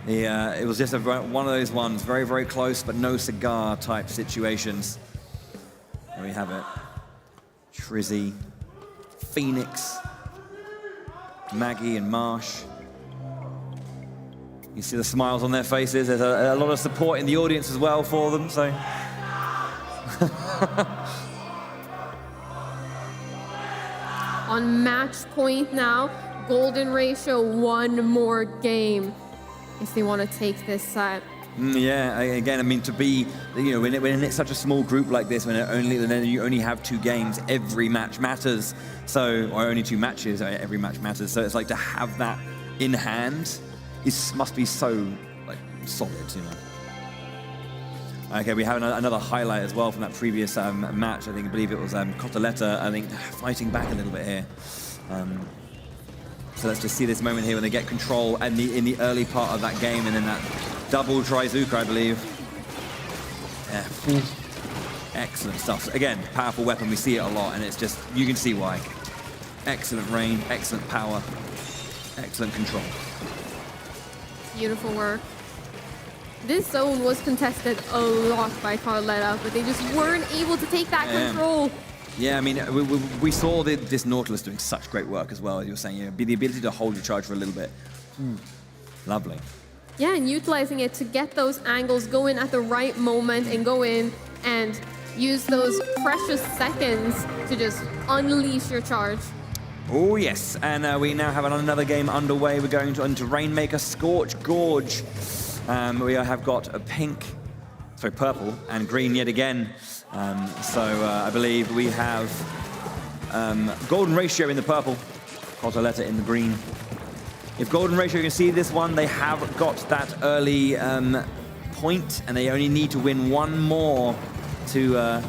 It was just one of those ones, very, very close, but no cigar type situations. There we have it. Trizzy, Phoenix, Maggie and Marsh. You see the smiles on their faces. There's a lot of support in the audience as well for them, so. On match point now, Golden Ratio, one more game if they want to take this set. Yeah, again, I mean, to be, when it's such a small group like this, when you only have 2 games, every match matters. So, or only 2 matches, every match matters. So it's like to have that in hand must be so solid, Okay, we have another highlight as well from that previous match. I believe it was Cotoletta, fighting back a little bit here. So let's just see this moment here when they get control in the early part of that game, and then that double Trizuka, I believe. Yeah. Excellent stuff. Again, powerful weapon. We see it a lot, and it's just, you can see why. Excellent range, excellent power, excellent control. Beautiful work. This zone was contested a lot by Cotoletta, but they just weren't able to take that control. Yeah, I mean, we saw this Nautilus doing such great work as well, as you were saying. The ability to hold your charge for a little bit. Lovely. Yeah, and utilizing it to get those angles, go in at the right moment and go in and use those precious seconds to just unleash your charge. Oh, yes. And we now have another game underway. We're going into Rainmaker Scorch Gorge. We have got a purple and green yet again. So I believe we have Golden Ratio in the purple, Cotoletta in the green. If Golden Ratio can see this one, they have got that early point, and they only need to win 1 more to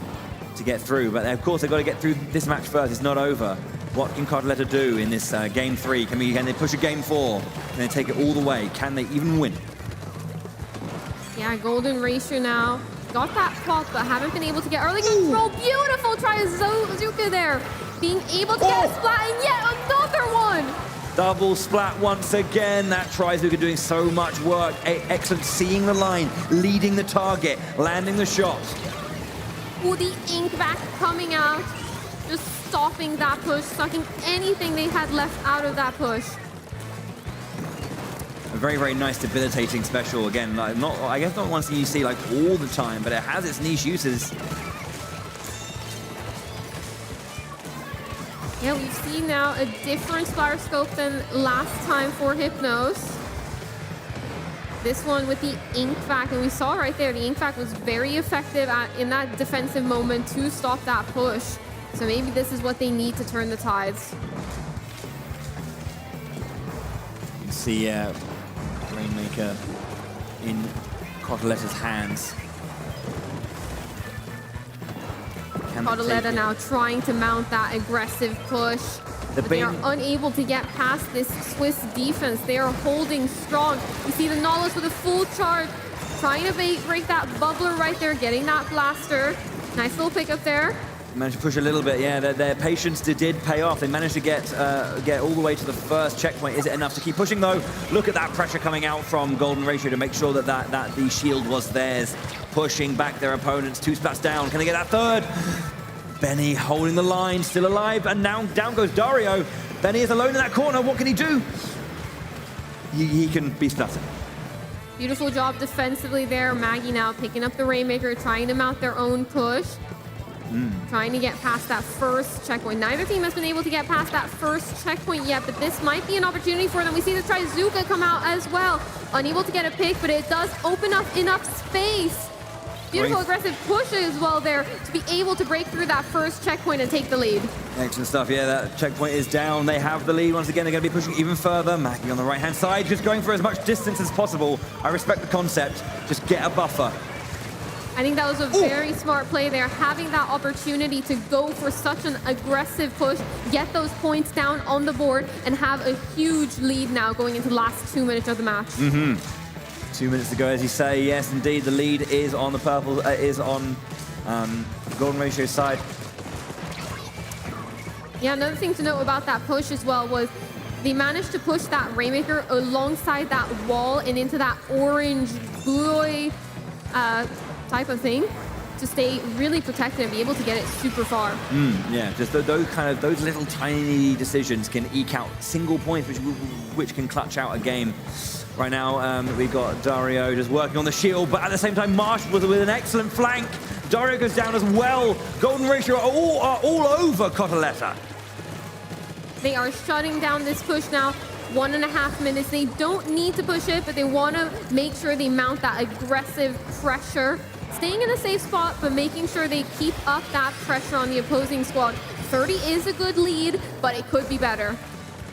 get through. But of course, they've got to get through this match first. It's not over. What can Cotoletta do in this game 3? Can they push a game 4? Can they take it all the way? Can they even win? Yeah, Golden Ratio now. Got that pop, but haven't been able to get early control. Beautiful try of Zuka there. Being able to get a splat, and yet another one. Double splat once again. That Trizuka doing so much work. Excellent seeing the line, leading the target, landing the shot. Oh, the ink back coming out. Just stopping that push, sucking anything they had left out of that push. A very, very nice debilitating special. Again, I guess not one thing you see all the time, but it has its niche uses. Yeah, we've seen now a different splatter scope than last time for Hypnos. This one with the ink vac, and we saw right there, the ink vac was very effective in that defensive moment to stop that push. So maybe this is what they need to turn the tides. You can see Rainmaker in Cotoletta's hands. Cotoletta now trying to mount that aggressive push. But they are unable to get past this Swiss defense. They are holding strong. You see the Nautilus with a full charge, trying to break that bubbler right there, getting that blaster. Nice little pickup there. Managed to push a little bit, yeah. Their patience did pay off. They managed to get all the way to the first checkpoint. Is it enough to keep pushing, though? Look at that pressure coming out from Golden Ratio to make sure that the shield was theirs. Pushing back their opponents. 2 splats down. Can they get that third? Benny holding the line, still alive, and now down goes Dario. Benny is alone in that corner. What can he do? He can be splatted. Beautiful job defensively there. Maggie now picking up the Rainmaker, trying to mount their own push. Trying to get past that first checkpoint. Neither team has been able to get past that first checkpoint yet, but this might be an opportunity for them. We see the Trizuka come out as well. Unable to get a pick, but it does open up enough space. Beautiful aggressive push as well there to be able to break through that first checkpoint and take the lead. Excellent stuff. Yeah, that checkpoint is down. They have the lead. Once again, they're going to be pushing even further. Maggie on the right-hand side, just going for as much distance as possible. I respect the concept. Just get a buffer. I think that was a very smart play there, having that opportunity to go for such an aggressive push, get those points down on the board, and have a huge lead now going into the last 2 minutes of the match. 2 minutes to go, as you say. Yes, indeed, the lead is on the purple, is on Golden Ratio's side. Yeah, another thing to note about that push as well was they managed to push that Rainmaker alongside that wall and into that orange buoy type of thing to stay really protected and be able to get it super far. Yeah, just those little tiny decisions can eke out single points, which can clutch out a game. Right now, we've got Dario just working on the shield, but at the same time, Marsh with an excellent flank. Dario goes down as well. Golden Ratio are all over Cotoletta. They are shutting down this push now. 1.5 minutes. They don't need to push it, but they want to make sure they mount that aggressive pressure. Staying in a safe spot, but making sure they keep up that pressure on the opposing squad. 30 is a good lead, but it could be better.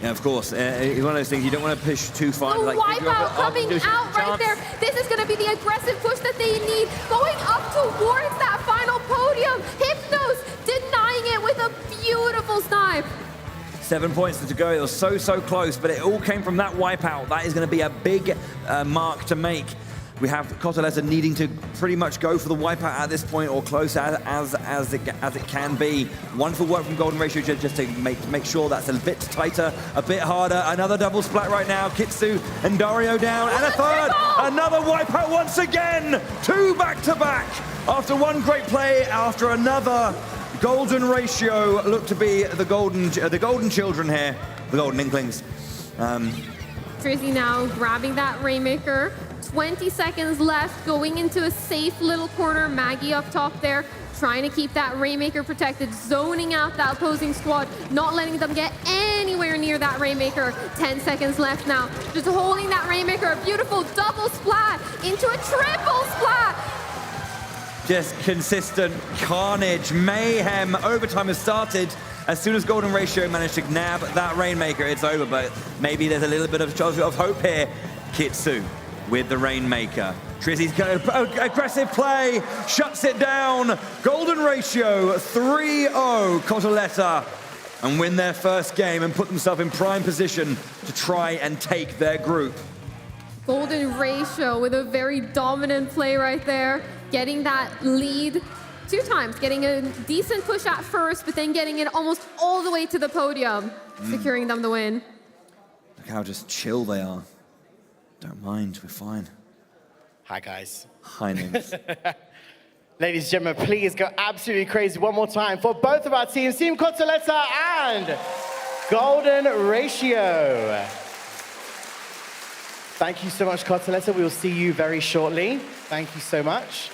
Yeah, of course. It's one of those things you don't want to push too far. The wipeout coming out right there. This is going to be the aggressive push that they need. Going up towards that final podium. Hypnos denying it with a beautiful snipe. 7 points to go. It was so close, but it all came from that wipeout. That is going to be a big mark to make. We have Cotoletta needing to pretty much go for the wipeout at this point, or close as it can be. Wonderful work from Golden Ratio just to make sure that's a bit tighter, a bit harder. Another double splat right now. Kitsu and Dario down, and a third. Another wipeout once again. 2 back-to-back. After one great play, after another. Golden Ratio look to be the golden children here, the golden inklings. Trizzy now grabbing that Rainmaker. 20 seconds left, going into a safe little corner. Maggie up top there, trying to keep that Rainmaker protected, zoning out that opposing squad, not letting them get anywhere near that Rainmaker. 10 seconds left now, just holding that Rainmaker. A beautiful double splat into a triple splat. Just consistent carnage, mayhem. Overtime has started. As soon as Golden Ratio managed to nab that Rainmaker, it's over, but maybe there's a little bit of hope here. Kitsu with the Rainmaker. Trizzy's got aggressive play, shuts it down. Golden Ratio 3-0 Cotoletta, and win their first game and put themselves in prime position to try and take their group. Golden Ratio with a very dominant play right there, getting that lead 2 times, getting a decent push at first, but then getting it almost all the way to the podium, securing them the win. Look how just chill they are. Don't mind, we're fine. Hi, guys. Hi, names. Ladies and gentlemen, please go absolutely crazy one more time for both of our teams, Team Cotoletta and Golden Ratio. Thank you so much, Cotoletta. We will see you very shortly. Thank you so much.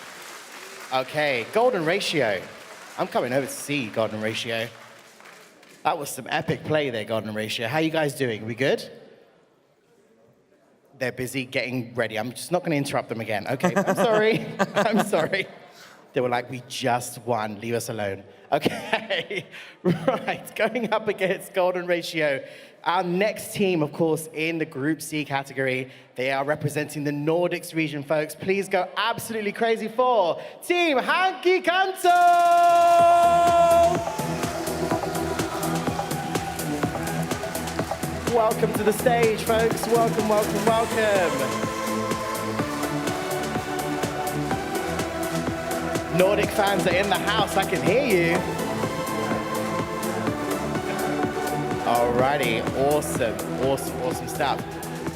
Okay, Golden Ratio. I'm coming over to see Golden Ratio. That was some epic play there, Golden Ratio. How you guys doing? We good? They're busy getting ready. I'm just not going to interrupt them again. Okay, I'm sorry. I'm sorry. They were like, we just won. Leave us alone. Okay, right. Going up against Golden Ratio. Our next team, of course, in the Group C category. They are representing the Nordics region, folks. Please go absolutely crazy for Team Hanky Kanto! Welcome to the stage, folks. Welcome, welcome, welcome. Nordic fans are in the house. I can hear you. Alrighty, awesome stuff.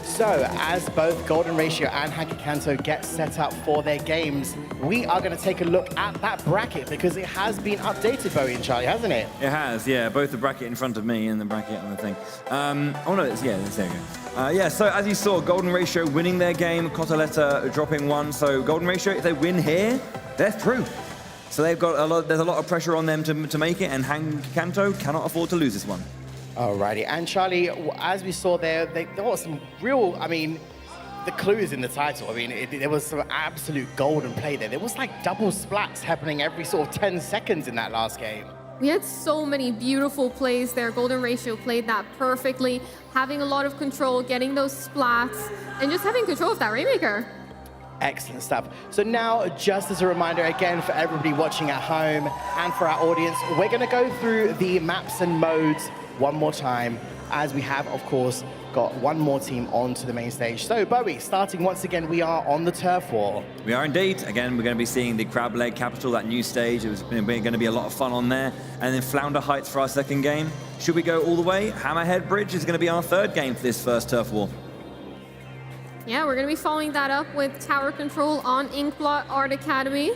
So, as both Golden Ratio and Hanky Kanto get set up for their games, we are going to take a look at that bracket because it has been updated, Bowie and Charlie, hasn't it? It has, yeah. Both the bracket in front of me and the bracket on the thing. Oh no, there we go. Yeah, so as you saw, Golden Ratio winning their game, Cotoletta dropping one. So Golden Ratio, if they win here, they're through. So they've got there's a lot of pressure on them to make it, and Hanky Kanto cannot afford to lose this one. Alrighty, and Charlie, as we saw there was some real, I mean, the clue is in the title. I mean, there was some absolute golden play there. There was like double splats happening every sort of 10 seconds in that last game. We had so many beautiful plays there. Golden Ratio played that perfectly, having a lot of control, getting those splats, and just having control of that Rainmaker. Excellent stuff. So now, just as a reminder again for everybody watching at home and for our audience, we're going to go through the maps and modes one more time, as we have, of course, got one more team onto the main stage. So, Bowie, starting once again, we are on the turf war. We are indeed. Again, we're going to be seeing the Crab Leg Capital, that new stage. It was going to be a lot of fun on there. And then Flounder Heights for our second game. Should we go all the way? Hammerhead Bridge is going to be our third game for this first turf war. Yeah, we're going to be following that up with Tower Control on Inkblot Art Academy.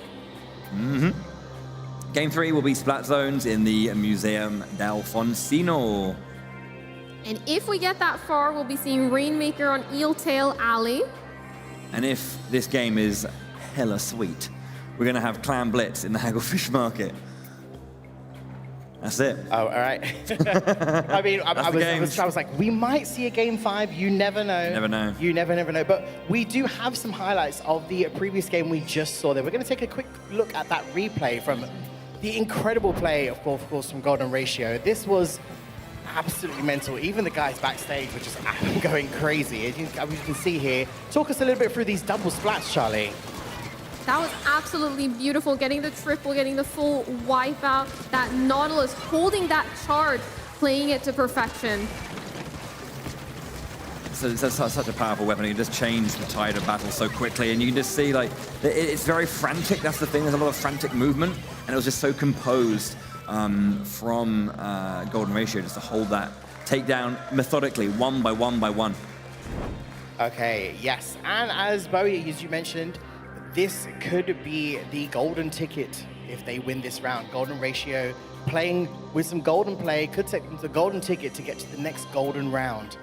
Game 3 will be Splat Zones in the Museum d'Alfonsino. And if we get that far, we'll be seeing Rainmaker on Eeltail Alley. And if this game is hella sweet, we're going to have Clan Blitz in the Hagglefish Market. That's it. Oh, all right. I mean, I was like, we might see a game 5. You never know. Never know. You never know. But we do have some highlights of the previous game we just saw there. We're going to take a quick look at that replay from the incredible play, of course, from Golden Ratio. This was absolutely mental. Even the guys backstage were just going crazy. As you can see here. Talk us a little bit through these double splats, Charlie. That was absolutely beautiful, getting the triple, getting the full wipeout. That Nautilus holding that charge, playing it to perfection. So it's such a powerful weapon. You can just change the tide of battle so quickly, and you can just see, like, it's very frantic. That's the thing. There's a lot of frantic movement, and it was just so composed from Golden Ratio just to hold that takedown methodically, one by one by one. Okay, yes. And as Bowie, as you mentioned, this could be the golden ticket if they win this round. Golden Ratio playing with some golden play could take them to the golden ticket to get to the next golden round.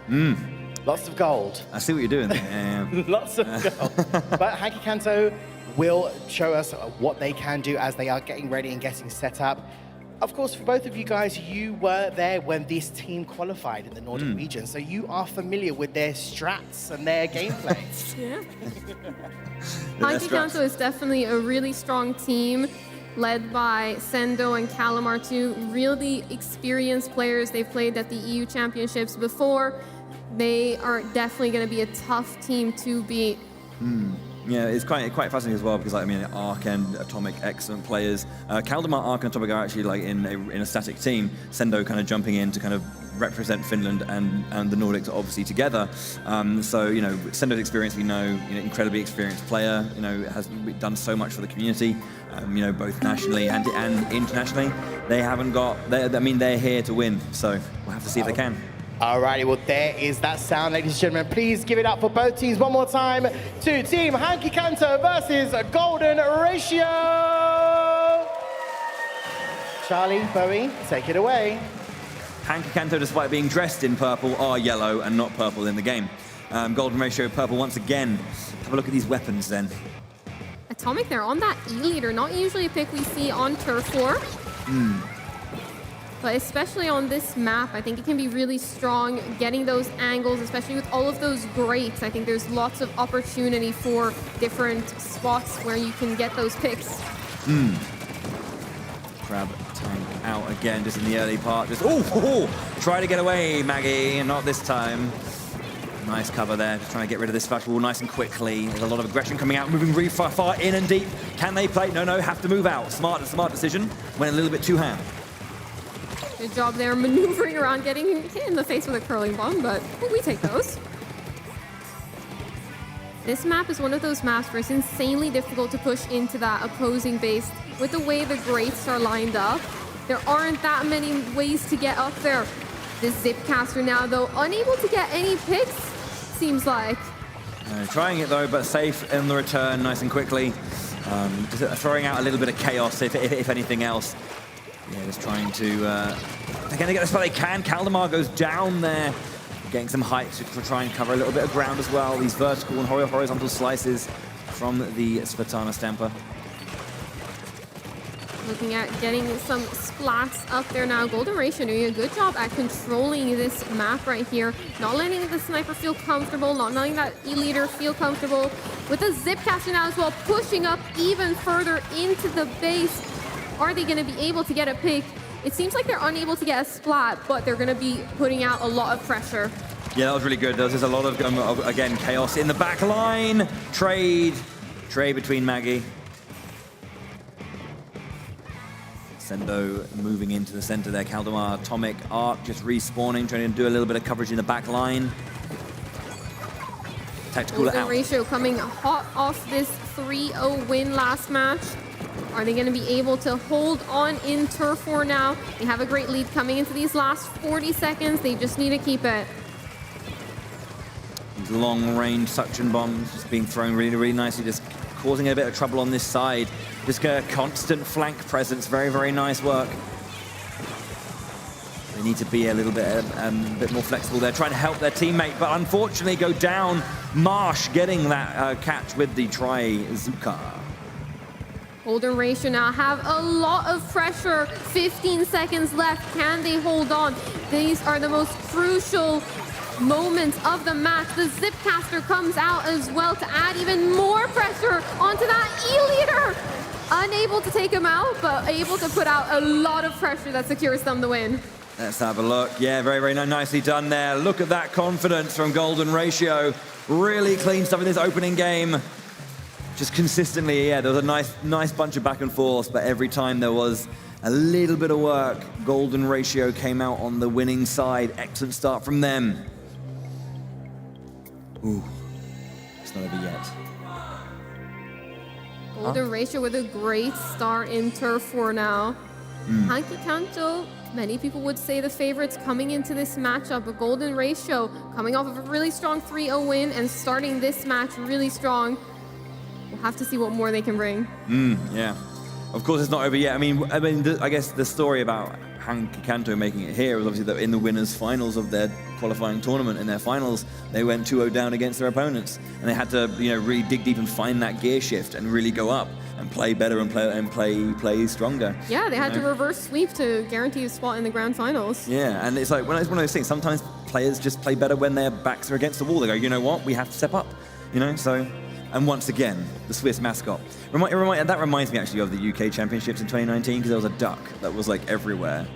Lots of gold. I see what you're doing there. Lots of gold. But Hanky Kanto will show us what they can do as they are getting ready and getting set up. Of course, for both of you guys, you were there when this team qualified in the Nordic region, so you are familiar with their strats and their gameplay. Yeah. Hanky Kanto is definitely a really strong team, led by Sendo and Calamar, two really experienced players. They've played at the EU Championships before. They are definitely going to be a tough team to beat. Yeah, it's quite fascinating as well because, like, I mean, Arc and Atomic, excellent players. Kaldemar, Arc, and Atomic are actually like in a static team. Sendo kind of jumping in to kind of represent Finland and the Nordics obviously together. So, you know, Sendo's experience, we know, incredibly experienced player. You know, has done so much for the community. You know, both nationally and internationally. They haven't got. I mean, they're here to win. So we'll have to see if they can. Alrighty, well, there is that sound, ladies and gentlemen. Please give it up for both teams one more time to Team Hanky Kanto versus Golden Ratio. Charlie, Bowie, take it away. Hanky Kanto, despite being dressed in purple, are yellow and not purple in the game. Golden Ratio purple once again. Have a look at these weapons then. Atomic, they're on that E-Leader, not usually a pick we see on Turf War. But especially on this map, I think it can be really strong, getting those angles, especially with all of those grates. I think there's lots of opportunity for different spots where you can get those picks. Crab tank out again, just in the early part. Just try to get away, Maggie, not this time. Nice cover there, just trying to get rid of this flash wall nice and quickly. There's a lot of aggression coming out, moving really far in and deep. Can they play? No, have to move out. Smart decision. Went a little bit too ham. Good job there, maneuvering around, getting hit in the face with a curling bomb, but we take those. This map is one of those maps where it's insanely difficult to push into that opposing base. With the way the grates are lined up, there aren't that many ways to get up there. This Zipcaster now, though, unable to get any picks, seems like. Trying it, though, but safe in the return, nice and quickly. Just throwing out a little bit of chaos, if anything else. Yeah, just trying to... they're going to get the spot they can. Kaldemar goes down there, getting some height to try and cover a little bit of ground as well. These vertical and horizontal slices from the Spartana Stamper. Looking at getting some splats up there now. Golden Ratio doing a good job at controlling this map right here. Not letting the sniper feel comfortable, not letting that E-leader feel comfortable. With the Zipcaster now as well, pushing up even further into the base. Are they going to be able to get a pick? It seems like they're unable to get a splat, but they're going to be putting out a lot of pressure. Yeah, that was really good. There was just a lot of, again, chaos in the back line. Trade between Maggie. Sendo moving into the center there. Kaldemar, Atomic, Arc just respawning, trying to do a little bit of coverage in the back line. Tactical Golden out. Ratio coming hot off this 3-0 win last match. Are they going to be able to hold on in Turf War now? They have a great lead coming into these last 40 seconds. They just need to keep it. These long-range suction bombs just being thrown really, really nicely, just causing a bit of trouble on this side. Just a constant flank presence. Very, very nice work. They need to be a little bit more flexible there, trying to help their teammate, but unfortunately go down. Marsh getting that catch with the Try-Zuka. Golden Ratio now have a lot of pressure. 15 seconds left. Can they hold on? These are the most crucial moments of the match. The Zipcaster comes out as well to add even more pressure onto that E-leader. Unable to take him out, but able to put out a lot of pressure that secures them the win. Let's have a look. Yeah, very, very nicely done there. Look at that confidence from Golden Ratio. Really clean stuff in this opening game. Just consistently, yeah, there was a nice bunch of back and forth, but every time there was a little bit of work, Golden Ratio came out on the winning side. Excellent start from them. Ooh, it's not over yet. Golden Ratio with a great start in Turf War now. Hanky Kanto, many people would say the favorites coming into this matchup, but Golden Ratio coming off of a really strong 3-0 win and starting this match really strong. We'll have to see what more they can bring. Yeah. Of course, it's not over yet. I mean, I guess the story about Hanky Kanto making it here was obviously that in the winners' finals of their qualifying tournament, in their finals, they went 2-0 down against their opponents, and they had to, really dig deep and find that gear shift and really go up and play better and play stronger. Yeah, they had to reverse sweep to guarantee a spot in the grand finals. Yeah, and it's like it's one of those things. Sometimes players just play better when their backs are against the wall. They go, you know what, we have to step up. So. And once again, the Swiss mascot. That reminds me actually of the UK Championships in 2019, because there was a duck that was like everywhere.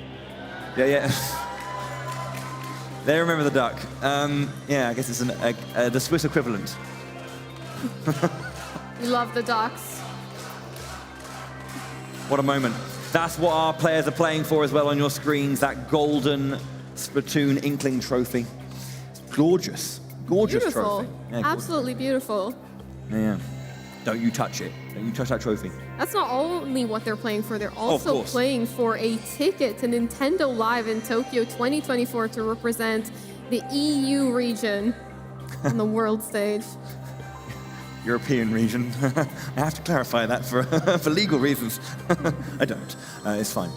Yeah. They remember the duck. Yeah, I guess it's the Swiss equivalent. We love the ducks. What a moment. That's what our players are playing for as well on your screens, that golden Splatoon Inkling trophy. It's gorgeous. Gorgeous Beautiful. trophy. Yeah, absolutely beautiful. Yeah. Don't you touch it. Don't you touch that trophy. That's not only what they're playing for, they're also playing for a ticket to Nintendo Live in Tokyo 2024 to represent the EU region on the world stage. European region. I have to clarify that for legal reasons. I don't. It's fine.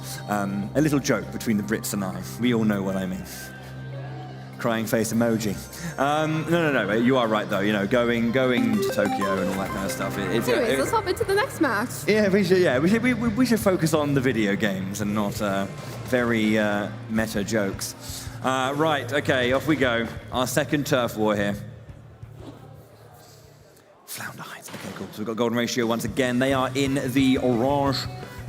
A little joke between the Brits and I. We all know what I mean. Crying face emoji. No. You are right though. Going to Tokyo and all that kind of stuff. Anyways, let's hop into the next match. Yeah, we should. Yeah, we should focus on the video games and not very meta jokes. Right. Okay. Off we go. Our second turf war here. Flounder Heights. Okay, cool. So we've got Golden Ratio once again. They are in the orange,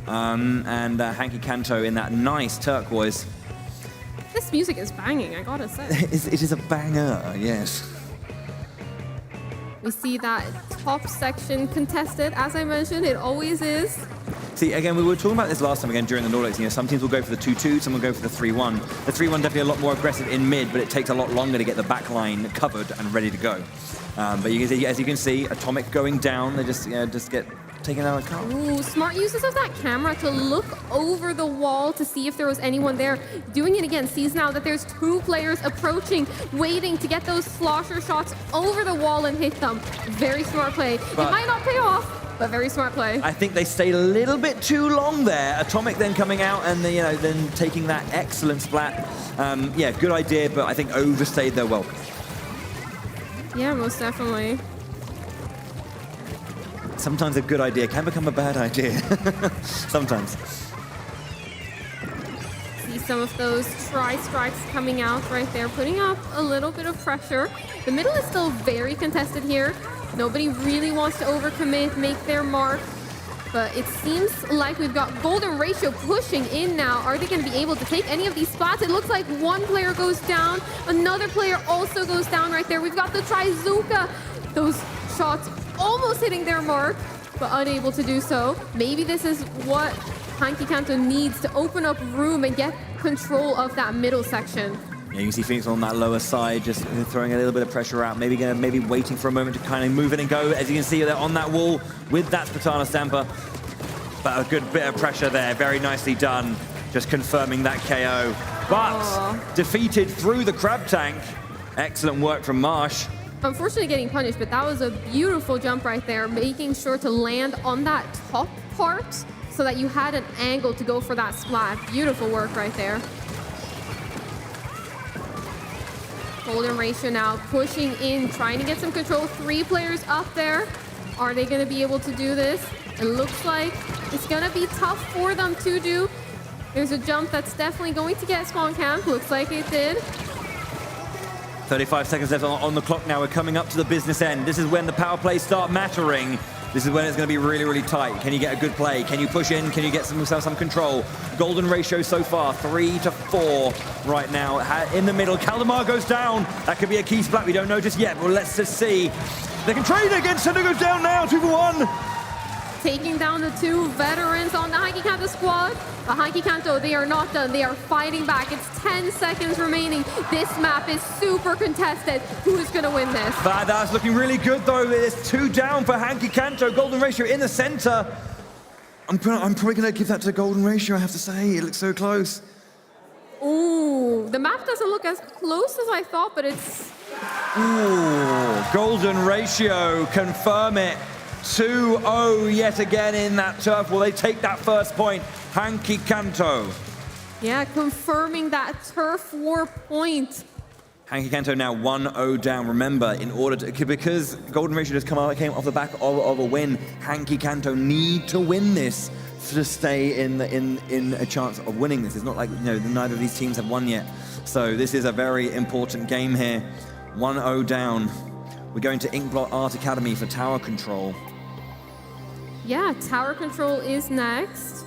and Hanky Kanto in that nice turquoise. This music is banging, I gotta say. It is a banger, yes. We see that top section contested. As I mentioned, it always is. See, again, we were talking about this last time again during the Nordics. Some teams will go for the 2-2, some will go for the 3-1. The 3-1 definitely a lot more aggressive in mid, but it takes a lot longer to get the back line covered and ready to go. But you can see, as you can see, Atomic going down. They just get taking out a car. Ooh, smart uses of that camera to look over the wall to see if there was anyone there. Doing it again, sees now that there's 2 players approaching, waiting to get those slosher shots over the wall and hit them. Very smart play. It might not pay off, but very smart play. I think they stayed a little bit too long there. Atomic then coming out and then taking that excellent splat. Yeah, good idea, but I think overstayed their welcome. Yeah, most definitely. Sometimes a good idea can become a bad idea. Sometimes. See some of those tri-strikes coming out right there, putting up a little bit of pressure. The middle is still very contested here. Nobody really wants to overcommit, make their mark. But it seems like we've got Golden Ratio pushing in now. Are they going to be able to take any of these spots? It looks like one player goes down. Another player also goes down right there. We've got the Trizuka. Those shots almost hitting their mark, but unable to do so. Maybe this is what Hanky Kanto needs to open up room and get control of that middle section. Yeah, you can see Phoenix on that lower side, just throwing a little bit of pressure out, maybe waiting for a moment to kind of move in and go. As you can see, they're on that wall with that Splatana Stamper. But a good bit of pressure there, very nicely done. Just confirming that KO. But defeated through the crab tank. Excellent work from Marsh. Unfortunately getting punished, but that was a beautiful jump right there, making sure to land on that top part so that you had an angle to go for that splat. Beautiful work right there. Golden Ratio now pushing in, trying to get some control. 3 players up there. Are they going to be able to do this? It looks like it's going to be tough for them to do. There's a jump that's definitely going to get Spawn Camp. Looks like it did. 35 seconds left on the clock now. We're coming up to the business end. This is when the power plays start mattering. This is when it's going to be really, really tight. Can you get a good play? Can you push in? Can you get some control? Golden Ratio so far, 3-4 right now. In the middle, Caldemar goes down. That could be a key splat. We don't know just yet, but let's just see. They can trade again. Sender goes down now, 2-for-1. Taking down the 2 veterans on the Hanky Kanto squad. But Hanky Kanto, they are not done. They are fighting back. It's 10 seconds remaining. This map is super contested. Who is going to win this? That's looking really good, though. There's 2 down for Hanky Kanto. Golden Ratio in the center. I'm probably going to give that to Golden Ratio, I have to say. It looks so close. Ooh, the map doesn't look as close as I thought, but it's... Ooh, Golden Ratio, confirm it. 2-0 yet again in that turf. Will they take that first point? Hanky Kanto. Yeah, confirming that turf war point. Hanky Kanto now 1-0 down. Remember, in order to, because Golden Ratio just came off the back of a win, Hanky Kanto need to win this to stay in a chance of winning this. It's not like, neither of these teams have won yet. So this is a very important game here. 1-0 down. We're going to Inkblot Art Academy for tower control. Yeah, tower control is next.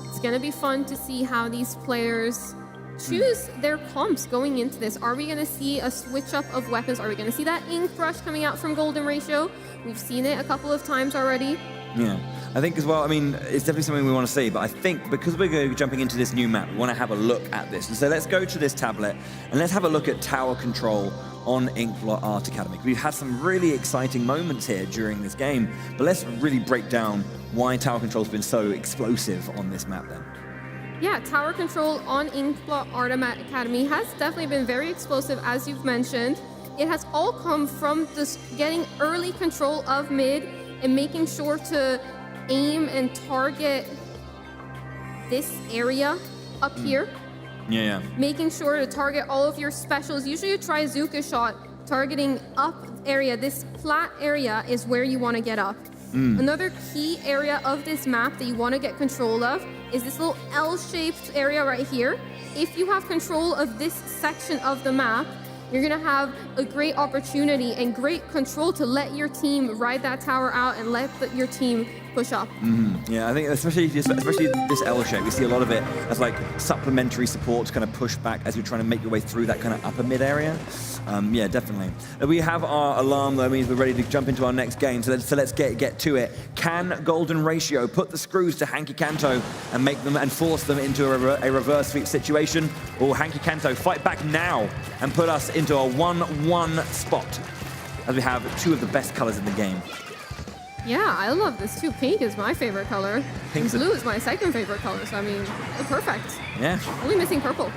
It's going to be fun to see how these players choose their comps going into this. Are we going to see a switch up of weapons? Are we going to see that ink brush coming out from Golden Ratio? We've seen it a couple of times already. Yeah, I think as well, it's definitely something we want to see, but I think because we're jumping into this new map, we want to have a look at this. And so let's go to this tablet and let's have a look at tower control on Inkblot Art Academy. We've had some really exciting moments here during this game, but let's really break down why tower control's been so explosive on this map then. Yeah, tower control on Inkblot Art Academy has definitely been very explosive, as you've mentioned. It has all come from just getting early control of mid and making sure to aim and target this area up here. Yeah. Making sure to target all of your specials. Usually a Trizuka shot targeting up area. This flat area is where you want to get up. Another key area of this map that you want to get control of is this little L-shaped area right here. If you have control of this section of the map, you're going to have a great opportunity and great control to let your team ride that tower out and let your team push up. Yeah, I think especially this L shape, we see a lot of it as like supplementary support to kind of push back as you're trying to make your way through that kind of upper mid area. Yeah, definitely. We have our alarm, that means we're ready to jump into our next game. So let's get to it. Can Golden Ratio put the screws to Hanky Kanto and make them and force them into a reverse sweep situation? Or Hanky Kanto fight back now and put us into a 1-1 spot as we have 2 of the best colors in the game? Yeah, I love this too. Pink is my favorite color. And blue is my second favorite color, so I mean, they're perfect. Yeah. Only missing purple.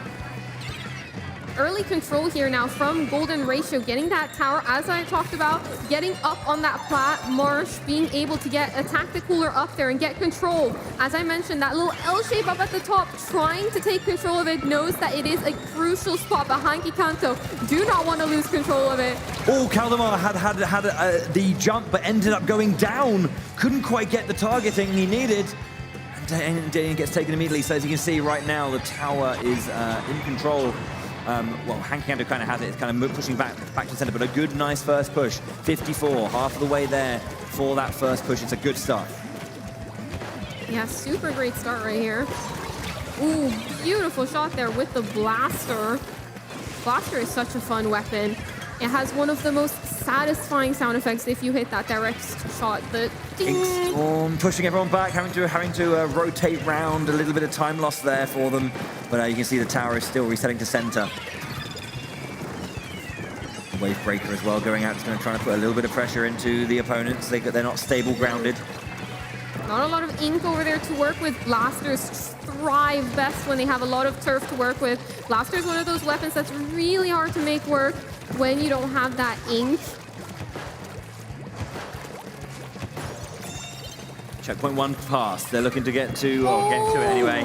Early control here now from Golden Ratio, getting that tower, as I talked about, getting up on that plat. Marsh being able to attack the cooler up there and get control. As I mentioned, that little L shape up at the top, trying to take control of it, knows that it is a crucial spot, but Hanky Kanto do not want to lose control of it. Oh, Kaldemar had the jump, but ended up going down. Couldn't quite get the targeting he needed. And gets taken immediately. So as you can see right now, the tower is in control. Well, Hanky Kanto kind of has it. It's kind of pushing back to the center, but a good, nice first push. 54, half of the way there for that first push. It's a good start. Yeah, super great start right here. Ooh, beautiful shot there with the blaster. Blaster is such a fun weapon. It has one of the most satisfying sound effects if you hit that direct shot. The ding. Storm pushing everyone back, having to rotate round. A little bit of time lost there for them, but you can see the tower is still resetting to center. Wave breaker as well going out. It's going to try to put a little bit of pressure into the opponents. They're not stable grounded. Not a lot of ink over there to work with. Blasters thrive best when they have a lot of turf to work with. Blaster is one of those weapons that's really hard to make work when you don't have that ink. Checkpoint 1 pass. They're looking to get to, get to it anyway.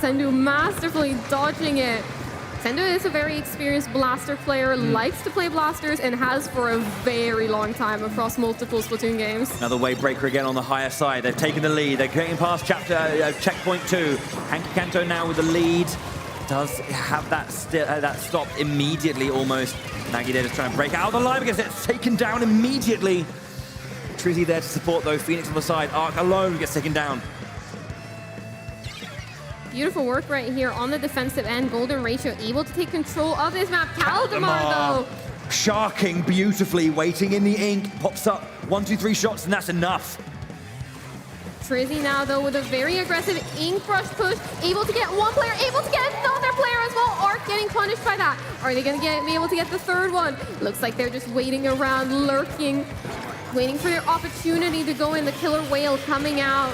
Sendu masterfully dodging it. Sendu is a very experienced blaster player, likes to play blasters, and has for a very long time across multiple Splatoon games. Another wave breaker again on the higher side. They've taken the lead. They're getting past checkpoint 2. Hanky Kanto now with the lead. Does have that stop immediately almost. Maggie there just trying to break out of the line because it's taken down immediately. Trizzy there to support though. Phoenix on the side. Arc alone gets taken down. Beautiful work right here on the defensive end. Golden Ratio able to take control of this map. Kaldemar though. Sharking beautifully, waiting in the ink. Pops up 1, 2, 3 shots and that's enough. Trizzy now though with a very aggressive ink brush push. Able to get one player, able to get another player as well. Arc getting punished by that. Are they going to be able to get the third one? Looks like they're just waiting around, lurking, waiting for their opportunity to go in. The killer whale coming out.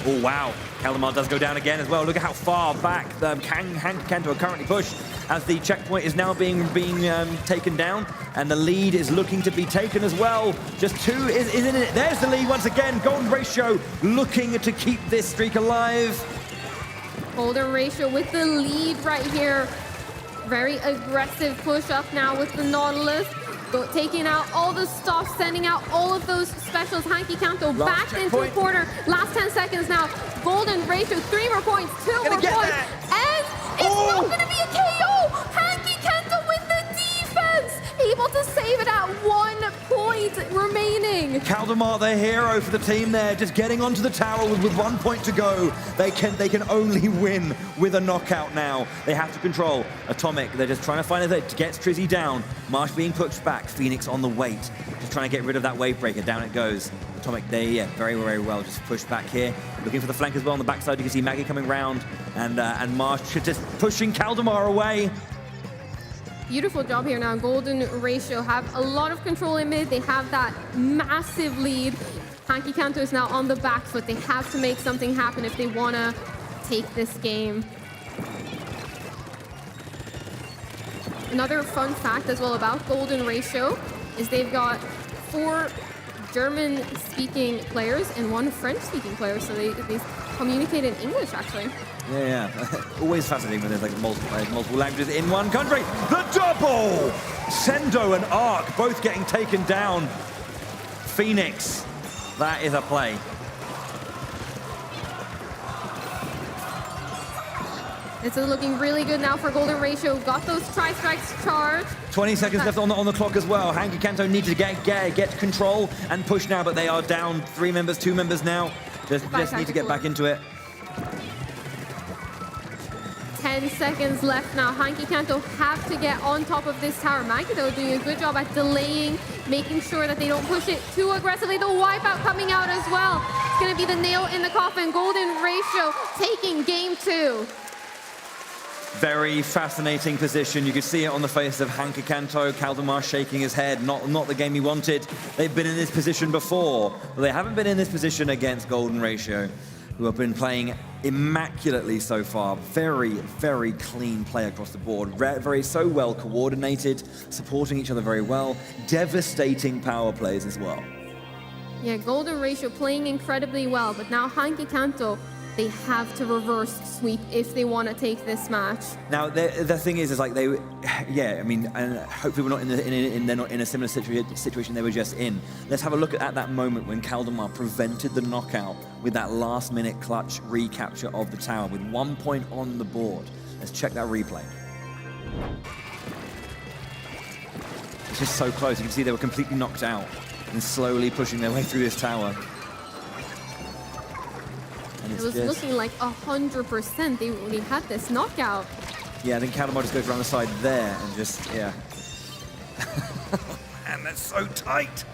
Oh, wow. Kaldemar does go down again as well. Look at how far back Hanky Kanto are currently pushed as the checkpoint is now being taken down, and the lead is looking to be taken as well. Just 2 is in it. There's the lead once again. Golden Ratio looking to keep this streak alive. Golden Ratio with the lead right here. Very aggressive push up now with the Nautilus. Taking out all the stuff, sending out all of those specials. Hanky Kanto back into the corner. Last 10 seconds now. Golden Ratio, 3 more points, 2 more points. And it's not going to be a KO. Hanky Kanto with the defense. Able to save it at 1 point remaining. Kaldemar, the hero for the team there, just getting onto the tower with 1 point to go. They can only win with a knockout now. They have to control. Atomic, they're just trying to find a way to get Trizzy down. Marsh being pushed back. Phoenix on the wait. Just trying to get rid of that wave breaker. Down it goes. Atomic there, yeah, very, very well. Just pushed back here. Looking for the flank as well on the backside. You can see Maggie coming round. And Marsh just pushing Kaldemar away. Beautiful job here now. Golden Ratio have a lot of control in mid. They have that massive lead. Hanky Kanto is now on the back foot. They have to make something happen if they want to take this game. Another fun fact as well about Golden Ratio is they've got 4 German-speaking players and 1 French-speaking player, so they communicate in English, actually. Yeah. Always fascinating when there's like multiple languages in one country. The double! Sendo and Arc both getting taken down. Phoenix, that is a play. This is looking really good now for Golden Ratio. Got those tri-strikes charged. 20 seconds left on the clock as well. Hanky Kanto need to get control and push now, but they are down 3 members, 2 members now. Just need to get back into it. 10 seconds left now. Hanky Kanto have to get on top of this tower. Maggie, though, doing a good job at delaying, making sure that they don't push it too aggressively. The wipeout coming out as well. It's going to be the nail in the coffin. Golden Ratio taking game 2. Very fascinating position. You could see it on the face of Hanky Kanto. Kaldemar shaking his head. Not the game he wanted. They've been in this position before, but they haven't been in this position against Golden Ratio, who have been playing immaculately so far. Very, very clean play across the board. Very so well coordinated, supporting each other very well. Devastating power plays as well. Yeah, Golden Ratio playing incredibly well, but now Hanky Kanto, they have to reverse sweep if they want to take this match. Now, the thing is like they, yeah, I mean, and hopefully we're not they're not in a similar situation they were just in. Let's have a look at that moment when Kaldemar prevented the knockout with that last-minute clutch recapture of the tower with 1 point on the board. Let's check that replay. It's just so close. You can see they were completely knocked out and slowly pushing their way through this tower. It was looking like 100% they had this knockout. Yeah, I think Kaldemar just goes around the side there and just, yeah. Man, that's so tight.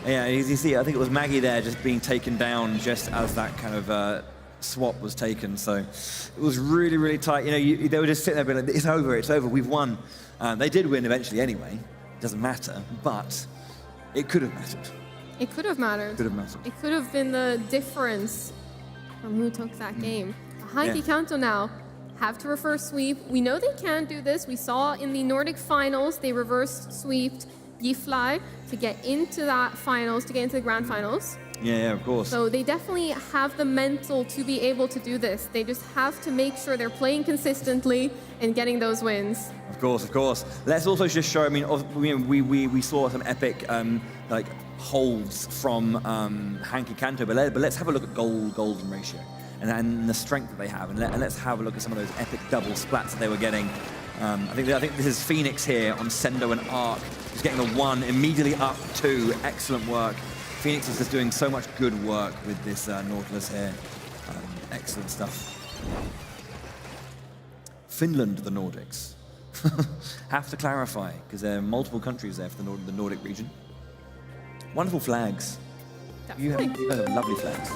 Yeah, as you see, I think it was Maggie there just being taken down just as that kind of swap was taken. So it was really, really tight. You know, they were just sitting there being like, it's over, we've won. They did win eventually anyway. It doesn't matter, but it could have mattered. It could have mattered. Could have mattered. It could have been the difference from who took that game. Hanky Kanto now have to reverse sweep. We know they can do this. We saw in the Nordic finals, they reverse sweeped Yifly to get into that finals, to get into the grand finals. Yeah, of course. So they definitely have the mental to be able to do this. They just have to make sure they're playing consistently and getting those wins. Of course, of course. Let's also just show, I mean, we saw some epic like holds from Hanky Kanto, but let's have a look at Golden Ratio and the strength that they have, and let's have a look at some of those epic double splats that they were getting. I think this is Phoenix here on Sendo and Arc, just getting the 1 immediately up 2. Excellent work. Phoenix is just doing so much good work with this Nautilus here. Excellent stuff. Finland, the Nordics. Have to clarify, because there are multiple countries there for the Nordic region. Wonderful flags. You have lovely flags.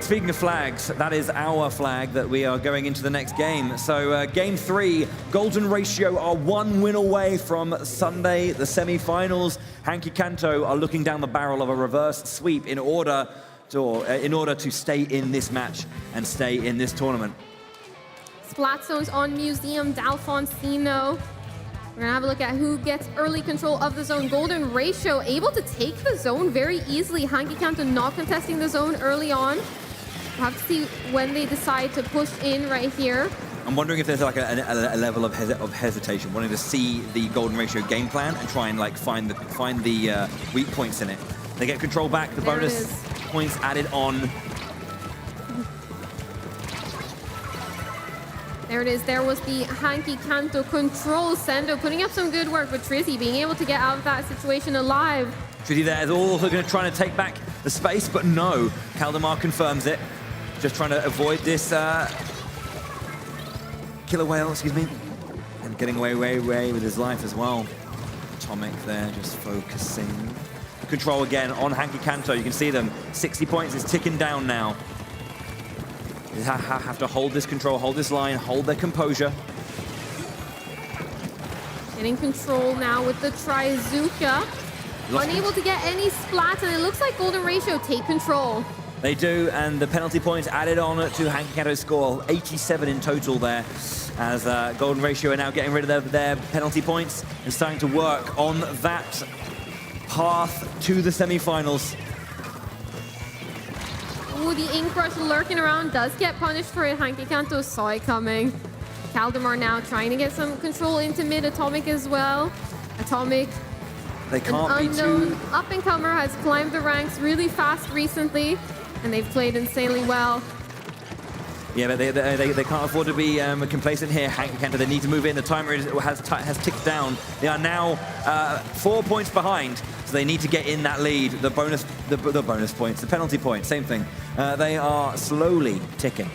Speaking of flags, that is our flag that we are going into the next game. So game 3, Golden Ratio are 1 win away from Sunday, the semi-finals. Hanky Kanto are looking down the barrel of a reverse sweep in order to stay in this match and stay in this tournament. Splat zones on Museum D'Alfonsino. We're gonna have a look at who gets early control of the zone. Golden Ratio able to take the zone very easily. Hanky Kanto not contesting the zone early on. We'll have to see when they decide to push in right here. I'm wondering if there's like a level of hesitation, wanting to see the Golden Ratio game plan and try and like find the weak points in it. They get control back, the bonus points added on. There it is. There was the Hanky Kanto control. Sendo putting up some good work, but Trizzy being able to get out of that situation alive. Trizzy there is also going to try to take back the space, but no. Kaldemar confirms it. Just trying to avoid this killer whale, excuse me. And getting away with his life as well. Atomic there, just focusing. Control again on Hanky Kanto. You can see them. 60 points is ticking down now. They have to hold this control, hold this line, hold their composure. Getting control now with the Trizuka. Unable to get any splats, and it looks like Golden Ratio take control. They do, and the penalty points added on to Hanky Kanto's score. 87 in total there, as Golden Ratio are now getting rid of their penalty points and starting to work on that path to the semi-finals. Ooh, the Ink Rush lurking around does get punished for it. Hanky Kanto saw it coming. Kaldemar now trying to get some control into mid. Atomic as well. Atomic, they can't an be unknown too... up-and-comer, has climbed the ranks really fast recently, and they've played insanely well. Yeah, but they can't afford to be complacent here. Hanky Kanto, they need to move in. The timer has ticked down. They are now 4 points behind, so they need to get in that lead. The bonus points, the penalty points, same thing. They are slowly ticking.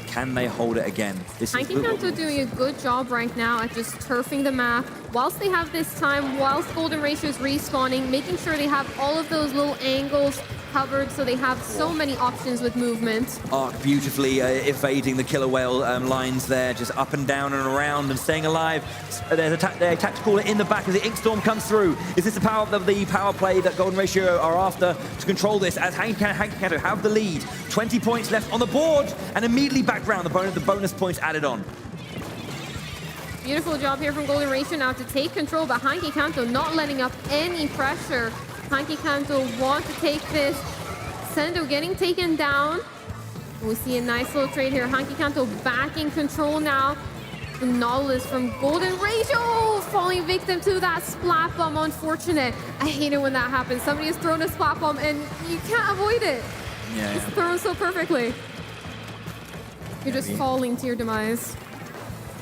Can they hold it again? Hanky Kanto doing a good job right now at just turfing the map. Whilst they have this time, whilst Golden Ratio is respawning, making sure they have all of those little angles covered, so they have so many options with movement. Arc beautifully evading the killer whale lines there, just up and down and around and staying alive. There's a tactical in the back as the Ink Storm comes through. Is this the power play that Golden Ratio are after to control this as Hankikanto have the lead? 20 points left on the board and immediately back round, the bonus points added on. Beautiful job here from Golden Ratio now to take control, but Hankikanto not letting up any pressure. Hankikanto want to take this. Sendo getting taken down. We see a nice little trade here. Hankikanto back in control now. The Nautilus from Golden Ratio falling victim to that splat bomb. Unfortunate. I hate it when that happens. Somebody has thrown a splat bomb and you can't avoid it. Yeah. It's thrown so perfectly. You're just falling to your demise.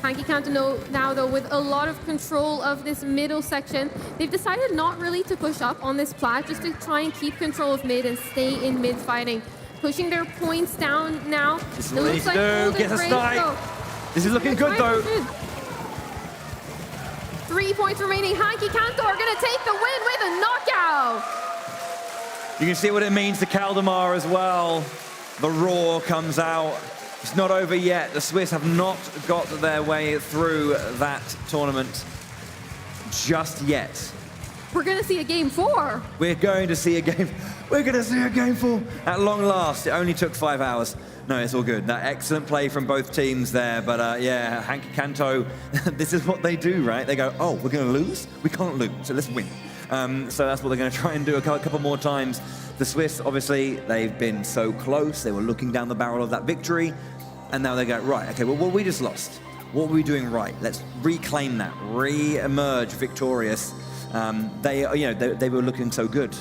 Hankikanto now, though, with a lot of control of this middle section. They've decided not really to push up on this plat, just to try and keep control of mid and stay in mid fighting. Pushing their points down now. It looks like get a snipe. This is looking good, though. 3 points remaining. Hankikanto are going to take the win with a knockout. You can see what it means to Kaldemar as well. The roar comes out. It's not over yet. The Swiss have not got their way through that tournament just yet. We're going to see a game 4. We're going to see a game 4 at long last. It only took 5 hours. No, it's all good. That excellent play from both teams there. But yeah, Hankikanto, this is what they do, right? They go, oh, we're going to lose? We can't lose, so let's win. So that's what they're going to try and do a couple more times. The Swiss, obviously, they've been so close. They were looking down the barrel of that victory. And now they go, right, okay, well, what we just lost, what were we doing right? Let's reclaim that, re-emerge victorious. They were looking so good.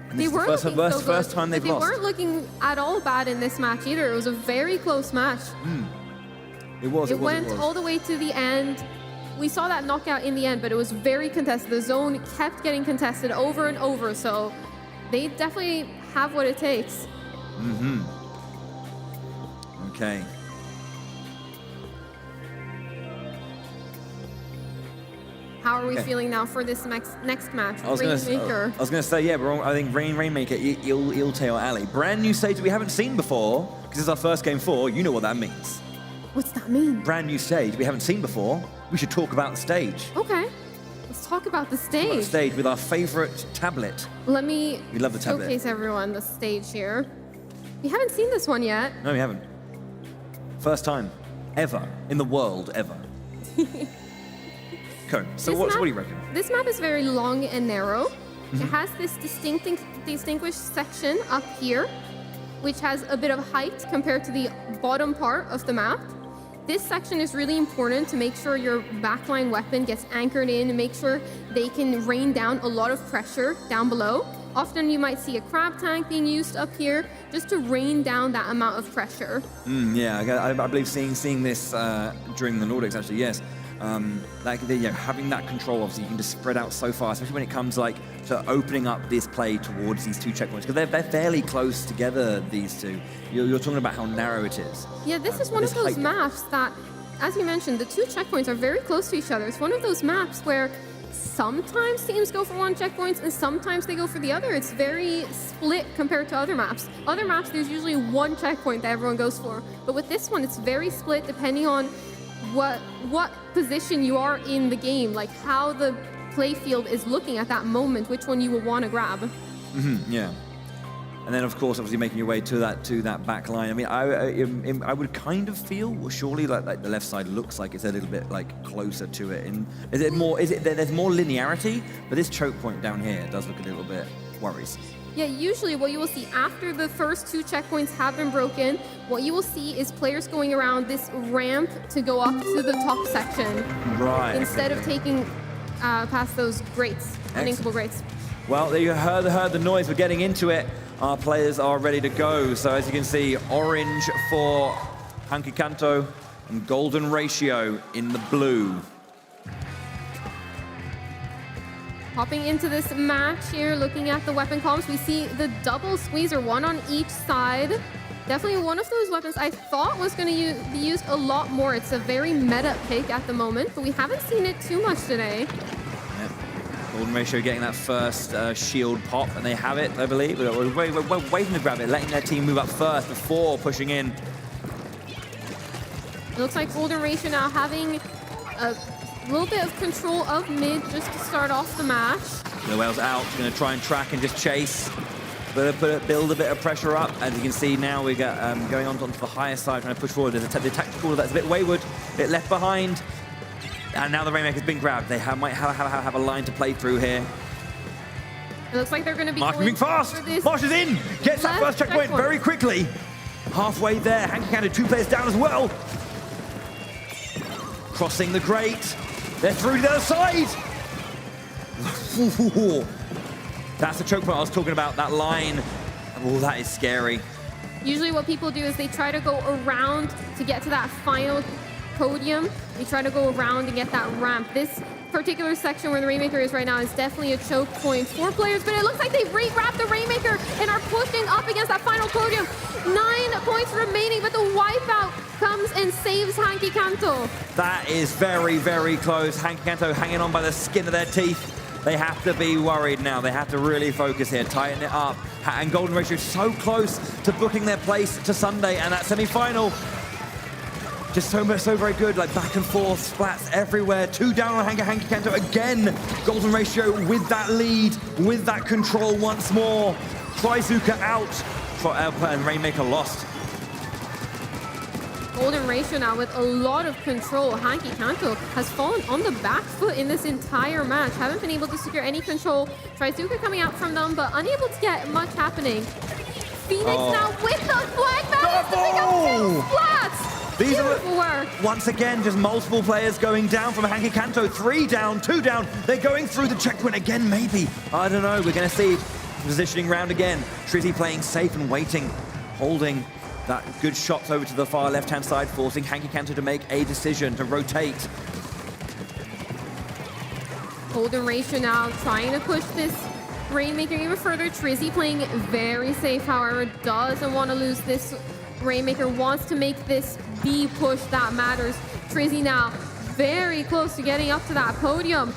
And they were looking so good. First time they've lost. They weren't looking at all bad in this match either. It was a very close match. It went all the way to the end. We saw that knockout in the end, but it was very contested. The zone kept getting contested over and over, so they definitely have what it takes. Okay. How are we feeling now for this next match? Rainmaker. I was going to say, yeah, I think Rainmaker, Ilteo Ali. Brand new stage we haven't seen before, because it's our first game 4. You know what that means. What's that mean? Brand new stage we haven't seen before. We should talk about the stage. Okay. Let's talk about the stage. With our favorite tablet. Let me we love the tablet. Showcase everyone the stage here. We haven't seen this one yet. No, we haven't. First time ever in the world ever. Cool. So what do you reckon? This map is very long and narrow. It has this distinguished section up here, which has a bit of height compared to the bottom part of the map. This section is really important to make sure your backline weapon gets anchored in and make sure they can rain down a lot of pressure down below. Often you might see a crab tank being used up here just to rain down that amount of pressure. Yeah, I believe seeing this during the Nordics, actually, yes. Having that control, obviously, you can just spread out so far, especially when it comes to opening up this play towards these two checkpoints, because they're fairly close together, these two. You're talking about how narrow it is. Yeah, this is one of those maps that, as you mentioned, the two checkpoints are very close to each other. It's one of those maps where sometimes teams go for one checkpoint and sometimes they go for the other. It's very split compared to other maps. Other maps, there's usually one checkpoint that everyone goes for. But with this one, it's very split depending on what position you are in the game, like how the play field is looking at that moment, which one you will want to grab. Yeah. And then, of course, obviously making your way to that back line. I mean, I would kind of feel, surely, like the left side looks like it's a little bit closer to it. And there's more linearity, but this choke point down here does look a little bit worrisome. Yeah, usually what you will see after the first two checkpoints have been broken, what you will see is players going around this ramp to go up to the top section. Right. Instead of taking past those grates, uninkable grates. Well, there you heard the noise. We're getting into it. Our players are ready to go. So as you can see, orange for Hankikanto and Golden Ratio in the blue. Hopping into this match here, looking at the weapon comps, we see the double squeezer, one on each side. Definitely one of those weapons I thought was going to be used a lot more. It's a very meta pick at the moment, but we haven't seen it too much today. Golden Ratio getting that first shield pop, and they have it, I believe. We're waiting to grab it, letting their team move up first before pushing in. It looks like Golden Ratio now having a little bit of control of mid just to start off the match. The whale's out, going to try and track and just chase. Build a bit of pressure up. As you can see now, we got going on onto the higher side, trying to push forward. There's the tactical that's a bit wayward, a bit left behind. And now the Rainmaker's been grabbed. They might have a line to play through here. It looks like they're going to be Marsh moving fast. Marsh is in. Gets that first checkpoint very quickly. Halfway there. Hanky Canto, 2 players down as well. Crossing the grate. They're through to the other side. That's the choke point I was talking about, that line. Oh, that is scary. Usually what people do is they try to go around to get to that final podium. They try to go around and get that ramp. This particular section where the Rainmaker is right now is definitely a choke point for players, but it looks like they've re-wrapped the Rainmaker and are pushing up against that final podium. 9 points remaining, but the wipeout comes and saves Hanky Canto. That is very, very close. Hanky Canto hanging on by the skin of their teeth. They have to be worried now. They have to really focus here, tighten it up. And Golden Ratio so close to booking their place to Sunday and that semi-final. Just so very good, like back and forth, splats everywhere. 2 down on Hanky Canto again. Golden Ratio with that lead, with that control once more. Trizuka out, and Rainmaker lost. Golden Ratio now with a lot of control. Hanky Canto has fallen on the back foot in this entire match. Haven't been able to secure any control. Trizuka coming out from them, but unable to get much happening. Phoenix now with the flag managed to pick up 2 splats. These are, once again, just multiple players going down from Hanky Canto. 3 down, 2 down. They're going through the checkpoint again, maybe. I don't know. We're going to see positioning round again. Trizzy playing safe and waiting, holding that good shots over to the far left-hand side, forcing Hanky Canto to make a decision to rotate. Golden Ratio now trying to push this Rainmaker even further. Trizzy playing very safe, however, doesn't want to lose this. Rainmaker wants to make this the push that matters. Trizzy now very close to getting up to that podium.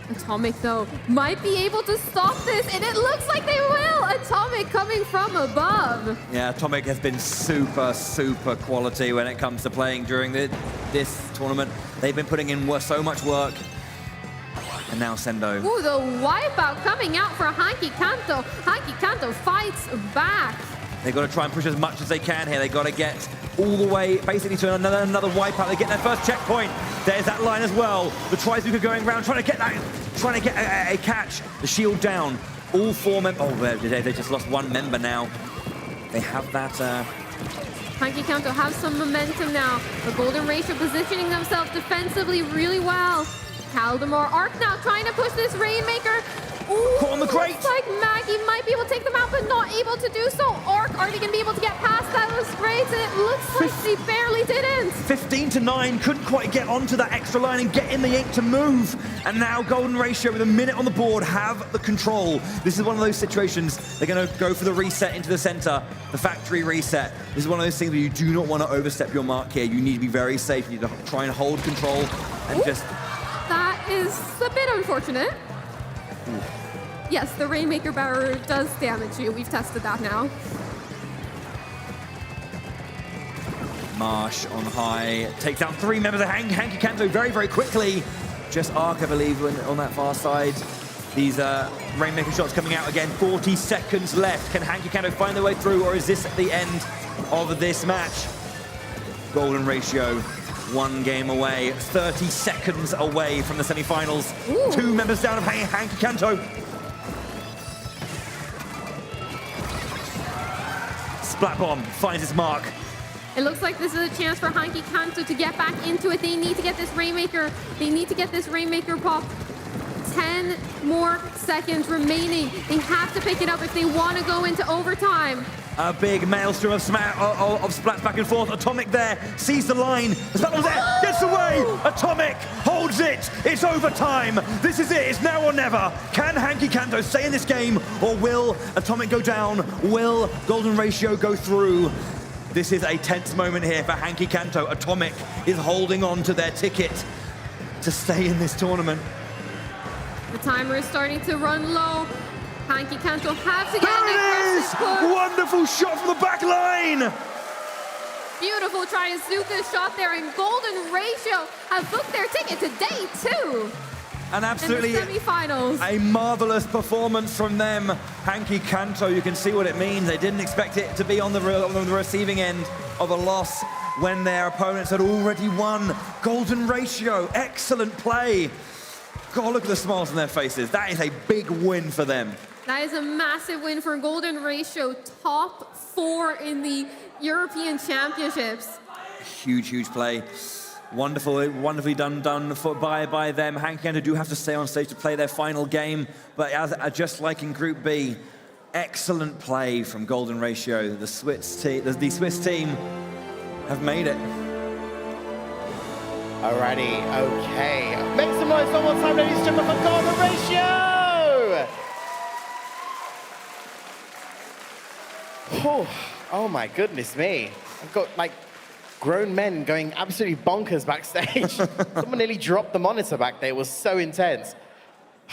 Atomic, though, might be able to stop this, and it looks like they will! Atomic coming from above. Yeah, Atomic has been super quality when it comes to playing during this tournament. They've been putting in so much work. And now Sendo. Ooh, the wipeout coming out for Hanky Canto. Hanky Canto fights back. They've got to try and push as much as they can here. They've got to get all the way, basically, to another wipeout. They get their first checkpoint. There's that line as well. The Trizuka going around, trying to get a catch. The shield down. All 4 members. Oh, they just lost 1 member now. They have that. Hanky Canto have some momentum now. The Golden Ratio positioning themselves defensively really well. Kaldemar Arc now trying to push this Rainmaker. Ooh, caught on the crate. Looks like Maggie might be able to take them out, but not able to do so. Arc already going to be able to get past those crates, and it looks like she barely didn't. 15-9, couldn't quite get onto that extra line and get in the ink to move. And now Golden Ratio, with a minute on the board, have the control. This is one of those situations. They're going to go for the reset into the center, the factory reset. This is one of those things where you do not want to overstep your mark here. You need to be very safe. You need to try and hold control and just... That is a bit unfortunate. Ooh. Yes, the Rainmaker barrier does damage you. We've tested that now. Marsh on high, takes down 3 members of Hanky Canto very quickly. Just Arc, I believe, on that far side. These Rainmaker shots coming out again. 40 seconds left. Can Hanky Canto find their way through, or is this the end of this match? Golden Ratio, 1 game away, 30 seconds away from the semi-finals. 2 members down of Hanky Canto. Splat Bomb finds its mark. It looks like this is a chance for Hanky Canto to get back into it. They need to get this Rainmaker. They need to get this Rainmaker pop. 10 more seconds remaining. They have to pick it up if they want to go into overtime. A big maelstrom of splats back and forth. Atomic there, sees the line. The Splat Bomb's there, gets away. Atomic holds it. It's overtime. This is it. It's now or never. Can Hanky Canto stay in this game, or will Atomic go down? Will Golden Ratio go through? This is a tense moment here for Hanky Canto. Atomic is holding on to their ticket to stay in this tournament. The timer is starting to run low. Hanky Kanto have to get There an it is! aggressive push. Wonderful shot from the back line! Beautiful Triazuka shot there, and Golden Ratio have booked their ticket to day 2. And absolutely in the semifinals. a marvelous performance from them. Hanky Kanto, you can see what it means. They didn't expect it to be on the receiving end of a loss when their opponents had already won. Golden Ratio, excellent play. God, look at the smiles on their faces. That is a big win for them. That is a massive win for Golden Ratio, top 4 in the European Championships. Huge, huge play. Wonderfully done by them. Hanky Kanto do have to stay on stage to play their final game, but just like in Group B, excellent play from Golden Ratio. The Swiss team have made it. Alrighty, okay. Make some noise one more time, ladies and gentlemen, for Golden Ratio! Oh my goodness me. I've got like grown men going absolutely bonkers backstage. Someone nearly dropped the monitor back there. It was so intense.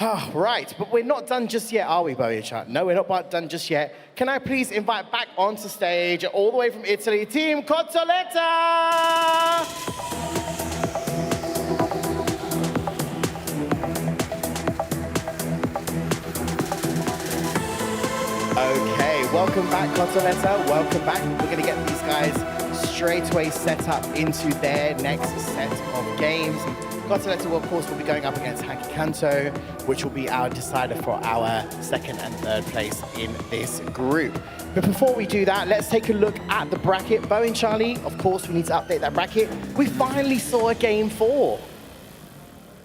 Right, but we're not done just yet, are we, Bowie-chan? No, we're not done just yet. Can I please invite back onto stage, all the way from Italy, Team Cotoletta! Okay, welcome back, Cotoletta. Welcome back. We're going to get these guys straight away set up into their next set of games. Cotoletta, of course, will be going up against Hanky Kanto, which will be our decider for our second and third place in this group. But before we do that, let's take a look at the bracket. Bo and Charlie, of course, we need to update that bracket. We finally saw a Game 4.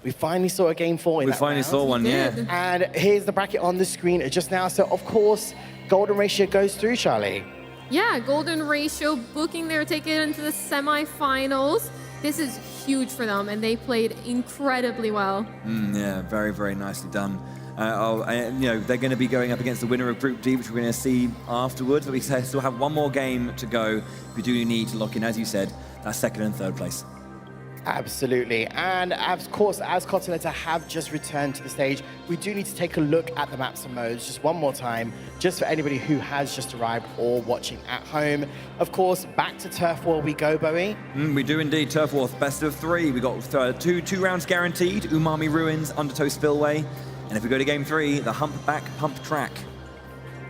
We finally saw a Game 4 in that round. We finally saw one, yeah. And here's the bracket on the screen just now. So, of course, Golden Ratio goes through, Charlie. Yeah, Golden Ratio booking their ticket into the semifinals. This is huge for them, and they played incredibly well. Yeah, very, very nicely done. They're going to be going up against the winner of Group D, which we're going to see afterwards. But we still have one more game to go. We do need to lock in, as you said, that second and third place. Absolutely. And of course, as Cotoletta have just returned to the stage, we do need to take a look at the maps and modes just one more time, just for anybody who has just arrived or watching at home. Of course, back to Turf War we go, Bowie. We do indeed. Turf War, best of 3. We got two rounds guaranteed, Umami Ruins, Undertow Spillway. And if we go to Game 3, the Humpback Pump Track.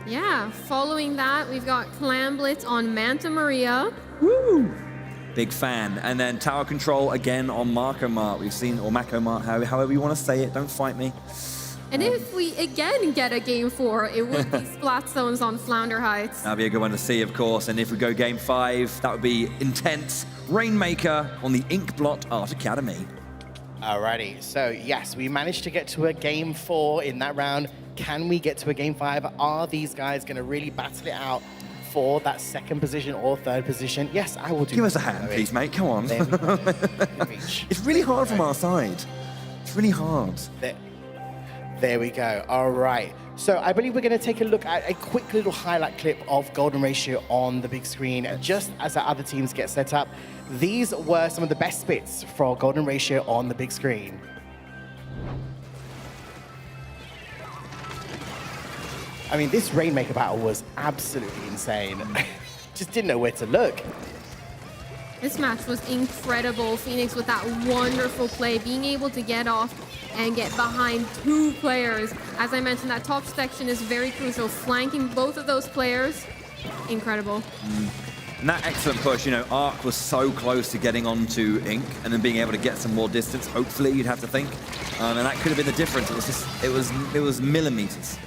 Yeah, following that, we've got Clam Blitz on Manta Maria. Woo! Big fan. And then Tower Control again on Marco Mart. We've seen, or Mako Mart, however you want to say it. Don't fight me. And if we again get a Game 4, it would be Splat Zones on Flounder Heights. That'd be a good one to see, of course. And if we go Game 5, that would be Intense Rainmaker on the Inkblot Art Academy. Alrighty, so yes, we managed to get to a Game 4 in that round. Can we get to a Game 5? Are these guys going to really battle it out for that second position or third position? Yes, I will do. Give us a hand, please, mate. Come on. It's really hard from our side. It's really hard. There we go. All right. So I believe we're going to take a look at a quick little highlight clip of Golden Ratio on the big screen, just as our other teams get set up. These were some of the best bits for Golden Ratio on the big screen. I mean, this Rainmaker battle was absolutely insane. Just didn't know where to look. This match was incredible. Phoenix with that wonderful play, being able to get off and get behind 2 players. As I mentioned, that top section is very crucial. Flanking both of those players, incredible. And that excellent push, Arc was so close to getting onto Ink and then being able to get some more distance, hopefully, you'd have to think. And that could have been the difference. It was millimeters.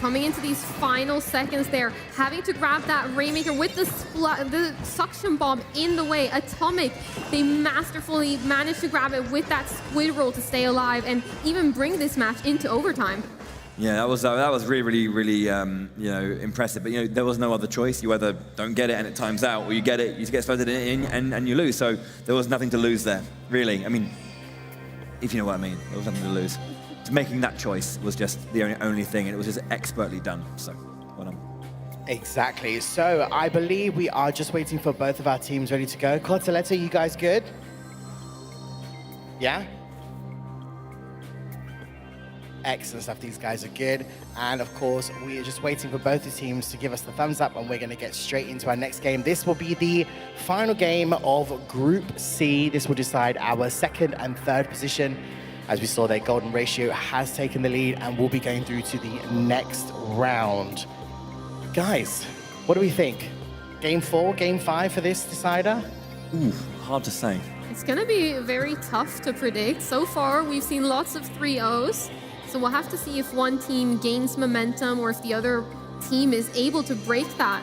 Coming into these final seconds there, having to grab that Rainmaker with the suction bomb in the way. Atomic, they masterfully managed to grab it with that squid roll to stay alive and even bring this match into overtime. Yeah, that was really, really, impressive. But there was no other choice. You either don't get it and it times out, or you get it, you get floated in and you lose. So there was nothing to lose there, really. I mean, if you know what I mean, there was nothing to lose. Making that choice was just the only thing, and it was just expertly done. So, well done. Exactly. So I believe we are just waiting for both of our teams ready to go. Cotoletta, you guys good? Yeah? Excellent stuff. These guys are good. And of course, we are just waiting for both the teams to give us the thumbs up, and we're going to get straight into our next game. This will be the final game of Group C. This will decide our second and third position. As we saw, their golden ratio has taken the lead and will be going through to the next round. Guys, what do we think? Game 4, Game 5 for this decider? Ooh, hard to say. It's going to be very tough to predict. So far, we've seen lots of 3-0s. So we'll have to see if one team gains momentum or if the other team is able to break that.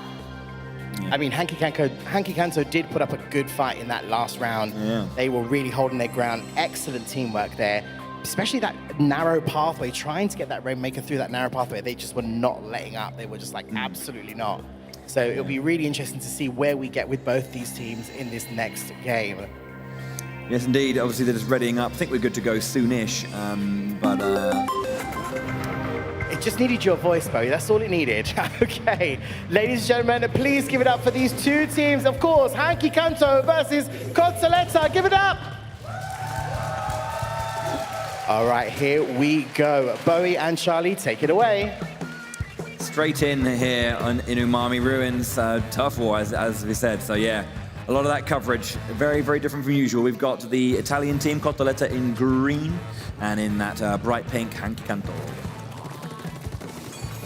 I mean, Hanky Kanto did put up a good fight in that last round. Yeah. They were really holding their ground. Excellent teamwork there, especially that narrow pathway, trying to get that Rainmaker through that narrow pathway. They just were not letting up. They were just like, absolutely not. So it'll be really interesting to see where we get with both these teams in this next game. Yes, indeed. Obviously, they're just readying up. I think we're good to go soonish, It just needed your voice, Bowie. That's all it needed. Okay, ladies and gentlemen, please give it up for these two teams. Of course, Hanky Kanto versus Consoletta. Give it up. All right, here we go. Bowie and Charlie, take it away. Straight in here in Umami Ruins, tough war, as we said. So yeah, a lot of that coverage, very, very different from usual. We've got the Italian team, Cotoletta, in green, and in that bright pink, Hanky Kanto.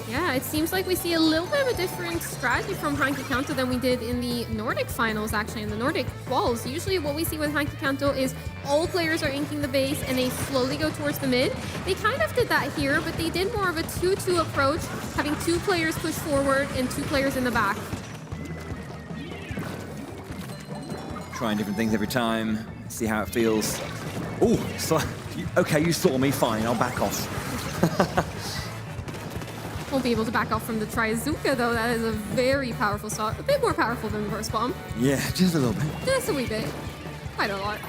Yeah, it seems like we see a little bit of a different strategy from Hanky Kanto than we did in the Nordic finals, actually, in the Nordic quals. Usually what we see with Hanky Kanto is all players are inking the base and they slowly go towards the mid. They kind of did that here, but they did more of a 2-2 approach, having 2 players push forward and 2 players in the back. Trying different things every time, see how it feels. Oh, so, okay, you saw me, fine, I'll back off. Won't be able to back off from the Trizuka, though. That is a very powerful shot. A bit more powerful than the burst bomb. Yeah, just a little bit. Just a wee bit. Quite a lot.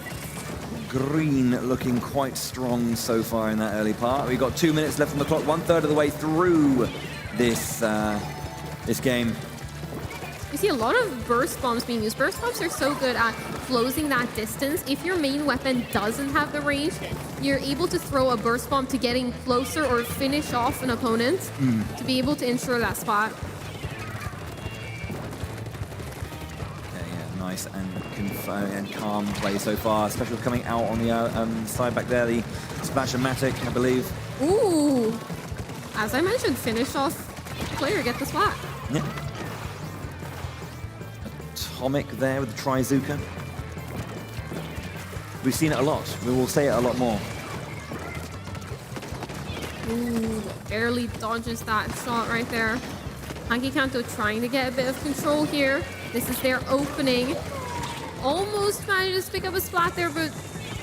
Green looking quite strong so far in that early part. We've got 2 minutes left on the clock, 1/3 of the way through this this game. We see a lot of burst bombs being used. Burst bombs are so good at closing that distance. If your main weapon doesn't have the range, you're able to throw a burst bomb to getting closer or finish off an opponent to be able to ensure that spot. Okay, yeah, nice and calm play so far. Special coming out on the side back there, the Splash-O-Matic, I believe. Ooh! As I mentioned, finish off player, get the spot. Yeah. Atomic there with the Trizuka. We've seen it a lot. We will say it a lot more. Ooh, barely dodges that shot right there. Hanky Kanto trying to get a bit of control here. This is their opening. Almost manages to pick up a splat there, but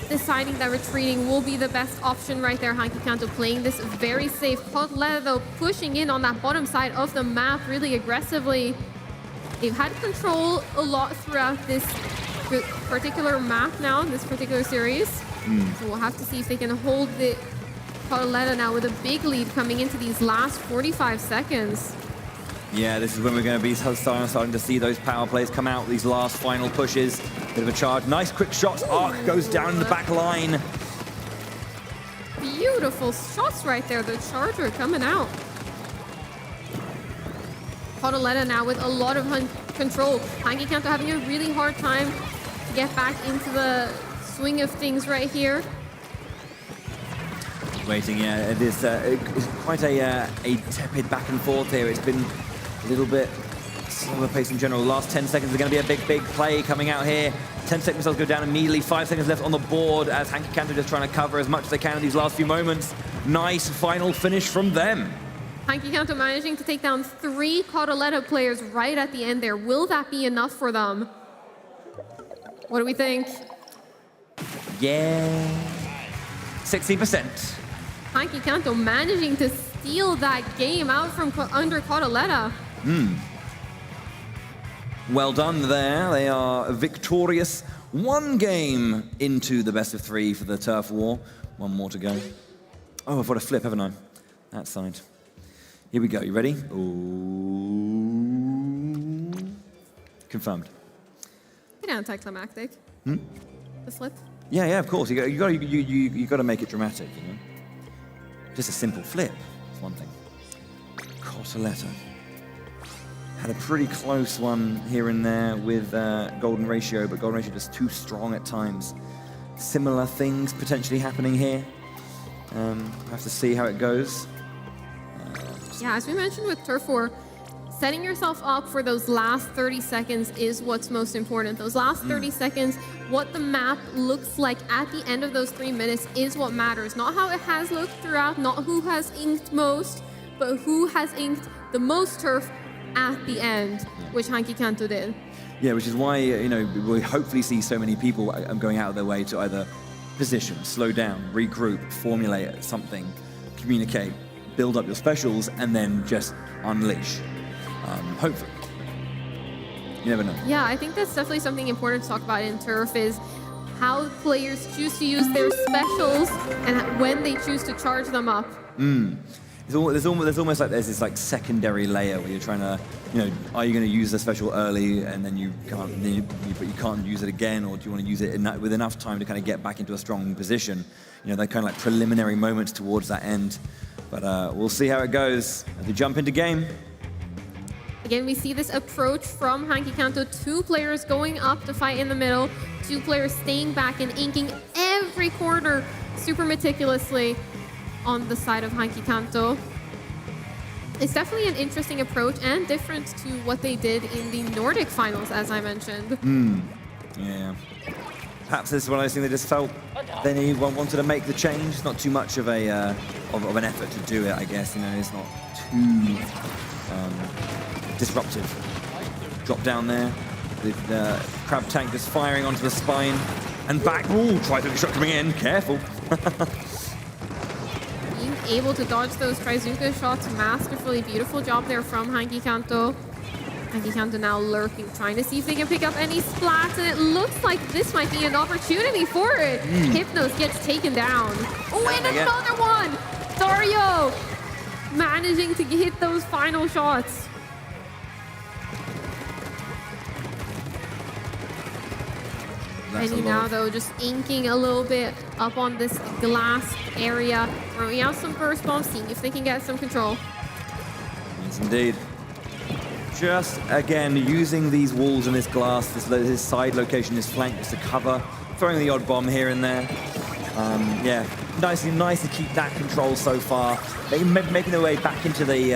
deciding that retreating will be the best option right there. Hanky Kanto playing this very safe. Cotoletta, though, pushing in on that bottom side of the map really aggressively. They've had control a lot throughout this particular map now, in this particular series. So we'll have to see if they can hold the Cotoletta now with a big lead coming into these last 45 seconds. Yeah, this is when we're going to be starting to see those power plays come out, these last final pushes. Bit of a charge. Nice quick shots. Arc goes down in the back line. Beautiful shots right there. The charger coming out. Cotoletta now with a lot of control. Hanky Kanto having a really hard time to get back into the swing of things right here. Waiting, yeah, it is quite a tepid back and forth here. It's been a little bit slower pace in general. The last 10 seconds are going to be a big play coming out here. 10 seconds will go down immediately. 5 seconds left on the board as Hanky Kanto just trying to cover as much as they can in these last few moments. Nice final finish from them. Hanky Kanto managing to take down 3 Cotoletta players right at the end there. Will that be enough for them? What do we think? Yeah, 60%. Hanky Kanto managing to steal that game out from under Cotoletta. Well done there. They are victorious. 1 game into the best of 3 for the turf war. 1 more to go. Oh, I've got a flip, haven't I? That side. Here we go. You ready? Ooh. Confirmed. Bit anticlimactic. The flip. Yeah, of course. You got to make it dramatic, you know. just a simple flip. That's one thing. Cotoletta. Had a pretty close one here and there with Golden Ratio, but Golden Ratio just too strong at times. Similar things potentially happening here. Have to see how it goes. Yeah, as we mentioned with Turf War, setting yourself up for those last 30 seconds is what's most important. Those last 30 seconds, what the map looks like at the end of those 3 minutes is what matters. Not how it has looked throughout, not who has inked most, but who has inked the most turf at the end, which Hanky Kanto did. Yeah, which is why, you know, we hopefully see so many people going out of their way to either position, slow down, regroup, formulate something, communicate, build up your specials, and then just unleash. Hopefully. You never know. Yeah, I think that's definitely something important to talk about in Turf is how players choose to use their specials and when they choose to charge them up. There's almost like there's this like secondary layer where you're trying to, you know, are you going to use the special early and then you can't, but you can't use it again, or do you want to use it with enough time to kind of get back into a strong position? You know, they're kind of like preliminary moments towards that end. But we'll see how it goes as we jump into game. Again, we see this approach from Hanky Kanto. 2 players going up to fight in the middle, 2 players staying back and inking every corner super meticulously on the side of Hanky Kanto. It's definitely an interesting approach and different to what they did in the Nordic finals, as I mentioned. Yeah. Perhaps this is one of those things they just felt they wanted to make the change. Not too much of a of an effort to do it, I guess. You know, it's not too disruptive. Drop down there with Crab Tank just firing onto the spine and back. Ooh, Trizuka shot coming in. Careful. Being able to dodge those Trizuka shots masterfully. Beautiful job there from Hanky Kanto. Hanky Kanto now lurking, trying to see if they can pick up any splats, and it looks like this might be an opportunity for it. Hypnos gets taken down. Oh, and another one! Dario managing to hit those final shots. Now, though, just inking a little bit up on this glass area, throwing out some burst bombs, seeing if they can get some control. Yes, indeed. Just, again, using these walls and this glass, this side location, this flank, just to cover, throwing the odd bomb here and there. Yeah, nice to keep that control so far. Making their way back into the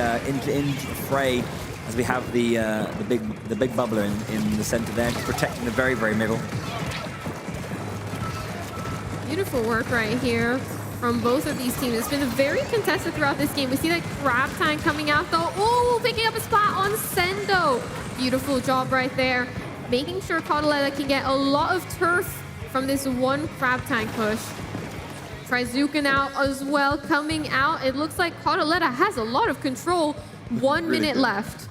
fray as we have the big bubbler in the center there, protecting the very, very middle. Beautiful work right here from both of these teams. It's been very contested throughout this game. We see that Crab Tank coming out though. Oh, picking up a spot on Sendo. Beautiful job right there. Making sure Cotoletta can get a lot of turf from this one Crab Tank push. Trizuka now as well coming out. It looks like Cotoletta has a lot of control. 1 minute left.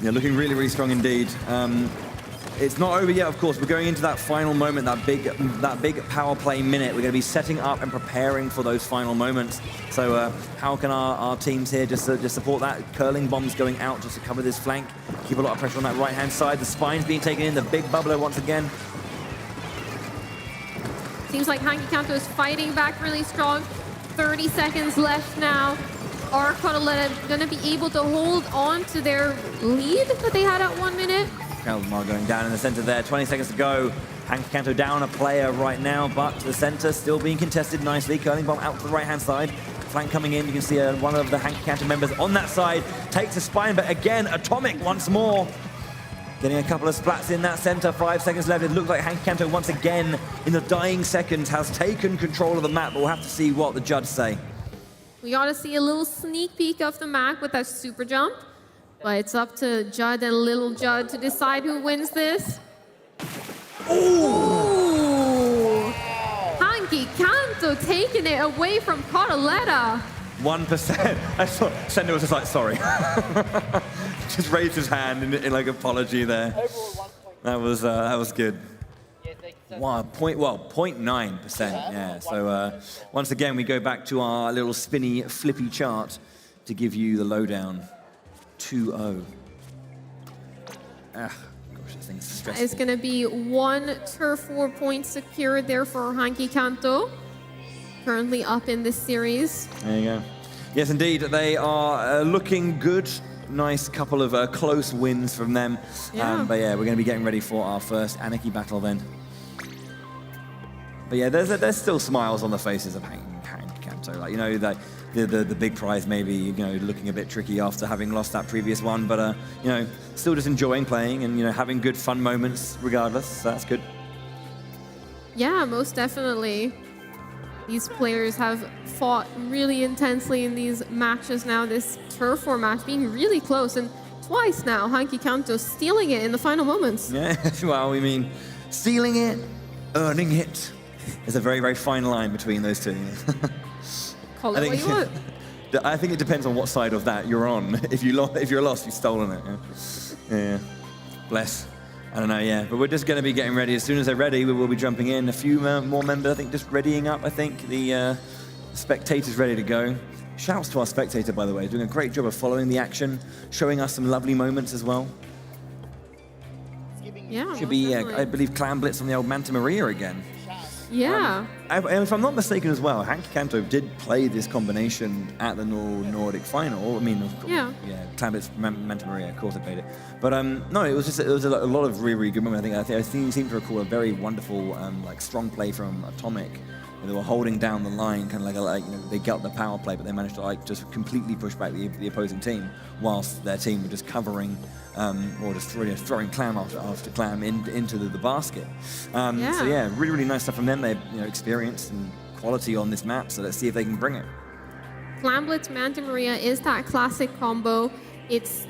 Yeah, looking really, really strong indeed. It's not over yet, of course. We're going into that final moment, that big power play minute. We're going to be setting up and preparing for those final moments. So how can our teams here just support that? Curling bombs going out just to cover this flank. Keep a lot of pressure on that right-hand side. The spine's being taken in. The big bubbler once again. Seems like Hanky Kanto is fighting back really strong. 30 seconds left now. Are Cotoletta going to be able to hold on to their lead that they had at 1 minute? Kalmar going down in the center there. 20 seconds to go. Hanky Kanto down a player right now, but the center still being contested nicely. Curling bomb out to the right-hand side. Flank coming in. You can see one of the Hanky Kanto members on that side. Takes a spine, but again, Atomic once more. Getting a couple of splats in that center. 5 seconds left. It looks like Hanky Kanto once again, in the dying seconds, has taken control of the map, but we'll have to see what the judge say. We ought to see a little sneak peek of the map with that super jump. But it's up to Judd and Little Judd to decide who wins this. Ooh! Hanky Kanto taking it away from Cotoletta. 1%. I saw Sender was just like, sorry. Just raised his hand in like apology there. That was good. 0.9%. Yeah. So once again, we go back to our little spinny, flippy chart to give you the lowdown. 2-0. Gosh, this thing's stressful. It's going to be 1 turf war point secured there for Hanky Kanto. currently up in this series. There you go. Yes, indeed. They are looking good. Nice couple of close wins from them. Yeah. But yeah, we're going to be getting ready for our first Anarchy battle then. But yeah, there's still smiles on the faces of Hank Kanto. Like, you know, the big prize maybe, you know, looking a bit tricky after having lost that previous one. But, you know, still just enjoying playing and, you know, having good fun moments regardless. So that's good. Yeah, most definitely. These players have fought really intensely in these matches now. This turf war match being really close, and twice now, Hanky Kanto stealing it in the final moments. Yeah, well, we mean, stealing it, earning it. There's a very, very fine line between those two. Call it what you want. I think it depends on what side of that you're on. If you're lost, you've stolen it. Yeah. Bless. I don't know, yeah. But we're just going to be getting ready. As soon as they're ready, we will be jumping in. A few more members, I think, just readying up, I think. The spectators ready to go. Shouts to our spectator, by the way. Doing a great job of following the action, showing us some lovely moments as well. Yeah, Should be, I believe, Clan Blitz on the old Manta Maria again. Yeah. And if I'm not mistaken as well, Hanky Kanto did play this combination at the Nordic final. I mean, of course, yeah, Clan Blitz, Manta Maria, of course they played it. But no, it was a lot of really, really good moments. I seem to recall a very wonderful, like, strong play from Atomic. They were holding down the line, kind of like you know, they got the power play, but they managed to like just completely push back the opposing team, whilst their team were just covering or just throwing clam after clam into the basket. So yeah, really, really nice stuff from them. They experience and quality on this map. So let's see if they can bring it. Clan Blitz Manta Maria is that classic combo. It's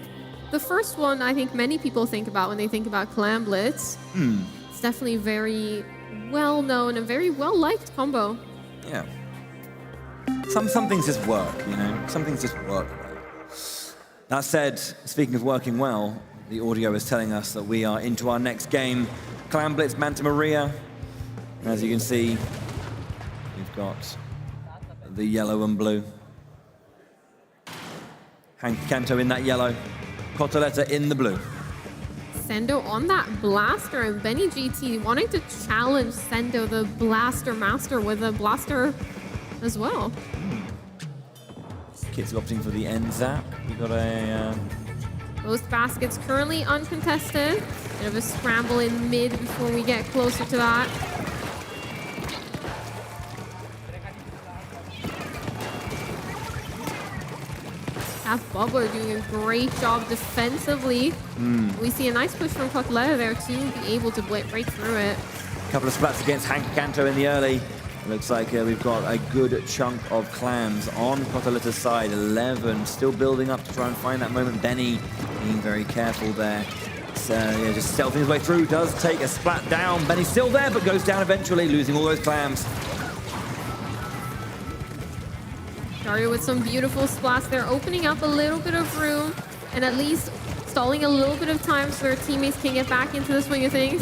the first one I think many people think about when they think about Clan Blitz. It's definitely very well-known and very well-liked combo. Yeah. Some things just work, you know? Some things just work well. That said, speaking of working well, the audio is telling us that we are into our next game. Clan Blitz Manta Maria. And as you can see, we've got the yellow and blue. Hanky Kanto in that yellow. Cotoletta in the blue. Sendo on that blaster, and Benny GT wanting to challenge Sendo, the blaster master, with a blaster as well. Kids opting for the end zap. We got a... Most baskets currently uncontested. Bit of a scramble in mid before we get closer to that. Bubba doing a great job defensively. We see a nice push from Cotoletta there to be able to break through it. A couple of splats against Hanky Kanto in the early. Looks like we've got a good chunk of clams on Cotoletta's side. 11, still building up to try and find that moment. Benny being very careful there. So yeah, just stealthing his way through. Does take a splat down. Benny's still there, but goes down eventually, losing all those clams. Dario with some beautiful splats there, opening up a little bit of room and at least stalling a little bit of time so their teammates can get back into the swing of things.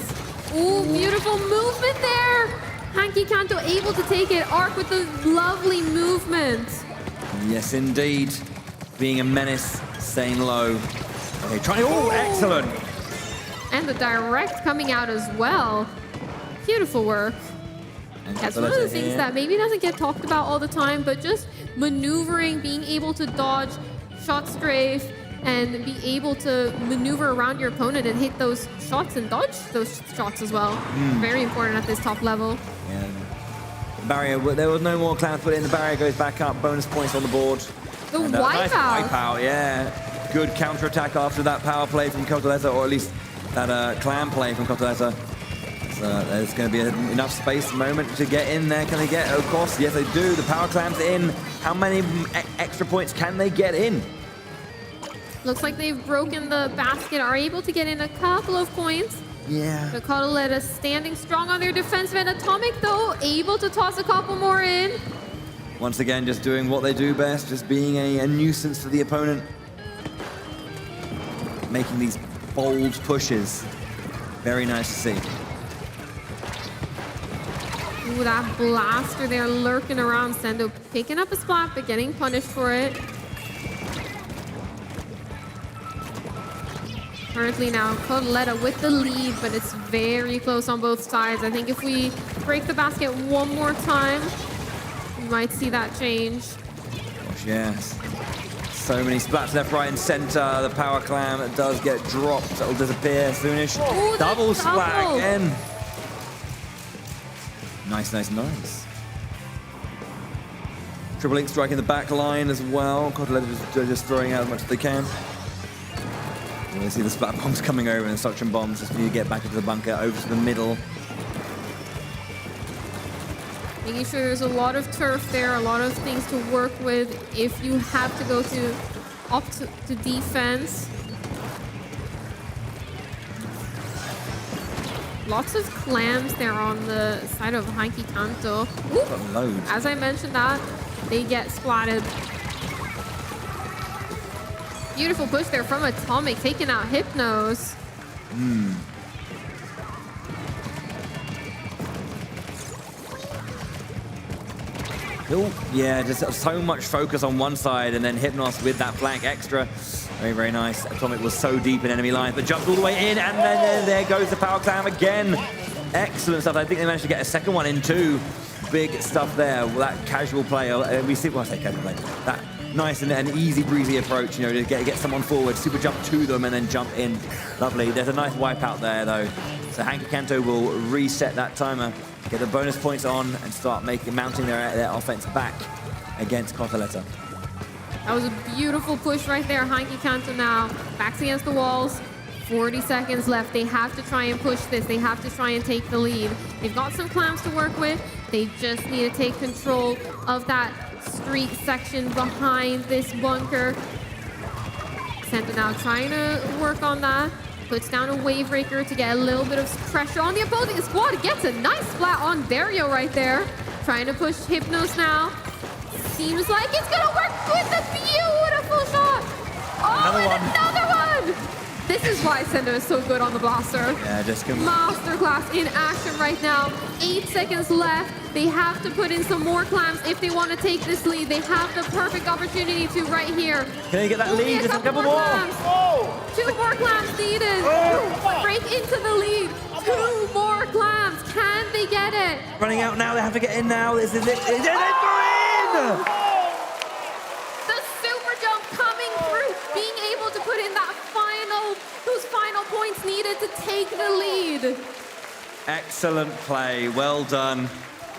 Ooh, beautiful movement there! Hanky Kanto able to take it. Arc with the lovely movement. Yes, indeed. Being a menace, staying low. Okay, trying, oh, excellent! And the direct coming out as well. Beautiful work. That's one of the things that maybe doesn't get talked about all the time, but just maneuvering, being able to dodge, shot strafe, and be able to maneuver around your opponent and hit those shots and dodge those shots as well. Very important at this top level. Yeah. Barrier, there was no more clams put in. The barrier goes back up. Bonus points on the board. The and, wipeout. Nice wipeout, yeah. Good counterattack after that power play from Cotoletta, or at least that clam play from Cotoletta. So there's going to be enough space moment to get in there. Can they get, of course, yes they do. The power clam's in. How many extra points can they get in? Looks like they've broken the basket, are able to get in a couple of points. Yeah. The Cotoletta standing strong on their defensive end. Atomic, though, able to toss a couple more in. Once again, just doing what they do best, just being a nuisance for the opponent. Making these bold pushes. Very nice to see. Ooh, that blaster there lurking around. Sendo picking up a splat, but getting punished for it. Currently now, Cotoletta with the lead, but it's very close on both sides. I think if we break the basket one more time, you might see that change. Gosh, yes. So many splats left, right, and center. The power clam does get dropped. It'll disappear soonish. Ooh, Double splat double. again. Nice, nice, nice. Triple Link striking the back line as well. Cotoletta just throwing out as much as they can. And we see the splat bombs coming over and suction bombs. Just need to get back into the bunker, over to the middle. Making sure there's a lot of turf there, a lot of things to work with if you have to go to defense. Lots of clams there on the side of Hanky Kanto. Got loads. As I mentioned that, they get splatted. Beautiful push there from Atomic, taking out Hypnos. Oh, yeah, just so much focus on one side, and then Hypnos with that flank extra. Very, very nice. Atomic was so deep in enemy lines, but jumped all the way in, and then there goes the power clam again. Excellent stuff. I think they managed to get a second one in too. Big stuff there. Well, that casual play, we see, well, I say casual play, that nice and easy breezy approach, you know, to get someone forward, super jump to them, and then jump in. Lovely. There's a nice wipeout there, though. So Hanky Kanto will reset that timer, get the bonus points on, and start mounting their offense back against Cotoletta. That was a beautiful push right there. Hanky Kanto now backs against the walls. 40 seconds left. They have to try and push this. They have to try and take the lead. They've got some clams to work with. They just need to take control of that street section behind this bunker. Senta now trying to work on that. Puts down a wave breaker to get a little bit of pressure on the opposing squad. Gets a nice splat on Dario right there. Trying to push Hypnos now. Seems like it's gonna work with a beautiful shot. Oh, another one! This is why Senda is so good on the blaster. Yeah, just come. Masterclass in action right now. 8 seconds left. They have to put in some more clams if they want to take this lead. They have the perfect opportunity to right here. Can they get that Only lead? Just a couple more. Clams. 2 more clams needed. Break into the lead. 2 more clams. Can they get it? Running out now. They have to get in now. This is it. They're in! The super jump coming through. Being able to put in that those final points needed to take the lead. Excellent play. Well done.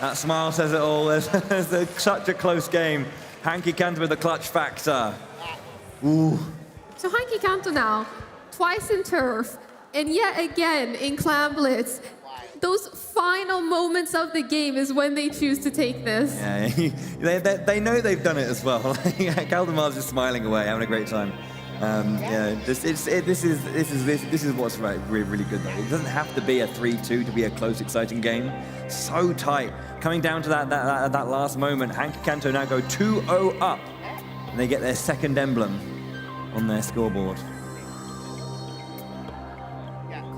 That smile says it all. It's such a close game. Hanky Kanto with the clutch factor. Ooh. So Hanky Kanto now, twice in turf, and yet again in Clam Blitz. Those final moments of the game is when they choose to take this. Yeah, they know they've done it as well. Caldemar's just smiling away, having a great time. Yeah, this is what's really good though. It doesn't have to be a 3-2 to be a close, exciting game. So tight. Coming down to that last moment, Hanky Kanto now go 2-0 up, and they get their second emblem on their scoreboard.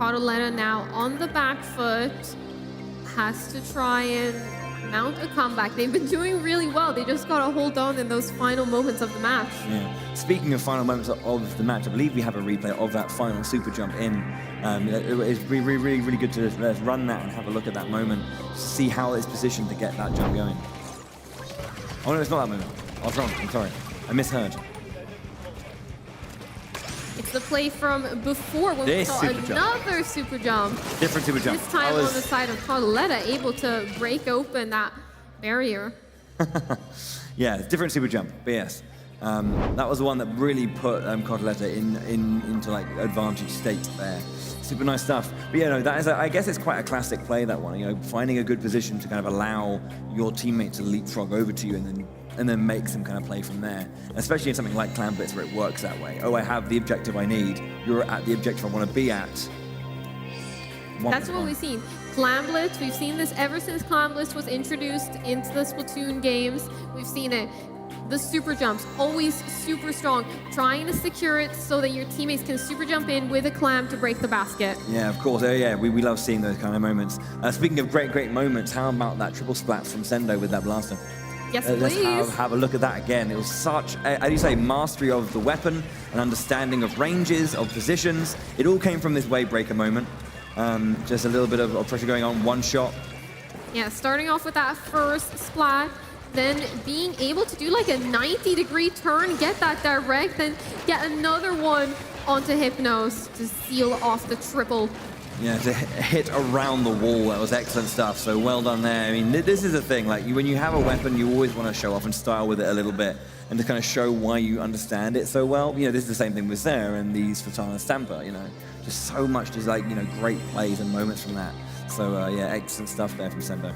Cotoletta now on the back foot, has to try and mount a comeback. They've been doing really well. They just got to hold on in those final moments of the match. Yeah. Speaking of final moments of the match, I believe we have a replay of that final super jump in. It's really good to run that and have a look at that moment to see how it's positioned to get that jump going. Oh no, it's not that moment. I was wrong. I'm sorry. I misheard. It's the play from before when we saw another super jump. Different super jump. This time on the side of Cotoletta, able to break open that barrier. Yeah, different super jump, but yes. That was the one that really put Cotoletta into like advantage state there. Super nice stuff. But yeah, no, that is I guess it's quite a classic play, that one. You know, finding a good position to kind of allow your teammate to leapfrog over to you and then make some kind of play from there. Especially in something like Clam Blitz where it works that way. Oh, I have the objective I need. You're at the objective I want to be at. That's what we've seen. Clam Blitz, we've seen this ever since Clam Blitz was introduced into the Splatoon games. We've seen it. The super jumps, always super strong, trying to secure it so that your teammates can super jump in with a clam to break the basket. Yeah, of course. Yeah, we love seeing those kind of moments. Speaking of great moments, how about that triple splat from Sendo with that blaster? Yes, Let's please. have a look at that again. It was such, how do you say, mastery of the weapon, an understanding of ranges, of positions. It all came from this wave breaker moment. Just a little bit of pressure going on, one shot. Yeah, starting off with that first splat, then being able to do like a 90-degree turn, get that direct, then get another one onto Hypnos to seal off the triple. Yeah, to hit around the wall, that was excellent stuff. So well done there. I mean, this is the thing. Like, when you have a weapon, you always want to show off and style with it a little bit, and to kind of show why you understand it so well. You know, this is the same thing with Sarah and the Splatoon Stamper. You know, just so much, just like, you know, great plays and moments from that. So yeah, excellent stuff there from Sendo.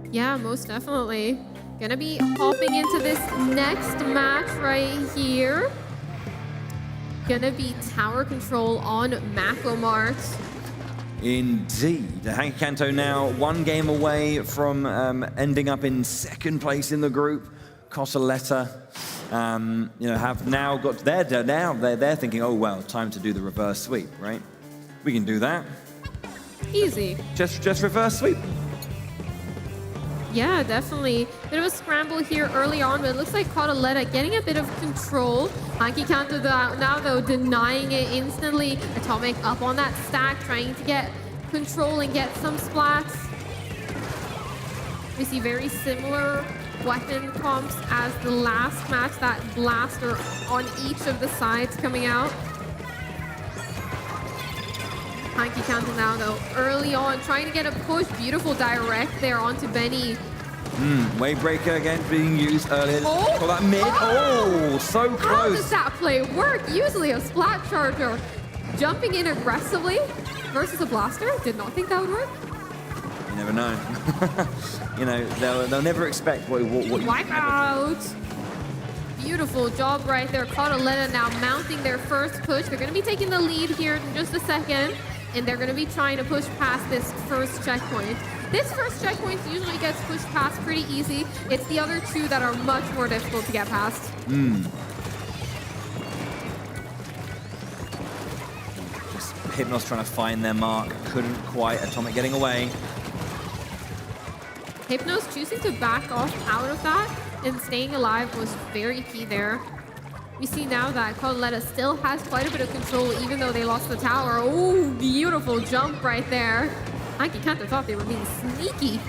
Yeah, most definitely. Gonna be hopping into this next match right here. Gonna be tower control on Macomart. Indeed. Hanky Kanto now 1 game away from ending up in 2nd place in the group. Cosoletta, you know, have now got they're thinking, oh well, time to do the reverse sweep, right? We can do that. Easy. Just reverse sweep. Yeah, definitely. Bit of a scramble here early on, but it looks like Cosoletta getting a bit of control. Hanky Kanto now, though, denying it instantly. Atomic up on that stack, trying to get control and get some splats. We see very similar weapon comps as the last match, that blaster on each of the sides coming out. Hanky Kanto now, though, early on, trying to get a push. Beautiful direct there onto Benny. Wavebreaker again being used earlier. Oh! For that mid. Oh, so close. How does that play work? Usually a splat charger jumping in aggressively versus a blaster. Did not think that would work. You never know. You know, they'll never expect what you Wipe out. Beautiful job right there. Cosoletta now mounting their first push. They're going to be taking the lead here in just a second, and they're going to be trying to push past this first checkpoint. This first checkpoint usually gets pushed past pretty easy. It's the other 2 that are much more difficult to get past. Just Hypnos trying to find their mark. Couldn't quite. Atomic getting away. Hypnos choosing to back off out of that and staying alive was very key there. We see now that Cosoletta still has quite a bit of control even though they lost the tower. Oh, beautiful jump right there. Hanky Kanto thought they were being sneaky.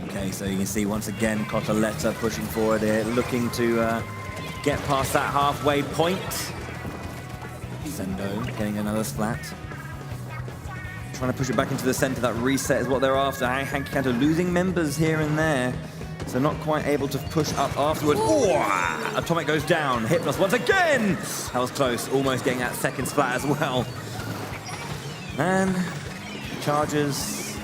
Okay, so you can see once again Cosoletta pushing forward here, looking to get past that halfway point. Sendo getting another splat. Trying to push it back into the center. That reset is what they're after. Hanky Kanto losing members here and there, so not quite able to push up afterwards. Oh, Atomic goes down. Hypnos once again. That was close. Almost getting that 2nd splat as well. And charges.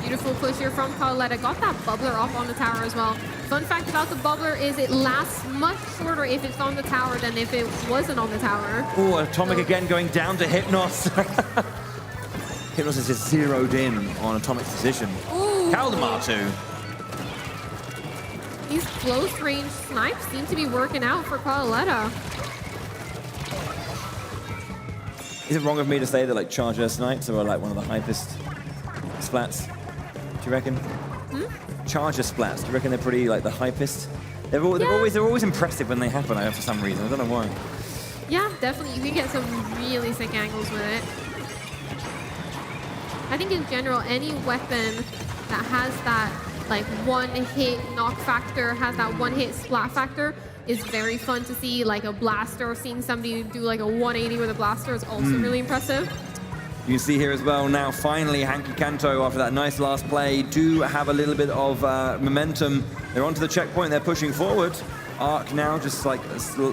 Beautiful push here from Cosoletta. Got that bubbler off on the tower as well. Fun fact about the bubbler is it lasts much shorter if it's on the tower than if it wasn't on the tower. Oh, Atomic again going down to Hypnos. Hypnos is just zeroed in on Atomic's position. Caldemar too. These close range snipes seem to be working out for Cosoletta. Is it wrong of me to say that like charger snipes are like one of the hypest splats? Do you reckon? Charger splats. Do you reckon they're pretty like the hypest? They're always impressive when they happen. For some reason, I don't know why. Yeah, definitely. You can get some really sick angles with it. I think in general, any weapon that has that like 1-hit knock factor, has that 1-hit splat factor, is very fun to see. Like a blaster, or seeing somebody do like a 180 with a blaster is also really impressive. You can see here as well now, finally, Hanky Kanto, after that nice last play, do have a little bit of momentum. They're onto the checkpoint, they're pushing forward. Arc now just like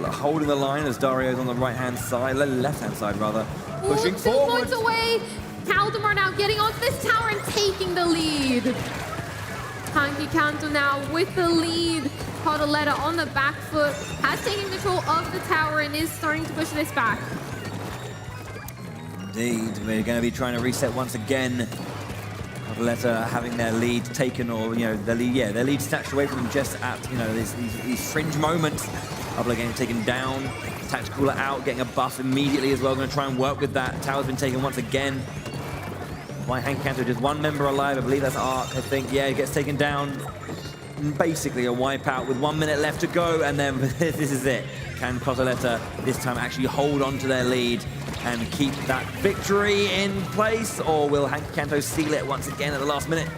holding the line as Dario's on the right-hand side, left-hand side rather, pushing forward. 2 points away. Caldemar now getting onto this tower and taking the lead. Hanky Kanto now with the lead. Cosoletta on the back foot, has taken control of the tower and is starting to push this back. Indeed, we're going to be trying to reset once again. Cosoletta having their lead taken, or their lead snatched away from them just at these fringe moments. Pablo getting taken down, Tactical out, getting a buff immediately as well. Going to try and work with that. Tower's been taken once again. By Hanky Kanto, just 1 member alive. I believe that's Arc, I think. Yeah, he gets taken down. Basically a wipeout with 1 minute left to go, and then this is it. Can Cosoletta this time actually hold on to their lead and keep that victory in place, or will Hanky Kanto seal it once again at the last minute?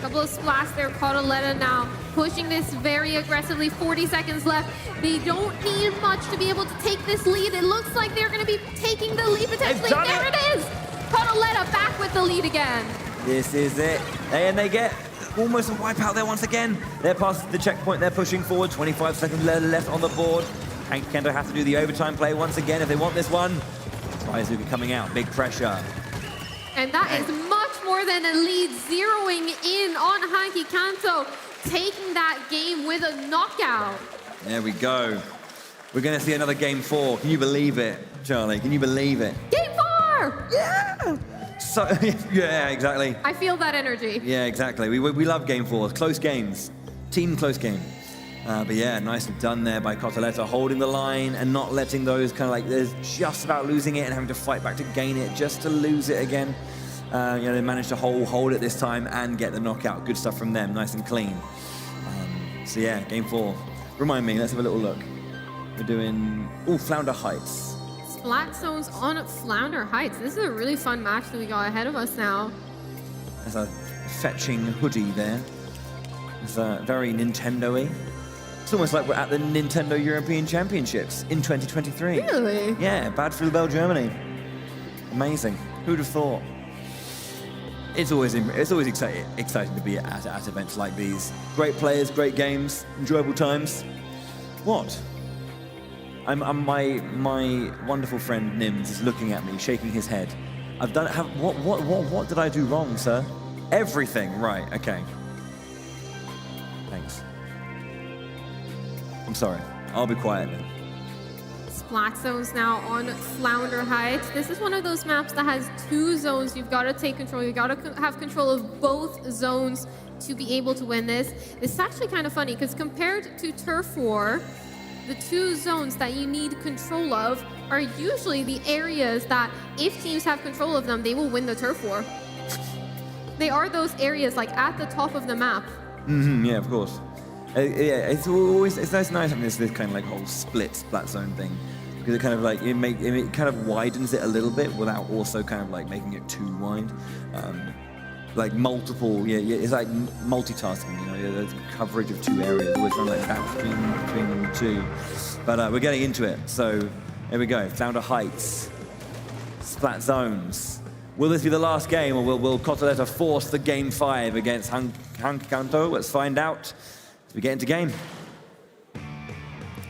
Couple of splats there. Cotoletta now pushing this very aggressively. 40 seconds left. They don't need much to be able to take this lead. It looks like they're going to be taking the lead potentially. There it is. Cotoletta back with the lead again. This is it. And they get almost a wipeout there once again. They're past the checkpoint. They're pushing forward. 25 seconds left on the board. Hanky Kanto have to do the overtime play once again if they want this one. Raizuka coming out. Big pressure. And that is much more than a lead, zeroing in on Hanky Kanto, taking that game with a knockout. There we go. We're going to see another game 4. Can you believe it, Charlie? Can you believe it? Game 4! Yeah! So, yeah, exactly. I feel that energy. Yeah, exactly. We love game 4s. Close games. Team close game. But yeah, nicely done there by Cotoletta, holding the line and not letting those kind of like, there's just about losing it and having to fight back to gain it, just to lose it again. You know, they managed to hold it this time and get the knockout. Good stuff from them, nice and clean. So yeah, game 4. Remind me, let's have a little look. We're doing, Flounder Heights. Splat zones on Flounder Heights. This is a really fun match that we got ahead of us now. There's a fetching hoodie there. It's very Nintendo-y. It's almost like we're at the Nintendo European Championships in 2023. Really? Yeah, Bad Bell, Germany. Amazing. Who'd have thought? It's always exciting to be at events like these. Great players, great games, enjoyable times. What? My wonderful friend Nims is looking at me, shaking his head. What did I do wrong, sir? Everything, right? Okay. Thanks. I'm sorry. I'll be quiet then. Splat zones now on Flounder Heights. This is one of those maps that has 2 zones. You've got to take control. You've got to have control of both zones to be able to win this. This is actually kind of funny because compared to Turf War, the 2 zones that you need control of are usually the areas that if teams have control of them, they will win the Turf War. They are those areas like at the top of the map. Yeah, of course. Yeah, it's nice having this kind of like whole splat zone thing, because it kind of like it kind of widens it a little bit without also kind of like making it too wide. Like multiple, it's like multitasking. You know, the coverage of 2 areas, always trying to like bounce between the 2. But we're getting into it. So here we go. Flounder Heights, splat zones. Will this be the last game, or will Cotoletta force the game 5 against Hanky Kanto? Let's find out. We get into game.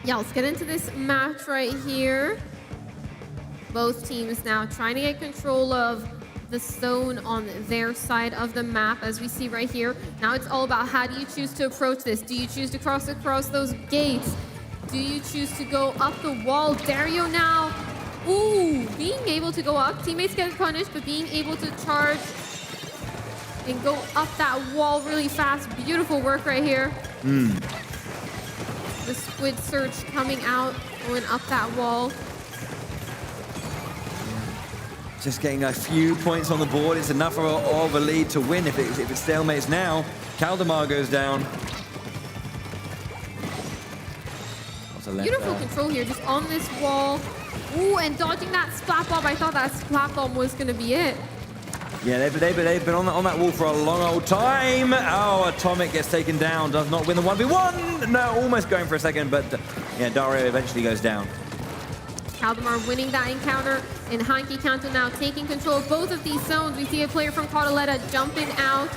Yeah, let's get into this match right here. Both teams now trying to get control of the zone on their side of the map, as we see right here. Now it's all about how do you choose to approach this? Do you choose to cross across those gates? Do you choose to go up the wall? Dario now, being able to go up. Teammates get punished, but being able to charge and go up that wall really fast. Beautiful work right here. The Squid Search coming out, going up that wall. Just getting a few points on the board. It's enough of a lead to win if it stalemates now. Caldemar goes down. Beautiful control here, just on this wall. And dodging that splat bomb. I thought that splat bomb was going to be it. Yeah, they've been on that wall for a long old time. Atomic gets taken down, does not win the 1v1. No, almost going for a second, but yeah, Dario eventually goes down. Caldemar winning that encounter, and Hanky Kanto now taking control of both of these zones. We see a player from Cotoletta jumping out,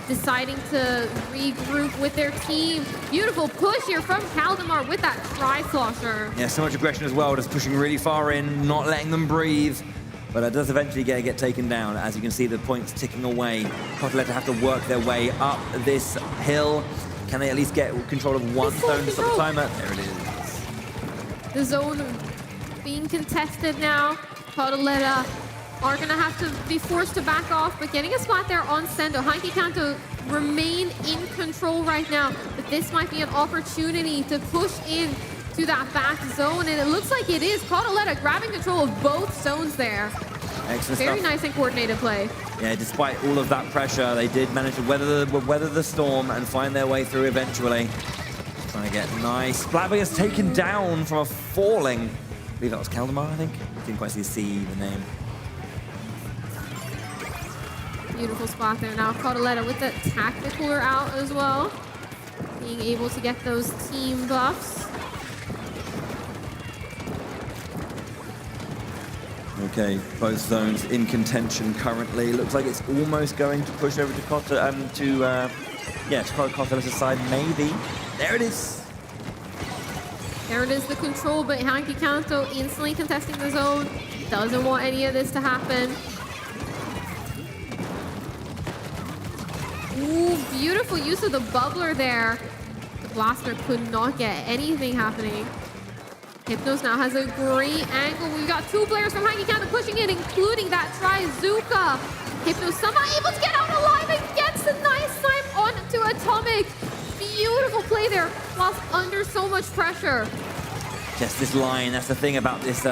deciding to regroup with their team. Beautiful push here from Caldemar with that tri-slosher. Yeah, so much aggression as well, just pushing really far in, not letting them breathe. But it does eventually get taken down. As you can see, the points ticking away. Cotoletta have to work their way up this hill. Can they at least get control of one zone to stop the timer? There it is. The zone being contested now. Cotoletta are going to have to be forced to back off, but getting a spot there on Sendo. Hanky Kanto remain in control right now, but this might be an opportunity to push in to that back zone, and it looks like it is. Cotoletta grabbing control of both zones there. Excellent Very stuff. nice and coordinated play. Yeah, despite all of that pressure, they did manage to weather the storm and find their way through eventually. Trying trying to get nice. Splat gets taken down from a falling. I believe that was Kaldemar, I think. Didn't quite see the name. Beautiful spot there. Now Caudeletta with the tacticaler out as well. Being able to get those team buffs. Okay, both zones in contention currently. Looks like it's almost going to push over to Caudelletta's side, maybe. There it is. There it is, the control, but Hanky Kanto instantly contesting the zone. Doesn't want any of this to happen. Ooh, beautiful use of the bubbler there. The blaster could not get anything happening. Hypnos now has a great angle. We've got two players from Hanky Kanto pushing in, including that Trizuka. Hypnos somehow able to get out alive and gets a nice snipe onto Atomic. Beautiful play there, whilst under so much pressure. Just this line, that's the thing about this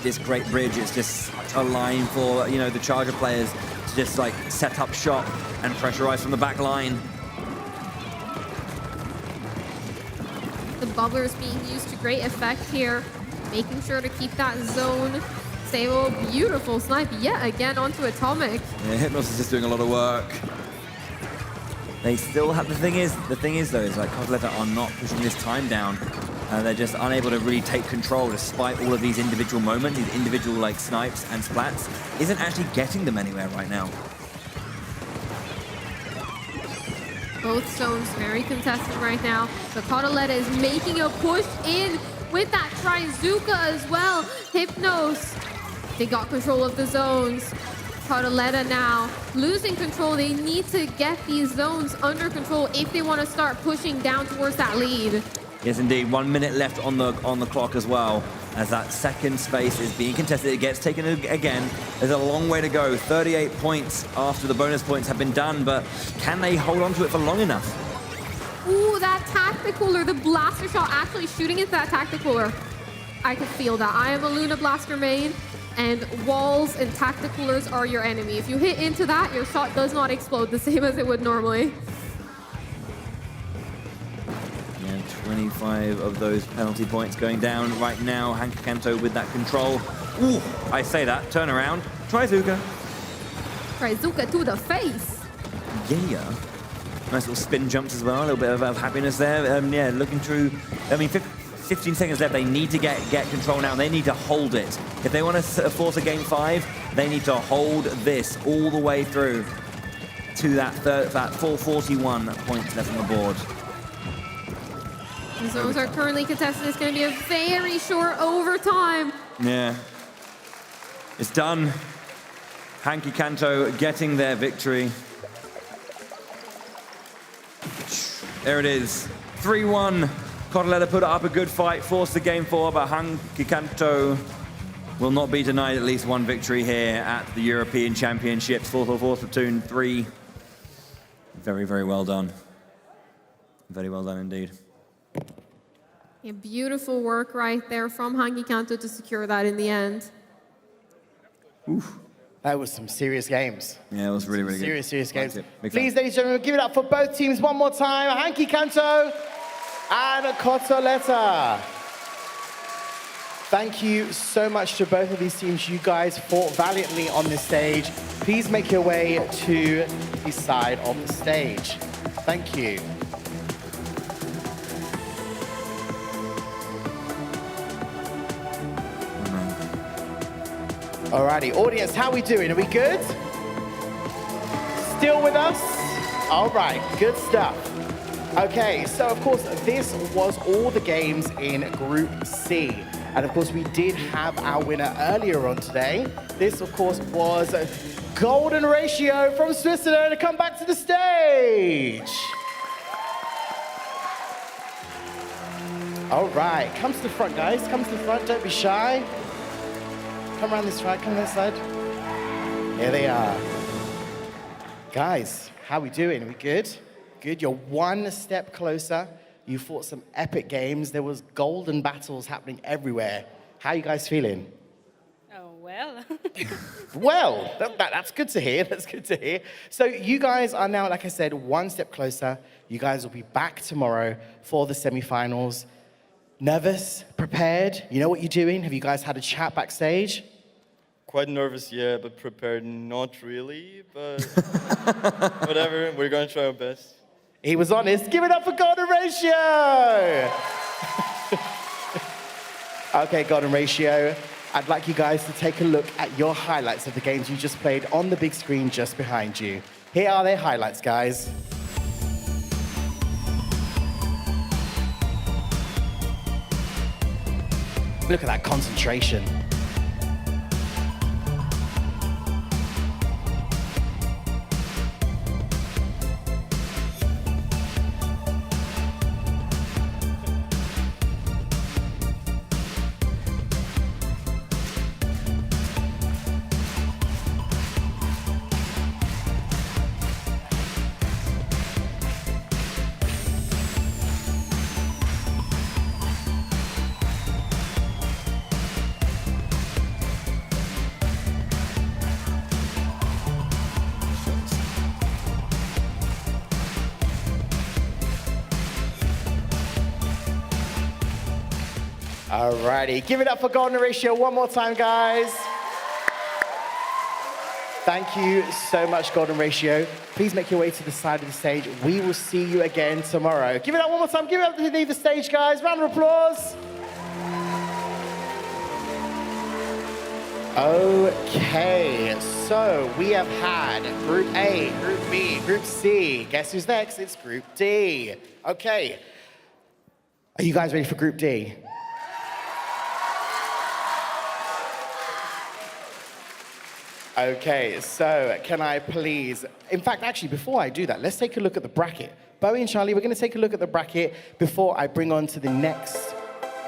this great bridge. It's just such a line for, you know, the Charger players to just like set up shop and pressurize from the back line. The bubbler is being used to great effect here, making sure to keep that zone stable. Beautiful snipe yet again onto Atomic. Yeah, Hypnos is just doing a lot of work. They still have, the thing is though, is like Caudeletta are not pushing this time down. They're just unable to really take control despite all of these individual moments, these individual like snipes and splats. Isn't actually getting them anywhere right now. Both zones very contested right now, but Caudeletta is making a push in with that Trizuka as well. Hypnos, they got control of the zones. Caudeletta now losing control. They need to get these zones under control if they want to start pushing down towards that lead. Yes, indeed. 1 minute left on the clock as well, as that second space is being contested. It gets taken again. There's a long way to go. 38 points after the bonus points have been done, but can they hold on to it for long enough? Ooh, that tacticaler, the blaster shot actually shooting into that tacticaler. I could feel that. I am a Luna Blaster main, and walls and tacticalers are your enemy. If you hit into that, your shot does not explode the same as it would normally. 25 of those penalty points going down right now. Hanky Kanto with that control. Ooh, I say that. Turn around. Trizuka. Trizuka to the face. Yeah. Nice little spin jumps as well. A little bit of happiness there. Yeah, looking through. I mean, 15 seconds left. They need to get control now. They need to hold it. If they want to force a game 5, they need to hold this all the way through to that full 41 points left on the board. The zones are currently contested. It's going to be a very short overtime. Yeah. It's done. Hanky Kanto getting their victory. There it is. 3-1. Caudeletta put up a good fight, forced the game 4, but Hanky Kanto will not be denied at least one victory here at the European Championships. 4-4 Splatoon 3. Very, very well done. Very well done indeed. Yeah, beautiful work right there from Hanky Kanto to secure that in the end. Oof. That was some serious games. Yeah, it was really, really good. Serious games. Big Please, fan. ladies and gentlemen, give it up for both teams one more time. Hanky Kanto and Caudeletta. Thank you so much to both of these teams. You guys fought valiantly on this stage. Please make your way to the side of the stage. Thank you. Alrighty, audience, how are we doing? Are we good? Still with us? All right, good stuff. Okay, so of course, this was all the games in Group C. And of course, we did have our winner earlier on today. This, of course, was Golden Ratio from Switzerland to come back to the stage. All right, come to the front, guys. Come to the front, don't be shy. Come around this side, come this side. Here they are. Guys, how we doing? Are we good? Good, you're one step closer. You fought some epic games. There was golden battles happening everywhere. How are you guys feeling? Oh, well. Well, that's good to hear. That's good to hear. So you guys are now, like I said, one step closer. You guys will be back tomorrow for the semifinals. Nervous? Prepared? You know what you're doing? Have you guys had a chat backstage? Quite nervous, yeah, but prepared not really, but whatever, we're going to try our best. He was honest. Give it up for Golden Ratio! Okay, Golden Ratio, I'd like you guys to take a look at your highlights of the games you just played on the big screen just behind you. Here are their highlights, guys. Look at that concentration. Alrighty, give it up for Golden Ratio one more time, guys. Thank you so much, Golden Ratio. Please make your way to the side of the stage. We will see you again tomorrow. Give it up one more time. Give it up to leave the stage, guys. Round of applause. Okay, so we have had Group A, Group B, Group C. Guess who's next? It's Group D. Okay. Are you guys ready for Group D? Okay, so can I please, in fact, actually, before I do that, let's take a look at the bracket. Bowie and Charlie, we're going to take a look at the bracket before I bring on to the next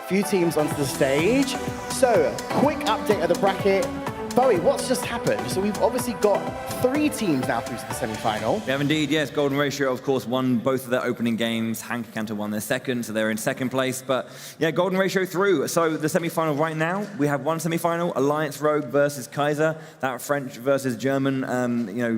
few teams onto the stage. So, quick update of the bracket. Bowie, what's just happened? So we've obviously got 3 teams now through to the semi-final. We have indeed, yes. Golden Ratio, of course, won both of their opening games. Hank Cantor won their second, so they're in second place. But yeah, Golden Ratio through. So the semi-final right now, we have one semi-final, Alliance Rogue versus Kaiser, that French versus German,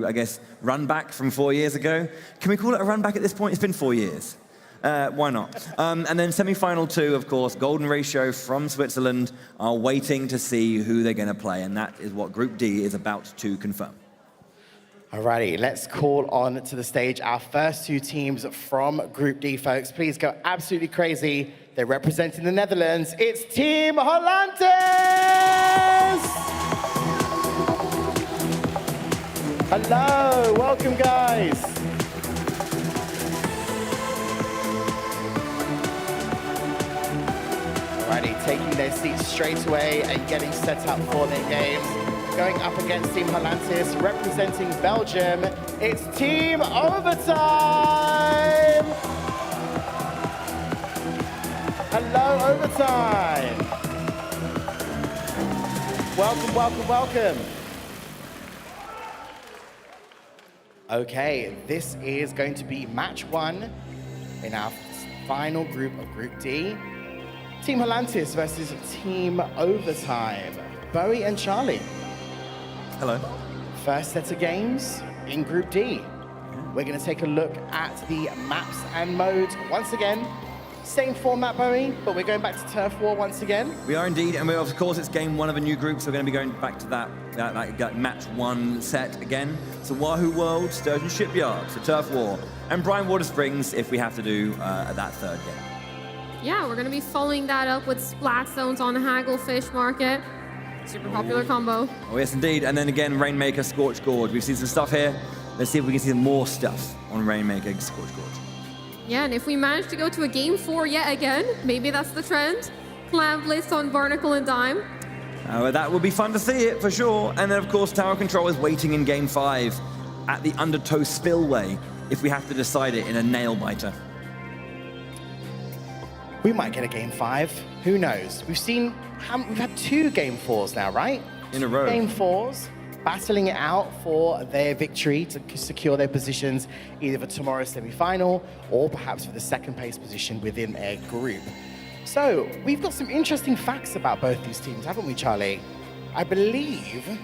I guess, run back from 4 years ago. Can we call it a run back at this point? It's been 4 years. Why not? And then semi-final 2, of course, Golden Ratio from Switzerland are waiting to see who they're going to play, and that is what Group D is about to confirm. Alrighty, let's call on to the stage our first 2 teams from Group D, folks. Please go absolutely crazy. They're representing the Netherlands. It's Team Hollantis! Hello, welcome, guys. Alrighty, taking their seats straight away and getting set up for their games. Going up against Team Hollantis, representing Belgium, it's Team Overtime! Hello, Overtime! Welcome, welcome, welcome. Okay, this is going to be match 1 in our final group of Group D. Team Hollantis versus Team Overtime. Bowie and Charlie. Hello. First set of games in Group D. We're going to take a look at the maps and modes once again. Same format, Bowie, but we're going back to Turf War once again. We are indeed, and of course it's game 1 of a new group, so we're going to be going back to that match 1 set again. So Wahoo World, Sturgeon Shipyard for Turf War, and Brine Water Springs if we have to do that third game. Yeah, we're going to be following that up with Splat Zones on Hagglefish Market. Super popular combo. Oh, yes, indeed. And then again, Rainmaker, Scorch Gorge. We've seen some stuff here. Let's see if we can see more stuff on Rainmaker and Scorch Gorge. Yeah, and if we manage to go to a game 4 yet again, maybe that's the trend. Clam Blitz on Barnacle and Dime. That would be fun to see it, for sure. And then, of course, Tower Control is waiting in game 5 at the Undertow Spillway if we have to decide it in a nail-biter. We might get a game 5. Who knows? We've had 2 game 4s now, right? In a row. Game 4s, battling it out for their victory to secure their positions either for tomorrow's semi-final or perhaps for the second place position within their group. So we've got some interesting facts about both these teams, haven't we, Charlie? I believe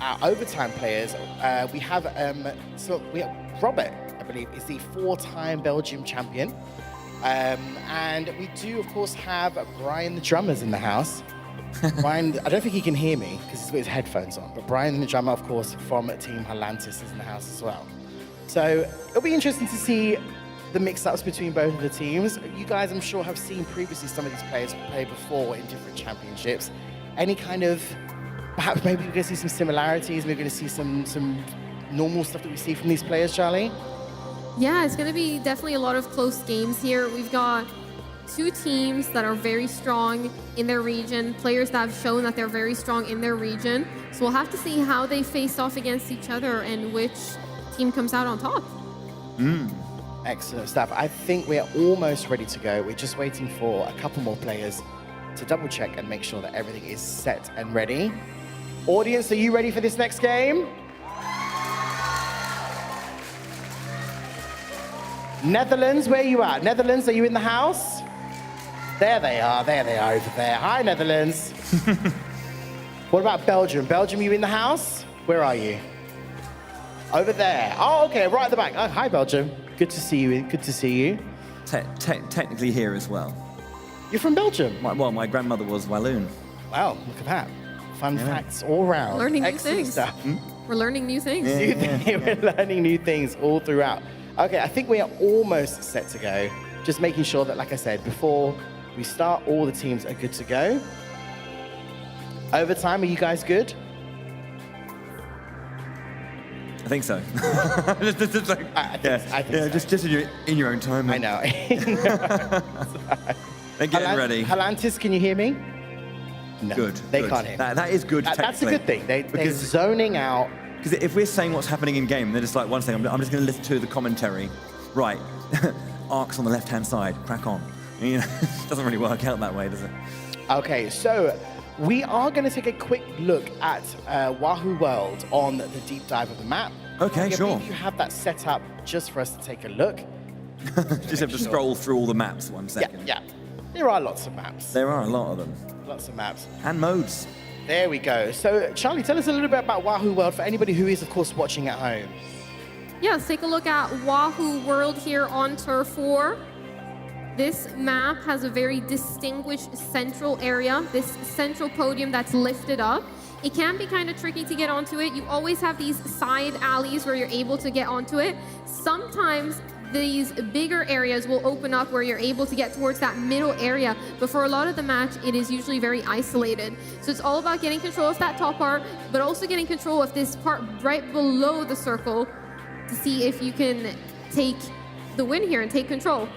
our overtime players, we have Robert, I believe, is the 4-time Belgium champion. And we do, of course, have Brian the drummer's in the house. Brian, I don't think he can hear me because he's got his headphones on, but Brian the drummer, of course, from Team Halantis is in the house as well. So it'll be interesting to see the mix-ups between both of the teams. You guys, I'm sure, have seen previously some of these players play before in different championships. Any kind of, perhaps maybe we're going to see some similarities, maybe we're going to see some normal stuff that we see from these players, Charlie? Yeah, it's going to be definitely a lot of close games here. We've got two teams that are very strong in their region, players that have shown that they're very strong in their region. So we'll have to see how they face off against each other and which team comes out on top. Excellent stuff. I think we're almost ready to go. We're just waiting for a couple more players to double check and make sure that everything is set and ready. Audience, are you ready for this next game? Netherlands, where are you at? Netherlands, are you in the house? There they are over there. Hi, Netherlands. What about Belgium? Belgium, you in the house? Where are you? Over there. Oh, okay, right at the back. Oh, hi, Belgium. Good to see you. Good to see you. Technically here as well. You're from Belgium? My grandmother was Walloon. Wow, look at that. Fun facts all around. Learning new Excellent things. stuff. We're learning new things. We're learning new things all throughout. Okay, I think we are almost set to go. Just making sure that, like I said, before we start, all the teams are good to go. Overtime, are you guys good? I think so. Just in your own time. I know. They're getting ready. Halantis, can you hear me? No, Good. They good. can't hear. That is good. That's a good thing. They're zoning out. Because if we're saying what's happening in game, they're just like, one second, I'm just going to listen to the commentary. Right, arcs on the left-hand side, crack on. You know, it doesn't really work out that way, does it? Okay, so we are going to take a quick look at Wahoo World on the deep dive of the map. Okay, sure. I believe you have that set up just for us to take a look. Just have to scroll through all the maps 1 second. Yeah. There are lots of maps. There are a lot of them. Lots of maps. And modes. There we go. So, Charlie, tell us a little bit about Wahoo World for anybody who is, of course, watching at home. Yeah, let's take a look at Wahoo World here on Turf 4. This map has a very distinguished central area, this central podium that's lifted up. It can be kind of tricky to get onto it. You always have these side alleys where you're able to get onto it. Sometimes these bigger areas will open up where you're able to get towards that middle area, but for a lot of the match, it is usually very isolated. So it's all about getting control of that top part, but also getting control of this part right below the circle to see if you can take the win here and take control.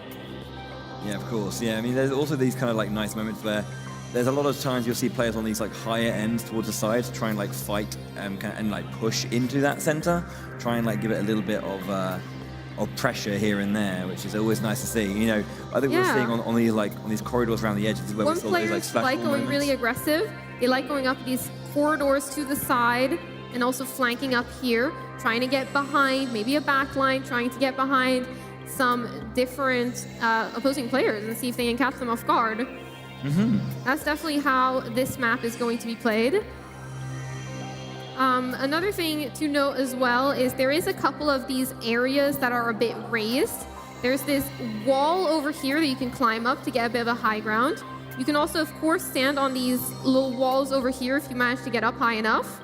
Yeah, of course. Yeah, I mean, there's also these kind of like nice moments where there's a lot of times you'll see players on these like higher ends towards the sides try and like fight and like push into that center, try and like give it a little bit of pressure here and there, which is always nice to see. You know, I think we're seeing on these like on these corridors around the edges where we saw those like splash like going moments. really aggressive. They like going up these corridors to the side and also flanking up here, trying to get behind, maybe a back line, trying to get behind some different opposing players and see if they can catch them off guard. That's definitely how this map is going to be played. Another thing to note as well is there is a couple of these areas that are a bit raised. There's this wall over here that you can climb up to get a bit of a high ground. You can also, of course, stand on these little walls over here if you manage to get up high enough.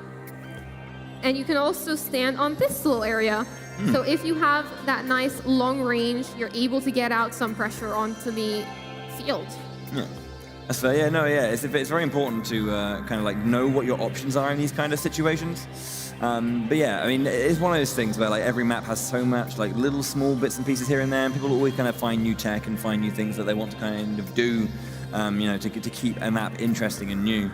And you can also stand on this little area. So if you have that nice long range, you're able to get out some pressure onto the field. Yeah. That's fair. Yeah, no, yeah. It's very important to kind of like know what your options are in these kind of situations. But yeah, I mean, it's one of those things where like every map has so much like little small bits and pieces here and there, and people always kind of find new tech and find new things that they want to kind of do, you know, to keep a map interesting and new.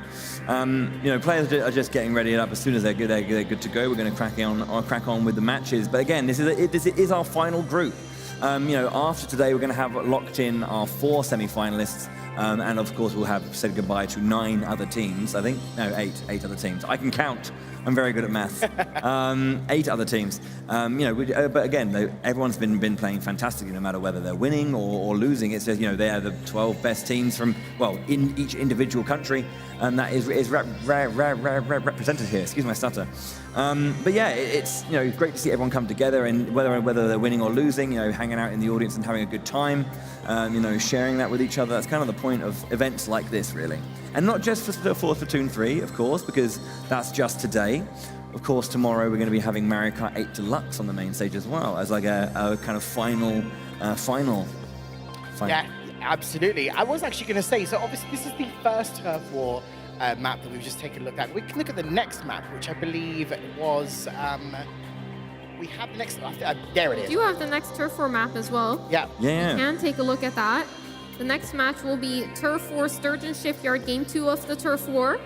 You know, players are just getting ready up as soon as they're good to go. We're going to crack on with the matches. But again, this is our final group. You know, after today, we're going to have locked in our 4 semi-finalists. And of course, we'll have said goodbye to 9 other teams. I think, no, 8 other teams. I can count I'm very good at maths. 8 other teams. But again, everyone's been playing fantastically, no matter whether they're winning or losing. It's just, they are the 12 best teams from, in each individual country, and that is represented here. Excuse my stutter. But yeah, it's great to see everyone come together, and whether they're winning or losing, hanging out in the audience and having a good time, sharing that with each other. That's kind of the point of events like this, really. And not just for Splatoon 3, of course, because that's just today. Of course, tomorrow we're going to be having Mario Kart 8 Deluxe on the main stage as well, as like a kind of final. Yeah, absolutely. I was actually going to say, so obviously this is the first Turf War map that we've just taken a look at. We can look at the next map, which I believe was, we have the next, there it is. You have the next Turf War map as well. Yeah. You can take a look at that. The next match will be Turf War Sturgeon Shipyard, Game 2 of the Turf War.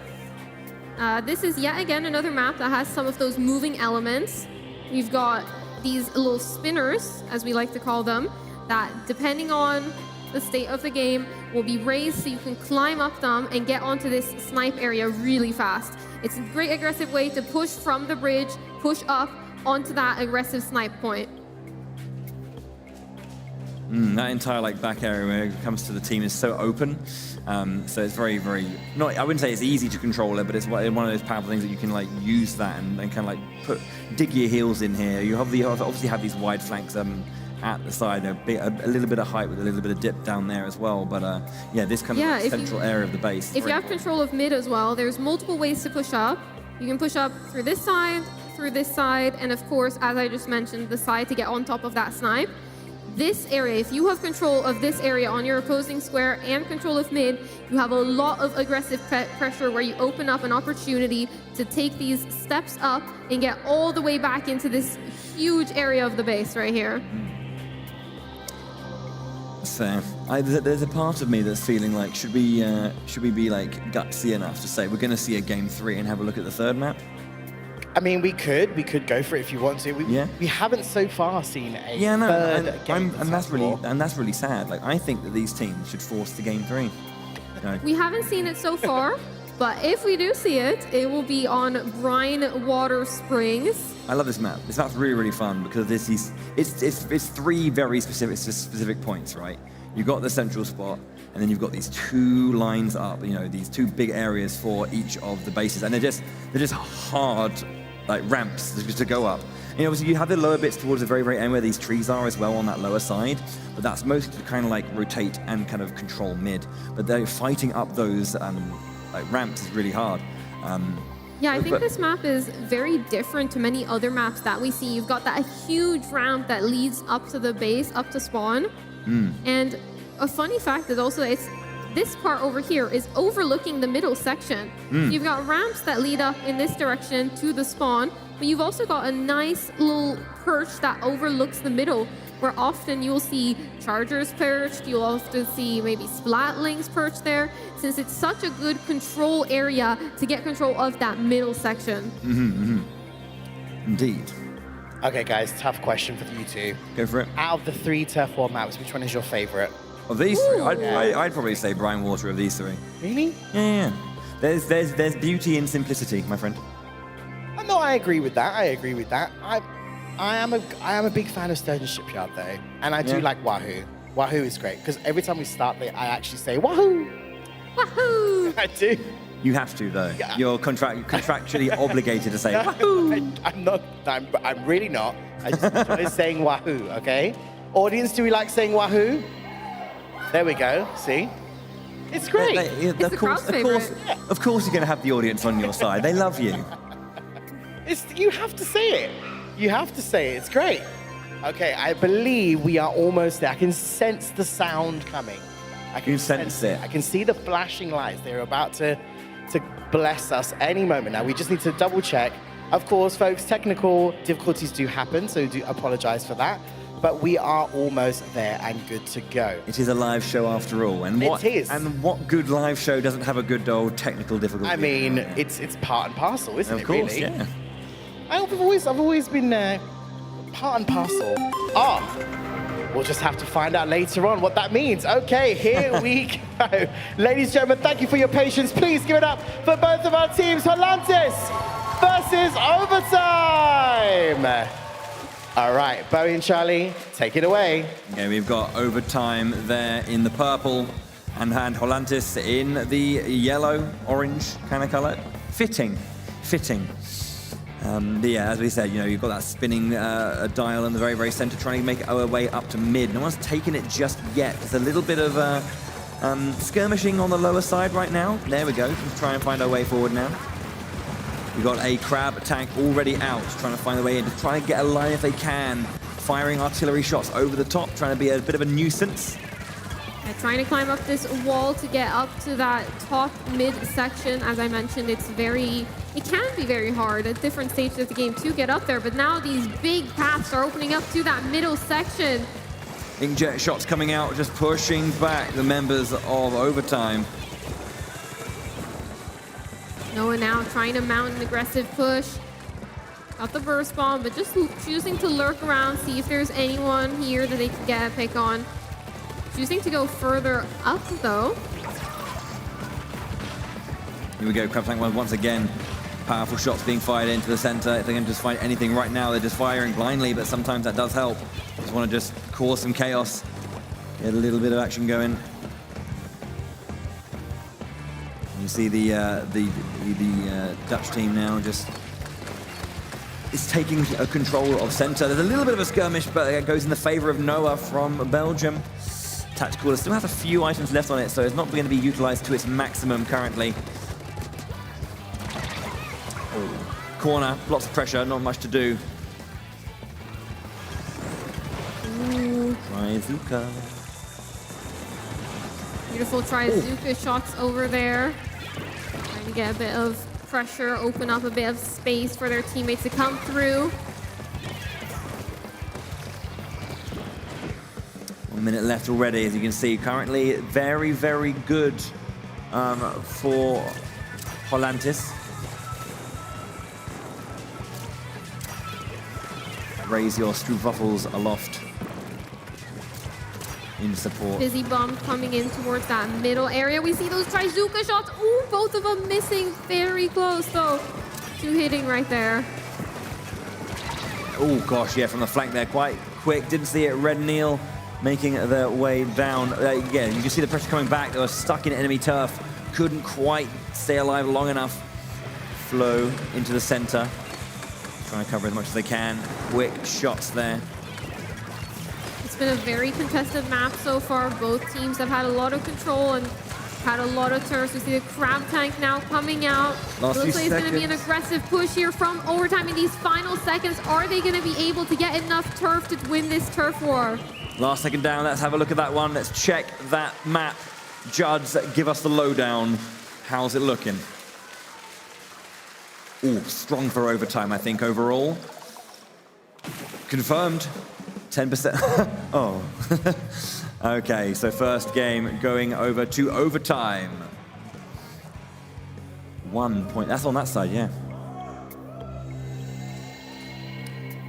This is yet again another map that has some of those moving elements. We've got these little spinners, as we like to call them, that depending on the state of the game will be raised so you can climb up them and get onto this snipe area really fast. It's a great aggressive way to push from the bridge, push up onto that aggressive snipe point. That entire back area when it comes to the team is so open, so it's very, very I wouldn't say it's easy to control it, but it's one of those powerful things that you can use that and kind of dig your heels in here. You obviously have these wide flanks at the side, a little bit of height with a little bit of dip down there as well. But this kind of central area of the base. If you have control of mid as well, there's multiple ways to push up. You can push up through this side, and of course, as I just mentioned, the side to get on top of that snipe. This area, if you have control of this area on your opposing square and control of mid, you have a lot of aggressive pressure where you open up an opportunity to take these steps up and get all the way back into this huge area of the base right here. So there's a part of me that's feeling like, should we be gutsy enough to say we're going to see a Game 3 and have a look at the third map? I mean, we could go for it if you want to. We haven't so far seen a third game. And that's really sad. I think that these teams should force the Game 3. We haven't seen it so far, but if we do see it, it will be on Brine Water Springs. I love this map. This map's really, really fun because it's 3 very specific points, right? You've got the central spot, and then you've got these 2 lines up. These 2 big areas for each of the bases, and they're just hard ramps to go up. And obviously you have the lower bits towards the very, very end where these trees are as well on that lower side, but that's mostly to kind of rotate and kind of control mid. But they're fighting up those ramps is really hard. Yeah, I think this map is very different to many other maps that we see. You've got that huge ramp that leads up to the base, up to spawn. And a funny fact is also this part over here is overlooking the middle section. You've got ramps that lead up in this direction to the spawn, but you've also got a nice little perch that overlooks the middle, where often you'll see chargers perched, you'll often see maybe splatlings perched there, since it's such a good control area to get control of that middle section. Indeed. Okay, guys, tough question for you two. Go for it. Out of the 3 Turf War maps, which one is your favorite? Of these 3, I'd probably say Brine Water of these 3. Really? Yeah. There's beauty in simplicity, my friend. No, I agree with that. I am a big fan of Sturgeon Shipyard though, and I do like Wahoo. Wahoo is great because every time we start there, I actually say Wahoo. Wahoo! I do. You have to though. Yeah. You're contractually obligated to say Wahoo. I'm not. I'm really not. I just enjoy saying Wahoo. Okay. Audience, do we like saying Wahoo? There we go. See? It's great. It's the crowd's favorite. Of course you're going to have the audience on your side. They love you. You have to say it. You have to say it. It's great. Okay, I believe we are almost there. I can sense the sound coming. I can sense it. I can see the flashing lights. They're about to bless us any moment. Now, we just need to double check. Of course, folks, technical difficulties do happen, so do apologize for that. But we are almost there and good to go. It is a live show after all. And it is. And what good live show doesn't have a good old technical difficulty? I mean, it's part and parcel, isn't it, really? Of course, yeah. I've always been part and parcel. We'll just have to find out later on what that means. Okay, here we go. Ladies and gentlemen, thank you for your patience. Please give it up for both of our teams. Atlantis versus overtime. All right, Bowie and Charlie, take it away. Okay, we've got overtime there in the purple and Hollantis in the yellow, orange kind of color. Fitting. Yeah, as we said, you've got that spinning dial in the very, very center, trying to make our way up to mid. No one's taken it just yet. There's a little bit of skirmishing on the lower side right now. There we go. Let's try and find our way forward now. We've got a crab tank already out, trying to find a way in, to try and get a line if they can. Firing artillery shots over the top, trying to be a bit of a nuisance. Trying to climb up this wall to get up to that top mid section. As I mentioned, it can be very hard at different stages of the game to get up there, but now these big paths are opening up to that middle section. Inkjet shots coming out, just pushing back the members of overtime. Noah now trying to mount an aggressive push. Got the burst bomb, but just choosing to lurk around, see if there's anyone here that they can get a pick on. Choosing to go further up, though. Here we go, Crab Tank once again. Powerful shots being fired into the center. If they can just find anything right now, they're just firing blindly, but sometimes that does help. Just want to just cause some chaos. Get a little bit of action going. You see the Dutch team now just is taking control of center. There's a little bit of a skirmish, but it goes in the favor of Noah from Belgium. Tactical, it still has a few items left on it, so it's not going to be utilized to its maximum currently. Corner, lots of pressure, not much to do. Tryzuka. Beautiful Tryzuka shots over there. Trying to get a bit of pressure, open up a bit of space for their teammates to come through. 1 minute left already, as you can see. Currently very, very good for Hollantis. Raise your Struwwafels aloft in support. Busy bomb coming in towards that middle area. We see those Tryzuka shots. Ooh, both of them missing. Very close, though. 2 hitting right there. Oh, gosh, yeah, from the flank there. Quite quick. Didn't see it. Red Neil making their way down. Yeah, you can see the pressure coming back. They were stuck in enemy turf. Couldn't quite stay alive long enough. Flow into the center. Trying to cover as much as they can. Quick shots there. It's been a very contested map so far. Both teams have had a lot of control and had a lot of turfs. We see the crab tank now coming out. Last Looks like it's going to be an seconds. aggressive push here from overtime in these final seconds. Are they going to be able to get enough turf to win this turf war? Last second down. Let's have a look at that one. Let's check that map. Juds, give us the lowdown. How's it looking? Ooh, strong for overtime, I think, overall. Confirmed. 10%. Oh. Okay, so first game going over to overtime. 1 point. That's on that side, yeah.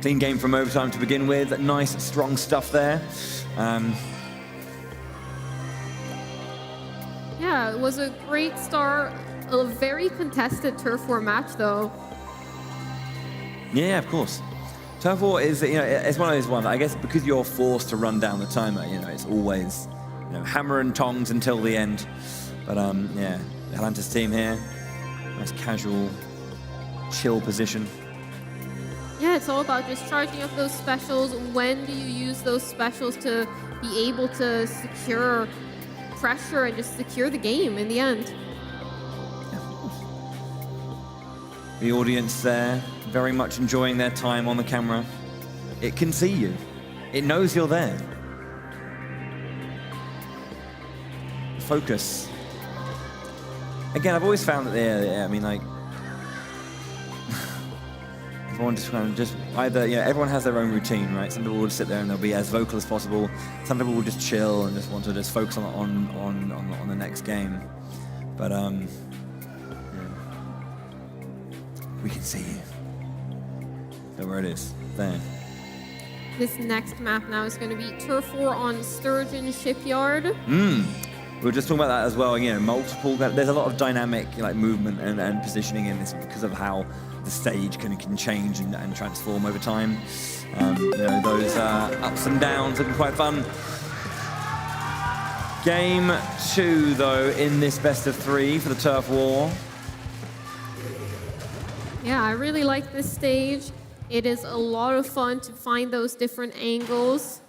Clean game from overtime to begin with. Nice, strong stuff there. Yeah, it was a great start. A very contested turf war match, though. Yeah, of course. Turf war is, it's one of those ones, I guess, because you're forced to run down the timer, it's always, hammer and tongs until the end. But, yeah, the Hollantis team here, nice casual, chill position. Yeah, it's all about just charging up those specials. When do you use those specials to be able to secure pressure and just secure the game in the end? The audience there, very much enjoying their time on the camera. It can see you. It knows you're there. Focus. Again, I've always found that everyone just kind of either, everyone has their own routine, right? Some people will just sit there and they'll be as vocal as possible. Some people will just chill and just want to just focus on the next game. But we can see you. So where it is, there. This next map now is going to be turf war on Sturgeon Shipyard. We were just talking about that as well. Multiple. There's a lot of dynamic movement and positioning in this because of how the stage can change and transform over time. You know, those ups and downs looking quite fun. Game 2, though, in this best of 3 for the Turf War. Yeah, I really like this stage. It is a lot of fun to find those different angles.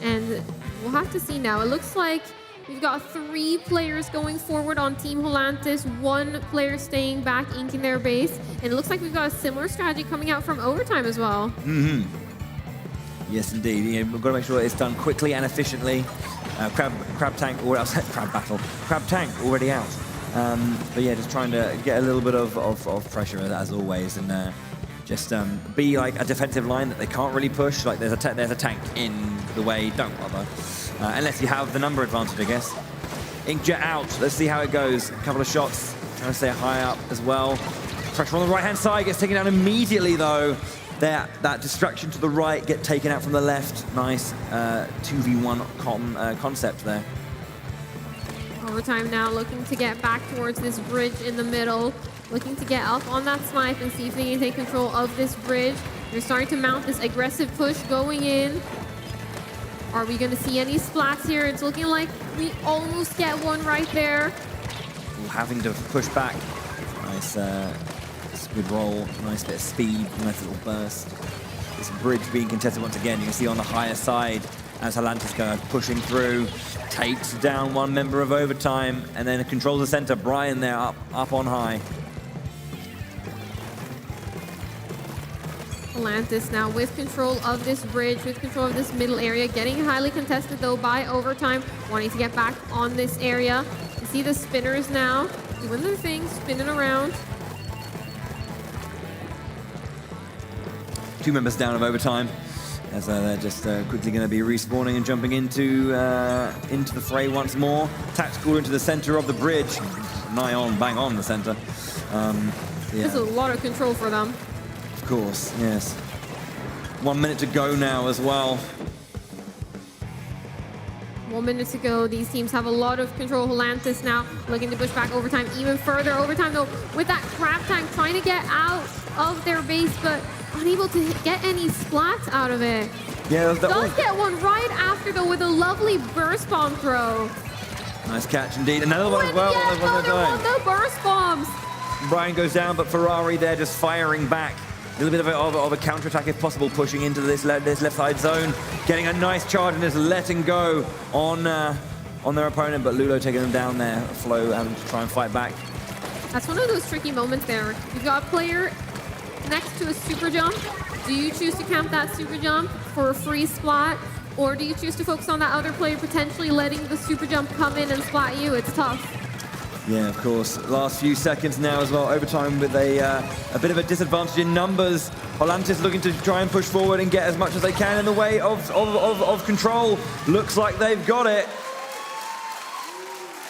And we'll have to see now. It looks like we've got 3 players going forward on Team Holantis, 1 player staying back, inking their base. And it looks like we've got a similar strategy coming out from overtime as well. Mm-hmm. Yes, indeed. You know, we've got to make sure it's done quickly and efficiently. Crab tank, or crab battle. Crab tank already out. But yeah, just trying to get a little bit of pressure as always, and just be like a defensive line that they can't really push. Like there's a tank in the way. Don't bother, unless you have the number advantage, I guess. Inkjet out. Let's see how it goes. A couple of shots. Trying to stay high up as well. Pressure on the right-hand side gets taken down immediately, though. That distraction to the right get taken out from the left. Nice 2v1 concept there. Overtime now looking to get back towards this bridge in the middle. Looking to get up on that snipe and see if they can take control of this bridge. They're starting to mount this aggressive push going in. Are we going to see any splats here? It's looking like we almost get one right there. Having to push back. Nice good roll, nice bit of speed, nice little burst. This bridge being contested once again. You can see on the higher side as Holantis go pushing through, takes down 1 member of overtime, and then controls the center. Brian there up on high. Holantis now with control of this bridge, with control of this middle area, getting highly contested though by overtime, wanting to get back on this area. You see the spinners now doing their thing, spinning around. 2 members down of overtime, as they're just quickly going to be respawning and jumping into the fray once more. Tactical into the center of the bridge, nigh on, bang on the center. Yeah. There's a lot of control for them. Of course, yes. 1 minute to go now as well. 1 minute to go. These teams have a lot of control. Holantis now looking to push back overtime even further. Overtime though, with that crab tank trying to get out of their base, but unable to get any splats out of it. Yeah, does get one right after though with a lovely burst bomb throw. Nice catch indeed. Another one as well. Another one, the burst bombs. Brian goes down, but Ferrari there just firing back. A little bit of a counter-attack if possible, pushing into this left side zone, getting a nice charge and just letting go on their opponent, but Lulo taking them down there, Flo having to try and fight back. That's one of those tricky moments there. You've got a player next to a super jump. Do you choose to camp that super jump for a free splat, or do you choose to focus on that other player potentially letting the super jump come in and splat you? It's tough. Yeah, of course. Last few seconds now as well. Overtime with a bit of a disadvantage in numbers. Holantis looking to try and push forward and get as much as they can in the way of control. Looks like they've got it.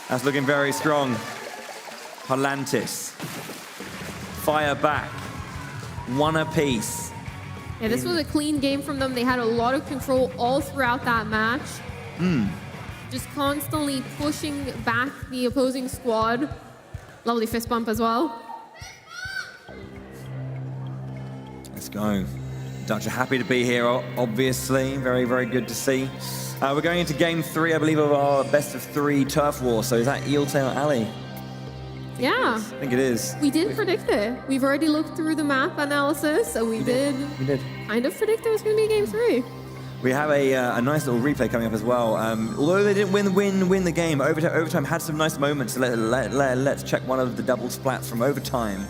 That's looking very strong. Holantis. Fire back. 1 apiece. Yeah, this was a clean game from them. They had a lot of control all throughout that match. Just constantly pushing back the opposing squad. Lovely fist bump as well. Let's go. Dutch are happy to be here, obviously. Very, very good to see. We're going into game 3, I believe, of our best of 3 turf war. So is that Eeltail Alley? Yeah. I think it is. We did predict it. We've already looked through the map analysis, so we did kind of predict it was going to be game 3. We have a nice little replay coming up as well. Although they didn't win the game, overtime had some nice moments. So let's check one of the double splats from overtime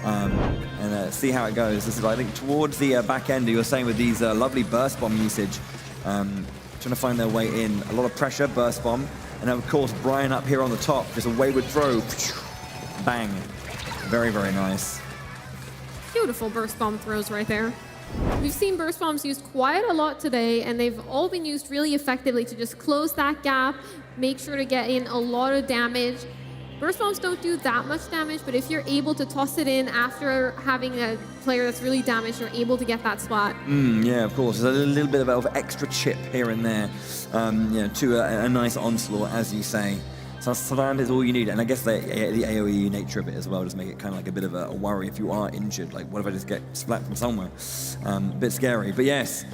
and see how it goes. This is, I think, towards the back end. You were saying with these lovely burst bomb usage, trying to find their way in. A lot of pressure, burst bomb, and of course Brian up here on the top, just a wayward throw, bang, very, very nice. Beautiful burst bomb throws right there. We've seen burst bombs used quite a lot today, and they've all been used really effectively to just close that gap, make sure to get in a lot of damage. Burst bombs don't do that much damage, but if you're able to toss it in after having a player that's really damaged, you're able to get that spot. Yeah, of course. There's a little bit of extra chip here and there, to a nice onslaught, as you say. Surround is all you need, and I guess the AoE nature of it as well does make it kind of like a bit of a worry if you are injured. Like, what if I just get splat from somewhere? A bit scary, but yes,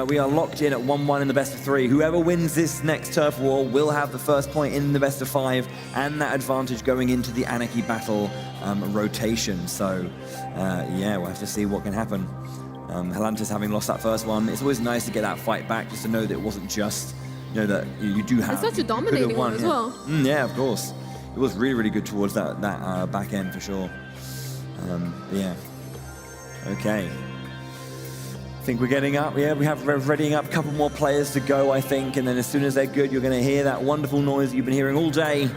we are locked in at 1-1 in the best of 3. Whoever wins this next turf war will have the first point in the best of 5, and that advantage going into the Anarchy Battle rotation. So, yeah, we'll have to see what can happen. Helantis having lost that first one, it's always nice to get that fight back, just to know that it wasn't just, you know, that you do have. It's such a dominating one as well. Yeah, of course. It was really, really good towards that back end for sure. Yeah. Okay. I think we're getting up. Yeah, we have readying up a couple more players to go, I think. And then as soon as they're good, you're going to hear that wonderful noise you've been hearing all day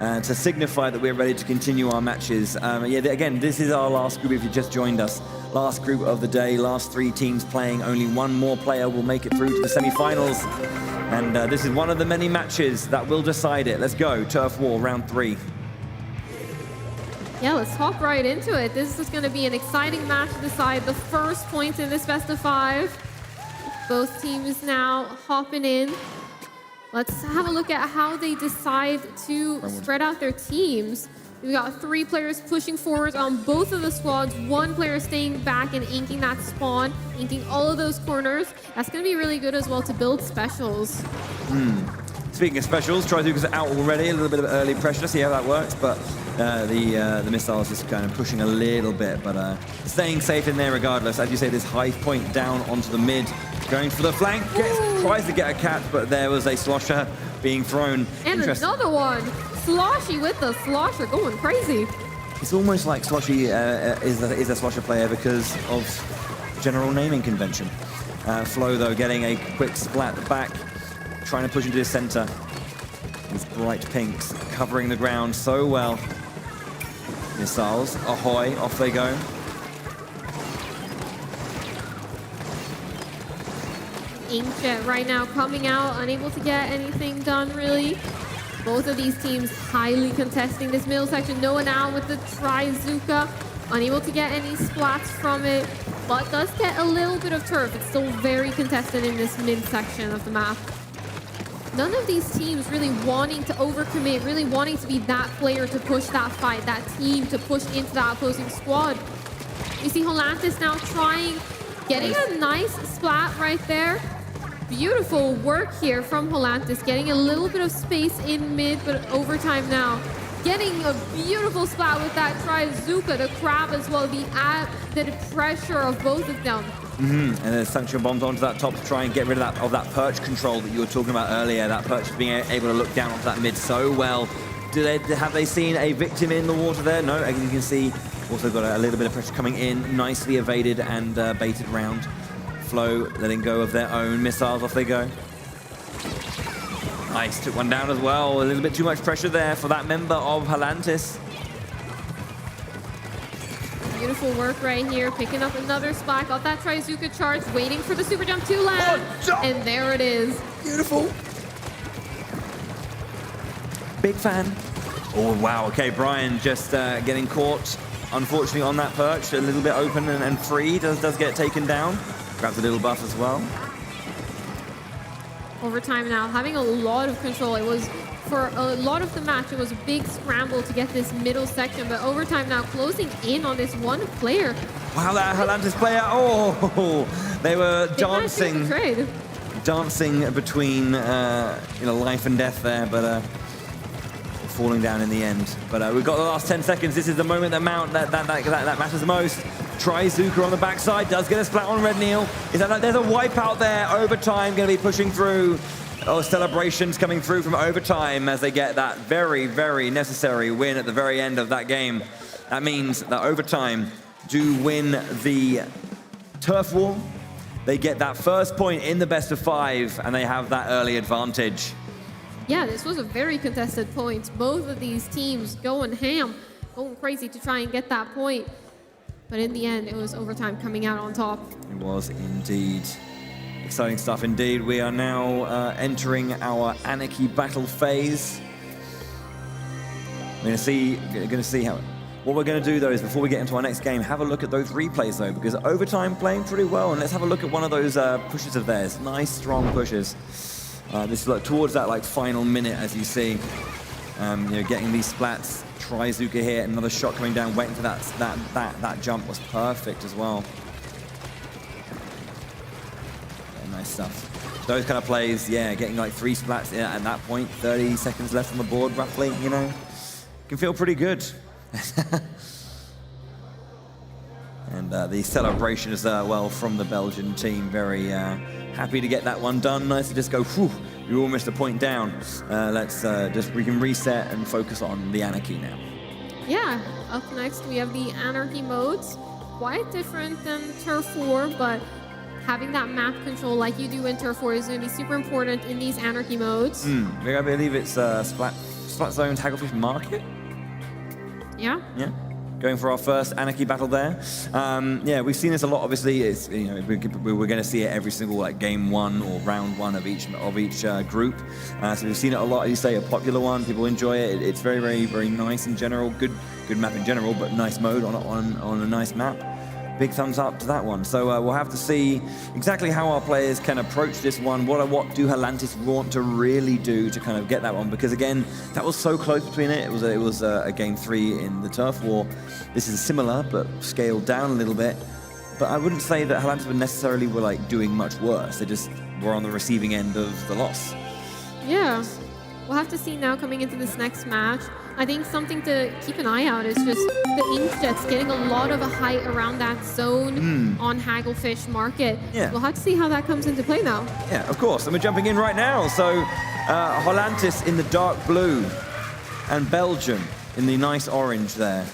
to signify that we're ready to continue our matches. Yeah, again, this is our last group if you just joined us. Last group of the day, last 3 teams playing. Only one more player will make it through to the semi-finals. And this is one of the many matches that will decide it. Let's go, Turf War, round 3. Yeah, let's hop right into it. This is going to be an exciting match to decide the first points in this best of 5. Both teams now hopping in. Let's have a look at how they decide to spread out their teams. We've got 3 players pushing forward on both of the squads, 1 player staying back and inking that spawn, inking all of those corners. That's going to be really good as well to build specials. Speaking of specials, Trizuka's out already, a little bit of early pressure, see how that works, but the missiles just kind of pushing a little bit, but staying safe in there regardless. As you say, this high point down onto the mid, going for the flank, tries to get a catch, but there was a slosher being thrown. And another one! Sloshy with the slosher, going crazy. It's almost like Sloshy is a slosher player because of general naming convention. Flo, though, getting a quick splat back, trying to push into the center. These bright pinks covering the ground so well. Missiles, ahoy, off they go. Inkjet right now coming out, unable to get anything done really. Both of these teams highly contesting this middle section. Noah now with the Trizuka, unable to get any splats from it, but does get a little bit of turf. It's still very contested in this mid section of the map. None of these teams really wanting to overcommit, really wanting to be that player to push that fight, that team to push into that opposing squad. You see Helantis now trying, getting a nice splat right there. Beautiful work here from Helantis, getting a little bit of space in mid, but overtime now. Getting a beautiful splat with that Trizuka, the crab as well, the added pressure of both of them. And then Sanction bombs onto that top to try and get rid of that perch control that you were talking about earlier. That perch being able to look down onto that mid so well. Have they seen a victim in the water there? No, as you can see, also got a little bit of pressure coming in, nicely evaded and baited round. Flo letting go of their own missiles, off they go. Nice, took one down as well. A little bit too much pressure there for that member of Helantis. Beautiful work right here, picking up another spot. Got that Trizuka charge, waiting for the super jump to land. And there it is. Beautiful. Big fan. Oh, wow. Okay, Brian just getting caught, unfortunately, on that perch. A little bit open and free. Does get taken down. Grabs a little buff as well. Overtime now, having a lot of control. It was, for a lot of the match, it was a big scramble to get this middle section, but overtime now closing in on this one player. Wow, that Helantis player, oh, they were dancing between life and death there, but falling down in the end. But we've got the last 10 seconds. This is the moment that matters the most. Trizuka on the backside does get a splat on Red Neil. There's a wipeout there. Overtime going to be pushing through. Oh, celebrations coming through from overtime as they get that very, very necessary win at the very end of that game. That means that overtime do win the turf war. They get that first point in the best of 5, and they have that early advantage. Yeah, this was a very contested point. Both of these teams going ham, going crazy to try and get that point. But in the end, it was overtime coming out on top. It was indeed. Exciting stuff indeed. We are now entering our Anarchy battle phase. We're going to see how. What we're going to do though is before we get into our next game, have a look at those replays though, because overtime playing pretty well, and let's have a look at one of those pushes of theirs. Nice strong pushes. This look towards that final minute, as you see. Getting these splats. Try Zuka here, another shot coming down, waiting for that jump was perfect as well. Yeah, nice stuff. Those kind of plays, yeah, getting like 3 splats at that point, 30 seconds left on the board roughly, can feel pretty good. And the celebration as well from the Belgian team, very happy to get that one done. Nice to just go, whew, you almost a point down. We can reset and focus on the Anarchy now. Yeah, up next we have the Anarchy modes. Quite different than Turf War, but having that map control like you do in Turf War is going to be super important in these Anarchy modes. I believe it's Splat Zone's Hagglefish Market. Yeah. Yeah. Going for our first Anarchy battle there. Yeah, we've seen this a lot. Obviously, it's we're going to see it every single game 1 or round 1 of each group. So we've seen it a lot. You say a popular one. People enjoy it. It's very, very, very nice in general. Good map in general, but nice mode on a nice map. Big thumbs up to that one. So we'll have to see exactly how our players can approach this one. What do Halantis want to really do to kind of get that one? Because again, that was so close between it. It was a game 3 in the Turf War. This is similar, but scaled down a little bit. But I wouldn't say that Halantis necessarily were doing much worse. They just were on the receiving end of the loss. Yeah. We'll have to see now coming into this next match. I think something to keep an eye out is just the Inkjets getting a lot of a height around that zone on Hagglefish Market. Yeah. We'll have to see how that comes into play now. Yeah, of course. And we're jumping in right now. So Halantis in the dark blue and Belgium in the nice orange there.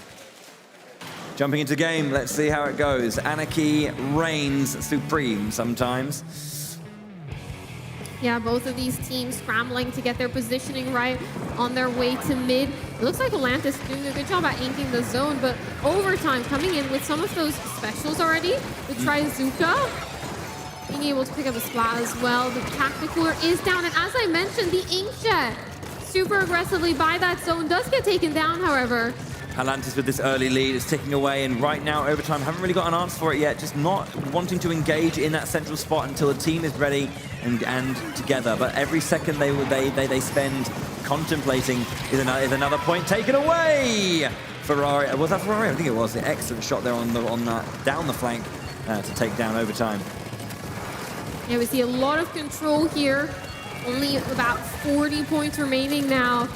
Jumping into game, let's see how it goes. Anarchy reigns supreme sometimes. Yeah, both of these teams scrambling to get their positioning right on their way to mid. It looks like Atlantis doing a good job at inking the zone, but overtime coming in with some of those specials already. The Trizuka being able to pick up a splat as well. The Tacticooler is down, and as I mentioned, the Inkjet super aggressively by that zone does get taken down, however. Halantis with this early lead is ticking away, and right now, overtime, haven't really got an answer for it yet. Just not wanting to engage in that central spot until the team is ready and together. But every second they spend contemplating is another point taken away. Ferrari, was that Ferrari? I think it was. An excellent shot there on that down the flank to take down overtime. Yeah, we see a lot of control here. Only about 40 points remaining now.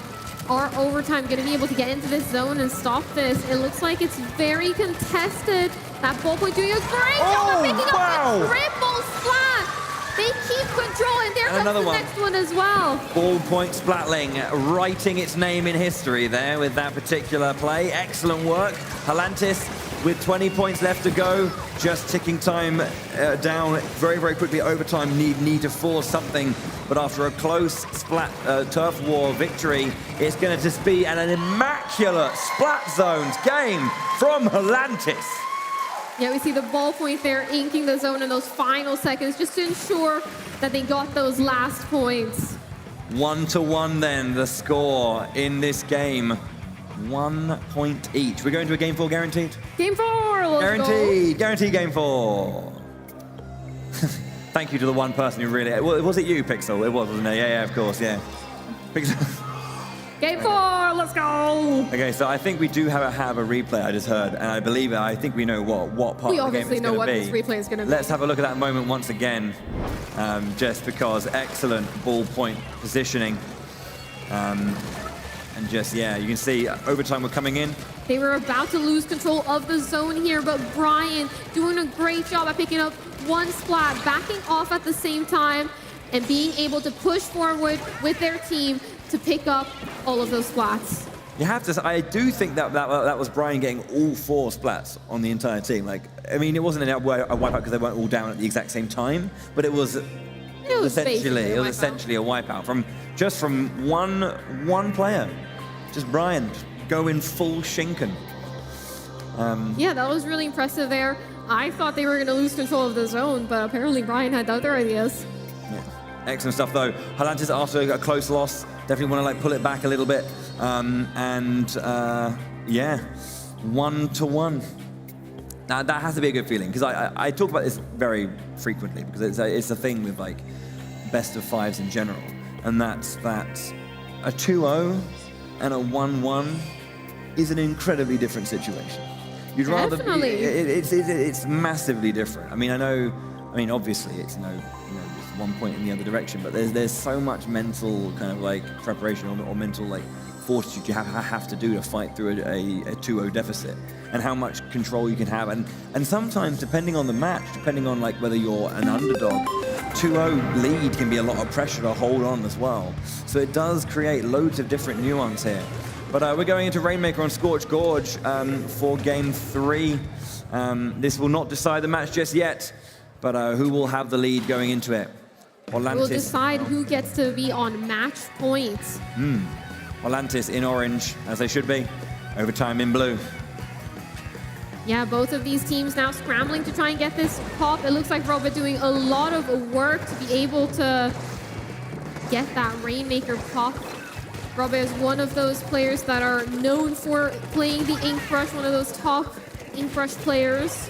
Are overtime going to be able to get into this zone and stop this? It looks like it's very contested. That ballpoint doing a great job of picking up the triple splat. They keep control, and there comes the next one as well. Ballpoint Splatling writing its name in history there with that particular play. Excellent work. Halantis with 20 points left to go, just ticking time down very, very quickly. Overtime need to force something, but after a close splat Turf War victory, it's going to just be an immaculate Splat Zones game from Halantis. Yeah, we see the ballpoint there inking the zone in those final seconds just to ensure that they got those last points. 1-1 then, the score in this game. 1 point each. We're going to a game 4 guaranteed? Game 4, let's Guaranteed, go. guaranteed game 4. Thank you to the one person who really, was it you, Pixel? It was, wasn't it? Yeah, of course, yeah. Pixel. Game 4, let's go. Okay, so I think we do have a replay I just heard, and I think we know what part of the game it's going to be. We obviously know what this replay is going to be. Let's have a look at that moment once again, just because excellent ballpoint positioning. And just, yeah, you can see overtime were coming in. They were about to lose control of the zone here, but Brian doing a great job at picking up one splat, backing off at the same time, and being able to push forward with their team to pick up all of those splats. You have to say, I do think that was Brian getting all 4 splats on the entire team. I mean, it wasn't a wipeout because they weren't all down at the exact same time, but it was essentially a wipeout from one player. Just Brian going full Shinken. Yeah, that was really impressive there. I thought they were going to lose control of the zone, but apparently Brian had other ideas. Yeah. Excellent stuff, though. Halantis, after a close loss, definitely want to pull it back a little bit. Yeah, 1-1. Now, that has to be a good feeling, because I talk about this very frequently, because it's a thing with, best of 5s in general. And that's that a 2-0 and a 1-1 is an incredibly different situation. You'd rather Definitely. It's massively different. I mean, obviously it's just 1 point in the other direction, but there's so much mental kind of like preparation or mental like fortitude you have to do to fight through a 2-0 deficit, and how much control you can have, and sometimes depending on the match, depending on like whether you're an underdog, 2-0 lead can be a lot of pressure to hold on as well. So it does create loads of different nuance here. But we're going into Rainmaker on Scorch Gorge for game 3. This will not decide the match just yet, but who will have the lead going into it? We'll decide who gets to be on match points. Volantis in orange, as they should be. Overtime in blue. Yeah, both of these teams now scrambling to try and get this pop. It looks like Robert doing a lot of work to be able to get that Rainmaker pop. Robert is one of those players that are known for playing the Ink Brush, one of those top Ink Brush players.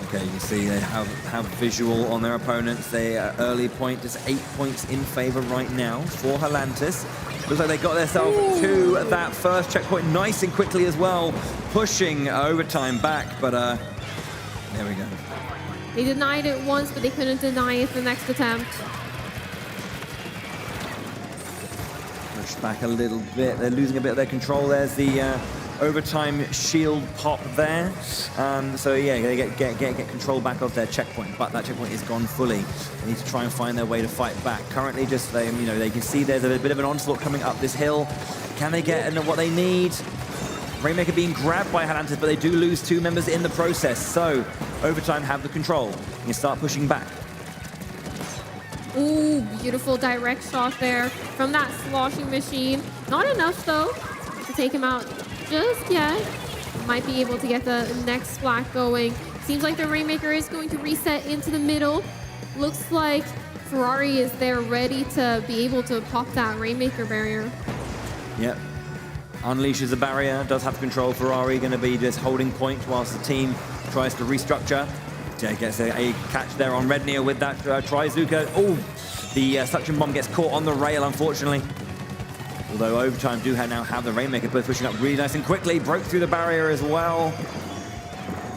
Okay, you can see they have visual on their opponents. They early point is 8 points in favor right now for Volantis. Looks like they got themselves to that first checkpoint nice and quickly as well, pushing overtime back, but there we go. They denied it once, but they couldn't deny it the next attempt. Push back a little bit. They're losing a bit of their control. There's the overtime shield pop there. So yeah, they get control back of their checkpoint, but that checkpoint is gone fully. They need to try and find their way to fight back. Currently, just they can see there's a bit of an onslaught coming up this hill. Can they get what they need? Rainmaker being grabbed by Volantis, but they do lose 2 members in the process. So overtime have the control. You can start pushing back. Ooh, beautiful direct shot there from that sloshing machine. Not enough though to take him out just yet. Might be able to get the next splat going. Seems like the Rainmaker is going to reset into the middle. Looks like Ferrari is there ready to be able to pop that Rainmaker barrier. Yep. Unleashes the barrier, does have control. Ferrari going to be just holding point whilst the team tries to restructure. Jay gets a catch there on Rednear with that Trizuka. Oh, the suction bomb gets caught on the rail, unfortunately. Although overtime do now have the Rainmaker both pushing up really nice and quickly. Broke through the barrier as well.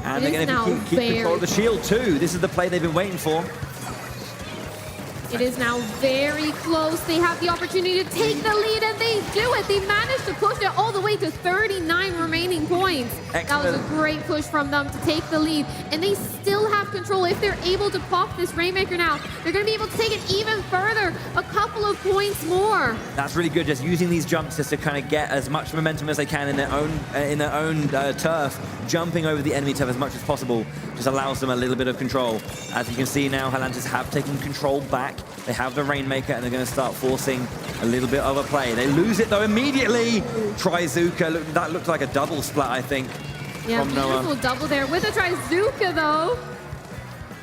And they're going to keep control of the shield too. This is the play they've been waiting for. It is now very close. They have the opportunity to take the lead, and they do it. They managed to push it all the way to 39 remaining points. Excellent. That was a great push from them to take the lead, and they still have control. If they're able to pop this Rainmaker now, they're going to be able to take it even further, a couple of points more. That's really good, just using these jumps just to kind of get as much momentum as they can in their own turf. Jumping over the enemy turf as much as possible just allows them a little bit of control. As you can see now, Volantis have taken control back. They have the Rainmaker, and they're going to start forcing a little bit of a play. They lose it, though, immediately. Trizuka, that looked like a double splat, I think. Yeah, from beautiful Noah. double there with the Trizuka, though.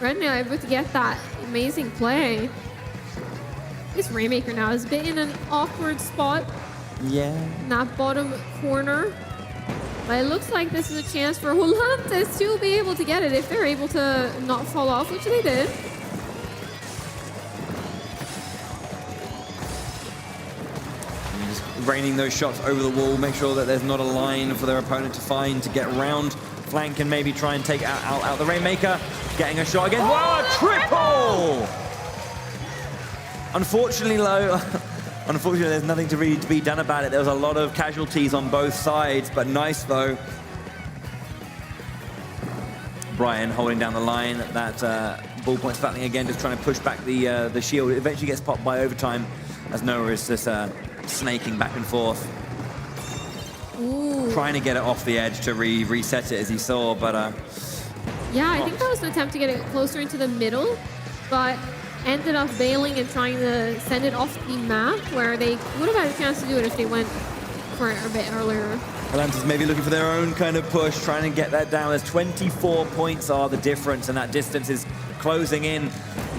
Rednear able to get that amazing play. This Rainmaker now is a bit in an awkward spot. Yeah. In that bottom corner. But it looks like this is a chance for Volantis to be able to get it if they're able to not fall off, which they did. Raining those shots over the wall, make sure that there's not a line for their opponent to find to get around. Flank and maybe try and take out the Rainmaker. Getting a shot again. Wow, triple! Unfortunately, unfortunately, there's nothing to really be done about it. There was a lot of casualties on both sides, but nice though. Brian holding down the line. That ballpoint splatting again, just trying to push back the shield. It eventually gets popped by overtime as Noah is just snaking back and forth. Ooh. Trying to get it off the edge to reset it as he saw, but yeah, I think that was an attempt to get it closer into the middle, but ended up bailing and trying to send it off the map, where they would have had a chance to do it if they went for it a bit earlier. Volantis maybe looking for their own kind of push, trying to get that down. There's 24 points are the difference, and that distance is closing in.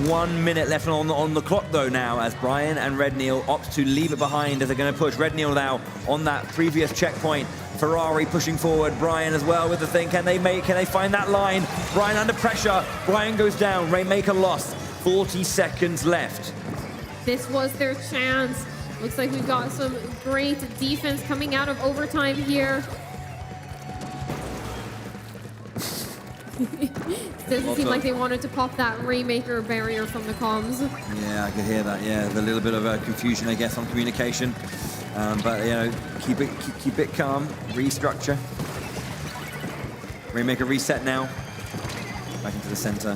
1 minute left on the clock though now, as Brian and Redneal opt to leave it behind as they're going to push. Redneal now on that previous checkpoint. Ferrari pushing forward. Brian as well with the thing. Can they find that line? Brian under pressure. Brian goes down. Rainmaker lost. 40 seconds left. this was their chance. Looks like we've got some great defense coming out of overtime here. Doesn't seem like they wanted to pop that Rainmaker barrier from the comms. Yeah, I could hear that. Yeah, there's a little bit of confusion, I guess, on communication. But you know, keep it calm. Restructure. Rainmaker reset now. Back into the center.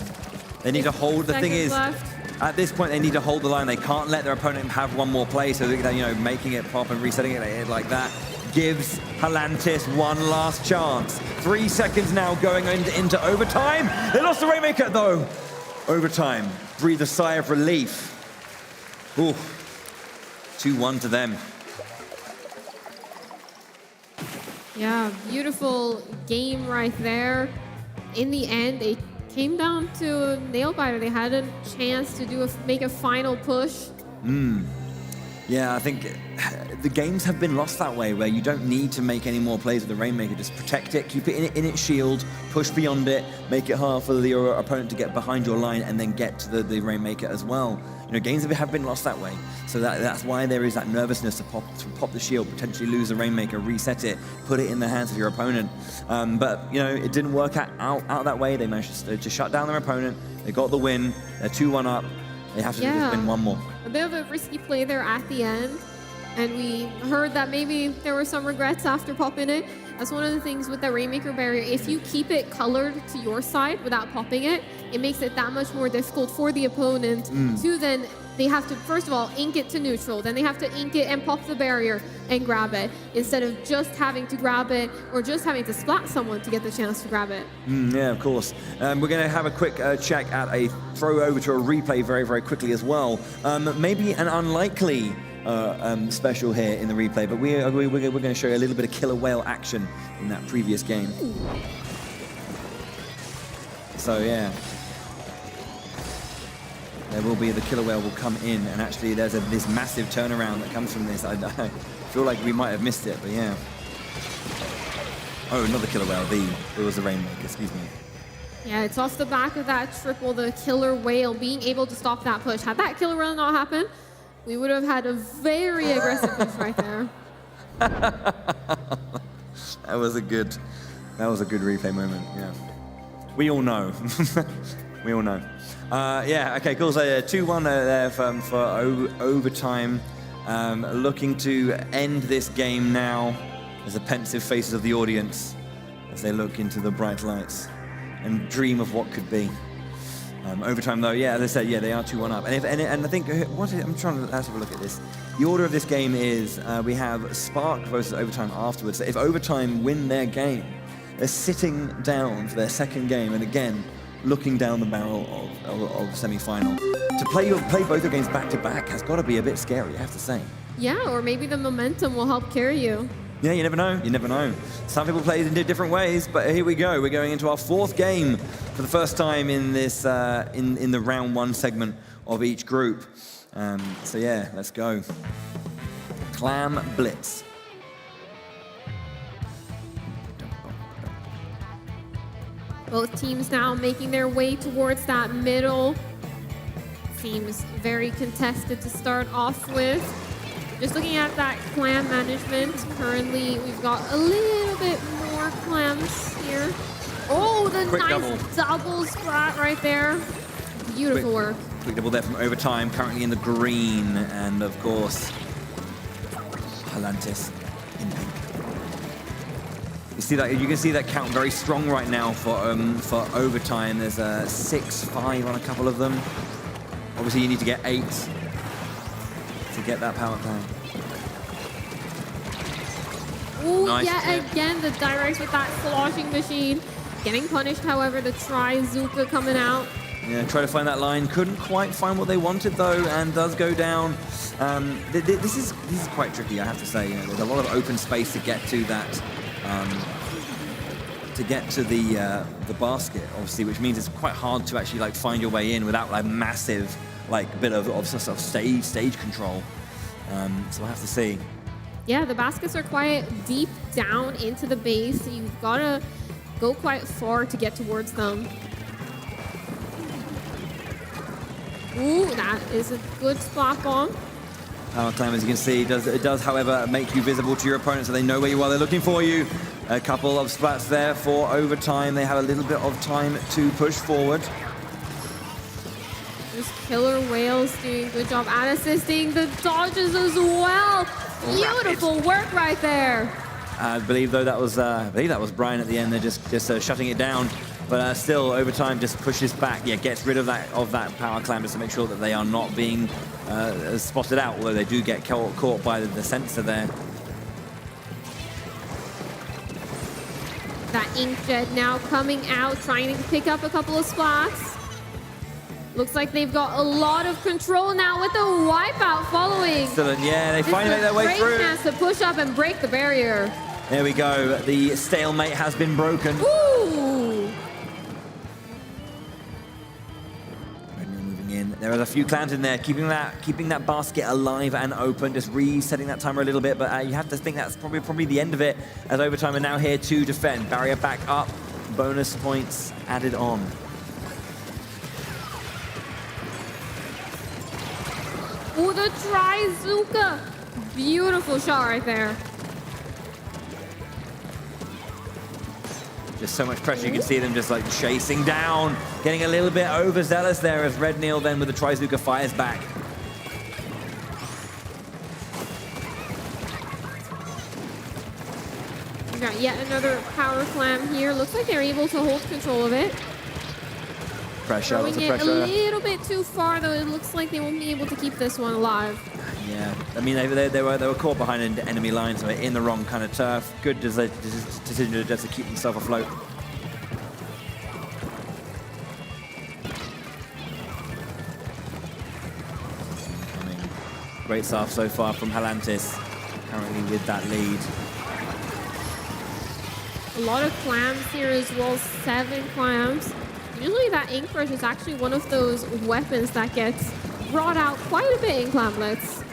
They need to hold. The thing is, at this point, they need to hold the line. They can't let their opponent have one more play. So you know, making it pop and resetting it like that gives Halantis one last chance. 3 seconds now going into overtime. They lost the Rainmaker though. Overtime. Breathe a sigh of relief. Ooh. 2-1 to them. Yeah, beautiful game right there. In the end, they came down to a nail biter. They had a chance to make a final push. Yeah, I think the games have been lost that way, where you don't need to make any more plays with the Rainmaker. Just protect it, keep it in its shield, push beyond it, make it hard for your opponent to get behind your line, and then get to the Rainmaker as well. You know, games have been lost that way. So that's why there is that nervousness to pop the shield, potentially lose the Rainmaker, reset it, put it in the hands of your opponent. But, you know, it didn't work out that way. They managed to shut down their opponent. They got the win. They're 2-1 up. They have to just win one more. A bit of a risky play there at the end. And we heard that maybe there were some regrets after popping it. That's one of the things with the Rainmaker barrier. If you keep it colored to your side without popping it, it makes it that much more difficult for the opponent to then, they have to, first of all, ink it to neutral. Then they have to ink it and pop the barrier and grab it, instead of just having to grab it or just having to splat someone to get the chance to grab it. Yeah, of course. We're going to have a quick check at a throw over to a replay very, very quickly as well. Maybe an unlikely special here in the replay, but we're going to show you a little bit of killer whale action in that previous game. So yeah, there will be, the killer whale will come in, and actually there's this massive turnaround that comes from this. I feel like we might have missed it, but yeah. Oh, another killer whale. It was the Rainmaker, excuse me. Yeah, it's off the back of that triple, the killer whale being able to stop that push. Had that killer whale not happened, we would have had a very aggressive push right there. That was a good replay moment. Yeah, we all know. We all know. Yeah. Okay. Cool. So 2-1 there for overtime. Looking to end this game now. As the pensive faces of the audience as they look into the bright lights and dream of what could be. Overtime though, yeah, as I said, yeah, they are 2-1 up. And I think, I'm trying to have a look at this. The order of this game is we have Spark versus Overtime afterwards. So if Overtime win their game, they're sitting down for their second game, and again, looking down the barrel of semi-final. To play both your games back-to-back has got to be a bit scary, I have to say. Yeah, or maybe the momentum will help carry you. Yeah, you never know. You never know. Some people play it in different ways, but here we go. We're going into our fourth game for the first time in this in the round one segment of each group. So yeah, let's go. Clam Blitz. Both teams now making their way towards that middle. Seems very contested to start off with. Just looking at that clam management, currently we've got a little bit more clams here. Oh, the Quick nice double splat right there. Beautiful work. Quick double there from Overtime, currently in the green, and of course, Halantis in pink. You see that? You can see that count very strong right now for Overtime. There's a 6-5 on a couple of them. Obviously, you need to get 8 to get that power play. Ooh, Nice yet again, the directs with that sloshing machine. Getting punished, however, the Try-Zuka coming out. Yeah, try to find that line. Couldn't quite find what they wanted, though, and does go down. This is quite tricky, I have to say. You know, there's a lot of open space to get to that, to get to the basket, obviously, which means it's quite hard to actually like find your way in without like massive bit of sort of stage control. So I have to see. Yeah, the baskets are quite deep down into the base, so you've got to go quite far to get towards them. Ooh, that is a good spot bomb. Power climb, as you can see, it does, however, make you visible to your opponent, so they know where you are. They're looking for you. A couple of splats there for overtime. They have a little bit of time to push forward. This Killer Whales doing a good job at assisting the dodges as well. Beautiful work right there. I believe though that was Brian at the end. They're just shutting it down. But still, overtime just pushes back. Yeah, gets rid of that power climb just to make sure that they are not being spotted out. Although they do get caught by the sensor there. That Inkjet now coming out, trying to pick up a couple of splats. Looks like they've got a lot of control now with the wipeout following. Excellent, yeah, they finally make their way through. Great chance to push up and break the barrier. There we go. The stalemate has been broken. Ooh! Moving in. There are a few clans in there, keeping that basket alive and open, just resetting that timer a little bit. But you have to think that's probably the end of it, as overtime are now here to defend. Barrier back up, bonus points added on. Ooh, the Trizuka. Beautiful shot right there. Just so much pressure, you can see them just like chasing down, getting a little bit overzealous there as Red Neil then with the Trizuka fires back. We got yet another power clam here. Looks like they're able to hold control of it. Pressure, lots of Throwing it pressure. a little bit too far, though. It looks like they won't be able to keep this one alive. Yeah, I mean, they were caught behind enemy lines, so in the wrong kind of turf. Good decision just to keep themselves afloat. Great stuff so far from Halantis, currently with that lead. A lot of clams here as well, 7 clams. Usually that ink brush is actually one of those weapons that gets brought out quite a bit in Clamblets.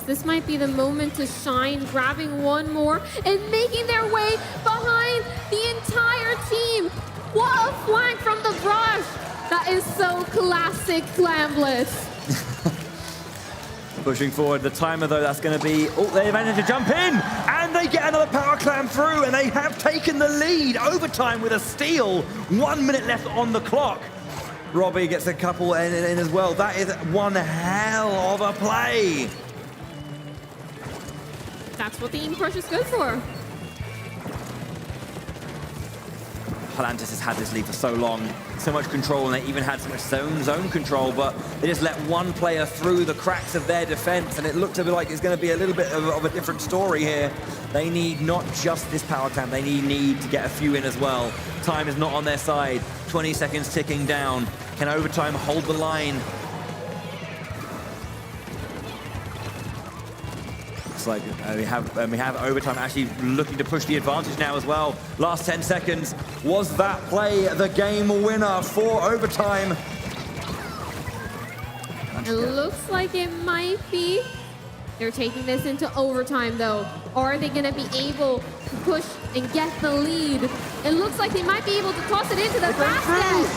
This might be the moment to shine, grabbing one more and making their way behind the entire team. What a flank from the brush! That is so classic Clamblets. Pushing forward, the timer though, that's going to be, oh, they managed to jump in, and they get another power clam through, and they have taken the lead. Overtime with a steal, 1 minute left on the clock. Robbie gets a couple in as well. That is one hell of a play. That's what the ink brush is good for. Halantis has had this lead for so long, so much control, and they even had so much zone control, but they just let one player through the cracks of their defense, and it looked a bit like it's going to be a little bit of a different story here. They need not just this power clamp, they need to get a few in as well. Time is not on their side. 20 seconds ticking down. Can overtime hold the line? Looks like we have overtime actually looking to push the advantage now as well. Last 10 seconds. Was that play the game winner for overtime? It looks like it might be. They're taking this into overtime though. Are they going to be able to push and get the lead? It looks like they might be able to toss it into the basket.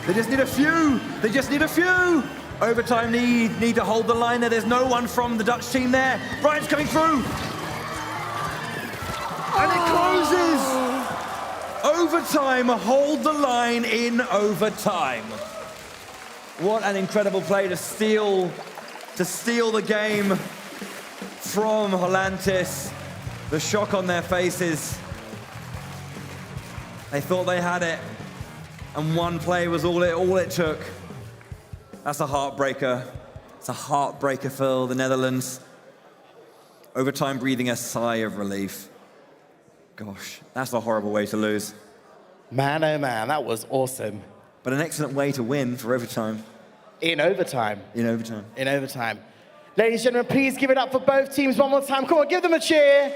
They just need a few. They just need a few. Overtime need to hold the line there. There's no one from the Dutch team there. Brian's coming through. And it closes. Overtime, hold the line in overtime. What an incredible play to steal the game from Halantis. The shock on their faces. They thought they had it, and one play was all it took. That's a heartbreaker. It's a heartbreaker for the Netherlands. Overtime breathing a sigh of relief. Gosh, that's a horrible way to lose. Man, oh man, that was awesome. But an excellent way to win for overtime. In overtime. In overtime. In overtime. Ladies and gentlemen, please give it up for both teams one more time. Come on, give them a cheer.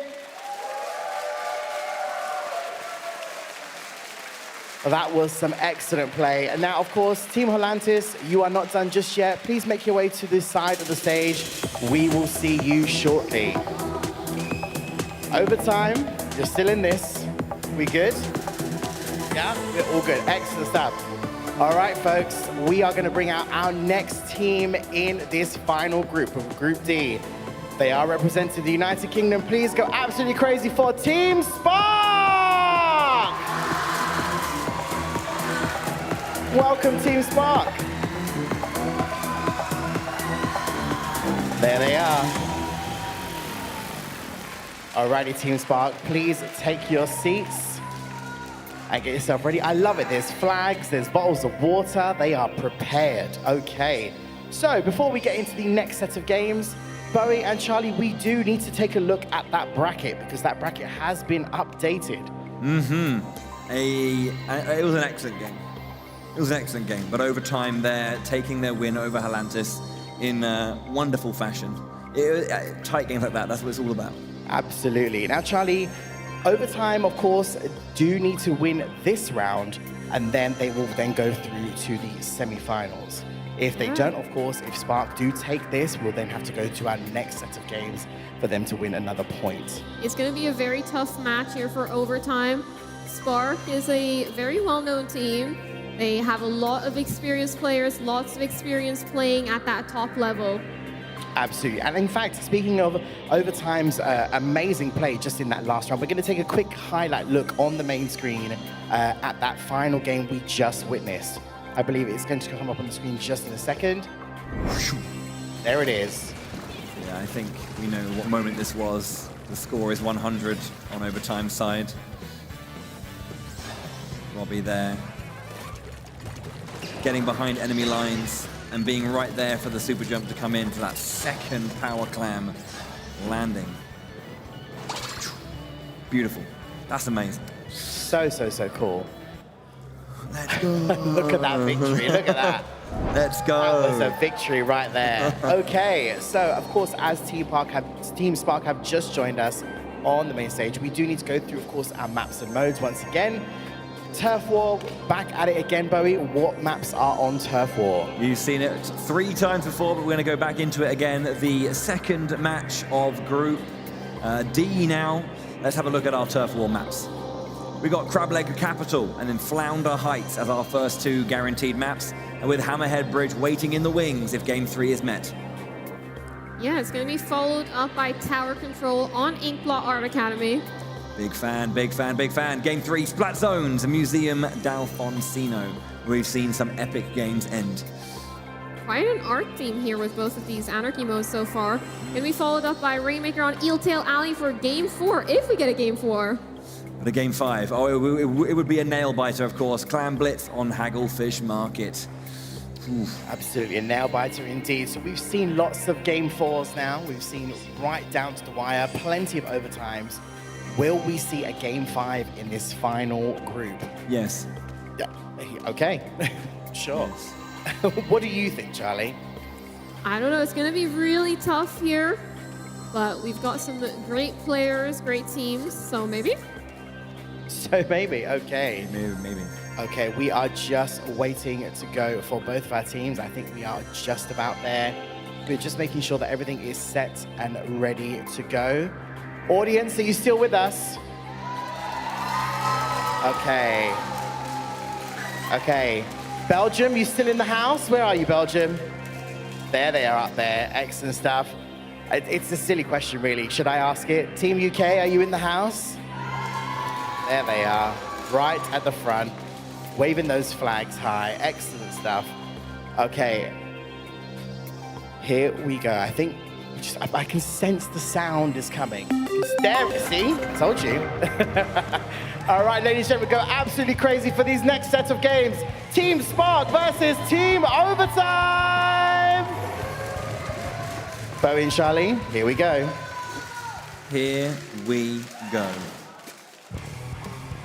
That was some excellent play. And now, of course, Team Halantis, you are not done just yet. Please make your way to this side of the stage. We will see you shortly. Overtime, you're still in this. We good? Yeah, we're all good. Excellent stuff. All right, folks, we are going to bring out our next team in this final group of Group D. They are representing the United Kingdom. Please go absolutely crazy for Team Spark! Welcome, Team Spark. There they are. Alrighty, Team Spark, please take your seats and get yourself ready. I love it. There's flags, there's bottles of water. They are prepared. Okay. So before we get into the next set of games, Bowie and Charlie, we do need to take a look at that bracket because that bracket has been updated. It was an excellent game. It was an excellent game, but over time they're taking their win over Halantis in wonderful fashion. Tight games like that, that's what it's all about. Absolutely. Now, Charlie, overtime, of course, do need to win this round, and then they will then go through to the semi-finals. If they don't, of course, if Spark do take this, we'll then have to go to our next set of games for them to win another point. It's going to be a very tough match here for overtime. Spark is a very well-known team. They have a lot of experienced players, lots of experience playing at that top level. Absolutely. And in fact, speaking of overtime's amazing play just in that last round, we're going to take a quick highlight look on the main screen at that final game we just witnessed. I believe it's going to come up on the screen just in a second. There it is. Yeah, I think we know what moment this was. The score is 100 on overtime side. Robbie there, getting behind enemy lines and being right there for the super jump to come in for that second power clam landing. Beautiful. That's amazing. So cool. Let's go. Look at that victory. Look at that. Let's go. That was a victory right there. Okay, so of course, as Team Spark have just joined us on the main stage, we do need to go through, of course, our maps and modes once again. Turf War, back at it again, Bowie. What maps are on Turf War? You've seen it 3 times before, but we're going to go back into it again. The second match of Group D now. Let's have a look at our Turf War maps. We got Crableg Capital and then Flounder Heights as our first 2 guaranteed maps, and with Hammerhead Bridge waiting in the wings if Game 3 is met. Yeah, it's going to be followed up by Tower Control on Inkblot Art Academy. Big fan, big fan, big fan. Game 3, Splat Zones, Museum d'Alfonsino. We've seen some epic games end. Quite an art theme here with both of these Anarchy modes so far. Going to be followed up by Rainmaker on Eeltail Alley for Game 4, if we get a Game 4. The Game 5. Oh, it would be a nail-biter, of course. Clam Blitz on Hagglefish Market. Oof. Absolutely, a nail-biter indeed. So we've seen lots of Game 4s now. We've seen right down to the wire, plenty of overtimes. Will we see a Game 5 in this final group? Yes. Yeah. Okay. Sure. Yes. What do you think, Charlie? I don't know. It's going to be really tough here, but we've got some great players, great teams, so maybe? So maybe, okay. Maybe. Okay, we are just waiting to go for both of our teams. I think we are just about there. We're just making sure that everything is set and ready to go. Audience, are you still with us? Okay. Okay. Belgium, you still in the house? Where are you, Belgium? There they are up there. Excellent stuff. It's a silly question, really. Should I ask it? Team UK, are you in the house? There they are, right at the front, waving those flags high. Excellent stuff. Okay. Here we go. I think I can sense the sound is coming. It's there, see? I told you. All right, ladies and gentlemen, go absolutely crazy for these next set of games. Team Spark versus Team Overtime. Bowie and Charlie, here we go. Here we go.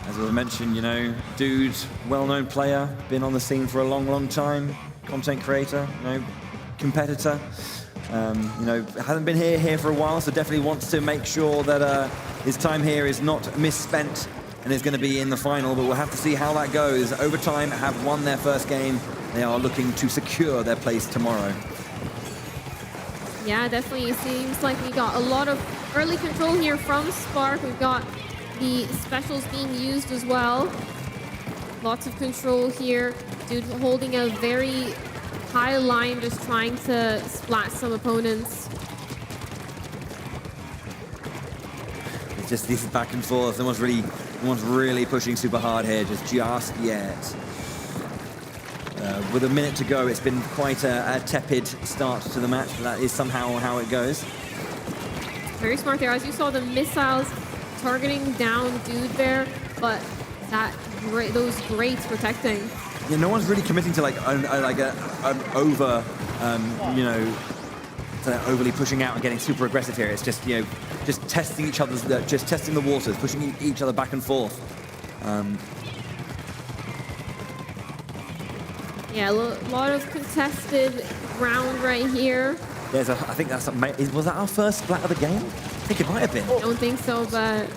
As I mentioned, you know, dude, well-known player, been on the scene for a long, long time, content creator, you know, competitor. You know, hasn't been here for a while, so definitely wants to make sure that his time here is not misspent and is going to be in the final, but we'll have to see how that goes. Overtime have won their first game. They are looking to secure their place tomorrow. Yeah, definitely. It seems like we got a lot of early control here from Spark. We've got the specials being used as well. Lots of control here. Dude holding a very high line, just trying to splat some opponents. It's just this back and forth. No one's really pushing super hard here, just yet. With a minute to go, it's been quite a tepid start to the match, but that is somehow how it goes. Very smart there. As you saw, the missiles targeting down Dude there, but those grates protecting. Yeah, no one's really committing to like an over, you know, overly pushing out and getting super aggressive here. It's just, you know, just testing each other's, just testing the waters, pushing each other back and forth. Yeah, a lot of contested ground right here. I think that's, was that our first splat of the game? I think it might have been. I don't think so, but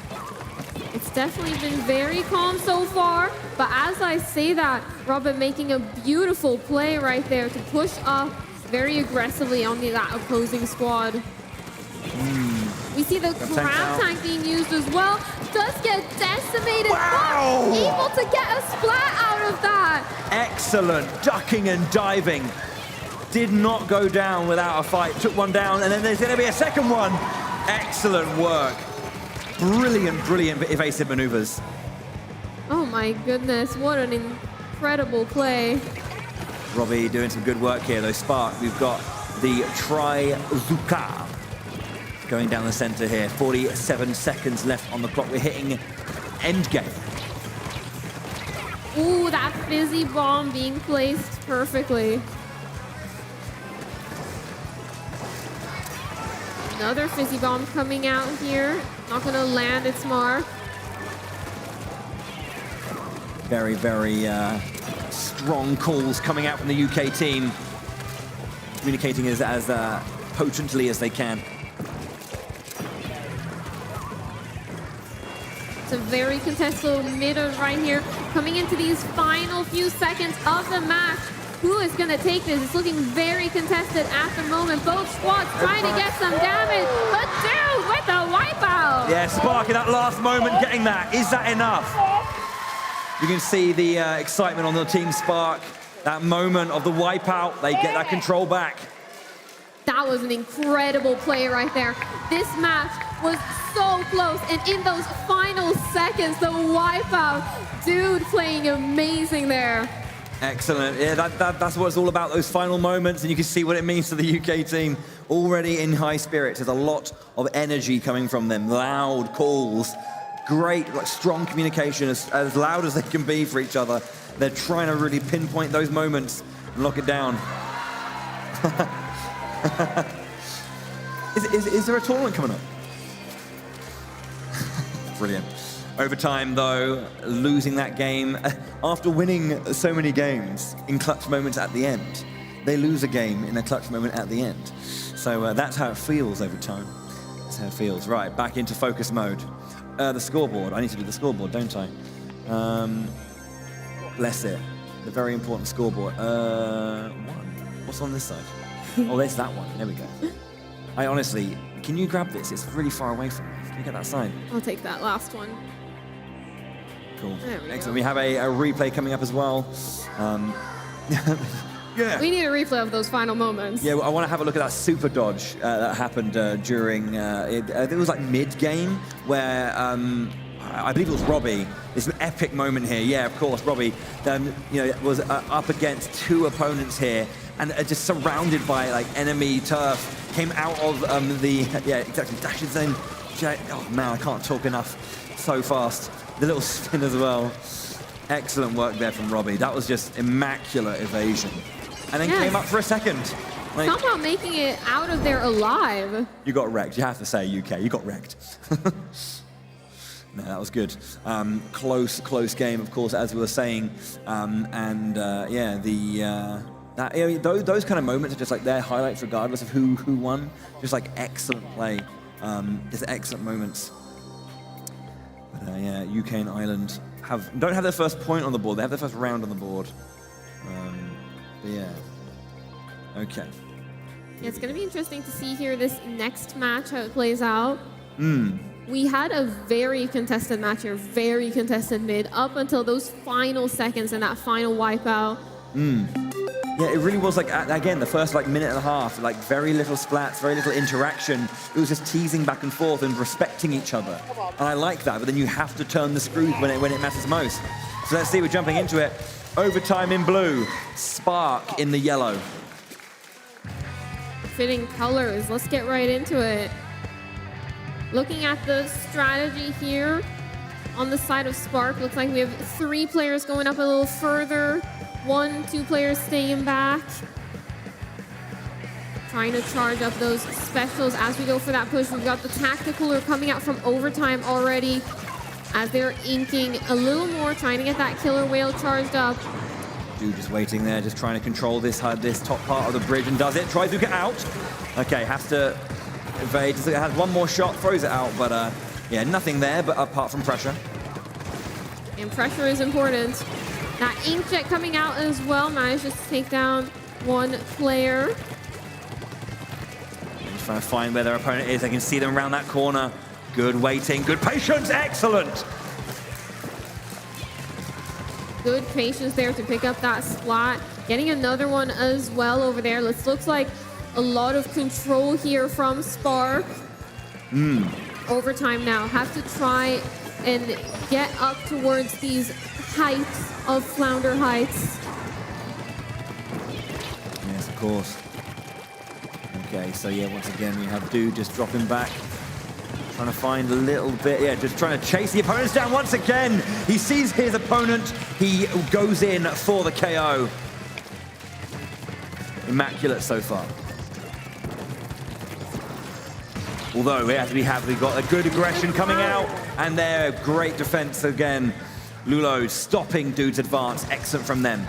it's definitely been very calm so far. But as I say that, Robert making a beautiful play right there to push up very aggressively on that opposing squad. We see the crab tank being used as well. Does get decimated, but able to get a splat out of that. Excellent ducking and diving. Did not go down without a fight. Took one down, and then there's going to be a second one. Excellent work. Brilliant evasive maneuvers. Oh my goodness, what an incredible play. Robbie doing some good work here, though. Spark, we've got the Try-Zuka going down the center here. 47 seconds left on the clock. We're hitting end game. Ooh, that fizzy bomb being placed perfectly. Another fizzy bomb coming out here. Not gonna land its mark. Very strong calls coming out from the UK team. Communicating as potently as they can. It's a very contested mid right here. Coming into these final few seconds of the match. Who is going to take this? It's looking very contested at the moment. Both squads trying to get some damage. But Dude with the wipeout. Yeah, Spark in that last moment getting that. Is that enough? You can see the excitement on the team Spark. That moment of the wipeout, they get that control back. That was an incredible play right there. This match was so close, and in those final seconds, the wipeout, Dude playing amazing there. Excellent. Yeah, that's what it's all about, those final moments, and you can see what it means to the UK team. Already in high spirits. There's a lot of energy coming from them. Loud calls, great, like, strong communication, as loud as they can be for each other. They're trying to really pinpoint those moments and lock it down. Is there a tournament coming up? Brilliant. Overtime, though, losing that game after winning so many games in clutch moments at the end. They lose a game in a clutch moment at the end. So that's how it feels over time. That's how it feels. Right, back into focus mode. The scoreboard. I need to do the scoreboard, don't I? Bless it. The very important scoreboard. What's on this side? Oh, there's that one. There we go. I honestly, can you grab this? It's really far away from me. Can you get that side? I'll take that last one. Cool. Excellent. We have a replay coming up as well. Yeah. We need a replay of those final moments. Yeah, I want to have a look at that super dodge that happened during, it was like mid-game, where I believe it was Robbie. It's an epic moment here. Yeah, of course, Robbie was up against two opponents here, and just surrounded by like enemy turf, came out of exactly, dashes in. Oh man, I can't talk enough. So fast. The little spin as well. Excellent work there from Robbie. That was just immaculate evasion. And then came up for a second. Like, somehow making it out of there alive. You got wrecked. You have to say, UK, you got wrecked. No, that was good. Close game, of course, as we were saying. Those kind of moments are just like their highlights regardless of who won. Just like excellent play. Just excellent moments. But UK and Ireland don't have their first point on the board. They have their first round on the board. But yeah. Okay. Yeah, it's going to be interesting to see here this next match, how it plays out. we had a very contested match here, very contested mid, up until those final seconds and that final wipeout. Yeah, it really was like, again, the first like minute and a half, like very little splats, very little interaction. It was just teasing back and forth and respecting each other. And I like that, but then you have to turn the screws when it matters most. So let's see, we're jumping into it. Overtime in blue, Spark in the yellow. Fitting colors, let's get right into it. Looking at the strategy here on the side of Spark, looks like we have 3 players going up a little further, 1-2 players staying back. Trying to charge up those specials as we go for that push. We've got the tacticaler coming out from overtime already as they're inking a little more, trying to get that killer whale charged up. Dude just waiting there, just trying to control this top part of the bridge, and does it. Tries to get out. Okay, has to evade. It has one more shot, throws it out, but yeah, nothing there, but apart from pressure. And pressure is important. That inkjet coming out as well, manages to take down 1 player. Just trying to find where their opponent is. They can see them around that corner. Good waiting, good patience, excellent. Good patience there to pick up that splat. Getting another one as well over there. Looks like a lot of control here from Spark. Overtime now. Have to try and get up towards these heights of Flounder Heights. Yes, of course. Okay, so yeah, once again, we have Dude just dropping back. Trying to find a little bit, yeah, just trying to chase the opponents down once again. He sees his opponent, he goes in for the KO. Immaculate so far. Although we've got a good aggression coming out, and they're great defense again. Lulo stopping Dude's advance, excellent from them.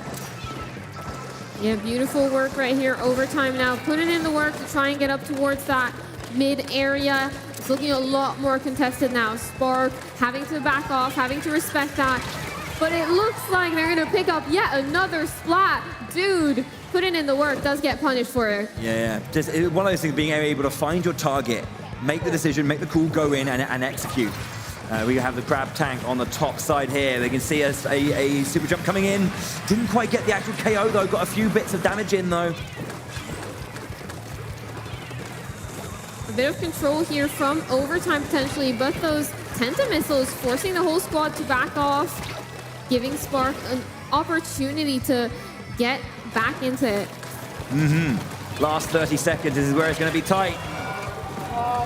Yeah, beautiful work right here. Overtime now, putting in the work to try and get up towards that mid area. It's looking a lot more contested now. Spark having to back off, having to respect that. But it looks like they're gonna pick up yet another splat. Dude, putting in the work, does get punished for it. Yeah, just one of those things, being able to find your target, make the decision, make the call, go in and execute. We have the grab tank on the top side here. They can see a super jump coming in. Didn't quite get the actual KO though, got a few bits of damage in though. A bit of control here from overtime potentially, but those Tenta missiles forcing the whole squad to back off, giving Spark an opportunity to get back into it. Last 30 seconds, this is where it's going to be tight.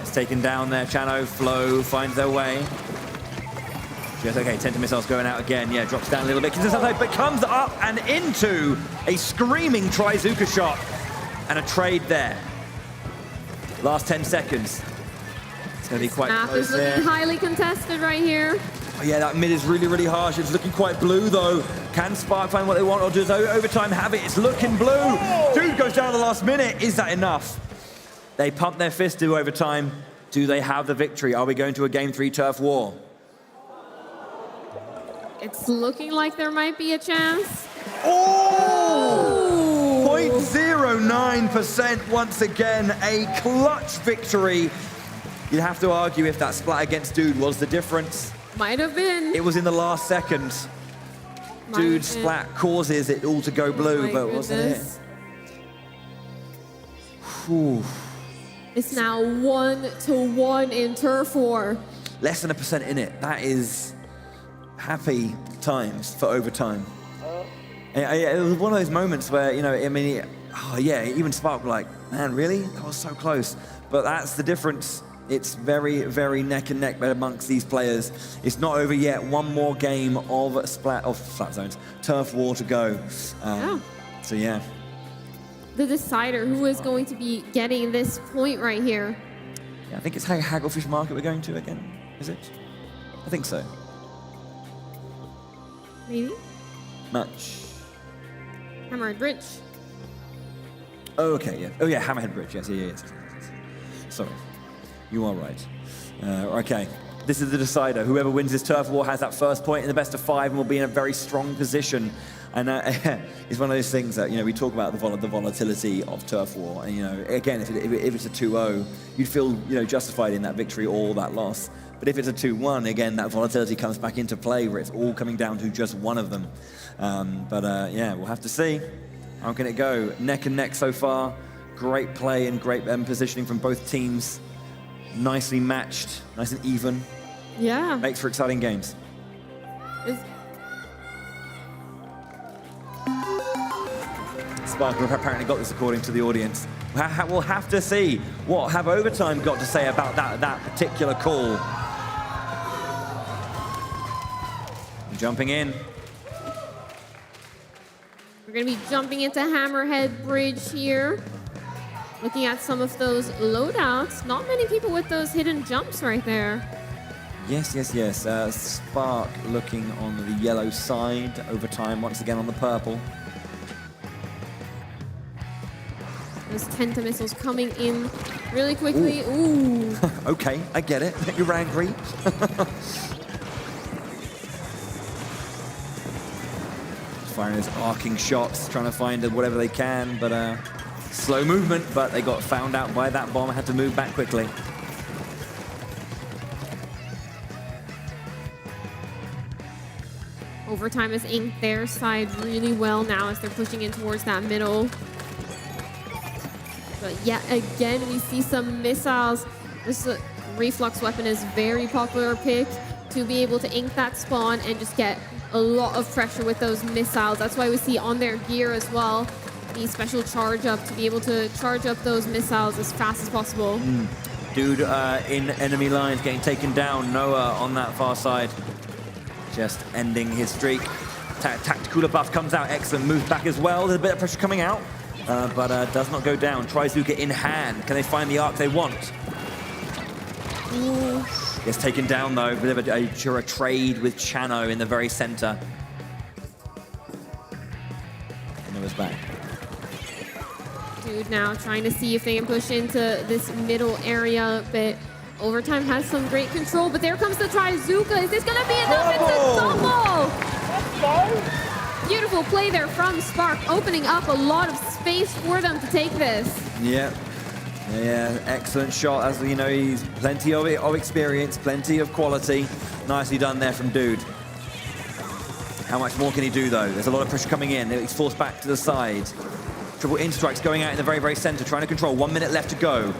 It's taken down there. Chano, Flow finds their way. Just okay, Tenta missiles going out again. Yeah, drops down a little bit, but comes up and into a screaming Trizuka shot and a trade there. Last 10 seconds. It's going to be quite close is looking highly contested right here. Oh, yeah, that mid is really, really harsh. It's looking quite blue, though. Can Spark find what they want, or does overtime have it? It's looking blue. Dude goes down the last minute. Is that enough? They pump their fist to overtime. Do they have the victory? Are we going to a Game 3 turf war? It's looking like there might be a chance. Oh! 0.09% once again. A clutch victory. You'd have to argue if that splat against Dude was the difference. Might have been. It was in the last second. Dude's splat causes it all to go blue, but wasn't it? Whew. It's now 1-1 in turf war. Less than 1% in it. That is happy times for overtime. It was one of those moments where, you know, I mean, oh yeah, even Spark were like, man, really? That was so close. But that's the difference. It's very, very neck and neck amongst these players. It's not over yet. One more game of flat zones, turf war to go. So yeah. The decider, who is going to be getting this point right here? Yeah, I think it's Hagglefish Market we're going to again. Is it? I think so. Maybe. Much. Hammerhead Bridge. Oh, okay, yeah. Oh, yeah, Hammerhead Bridge. Yes, yes. Sorry. You are right. Okay. This is the decider. Whoever wins this turf war has that first point in the best of 5 and will be in a very strong position. And it's one of those things that, you know, we talk about the volatility of turf war. And, you know, again, if it's a 2-0, you'd feel, you know, justified in that victory or that loss. But if it's a 2-1, again, that volatility comes back into play where it's all coming down to just one of them. Yeah, we'll have to see. How can it go? Neck and neck so far. Great play and great positioning from both teams. Nicely matched, nice and even. Yeah. Makes for exciting games. Spark apparently got this according to the audience. We'll have to see what have Overtime got to say about that particular call. Jumping in. We're going to be jumping into Hammerhead Bridge here. Looking at some of those loadouts. Not many people with those hidden jumps right there. Yes, yes, yes. Spark looking on the yellow side. Overtime once again on the purple. Those Tenta missiles coming in really quickly. Ooh. Okay, I get it. You're angry. Firing those arcing shots, trying to find whatever they can, but slow movement, but they got found out by that bomb, had to move back quickly. Overtime has inked their side really well now as they're pushing in towards that middle. But yet again, we see some missiles. This reflux weapon is very popular pick to be able to ink that spawn and just get a lot of pressure with those missiles. That's why we see on their gear as well the special charge up to be able to charge up those missiles as fast as possible. Dude in enemy lines getting taken down. Noah on that far side. Just ending his streak. Tactical buff comes out. Excellent. Moves back as well. There's a bit of pressure coming out. But does not go down. Trizuka in hand. Can they find the arc they want? Ooh. Gets taken down though. Bit of a trade with Chano in the very center. Noah's back. Dude now trying to see if they can push into this middle area, but Overtime has some great control, but there comes the Trizuka. Is this gonna be enough? It's a double! Beautiful play there from Spark, opening up a lot of space for them to take this. Yeah. Yeah, excellent shot. As you know, he's plenty of experience, plenty of quality. Nicely done there from Dude. How much more can he do, though? There's a lot of pressure coming in. He's forced back to the side. Triple in strikes going out in the very, very center, trying to control. 1 minute left to go.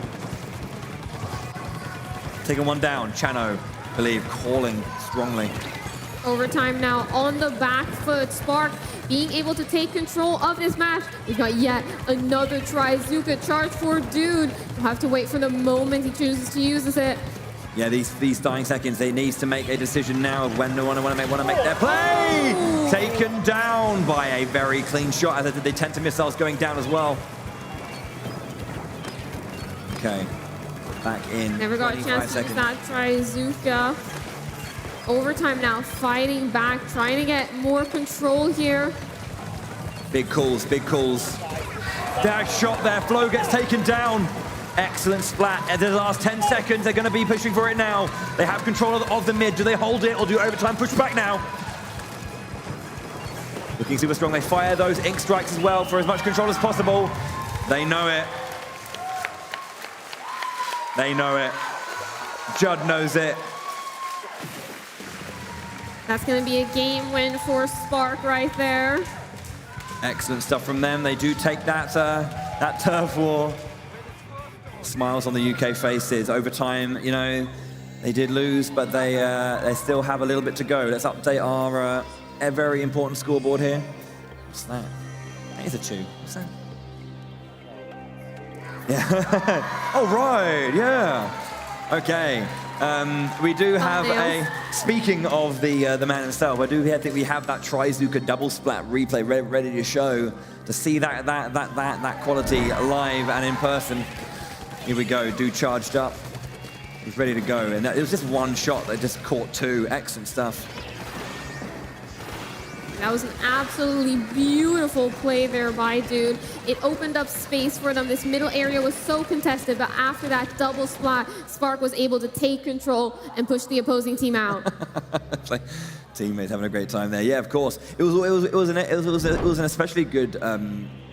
Taking one down. Chano, I believe, calling strongly. Overtime now on the back foot. Spark being able to take control of this match. We've got yet another Trizuka charge for Dude. We'll have to wait for the moment he chooses to use it. Yeah, these dying seconds, they need to make a decision now of when they want to make their play. Oh. Taken down by a very clean shot, as the Tenta missiles going down as well. Okay, back in. Never got a chance to use that Trizuka. Overtime now fighting back, trying to get more control here. Big calls, big calls. Dash shot there, Flo gets taken down. Excellent splat. At the last 10 seconds, they're going to be pushing for it now. They have control of the mid. Do they hold it or do Overtime push back now? Looking super strong. They fire those ink strikes as well for as much control as possible. They know it. They know it. Judd knows it. That's going to be a game win for Spark right there. Excellent stuff from them. They do take that turf war. Smiles on the UK faces. Overtime, you know, they did lose, but they still have a little bit to go. Let's update our a very important scoreboard here. What's that? That is a 2. What's that? Yeah. Oh, right. Yeah. Okay. We do have speaking of the man himself, I think we have that Trizuka double splat replay ready to show, to see that quality live and in person. Here we go, Dude charged up. He's ready to go. And it was just one shot that just caught 2. Excellent stuff. That was an absolutely beautiful play there by Dude. It opened up space for them. This middle area was so contested, but after that double splat, Spark was able to take control and push the opposing team out. Teammates having a great time there. Yeah, of course. It was an especially good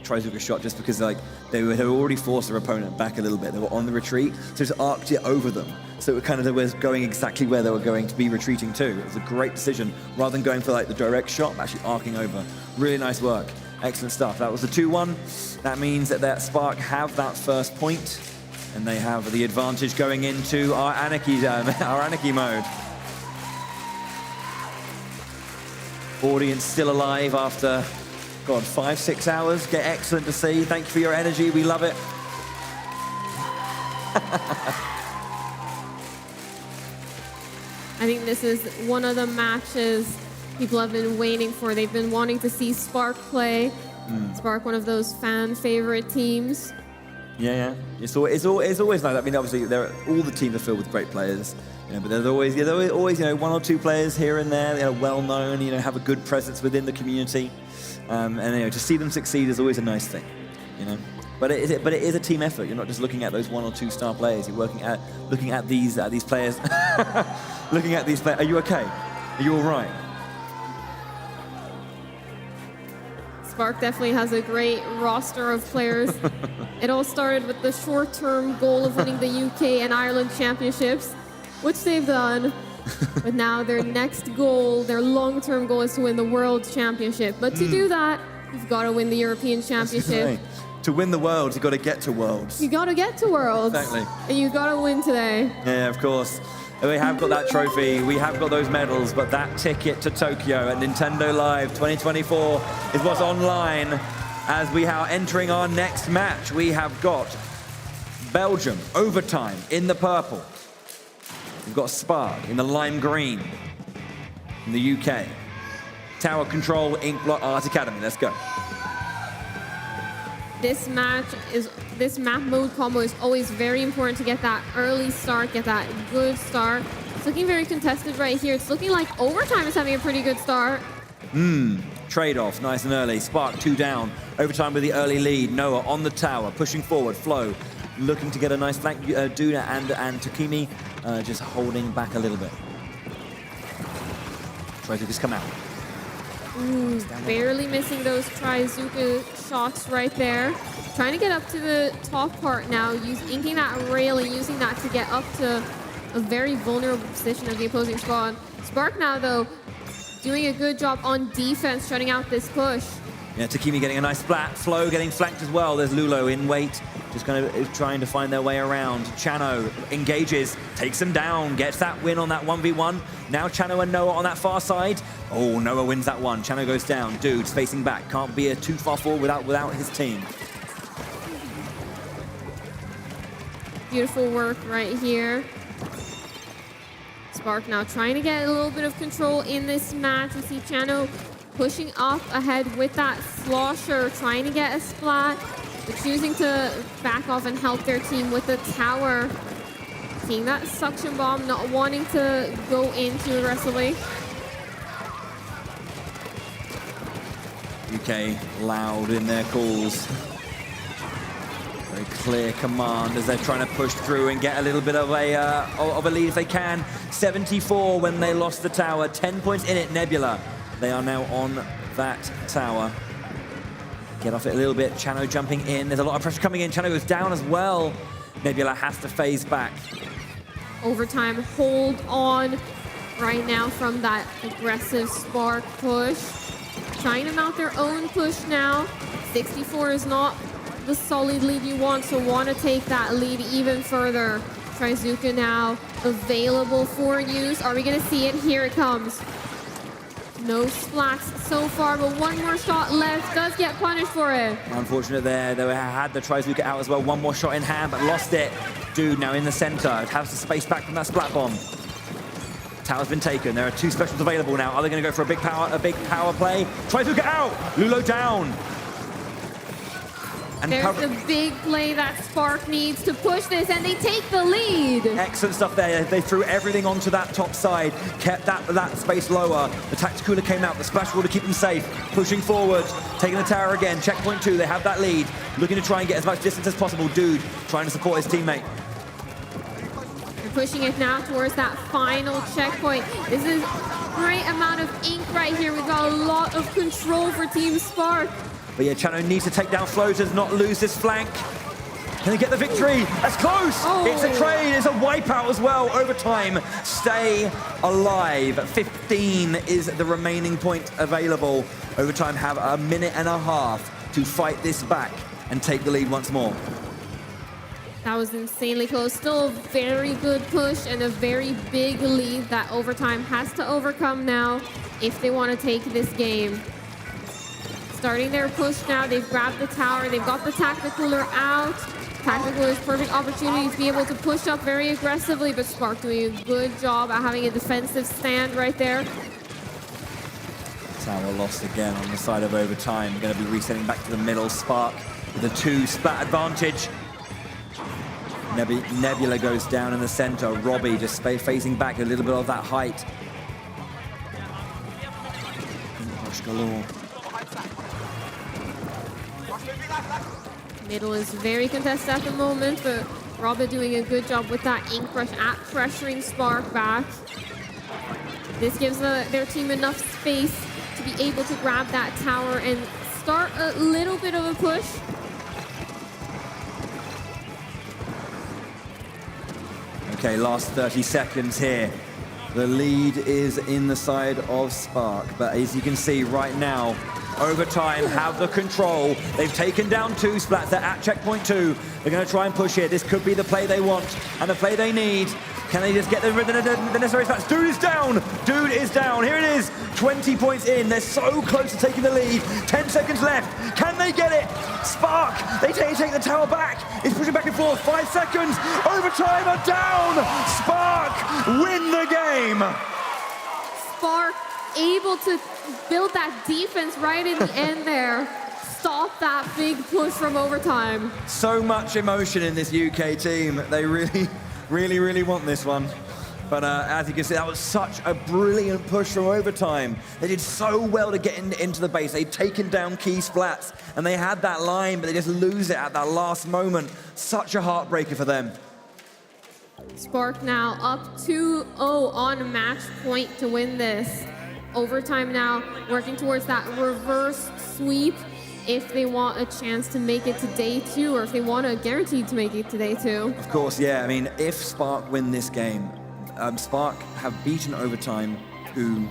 Trizuka shot just because like they had already forced their opponent back a little bit. They were on the retreat, so just arced it over them. So it kind of was going exactly where they were going to be retreating to. It was a great decision rather than going for like the direct shot, actually arcing over. Really nice work. Excellent stuff. That was the 2-1. That means that Spark have that first point, and they have the advantage going into our anarchy mode. Audience still alive after, God, 5-6 hours. Get excellent to see. Thank you for your energy. We love it. I think this is one of the matches people have been waiting for. They've been wanting to see Spark play. Spark, one of those fan favorite teams. Yeah. It's always nice. I mean, obviously, all the teams are filled with great players. But there's always one or two players here and there, well known, have a good presence within the community, and to see them succeed is always a nice thing, But it is a team effort. You're not just looking at those 1 or 2 star players. You're looking at these players, looking at these players. Are you okay? Are you all right? Spark definitely has a great roster of players. It all started with the short-term goal of winning the UK and Ireland championships, which they've done. But now their next goal, their long-term goal, is to win the World Championship. But to do that, you've got to win the European Championship. To win the Worlds, you've got to get to Worlds. You got to get to Worlds. Exactly. And you got to win today. Yeah, of course. We have got that trophy, we have got those medals, but that ticket to Tokyo at Nintendo Live 2024 is what's online as we are entering our next match. We have got Belgium, overtime, in the purple. We've got Spark in the lime green in the UK. Tower Control, Inkblot, Art Academy. Let's go. This map mode combo is always very important to get that early start, get that good start. It's looking very contested right here. It's looking like overtime is having a pretty good start. Trade-off, nice and early. Spark 2 down. Overtime with the early lead. Noah on the tower, pushing forward. Flo looking to get a nice flank. Duna and Takimi just holding back a little bit. Try to just come out. Barely missing those Trizuka shots right there. Trying to get up to the top part now, inking that railing, using that to get up to a very vulnerable position of the opposing squad. Spark now, though, doing a good job on defense, shutting out this push. Yeah, Takimi getting a nice splat. Flo getting flanked as well. There's Lulo in wait, just kind of trying to find their way around. Chano engages, takes them down, gets that win on that 1v1. Now Chano and Noah on that far side. Oh, Noah wins that one. Chano goes down. Dude's facing back. Can't be too far forward without his team. Beautiful work right here. Spark now trying to get a little bit of control in this match. We see Chano pushing up ahead with that slosher, trying to get a splat, but choosing to back off and help their team with the tower. Seeing that suction bomb, not wanting to go in too aggressively. UK loud in their calls. Very clear command as they're trying to push through and get a little bit of a lead if they can. 74 when they lost the tower, 10 points in it, Nebula. They are now on that tower. Get off it a little bit. Chano jumping in. There's a lot of pressure coming in. Chano goes down as well. Nebula has to phase back. Overtime, hold on right now from that aggressive Spark push. Trying to mount their own push now. 64 is not the solid lead you want, so want to take that lead even further. Trizuka now available for use. Are we going to see it? Here it comes. No splats so far, but one more shot left. Does get punished for it. Unfortunate there. They had the Trizuka out as well. One more shot in hand, but lost it. Dude now in the center. Has the space back from that splat bomb. Tower's been taken. There are 2 specials available now. Are they going to go for a big power play? Trizuka out. Lulo down. And there's the big play that Spark needs to push this, and they take the lead. Excellent stuff there. They threw everything onto that top side, kept that space lower. The Tacticula came out, the splash wall to keep them safe. Pushing forward, taking the tower again. Checkpoint 2, they have that lead. Looking to try and get as much distance as possible. Dude trying to support his teammate. They're pushing it now towards that final checkpoint. This is great amount of ink right here. We've got a lot of control for Team Spark. But yeah, Chano needs to take down Floaters, not lose this flank. Can they get the victory? That's close! Oh. It's a trade, it's a wipeout as well. Overtime, stay alive. 15 is the remaining point available. Overtime have a minute and a half to fight this back and take the lead once more. That was insanely close. Still a very good push and a very big lead that Overtime has to overcome now if they want to take this game. Starting their push now, they've grabbed the tower, they've got the Tacticooler out. Tacticooler's perfect opportunity to be able to push up very aggressively, but Spark doing a good job at having a defensive stand right there. Tower lost again on the side of Overtime. Going to be resetting back to the middle. Spark with a 2 splat advantage. Nebula goes down in the center. Robbie just facing back a little bit of that height. Push galore. Middle is very contested at the moment, but Robbie doing a good job with that ink rush at pressuring Spark back. This gives their team enough space to be able to grab that tower and start a little bit of a push. Okay, last 30 seconds here. The lead is in the side of Spark, but as you can see right now, Overtime have the control. They've taken down 2 splats. They're at checkpoint 2. They're going to try and push here. This could be the play they want and the play they need. Can they just get the necessary splats? Dude is down. Dude is down. Here it is. 20 points in. They're so close to taking the lead. 10 seconds left. Can they get it? Spark. They take the tower back. It's pushing back and forth. 5 seconds. Overtime are down. Spark win the game. Spark able to build that defense right in the end there. Stop that big push from Overtime. So much emotion in this UK team. They really want this one. But as you can see, that was such a brilliant push from Overtime. They did so well to get into the base. They'd taken down key splats, and they had that line, but they just lose it at that last moment. Such a heartbreaker for them. Spark now up 2-0 on match point to win this. Overtime now working towards that reverse sweep if they want a chance to make it to day 2, or if they want to guarantee to make it to day 2. Of course, yeah. I mean, if Spark win this game, Spark have beaten Overtime, who,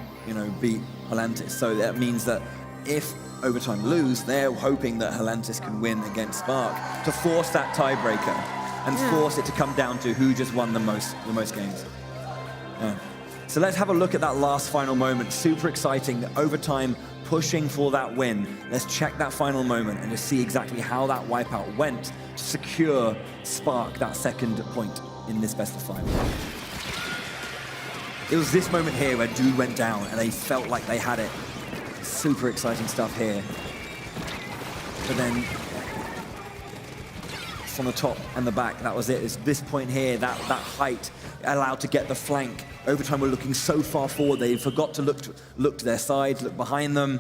beat Helantis. So that means that if Overtime lose, they're hoping that Helantis can win against Spark to force that tiebreaker and force it to come down to who just won the most games. Yeah. So let's have a look at that last final moment. Super exciting. Overtime pushing for that win. Let's check that final moment and just see exactly how that wipeout went to secure Spark that second point in this best of 5. It was this moment here where Dude went down and they felt like they had it. Super exciting stuff here. But then from the top and the back, that was it. It's this point here, that height allowed to get the flank. Overtime were looking so far forward, they forgot to look to their side, look behind them.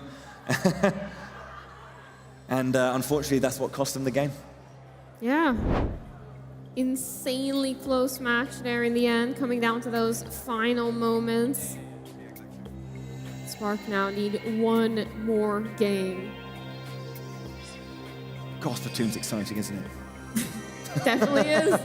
And unfortunately, that's what cost them the game. Yeah. Insanely close match there in the end, coming down to those final moments. Spark now need 1 more game. God, Splatoon's exciting, isn't it? Definitely is.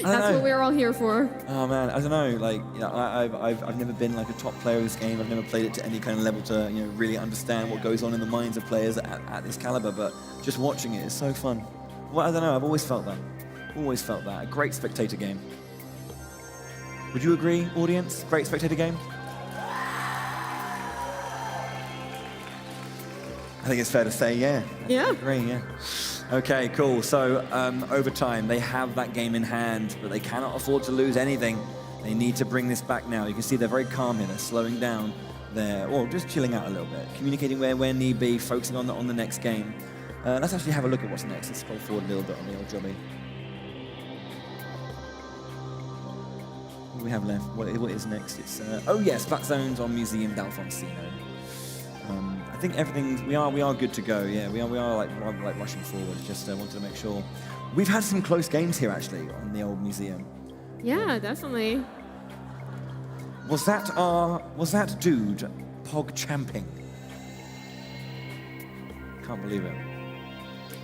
That's what we're all here for. Oh man, I don't know. Like, I've never been like a top player of this game. I've never played it to any kind of level to really understand what goes on in the minds of players at this caliber. But just watching it is so fun. Well, I don't know. I've always felt that. Always felt that. A great spectator game. Would you agree, audience? Great spectator game. I think it's fair to say, yeah. Yeah. I agree, yeah. Okay, cool. So Overtime, they have that game in hand, but they cannot afford to lose anything. They need to bring this back now. You can see they're very calm here. They're slowing down. They're just chilling out a little bit, communicating where need be, focusing on the next game. Let's actually have a look at what's next. Let's scroll forward a little bit on the old jobby. What do we have left? What is next? It's oh yes, Flat Zones on Museum d'Alfonsino. I think everything, we are good to go. Yeah, we are like rushing forward. Just wanted to make sure. We've had some close games here actually on the old museum. Yeah, definitely. Was that dude pog champing? Can't believe it.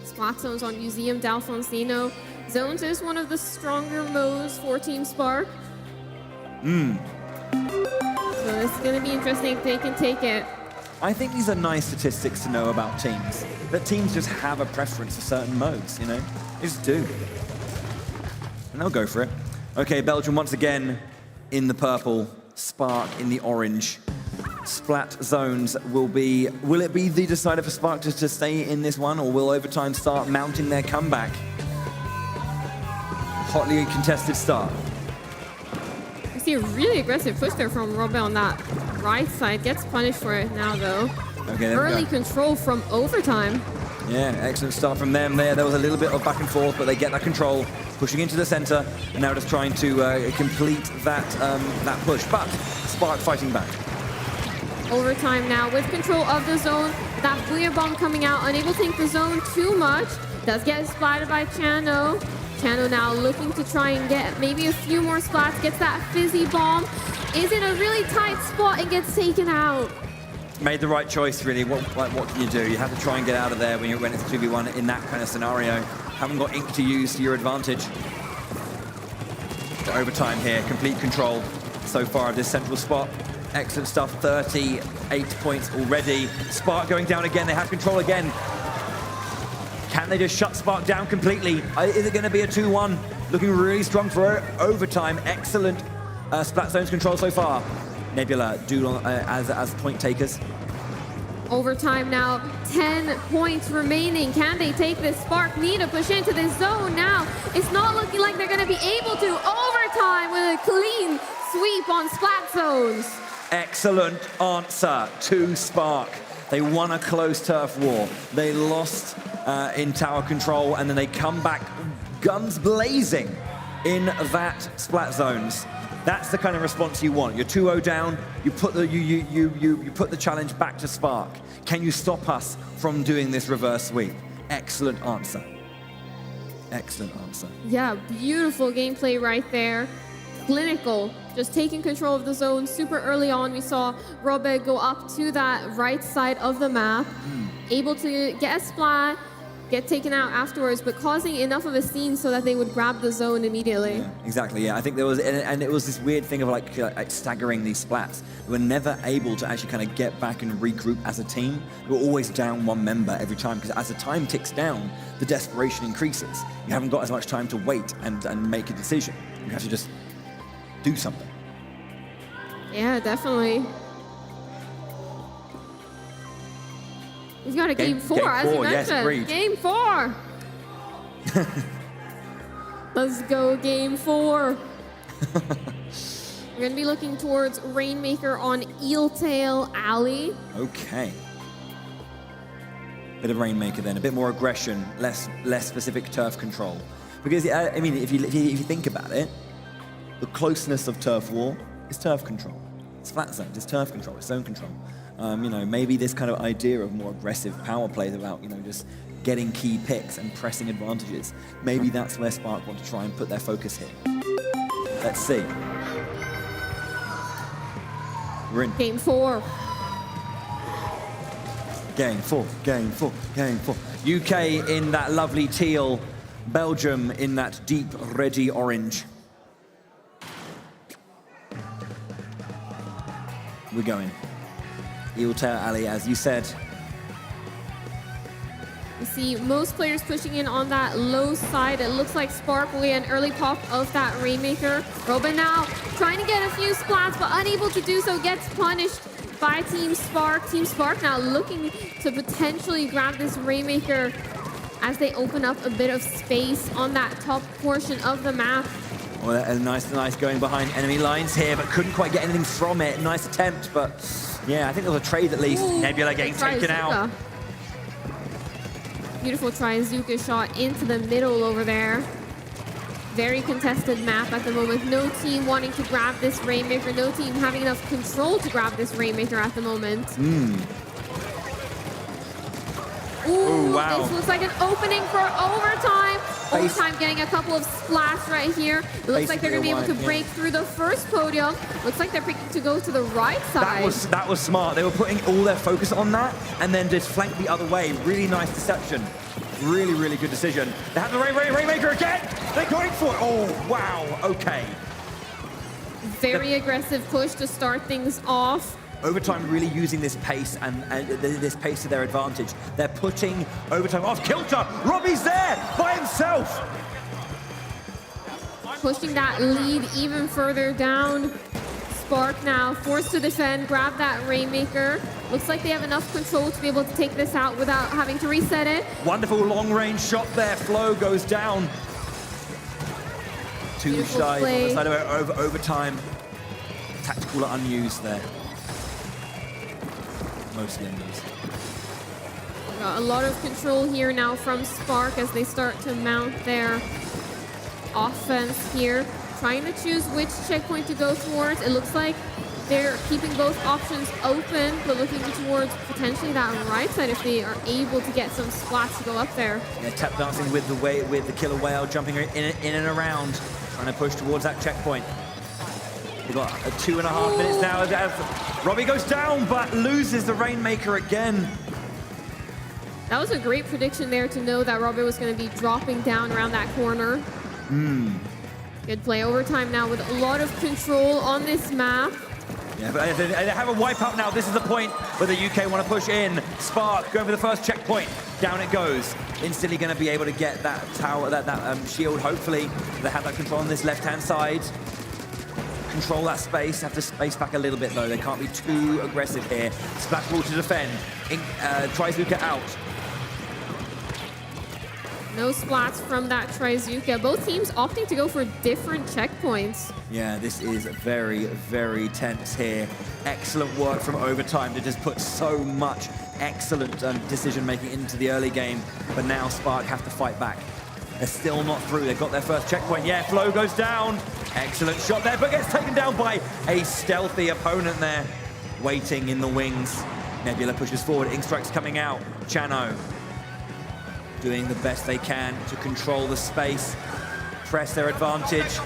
Splat zones on Museum d'Alfonsino. Zones is one of the stronger modes for Team Spark. So it's going to be interesting if they can take it. I think these are nice statistics to know about teams. That teams just have a preference for certain modes, you know? They just do. And they'll go for it. Okay, Belgium once again in the purple, Spark in the orange. Splat zones will it be the decider for Spark to stay in this one, or will Overtime start mounting their comeback? Hotly contested start. I see a really aggressive push there from Robin on that right side. Gets punished for it now, though. Okay, there Early we go. control from Overtime. Yeah, excellent start from them there. There was a little bit of back and forth, but they get that control, pushing into the center, and now just trying to complete that push. But Spark fighting back. Overtime now with control of the zone. That Booyah Bomb coming out, unable to take the zone too much. Does get splatted by Chano. Chano now looking to try and get maybe a few more splats. Gets that Fizzy Bomb. Is in a really tight spot and gets taken out. Made the right choice, really. What can you do? You have to try and get out of there when it's 2v1 in that kind of scenario. Haven't got ink to use to your advantage. But Overtime here, complete control so far of this central spot. Excellent stuff, 38 points already. Spark going down again, they have control again. Can they just shut Spark down completely? Is it going to be a 2-1? Looking really strong for Overtime. Excellent Splat Zones control so far. Nebula, Doodle as point takers. Overtime now, 10 points remaining. Can they take this? Spark need to push into this zone now. It's not looking like they're going to be able to. Overtime with a clean sweep on Splat Zones. Excellent answer to Spark. They won a close turf war. They lost in tower control, and then they come back guns blazing in that Splat Zones. That's the kind of response you want. You're 2-0 down. You put the challenge back to Spark. Can you stop us from doing this reverse sweep? Excellent answer. Excellent answer. Yeah, beautiful gameplay right there. Clinical, just taking control of the zone super early on. We saw Robbe go up to that right side of the map, able to get a splat, get taken out afterwards, but causing enough of a scene so that they would grab the zone immediately. Yeah, exactly, yeah. I think there was, and it was this weird thing of like staggering these splats. They were never able to actually kind of get back and regroup as a team. They were always down one member every time, because as the time ticks down, the desperation increases. You haven't got as much time to wait and make a decision. You have to just do something. Yeah, definitely. We've got a game four, as you mentioned. Yes, game 4. Let's go, game 4. We're going to be looking towards Rainmaker on Eeltail Alley. Okay. Bit of Rainmaker then, a bit more aggression, less specific turf control. Because I mean, if you think about it, the closeness of turf war is turf control. It's flat zones, it's turf control, it's zone control. You know, maybe this kind of idea of more aggressive power plays about, you know, just getting key picks and pressing advantages. Maybe that's where Spark want to try and put their focus here. Let's see. We're in. Game 4. Game 4, game 4, game 4. UK in that lovely teal, Belgium in that deep reddy orange. We're going. Eeltail Alley, as you said. You see most players pushing in on that low side. It looks like Spark will get an early pop of that Rainmaker. Robin now trying to get a few splats, but unable to do so, gets punished by Team Spark. Team Spark now looking to potentially grab this Rainmaker as they open up a bit of space on that top portion of the map. Well, nice going behind enemy lines here, but couldn't quite get anything from it. Nice attempt, but yeah, I think there was a trade at least. Ooh, Nebula getting taken out. Beautiful Tryzuka shot into the middle over there. Very contested map at the moment. No team wanting to grab this Rainmaker. No team having enough control to grab this Rainmaker at the moment. Ooh, wow. This looks like an opening for overtime. Overtime getting a couple of splats right here. It looks like they're going to be able to break through the first podium. Looks like they're picking to go to the right side. That was smart. They were putting all their focus on that and then just flank the other way. Really nice deception. Really, really good decision. They have the Rainmaker again. They're going for it. Oh, wow. Okay. Very aggressive push to start things off. Overtime really using this pace and this pace to their advantage. They're putting Overtime off kilter. Robbie's there by himself. Pushing that lead even further down. Spark now forced to defend, grab that Rainmaker. Looks like they have enough control to be able to take this out without having to reset it. Wonderful long-range shot there. Flow goes down. Two shies on the side of it. Overtime. Tactical unused there. Mostly unused. Got a lot of control here now from Spark as they start to mount their offense here. Trying to choose which checkpoint to go towards. It looks like they're keeping both options open, but looking towards potentially that right side if they are able to get some splats to go up there. Yeah, tap dancing with the killer whale, jumping in and around, trying to push towards that checkpoint. We've got 2.5 minutes now as Robbie goes down, but loses the Rainmaker again. That was a great prediction there to know that Robbie was going to be dropping down around that corner. Good play. Overtime now with a lot of control on this map. Yeah, but they have a wipeout now. This is the point where the UK want to push in. Spark going for the first checkpoint. Down it goes. Instantly going to be able to get that tower, that shield. Hopefully, they have that control on this left-hand side. Control that space. Have to space back a little bit though. They can't be too aggressive here. Splash ball to defend. Trizuka out. No splats from that Trizuka. Both teams opting to go for different checkpoints. Yeah, this is very, very tense here. Excellent work from Overtime to just put so much excellent decision-making into the early game. But now Spark have to fight back. They're still not through. They've got their first checkpoint. Yeah, Flow goes down. Excellent shot there, but gets taken down by a stealthy opponent there. Waiting in the wings. Nebula pushes forward. Inkstrike's coming out. Chano doing the best they can to control the space, press their advantage.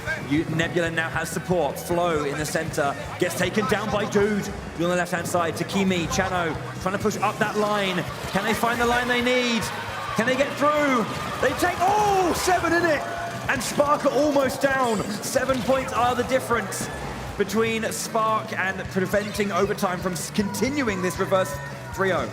Nebula now has support. Flow in the center, gets taken down by Dude. On the left-hand side, Takimi, Chano, trying to push up that line. Can they find the line they need? Can they get through? They take, 7 in it! And Spark are almost down. 7 points are the difference between Spark and preventing Overtime from continuing this reverse 3-0.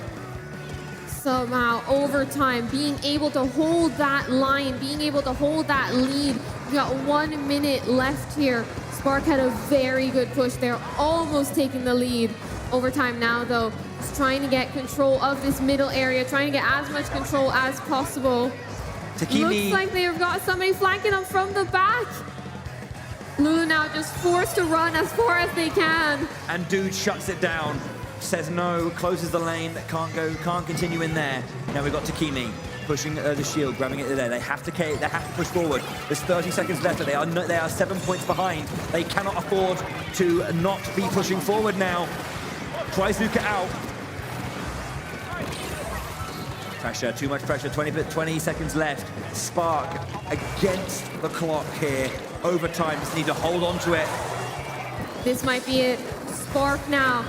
Somehow, Overtime, being able to hold that line, being able to hold that lead. We got 1 minute left here. Spark had a very good push there, almost taking the lead. Overtime now, though, is trying to get control of this middle area, trying to get as much control as possible. Takimi. Looks like they've got somebody flanking them from the back. Lulu now just forced to run as far as they can. And Dude shuts it down. Says no, closes the lane, can't continue in there. Now we've got Takimi pushing the shield, grabbing it there. They have to push forward. There's 30 seconds left, but they are 7 points behind. They cannot afford to not be pushing forward now. Trizuka out. Pressure, too much pressure, 20 seconds left. Spark against the clock here. Overtime, just need to hold on to it. This might be it. Spark now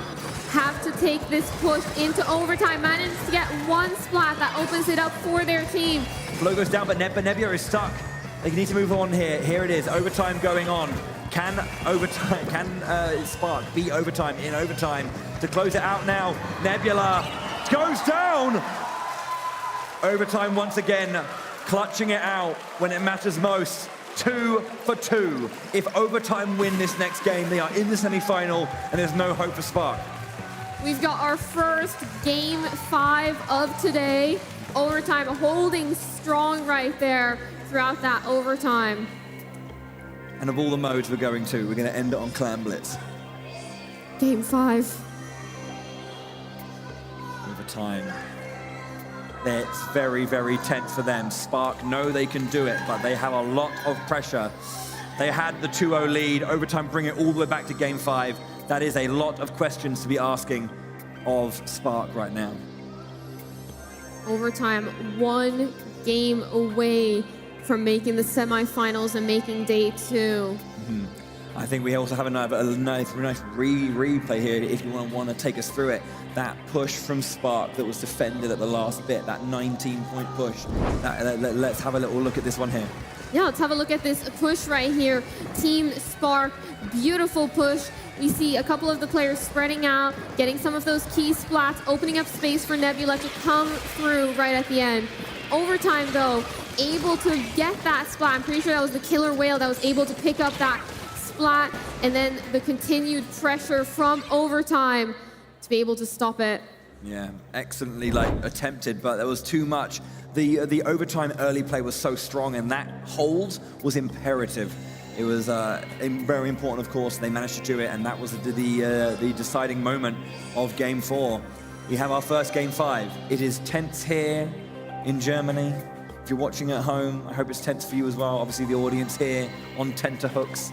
have to take this push into Overtime. Manages to get 1 splat that opens it up for their team. Flow goes down, but Nebula is stuck. They need to move on here. Here it is, Overtime going on. Can Spark beat Overtime in Overtime to close it out now? Nebula goes down. Overtime once again, clutching it out when it matters most. 2 for 2. If Overtime win this next game, they are in the semi-final and there's no hope for Spark. We've got our first game 5 of today. Overtime holding strong right there throughout that Overtime. And of all the modes we're going to end it on Clan Blitz. Game 5. Overtime. It's very, very tense for them. Spark know they can do it, but they have a lot of pressure. They had the 2-0 lead. Overtime bring it all the way back to game 5. That is a lot of questions to be asking of Spark right now. Overtime 1 game away from making the semifinals and making day 2. I think we also have a nice replay here if you want to take us through it. That push from Spark that was defended at the last bit, that 19-point push. Let's have a little look at this one here. Yeah, let's have a look at this push right here. Team Spark, beautiful push. We see a couple of the players spreading out, getting some of those key splats, opening up space for Nebula to come through right at the end. Overtime, though, able to get that splat. I'm pretty sure that was the killer whale that was able to pick up that splat, and then the continued pressure from Overtime to be able to stop it. Yeah, excellently attempted, but there was too much. The Overtime early play was so strong, and that hold was imperative. It was very important, of course. They managed to do it, and that was the deciding moment of Game 4. We have our first Game 5. It is tense here in Germany. If you're watching at home, I hope it's tense for you as well. Obviously, the audience here on tenterhooks.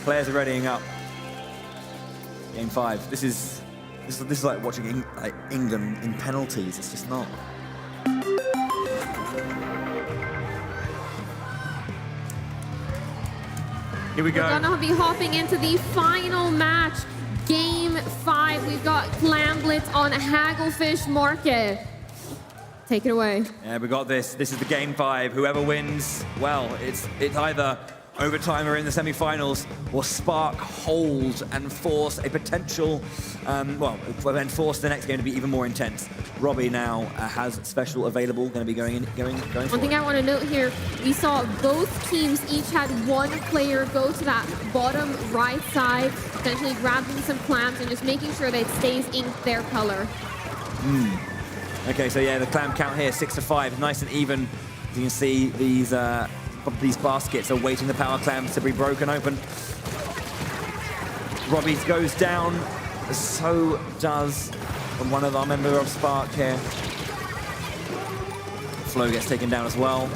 Players are readying up. Game 5. This is like watching England in penalties. It's just not. Here we go. We're gonna be hopping into the final match, Game 5. We've got Clamblitz on Hagglefish Market. Take it away. Yeah, we got this. This is the Game 5. Whoever wins, well, it's either Overtime or in the semifinals, or Spark hold and force a potential, and force the next game to be even more intense. Robbie now has special available, going to be going for One thing I want to note here, we saw both teams each had one player go to that bottom right side, potentially grabbing some clams and just making sure that it stays in their color. Okay, so yeah, the clam count here, 6 to 5, nice and even. As you can see, these baskets are waiting the power clams to be broken open. Robbie goes down, so does one of our members of Spark here. Flo gets taken down as well.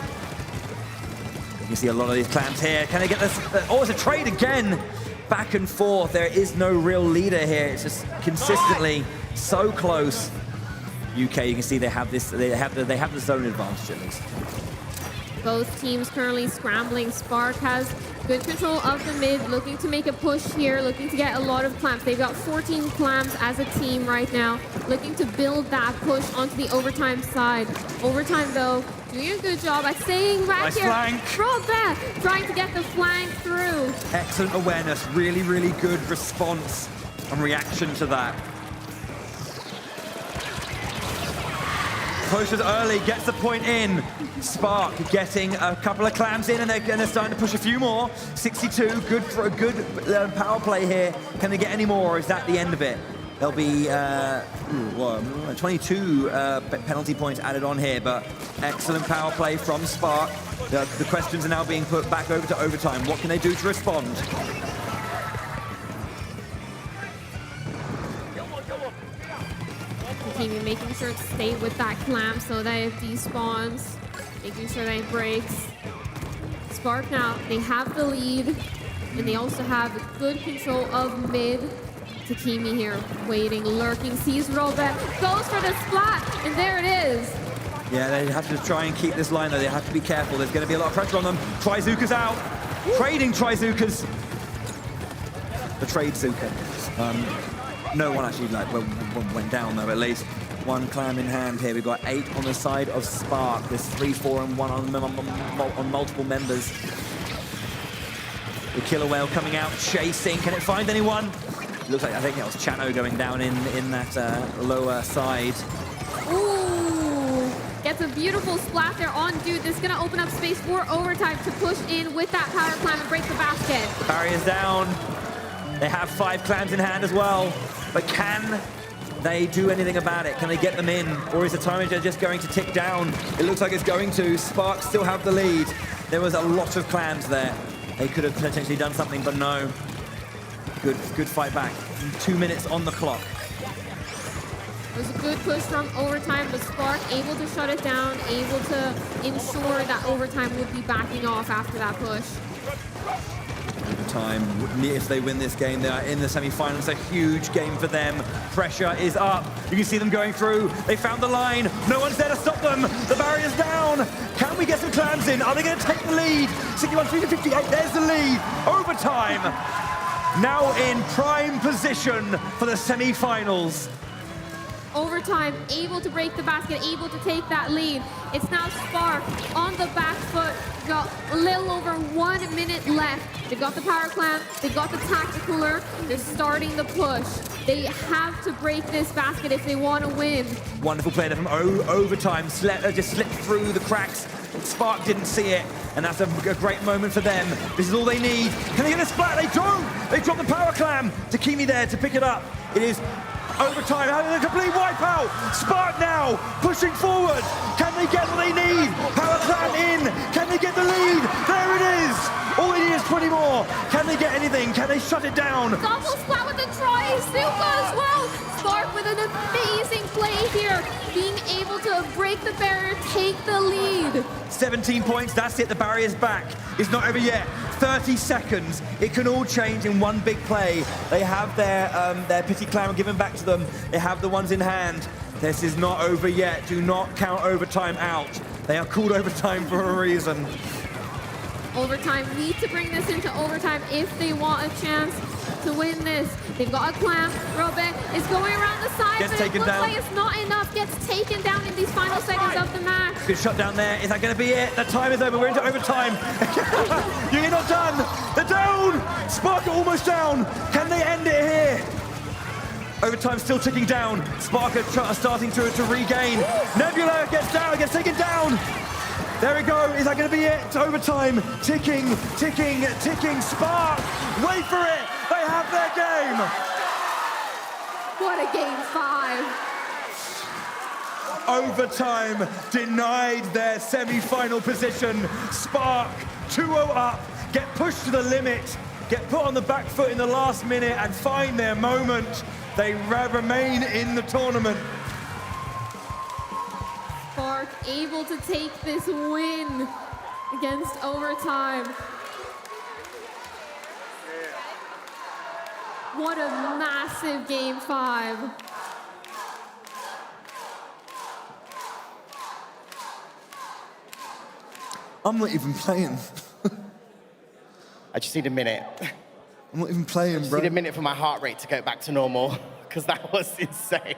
You can see a lot of these clams here. Can they get this? Oh, it's a trade again! Back and forth. There is no real leader here. It's just consistently so close. UK, you can see they have this. They have the zone advantage at least. Both teams currently scrambling. Spark has good control of the mid, looking to make a push here, looking to get a lot of clams. They've got 14 clams as a team right now, looking to build that push onto the Overtime side. Overtime, though, doing a good job at staying back nice here. Flank. Robert trying to get the flank through. Excellent awareness, really, really good response and reaction to that. Pushes early, gets the point in. Spark getting a couple of clams in, and they're starting to push a few more. 62, good for a good power play here. Can they get any more, or is that the end of it? There'll be 22 penalty points added on here, but excellent power play from Spark. The questions are now being put back over to Overtime. What can they do to respond? Team making sure to stay with that clam so that it despawns, making sure that it breaks. Spark now, they have the lead, and they also have good control of mid. Takimi here, waiting, lurking, sees Robert, goes for the splat, and there it is. Yeah, they have to try and keep this line, though. They have to be careful. There's going to be a lot of pressure on them. Trizuka's out. Trading Trizuka's. The trade Zuka. No one actually went down, though, at least. One clam in hand here. We've got 8 on the side of Spark. There's 3, 4, and 1 on multiple members. The killer whale coming out, chasing. Can it find anyone? Looks like, I think that was Chano going down in that lower side. Ooh, gets a beautiful splat there on Dude. This is going to open up space for Overtime to push in with that power clam and break the basket. Barrier's down. They have 5 clams in hand as well. But can they do anything about it? Can they get them in? Or is the time just going to tick down? It looks like it's going to. Spark still have the lead. There was a lot of clams there. They could have potentially done something, but no. Good fight back. 2 minutes on the clock. It was a good push from overtime, but Spark able to shut it down, able to ensure that overtime would be backing off after that push. Overtime, if they win this game, they are in the semi-finals. A huge game for them. Pressure is up. You can see them going through. They found the line. No one's there to stop them. The barrier's down. Can we get some clans in? Are they going to take the lead? 61-58, there's the lead. Overtime. Now in prime position for the semi-finals. Overtime, able to break the basket, able to take that lead. It's now Spark on the back foot. Got a little over 1 minute left. They've got the power clamp, they've got the tacticaler. They're starting the push. They have to break this basket if they want to win. Wonderful play there from overtime. Just slipped through the cracks. Spark didn't see it, and that's a great moment for them. This is all they need. Can they get a splat? They don't! They drop the power clam. Takimi there to pick it up. It is overtime, having a complete wipeout. Spark now, pushing forward. Can they get what they need? Power clam in. Can they get the lead? There it is. All they need is 20 more. Can they get anything? Can they shut it down? Double splat with the try, Super as well. Spark with an amazing play here, being able to break the barrier, take the lead. 17 points, that's it, the barrier's back. It's not over yet. 30 seconds, it can all change in one big play. They have their pity clam given back to them. They have the ones in hand. This is not over yet. Do not count overtime out. They are called overtime for a reason. Overtime, need to bring this into overtime if they want a chance to win this. They've got a clamp. Robin is going around the side, Gets but it taken looks down. like it's not enough. Gets taken down in these final seconds of the match. Good shot down there. Is that going to be it? The time is over. We're into overtime. You're not done. They're down. Spark are almost down. Can they end it here? Overtime still ticking down. Spark are starting to regain. Nebula gets down, gets taken down. There we go. Is that going to be it? It's overtime. Ticking, ticking, ticking. Spark. Wait for it. They have their game. What a game 5. Overtime denied their semi-final position. Spark 2-0 up, get pushed to the limit, get put on the back foot in the last minute and find their moment. They remain in the tournament. Spark able to take this win against overtime. What a massive game 5. I'm not even playing. I just need a minute. I'm not even playing, I bro. need a minute for my heart rate to go back to normal, because that was insane.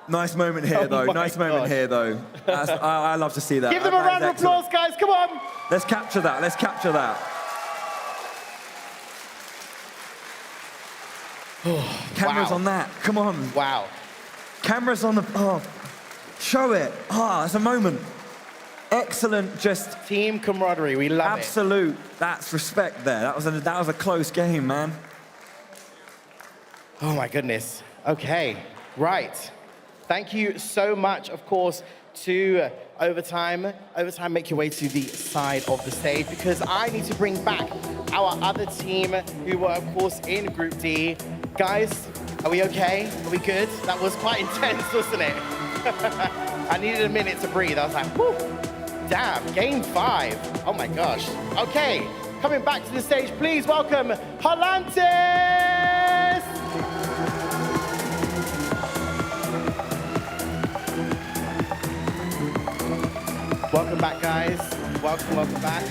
Nice moment here, though. Nice moment here, though. I love to see that. Give them a round of applause, guys. Come on. Let's capture that. Let's capture that. Cameras on that. Come on. Wow. Cameras on the. Oh, show it. Ah, that's a moment. Excellent, just team camaraderie. We love it. Absolute. That's respect there. That was a close game, man. Oh my goodness. Okay. Right. Thank you so much, of course, to Overtime. Overtime, make your way to the side of the stage because I need to bring back our other team who were, of course, in Group D. Guys, are we okay? Are we good? That was quite intense, wasn't it? I needed a minute to breathe. I was like, whoo, damn, game 5. Oh my gosh. Okay, coming back to the stage, please welcome Hollantis! Welcome back, guys. Welcome back.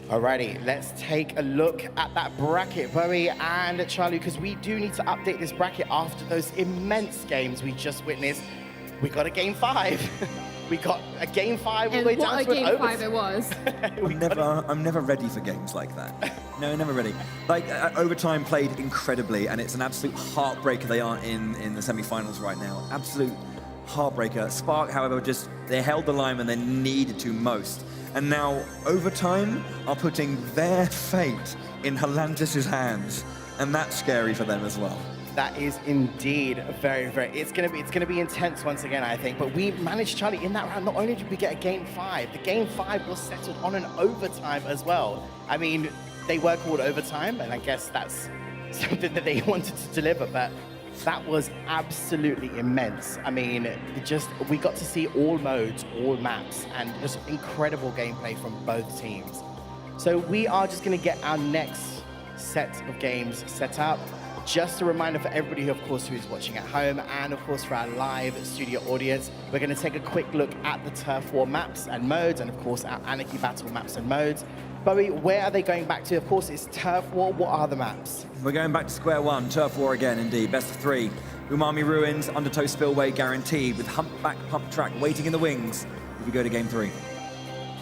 Alrighty, let's take a look at that bracket, Bowie and Charlie, because we do need to update this bracket after those immense games we just witnessed. We got a game 5. We got a game 5 all the way down to an game 5 it was. I'm never ready for games like that. No, never ready. Like, Overtime played incredibly, and it's an absolute heartbreaker they aren't in the semi-finals right now. Absolute heartbreaker. Spark, however, they held the line when they needed to most. And now, Overtime are putting their fate in Hollantis' hands. And that's scary for them as well. That is indeed very, it's gonna be intense once again, I think. But we managed, Charlie, in that round. Not only did we get a game 5, the game 5 was settled on an overtime as well. I mean, they were called overtime, and I guess that's something that they wanted to deliver. But That was absolutely immense. I mean, we got to see all modes, all maps, and just incredible gameplay from both teams. So we are just going to get our next set of games set up. Just a reminder for everybody, who, of course, who is watching at home, and of course for our live studio audience, we're going to take a quick look at the Turf War maps and modes, and of course our Anarchy Battle maps and modes. Bowie, where are they going back to? Of course, it's Turf War. What are the maps? We're going back to square one. Turf War again, indeed. Best of 3. Umami Ruins, Undertow Spillway guaranteed, with Humpback Pump Track waiting in the wings if we go to game 3.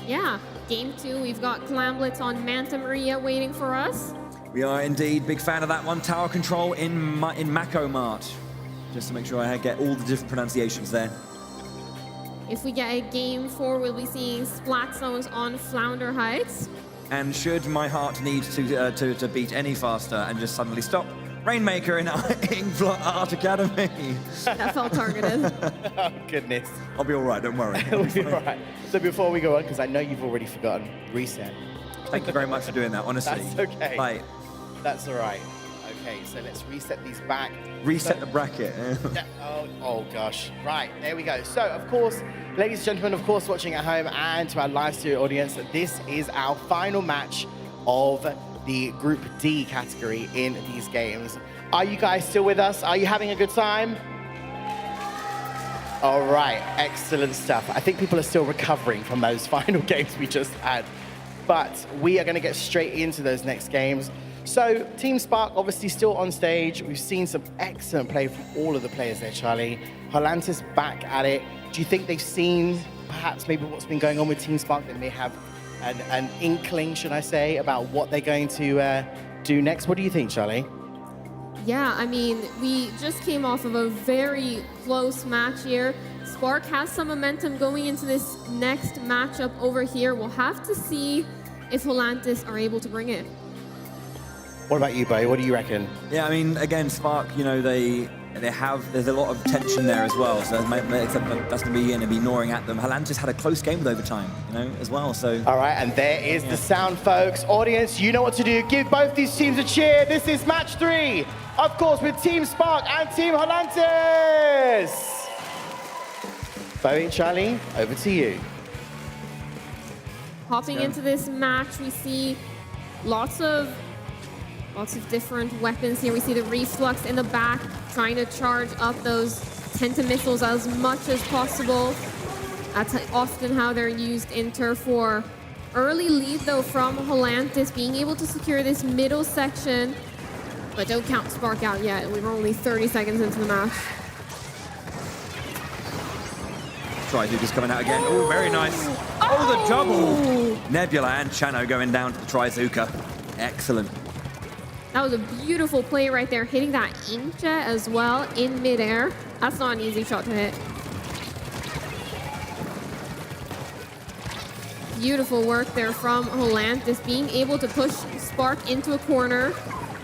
Yeah, game 2, we've got Clamblitz on Manta Maria waiting for us. We are indeed big fan of that one. Tower Control in Mako Mart. Just to make sure I get all the different pronunciations there. If we get a game 4, we'll be seeing Splat Zones on Flounder Heights. And should my heart need to beat any faster and just suddenly stop, Rainmaker in Inkblot Art Academy. That felt targeted. Oh, goodness. I'll be all right, don't worry. We'll be all right. So before we go on, because I know you've already forgotten, reset. Thank you very much for doing that, honestly. That's okay. Like, that's all right. Okay, so let's reset these back. Reset the bracket. Oh gosh. Right, there we go. So, of course, ladies and gentlemen, of course, watching at home, and to our live studio audience, this is our final match of the Group D category in these games. Are you guys still with us? Are you having a good time? All right, excellent stuff. I think people are still recovering from those final games we just had, but we are going to get straight into those next games. So Team Spark obviously still on stage. We've seen some excellent play from all of the players there, Charlie. Holantis back at it. Do you think they've seen perhaps maybe what's been going on with Team Spark? They may have an inkling, should I say, about what they're going to do next. What do you think, Charlie? Yeah, I mean, we just came off of a very close match here. Spark has some momentum going into this next matchup over here. We'll have to see if Holantis are able to bring it. What about you, Bo? What do you reckon? Yeah, I mean, again, Spark, you know, there's a lot of tension there as well, so that's going to be gnawing at them. Holantis had a close game with overtime, you know, as well, so... All right, and there is the sound, folks. Audience, you know what to do. Give both these teams a cheer. This is match 3, of course, with Team Spark and Team Holantis. Bowie, Charlie, over to you. Hopping into this match, we see lots of different weapons here. We see the Reflux in the back, trying to charge up those Tenta missiles as much as possible. That's often how they're used in Turf War. Early lead, though, from Holantis, being able to secure this middle section. But don't count Spark out yet. We're only 30 seconds into the match. Trizuka's coming out again. Oh, very nice. Oh, the double! Nebula and Chano going down to the Trizuka. Excellent. That was a beautiful play right there, hitting that inkjet as well in midair. That's not an easy shot to hit. Beautiful work there from Holantis, being able to push Spark into a corner.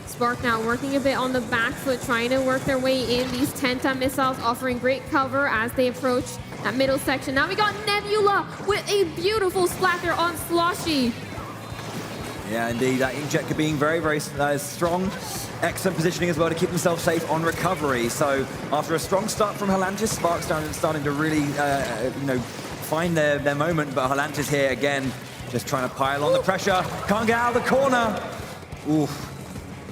Spark now working a bit on the back foot, trying to work their way in. These Tenta missiles offering great cover as they approach that middle section. Now we got Nebula with a beautiful splat there on Sloshy. Yeah, indeed, that inkjet being very, very strong. Excellent positioning as well to keep themselves safe on recovery. So after a strong start from Holantis, Spark's starting to really, find their moment. But Holantis here again, just trying to pile on the pressure. Can't get out of the corner. Oof.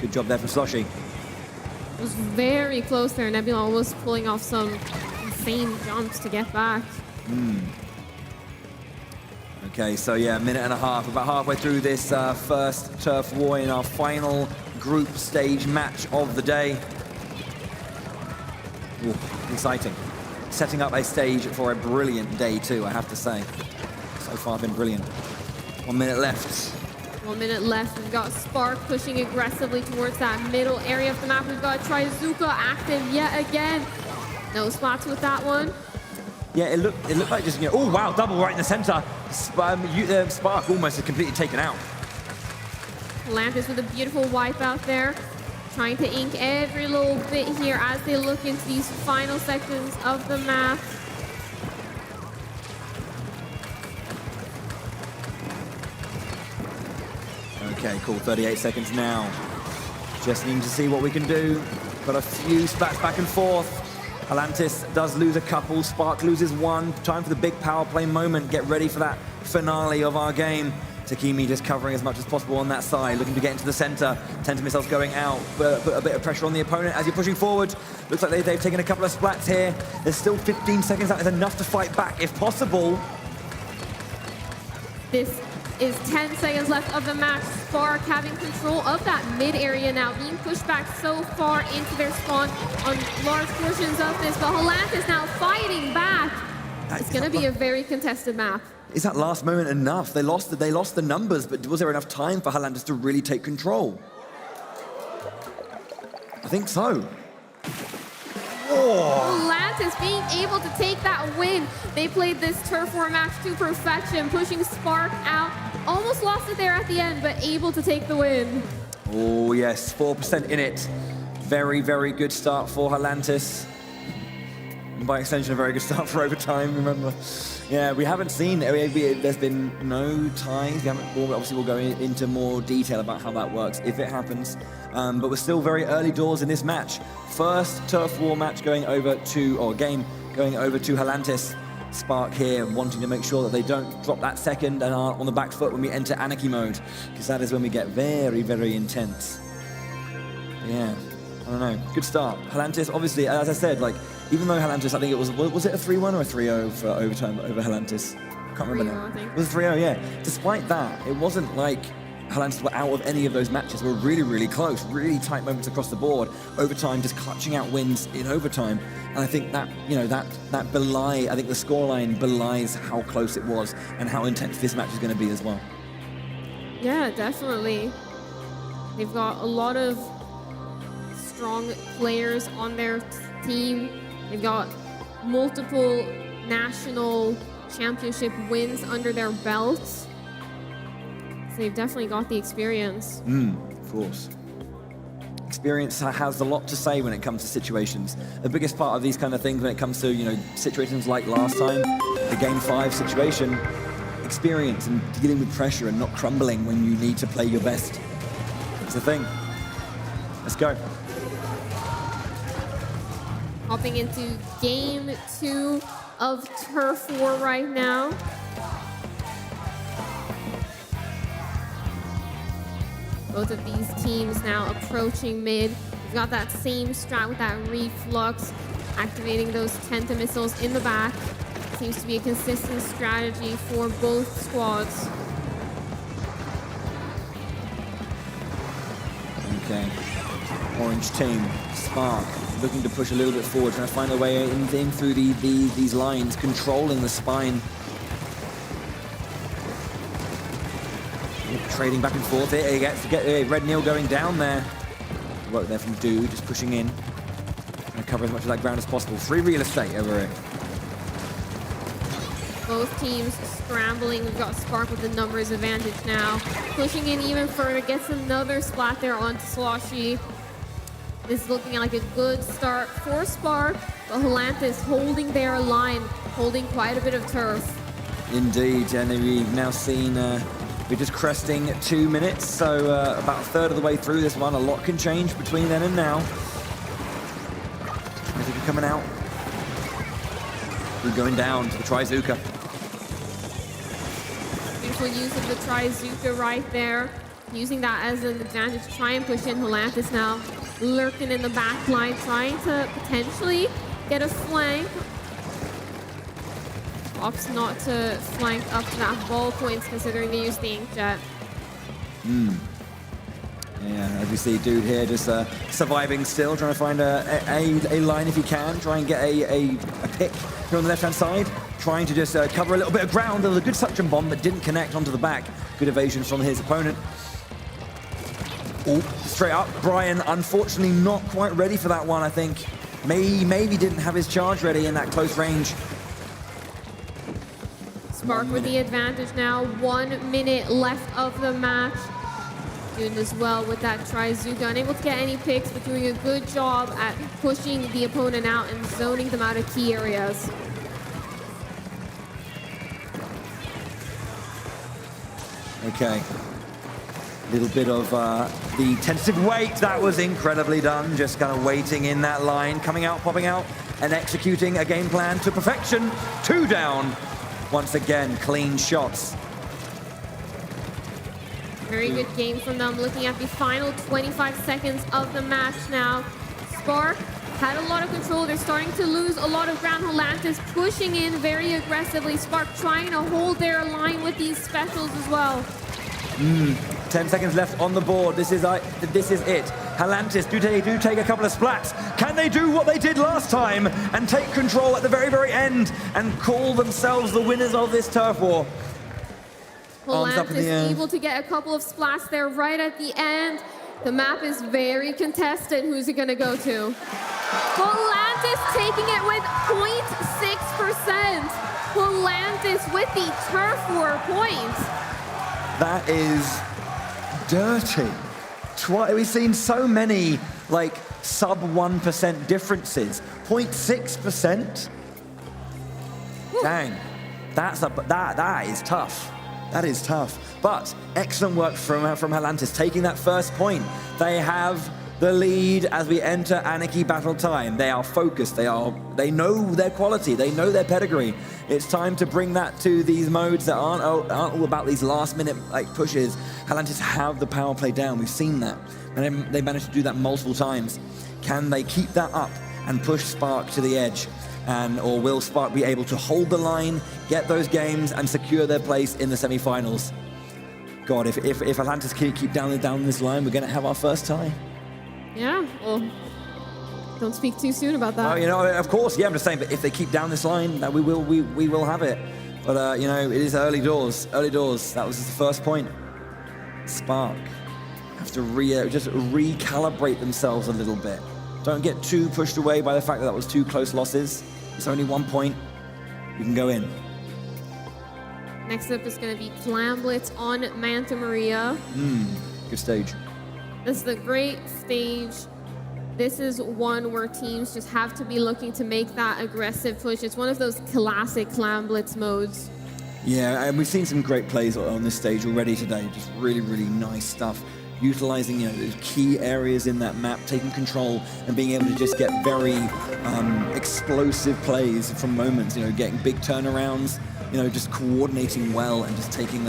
Good job there from Sloshy. It was very close there. Nebula was pulling off some insane jumps to get back. Okay, so yeah, a minute and a half, about halfway through this first Turf War in our final group stage match of the day. Ooh, exciting. Setting up a stage for a brilliant day too, I have to say. So far been brilliant. 1 minute left. 1 minute left. We've got Spark pushing aggressively towards that middle area of the map. We've got Trizuka active yet again. No spots with that one. Yeah, it looked like just, oh wow, double right in the center. Spark almost is completely taken out. Holantis with a beautiful wipe out there. Trying to ink every little bit here as they look into these final sections of the map. Okay, cool, 38 seconds now. Just needing to see what we can do. Got a few splats back and forth. Halantis does lose a couple. Spark loses one. Time for the big power play moment. Get ready for that finale of our game. Takimi just covering as much as possible on that side, looking to get into the center. Tenta missiles going out, but put a bit of pressure on the opponent as you're pushing forward. Looks like they've taken a couple of splats here. There's still 15 seconds out. There's enough to fight back if possible. This is 10 seconds left of the match. Spark having control of that mid area now, being pushed back so far into their spawn on large portions of this, but Halantis now fighting back. It's going to be a very contested map. Is that last moment enough? They lost the numbers, but was there enough time for Halantis to really take control? I think so. Halantis being able to take that win. They played this turf war match to perfection, pushing Spark out. Almost lost it there at the end, but able to take the win. Oh yes, 4% in it. Very, very good start for Halantis. And by extension, a very good start for overtime, remember. Yeah, we haven't seen, there's been no ties. Obviously, we'll go into more detail about how that works if it happens. But we're still very early doors in this match. First turf war match going over to, or game going over to Halantis. Spark here wanting to make sure that they don't drop that second and are on the back foot when we enter Anarchy mode, because that is when we get very, very intense. Yeah, I don't know. Good start. Halantis, obviously, as I said, like, even though Halantis, I think it was it a 3-1 or a 3-0 for overtime over Halantis? I can't remember now. It was a 3-0, yeah. Despite that, it wasn't like Halantis were out of any of those matches. Were really, really close, really tight moments across the board. Overtime, just clutching out wins in overtime. And I think that, you know, that I think the scoreline belies how close it was and how intense this match is going to be as well. Yeah, definitely. They've got a lot of strong players on their team. They've got multiple national championship wins under their belts. So they've definitely got the experience. Of course. Experience has a lot to say when it comes to situations. The biggest part of these kind of things when it comes to, you know, situations like last time, the Game 5 situation, experience and dealing with pressure and not crumbling when you need to play your best. It's the thing. Let's go. Hopping into Game 2 of Turf War right now. Both of these teams now approaching mid. We've got that same strat with that reflux, activating those Tenta missiles in the back. Seems to be a consistent strategy for both squads. Okay. Orange team, Spark, looking to push a little bit forward, trying to find a way in through these lines, controlling the spine. Trading back and forth. He gets to get Red Neil going down there. Work there from Dude, just pushing in. Trying to cover as much of that ground as possible. Free real estate over here. Both teams scrambling. We've got Spark with the numbers advantage now. Pushing in even further, gets another splat there onto Sloshy. This is looking like a good start for Spark, but Halantis holding their line, holding quite a bit of turf. Indeed, and we've now seen we're just cresting 2 minutes, so about a third of the way through this one. A lot can change between then and now. I think we're coming out. We're going down to the Trizuka. Beautiful use of the Trizuka right there. Using that as an advantage to try and push in. Halantis now lurking in the back line, trying to potentially get a flank. Opts not to flank up to that ball points, considering they use the inkjet. Yeah, as we see Dude here just surviving still, trying to find a line if he can, try and get a pick here on the left-hand side, trying to just cover a little bit of ground. There was a good suction bomb that didn't connect onto the back. Good evasion from his opponent. Oh, straight up. Brian, unfortunately, not quite ready for that one, I think. Maybe didn't have his charge ready in that close range. Spark with the advantage now. 1 minute left of the match. Doing as well with that Trizuka. Unable to get any picks, but doing a good job at pushing the opponent out and zoning them out of key areas. Okay. Little bit of the tentative wait. That was incredibly done. Just kind of waiting in that line, coming out, popping out, and executing a game plan to perfection. 2 down. Once again, clean shots. Very good game from them. Looking at the final 25 seconds of the match now. Spark had a lot of control. They're starting to lose a lot of ground. Helantis pushing in very aggressively. Spark trying to hold their line with these specials as well. 10 seconds left on the board. This is it. Helantis do take a couple of splats. Can they do what they did last time and take control at the very, very end and call themselves the winners of this turf war? Helantis able to get a couple of splats there right at the end. The map is very contested. Who's it going to go to? Helantis taking it with 0.6%. Helantis with the turf war point. That is dirty. We've seen so many like sub 1% differences. 0.6%. Dang, that is tough. That is tough. But excellent work from Helantis taking that first point. They have the lead as we enter Anarchy battle time. They are focused. They know their quality. They know their pedigree. It's time to bring that to these modes that aren't all about these last-minute pushes. Helantis have the power play down. We've seen that, and they managed to do that multiple times. Can they keep that up and push Spark to the edge? Or will Spark be able to hold the line, get those games, and secure their place in the semi-finals? God, if Helantis keep down this line, we're going to have our first tie. Yeah, well, don't speak too soon about that. Oh, you know, of course, yeah, I'm just saying, but if they keep down this line, we will have it. But, you know, it is early doors. Early doors. That was the first point. Spark have to just recalibrate themselves a little bit. Don't get too pushed away by the fact that was 2 close losses. It's only 1 point. We can go in. Next up is going to be Clamblitz on Manta Maria. Good stage. This is a great stage. This is one where teams just have to be looking to make that aggressive push. It's one of those classic Clamblitz modes. Yeah, and we've seen some great plays on this stage already today. Just really, really nice stuff. Utilizing, those key areas in that map, taking control and being able to just get very explosive plays from moments, getting big turnarounds, just coordinating well and just taking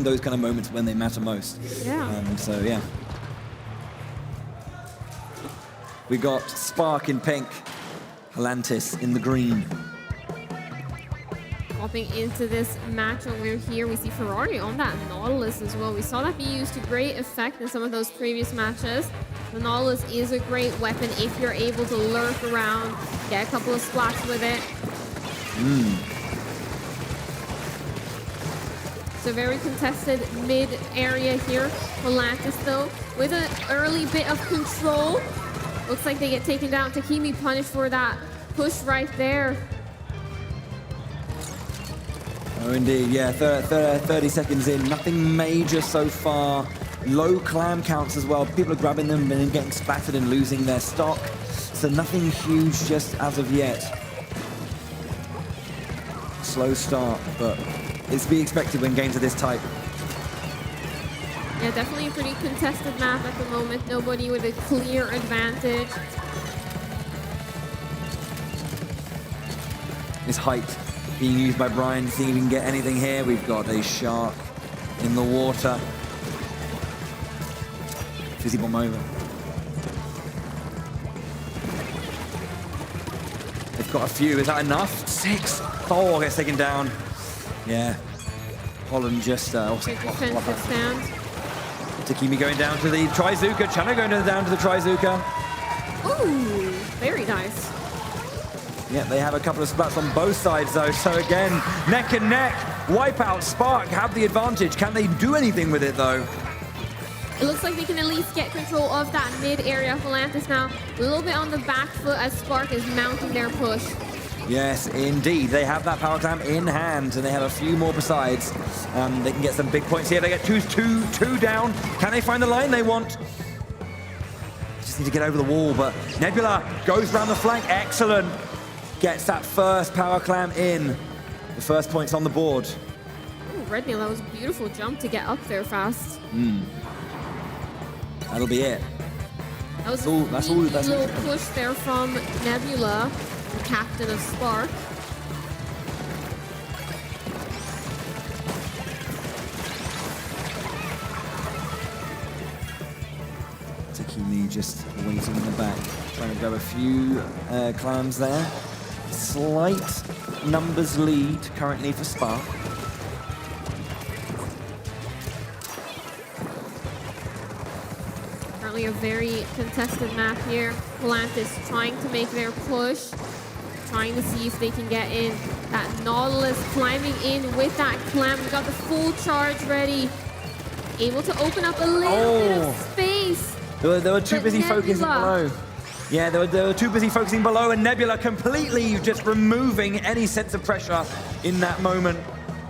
those kind of moments when they matter most. Yeah. So, yeah. We got Spark in pink, Helantis in the green. Hopping into this match over here, we see Ferrari on that Nautilus as well. We saw that be used to great effect in some of those previous matches. The Nautilus is a great weapon if you're able to lurk around, get a couple of splats with it. It's a very contested mid area here. Helantis though, with an early bit of control. Looks like they get taken down. Takimi punished for that push right there. Oh, indeed, yeah, 30 seconds in, nothing major so far. Low clam counts as well. People are grabbing them and then getting splattered and losing their stock. So nothing huge just as of yet. Slow start, but it's to be expected when games are this tight. Yeah, definitely a pretty contested map at the moment. Nobody with a clear advantage. This height being used by Brian, seeing if we can get anything here. We've got a shark in the water. Fizzy bomb over. They've got a few. Is that enough? 6. Oh, gets taken down. Yeah. Holland just... defensive stand. Takimi going down to the Trizuka. Chana going down to the Trizuka. Ooh, very nice. Yeah, they have a couple of splats on both sides, though. So again, neck and neck. Wipeout, Spark have the advantage. Can they do anything with it, though? It looks like they can at least get control of that mid area. Helantis now a little bit on the back foot as Spark is mounting their push. Yes, indeed. They have that power clamp in hand, and they have a few more besides. They can get some big points here. They get two down. Can they find the line they want? Just need to get over the wall, but Nebula goes around the flank. Excellent. Gets that first power clamp in. The first point's on the board. Ooh, Rednail, that was a beautiful jump to get up there fast. That'll be it. That was That's a all. little push there from Nebula, the captain of Spark. Takumi just waiting in the back, trying to grab a few clams there. Slight numbers lead currently for Spark. Currently a very contested map here. Volantis trying to make their push, trying to see if they can get in. That Nautilus climbing in with that clam. We got the full charge ready. Able to open up a little bit of space. They were too busy focusing below. Yeah, they were too busy focusing below, and Nebula completely just removing any sense of pressure in that moment.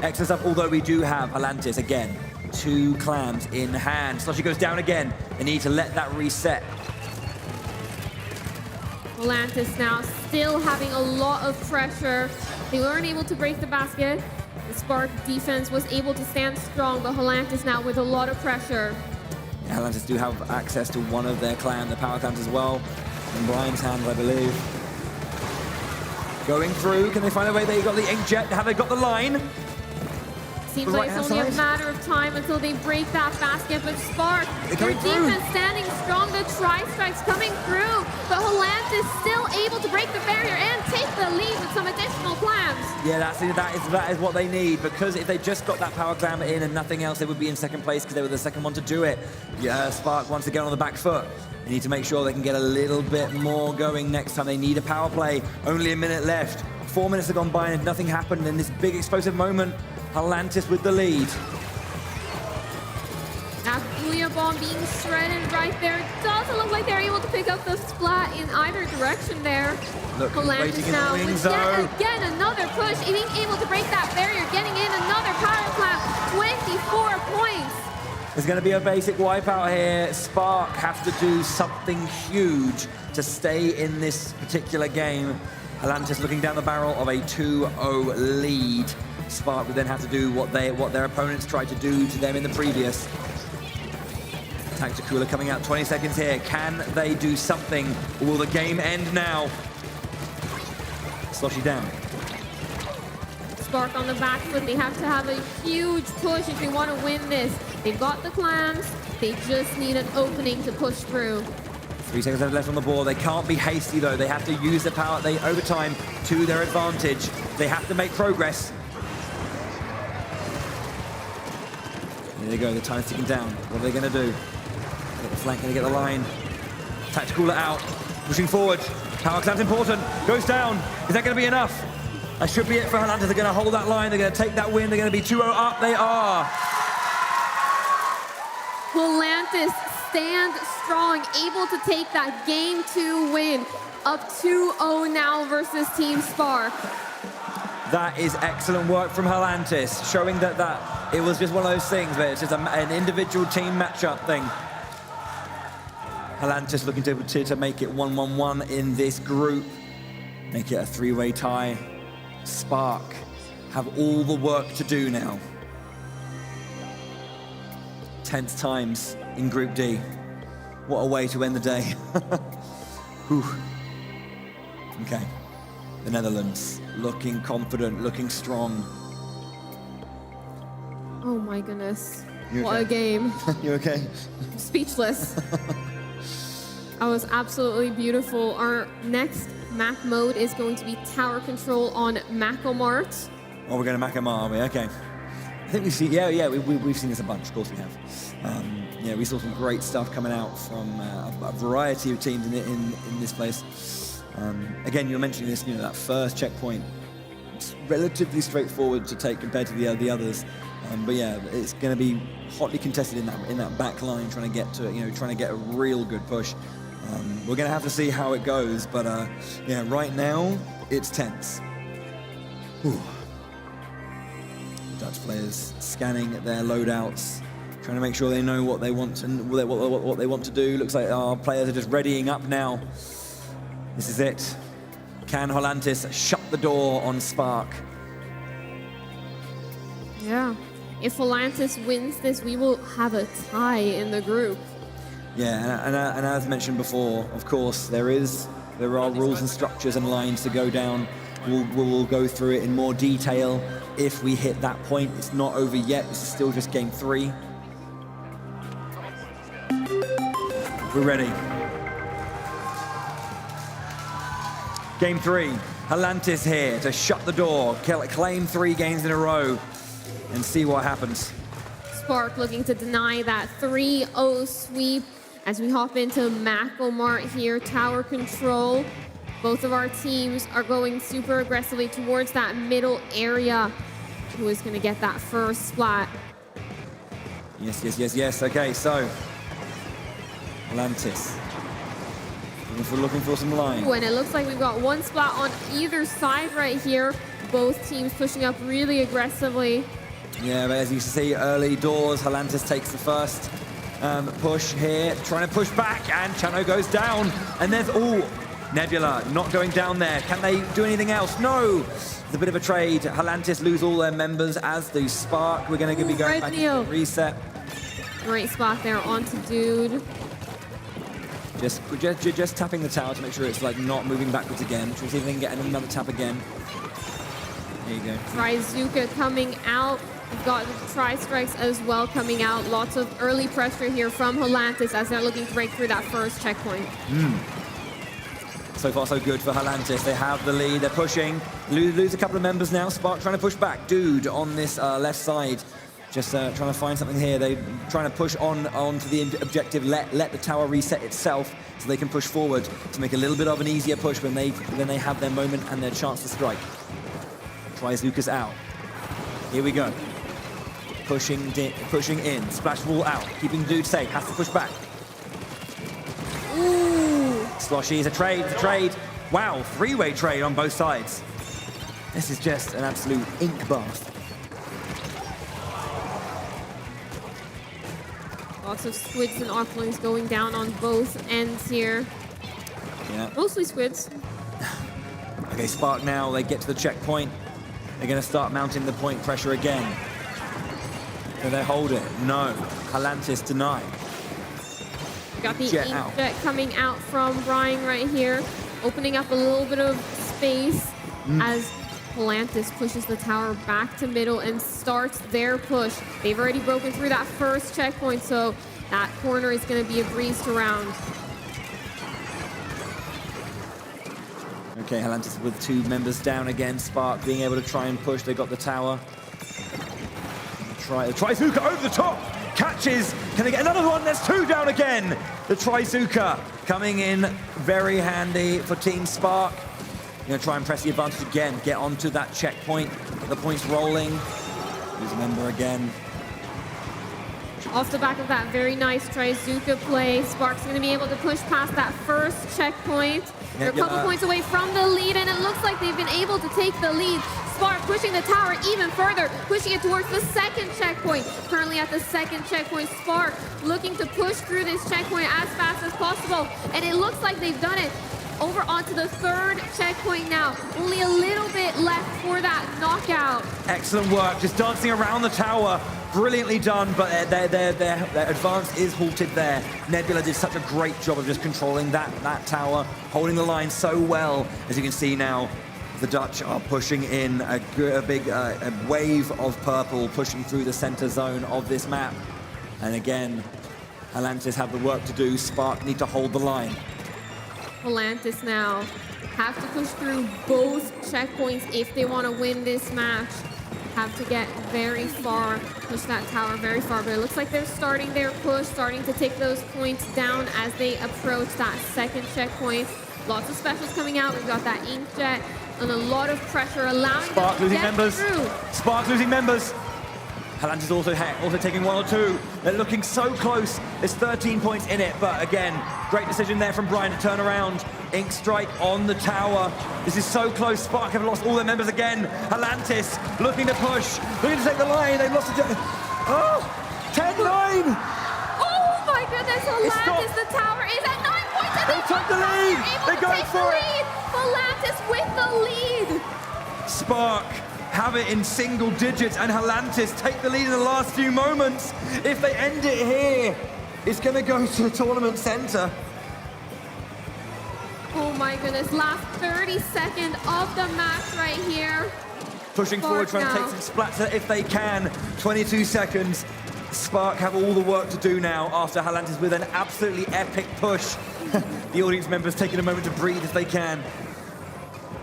Excellent stuff, although we do have Volantis again. 2 clams in hand. Sloshy goes down again. They need to let that reset. Volantis now still having a lot of pressure. They weren't able to break the basket. The Spark defense was able to stand strong, but Volantis now with a lot of pressure. Yeah, Volantis do have access to one of their the power clams as well. In Brian's hands, I believe. Going through, can they find a way? They got the inkjet. Have they got the line? Seems like it's only a matter of time until they break that basket, but Spark, their defense standing strong, the tri-strikes coming through, but Volantis still able to break the barrier and take the lead with some additional clams. Yeah, that is what they need, because if they just got that power clam in and nothing else, they would be in second place because they were the second one to do it. Yeah, Spark wants to get on the back foot. They need to make sure they can get a little bit more going next time. They need a power play. Only a minute left. 4 minutes have gone by and nothing happened in this big explosive moment. Volantis with the lead. That Booyah bomb being shredded right there. It doesn't look like they're able to pick up the splat in either direction there. Look, Volantis now with yet again another push, being able to break that barrier, getting in another power clam, 24 points. There's going to be a basic wipeout here. Spark have to do something huge to stay in this particular game. Volantis looking down the barrel of a 2-0 lead. Spark would then have to do what their opponents tried to do to them in the previous. Tacticula coming out, 20 seconds here. Can they do something, or will the game end now? Sloshy down. Spark on the back foot. They have to have a huge push if they want to win this. They've got the clams. They just need an opening to push through. 3 seconds left on the board. They can't be hasty, though. They have to use the power, overtime to their advantage. They have to make progress. There they go. The time's ticking down. What are they going to do? Get the flank, going to get the line. Tacticula out. Pushing forward. Power clam's important. Goes down. Is that going to be enough? That should be it for Volantis. They're going to hold that line. They're going to take that win. They're going to be 2-0 up. They are. Volantis stand strong, able to take that Game 2 win. Up 2-0 now versus Team Spark. That is excellent work from Volantis, showing that it was just one of those things where it's just an individual team matchup thing. Volantis looking to make it 1-1-1 in this group. Make it a 3-way tie. Spark have all the work to do now. Tense times in Group D. What a way to end the day. Whew. Okay. The Netherlands looking confident, looking strong. Oh my goodness. You what okay? a game. You okay? Speechless. That was absolutely beautiful. Our next map mode is going to be tower control on Macomart. Oh, we're going to Macomart, are we? Okay. I think we've seen, we've seen this a bunch, of course we have. Yeah, we saw some great stuff coming out from a variety of teams in this place. Again, you were mentioning this, that first checkpoint. It's relatively straightforward to take compared to the others. But yeah, it's going to be hotly contested in that back line, trying to get to trying to get a real good push. We're going to have to see how it goes, but yeah, right now it's tense. Whew. Dutch players scanning their loadouts, trying to make sure they know what they want to do. Looks like our players are just readying up now. This is it. Can Volantis shut the door on Spark? Yeah. If Volantis wins this, we will have a tie in the group. Yeah, and as mentioned before, of course, there are rules and structures and lines to go down. We'll go through it in more detail if we hit that point. It's not over yet. This is still just game 3. We're ready. Game 3. Halantis here to shut the door, claim 3 games in a row, and see what happens. Spark looking to deny that 3-0 sweep as we hop into Macomart here, tower control. Both of our teams are going super aggressively towards that middle area. Who is going to get that first splat? Yes. Okay, so Halantis looking for some line. Ooh, and it looks like we've got 1 splat on either side right here. Both teams pushing up really aggressively. Yeah, but as you see, early doors, Halantis takes the first push here, trying to push back, and Chano goes down. And there's, Nebula not going down there. Can they do anything else? No! It's a bit of a trade. Halantis lose all their members, as do Spark. We're going to be going back to the reset. Great spot there onto Dude. Just tapping the tower to make sure it's like not moving backwards again. We'll see if they can get another tap again. There you go. Trizuka coming out. We've got Tri-Strikes as well coming out. Lots of early pressure here from Halantis as they're looking to break through that first checkpoint. So far, so good for Halantis. They have the lead. They're pushing. Lose a couple of members now. Spark trying to push back. Dude on this left side. Just trying to find something here. They're trying to push onto the objective. Let the tower reset itself so they can push forward to make a little bit of an easier push when they have their moment and their chance to strike. Trizuka's out. Here we go. Pushing in. Splash wall out. Keeping Dude safe. Has to push back. Ooh. Sloshy is a trade. It's a trade. Wow, 3-way trade on both sides. This is just an absolute ink bath. Lots of squids and archlings going down on both ends here. Yeah. Mostly squids. Okay, Spark now, they get to the checkpoint. They're going to start mounting the point pressure again. Can they hold it? No. Halantis denied. We got the inkjet coming out from Brian right here, opening up a little bit of space as Halantis pushes the tower back to middle and starts their push. They've already broken through that first checkpoint, so that corner is going to be a breeze to round. Okay, Halantis with 2 members down again. Spark being able to try and push. They got the tower. Trizuka over the top. Catches. Can they get another one? There's 2 down again. The Trizuka coming in very handy for Team Spark. Going to try and press the advantage again. Get onto that checkpoint. Get the points rolling. Lose a member again. Off the back of that very nice Trizuka play, Spark's going to be able to push past that first checkpoint. They're a couple points away from the lead, and it looks like they've been able to take the lead. Spark pushing the tower even further, pushing it towards the second checkpoint. Currently at the second checkpoint, Spark looking to push through this checkpoint as fast as possible, and it looks like they've done it. Over onto the third checkpoint now. Only a little bit left for that knockout. Excellent work, just dancing around the tower. Brilliantly done, but their advance is halted there. Nebula did such a great job of just controlling that tower, holding the line so well. As you can see now, the Dutch are pushing in a big wave of purple, pushing through the center zone of this map. And again, Halantis have the work to do. Spark need to hold the line. Halantis now have to push through both checkpoints if they want to win this match. Have to get very far, push that tower very far, but it looks like they're starting their push, starting to take those points down as they approach that second checkpoint. Lots of specials coming out. We've got that inkjet and a lot of pressure allowing Spark them to losing get members. through. Spark losing members. Halantis also taking 1 or 2. They're looking so close. There's 13 points in it, but again, great decision there from Brian to turn around. Ink strike on the tower. This is so close. Spark have lost all their members again. Halantis looking to push, looking to take the line. They've lost it. 10-9. Oh my goodness, Halantis, the tower is at 9 points. And they took the lead. They're going for it. Halantis with the lead. Spark have it in single digits, and Halantis take the lead in the last few moments. If they end it here, is going to go to the tournament center. Oh my goodness, last 30 seconds of the match right here. Pushing forward, trying to take some splatter if they can. 22 seconds. Spark have all the work to do now after Halantis with an absolutely epic push. The audience members taking a moment to breathe if they can.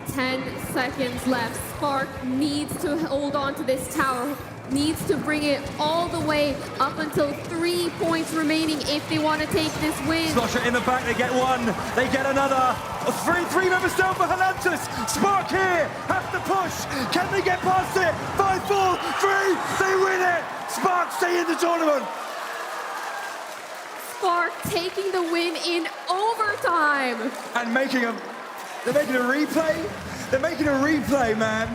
10 seconds left. Spark needs to hold on to this tower, needs to bring it all the way up until 3 points remaining if they want to take this win. Slosher in the back, they get one, they get another. Three members down for Halantis. Spark here, have to push. Can they get past it? 5, 4, 3, they win it. Spark stay in the tournament. Spark taking the win in overtime. And they're making a replay? They're making a replay, man.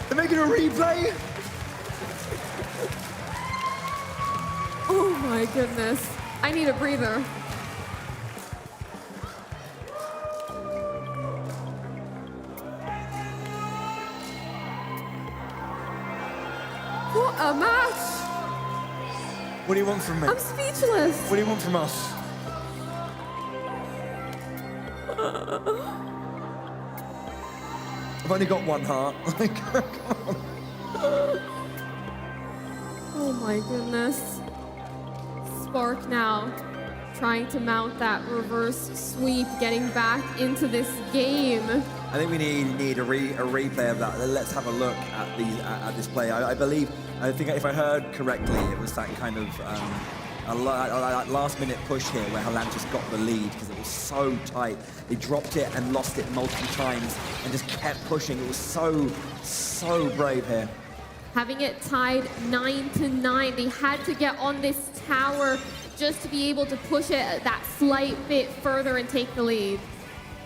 They're making a replay? Oh my goodness. I need a breather. What a match! What do you want from me? I'm speechless. What do you want from us? I've only got one heart. Oh my goodness. Spark now trying to mount that reverse sweep, getting back into this game. I think we need a replay of that. Let's have a look at this play. I think if I heard correctly, it was that kind of a last-minute push here where Halantis got the lead because it was so tight. They dropped it and lost it multiple times and just kept pushing. It was so brave here. Having it tied 9-9, they had to get on this tower just to be able to push it that slight bit further and take the lead.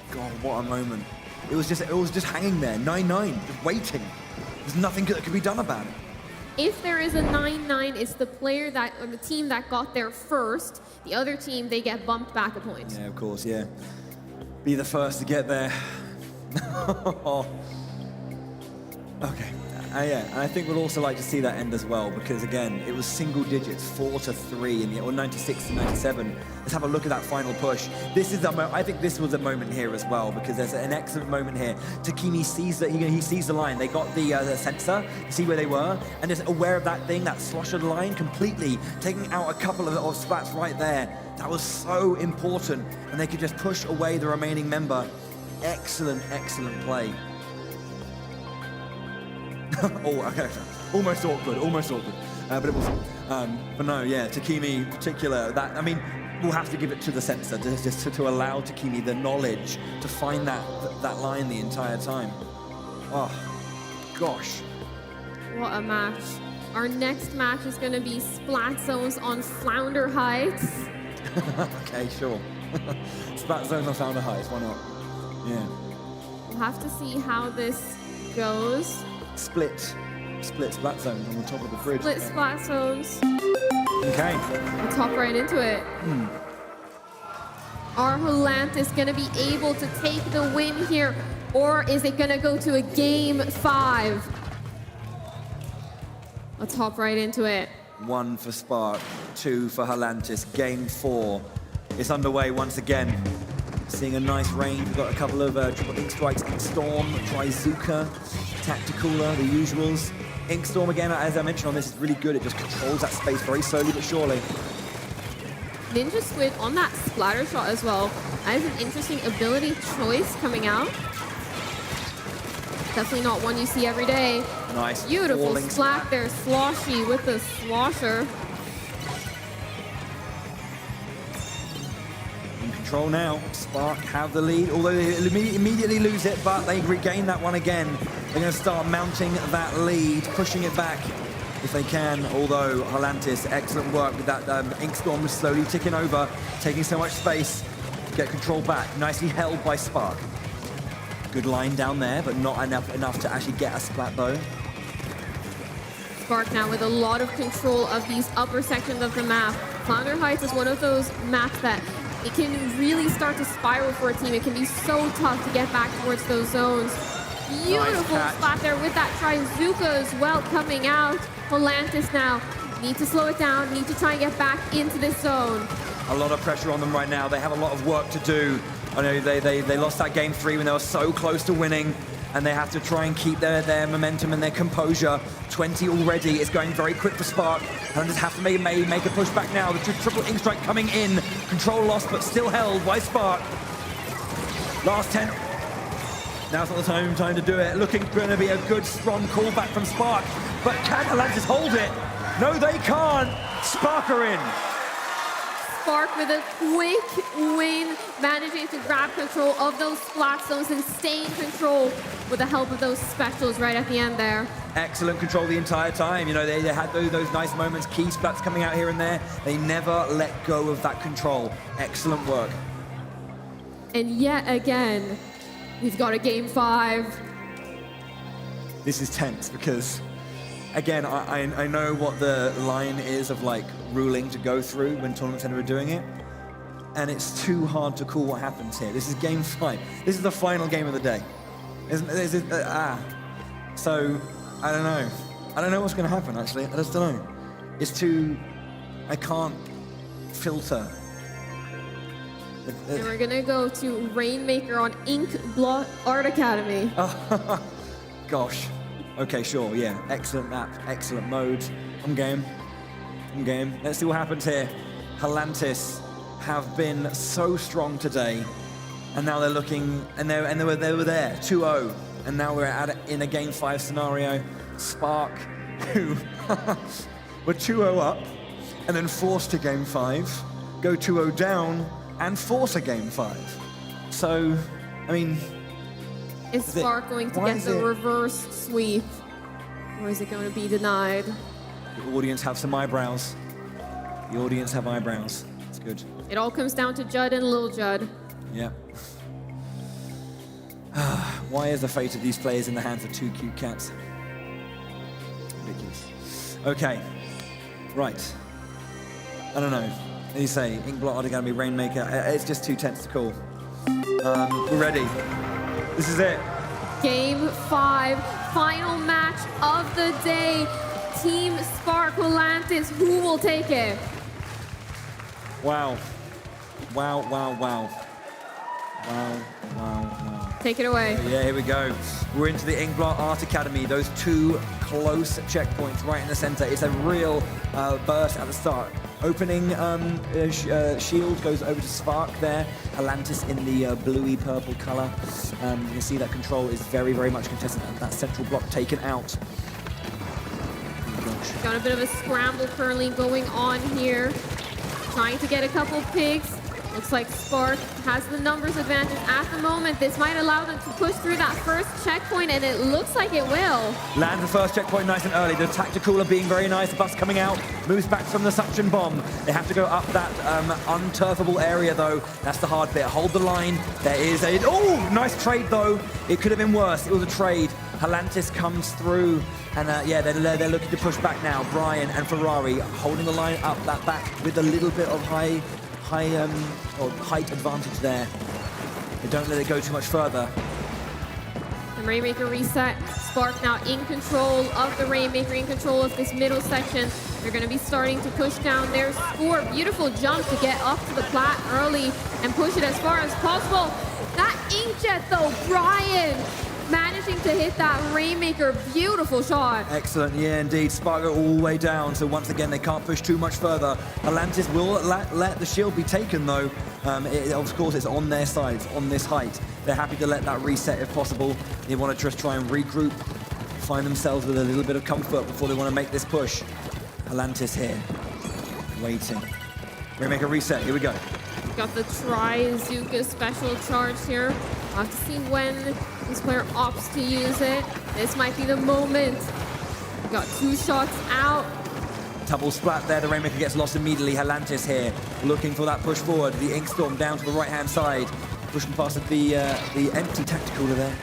God, what a moment. It was just hanging there, 9-9, just waiting. There's nothing that could be done about it. If there is a 9-9, it's the player that, or the team that got there first. The other team, they get bumped back a point. Yeah, of course, yeah. Be the first to get there. Okay. Yeah, and I think we'd also like to see that end as well, because again, it was single digits, 4-3 in the, or 96-97. Let's have a look at that final push. This is the I think this was a moment here as well, because there's an excellent moment here. Takimi sees that he sees the line. They got the sensor, you see where they were, and just aware of that thing, that sloshered line, completely taking out a couple of splats right there. That was so important, and they could just push away the remaining member. Excellent, excellent play. Oh, okay. Almost awkward. But it was, but no, yeah, Takimi in particular, that, I mean, we'll have to give it to the sensor just to allow Takimi the knowledge to find that line the entire time. Oh, gosh. What a match. Our next match is going to be Splat Zones on Flounder Heights. Okay, sure. Splat Zones on Flounder Heights, why not? Yeah. We'll have to see how this goes. Split splat zones on the top of the bridge. Split splat zones. Okay. We'll top right into it. Are Halantis going to be able to take the win here, or is it going to go to a game 5? Let's hop right into it. 1 for Spark, 2 for Halantis. Game 4 is underway once again. Seeing a nice range. We've got a couple of triple ink strikes. Storm, Trizuka, Tacticooler, the usuals. Inkstorm again, as I mentioned on this, is really good. It just controls that space very slowly but surely. Ninja Squid on that splatter shot as well. That is an interesting ability choice coming out. Definitely not one you see every day. Nice. Beautiful splat there, Sloshy with the slosher. In control now. Spark have the lead, although they immediately lose it, but they regain that one again. They're going to start mounting that lead, pushing it back if they can, although Halantis, excellent work with that Inkstorm slowly ticking over, taking so much space to get control back. Nicely held by Spark. Good line down there, but not enough to actually get a splat though. Spark now with a lot of control of these upper sections of the map. Flounder Heights is one of those maps that it can really start to spiral for a team. It can be so tough to get back towards those zones. Beautiful spot there with that Trizuka as well coming out. Halantis now Need to slow it down, need to try and get back into this zone. A lot of pressure on them right now. They have a lot of work to do. I know they lost that game 3 when they were so close to winning, and they have to try and keep their momentum and their composure. 20 already. It's going very quick for Spark. And just have to make a push back now. The triple ink strike coming in. Control lost, but still held by Spark. Last 10. Now's not the time to do it. Looking going to be a good, strong callback from Spark. But can Atlantis hold it? No, they can't. Spark are in. Spark with a quick win, managing to grab control of those splash zones and stay in control with the help of those specials right at the end there. Excellent control the entire time. You know, they had those nice moments, key splats coming out here and there. They never let go of that control. Excellent work. And yet again, we've got a game 5. This is tense because, again, I know what the line is of like ruling to go through when Tournament Center are doing it, and it's too hard to call what happens here. This is game 5. This is the final game of the day. So, I don't know. I don't know what's going to happen, actually. I just don't know. It's too... I can't filter. And we're going to go to Rainmaker on Inkblot Art Academy. Gosh. Okay, sure, yeah. Excellent map, excellent mode. I'm game. I'm game. Let's see what happens here. Atlantis have been so strong today, and now they're looking, and they were there, 2-0, and now we're in a game 5 scenario. Spark, who were 2-0 up, and then forced to game 5, go 2-0 down, and force a game 5. So, I mean, is Spark going to get the reverse sweep, or is it going to be denied? The audience have some eyebrows. The audience have eyebrows. It's good. It all comes down to Judd and Lil Judd. Yeah. Why is the fate of these players in the hands of 2 cute cats? Ridiculous. Okay. Right. I don't know. What do you say? Inkblot Art Academy, Rainmaker. It's just too tense to call. We're ready. This is it. Game 5, final match of the day. Team Spark Atlantis, who will take it? Wow. Wow, wow, wow. Wow, wow, wow. Take it away. Yeah, here we go. We're into the Inkblot Art Academy. Those 2 close checkpoints right in the center. It's a real burst at the start. Opening shield goes over to Spark there. Atlantis in the bluey purple color. You can see that control is very, very much contested. That central block taken out. Got a bit of a scramble currently going on here. Trying to get a couple picks. Looks like Spark has the numbers advantage at the moment. This might allow them to push through that first checkpoint, and it looks like it will. Land the first checkpoint nice and early. The tactical are being very nice. The bus coming out, moves back from the suction bomb. They have to go up that unturfable area, though. That's the hard bit. Hold the line. There is a... Oh, nice trade, though. It could have been worse. It was a trade. Atlantis comes through, and yeah, they're looking to push back now. Brian and Ferrari holding the line up that back with a little bit of height advantage there. They don't let it go too much further. The Rainmaker reset. Spark now in control of the Rainmaker, in control of this middle section. They're going to be starting to push down their score. Beautiful jump to get up to the plat early and push it as far as possible. That inkjet though, Brian managing to hit that Rainmaker. Beautiful shot. Excellent, yeah, indeed. Spark go all the way down, so once again, they can't push too much further. Atlantis will let the shield be taken, though. Of course, it's on their side, it's on this height. They're happy to let that reset if possible. They want to just try and regroup, find themselves with a little bit of comfort before they want to make this push. Atlantis here, waiting. Rainmaker reset, here we go. Got the Trizuka special charge here. We'll have to see when this player opts to use it. This might be the moment. Got 2 shots out. Double splat there. The Rainmaker gets lost immediately. Atlantis here, looking for that push forward. The Inkstorm down to the right-hand side, pushing past the empty tactical there.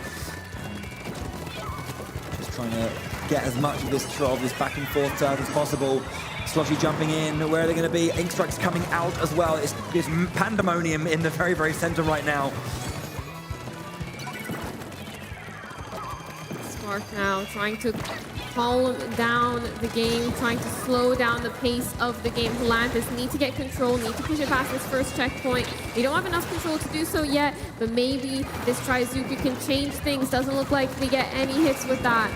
Just trying to get as much of this back and forth turf as possible. Sloshy jumping in. Where are they going to be? Ink Strike's coming out as well. It's pandemonium in the very, very center right now. Spark now trying to calm down the game, trying to slow down the pace of the game. Halantis need to get control, need to push it past this first checkpoint. They don't have enough control to do so yet, but maybe this Trizuka can change things. Doesn't look like they get any hits with that.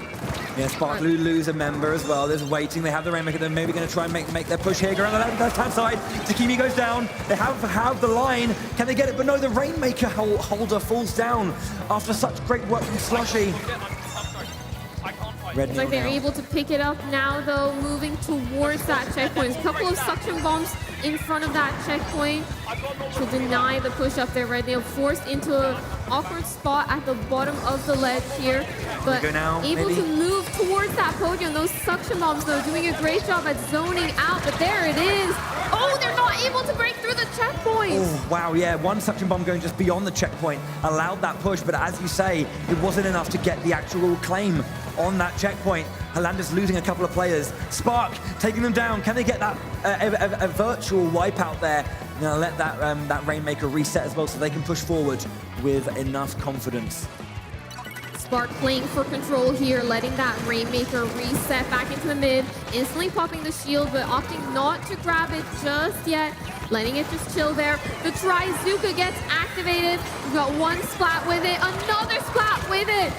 Yeah, Spark lose a member as well. There's waiting. They have the Rainmaker. They're maybe going to try and make their push here. Go around the left-hand side. Takimi goes down. They have the line. Can they get it? But no, the Rainmaker holder falls down after such great work from Slushy. Looks like they're able to pick it up now, though, moving towards that checkpoint. A couple of suction bombs in front of that checkpoint to deny the push up there. Red Nail forced into an awkward spot at the bottom of the ledge here, but able to move towards that podium. Those suction bombs, though, doing a great job at zoning out, but there it is. Oh, they're not able to break through the checkpoint. Oh, wow, yeah, one suction bomb going just beyond the checkpoint allowed that push, but as you say, it wasn't enough to get the actual claim on that checkpoint. Halantis losing a couple of players. Spark taking them down. Can they get that a virtual wipeout there? Now let that Rainmaker reset as well so they can push forward with enough confidence. Spark playing for control here, letting that Rainmaker reset back into the mid, instantly popping the shield, but opting not to grab it just yet, letting it just chill there. The Trizuka gets activated. We've got one splat with it, another splat with it.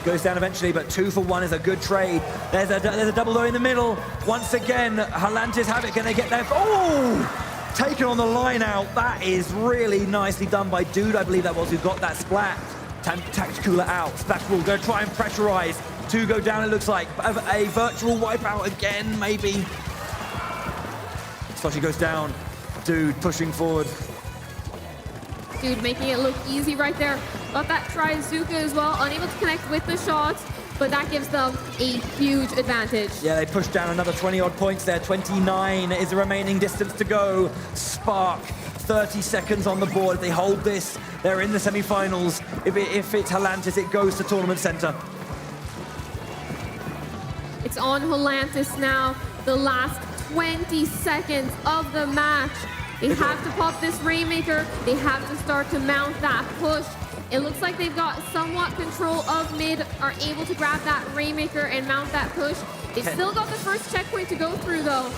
Goes down eventually, but 2 for 1 is a good trade. There's a double though in the middle. Once again, Halantis have it. Can they get there? Oh! Taken on the line out. That is really nicely done by Dude, I believe that was, who got that splat. Tacticula out. Splash Ball going to try and pressurize. 2 go down, it looks like. A virtual wipeout again, maybe. Slushy goes down. Dude pushing forward. Dude making it look easy right there. Got that Trizuka as well, unable to connect with the shots, but that gives them a huge advantage. Yeah, they pushed down another 20-odd points there. 29 is the remaining distance to go. Spark, 30 seconds on the board. If they hold this, they're in the semi-finals. If it's Halantis, it goes to Tournament Center. It's on Halantis now, the last 20 seconds of the match. They have to pop this Rainmaker. They have to start to mount that push. It looks like they've got somewhat control of mid, are able to grab that Rainmaker and mount that push. They've still got the first checkpoint to go through, though.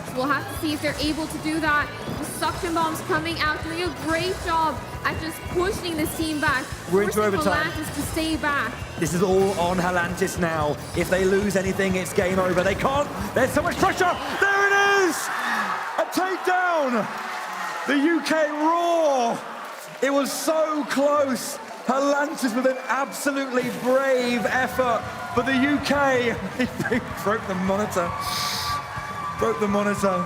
So we'll have to see if they're able to do that. The suction bombs coming out, doing a great job at just pushing this team back. We're into overtime. Halantis to stay back. This is all on Halantis now. If they lose anything, it's game over. They can't. There's so much pressure. There it is! A takedown! The UK roar! It was so close. Halantis with an absolutely brave effort. But the UK, they broke the monitor. Broke the monitor.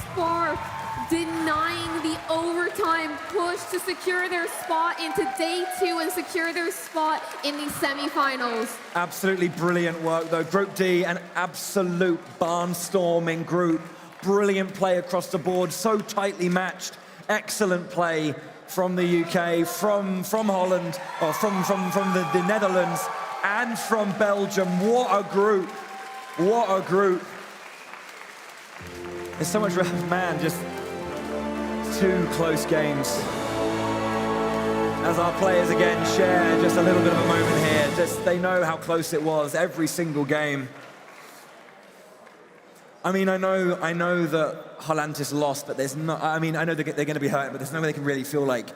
Spark denying the overtime push to secure their spot into day 2 and secure their spot in the semifinals. Absolutely brilliant work though. Group D, an absolute barnstorming group. Brilliant play across the board, so tightly matched. Excellent play from the UK, from Holland, or from the Netherlands, and from Belgium. What a group! What a group! There's so much, man, just 2 close games. As our players again share just a little bit of a moment here, just they know how close it was every single game. I mean, I know that Halantis lost, but there's no, I mean, I know they're going to be hurt, but there's no way they can really feel like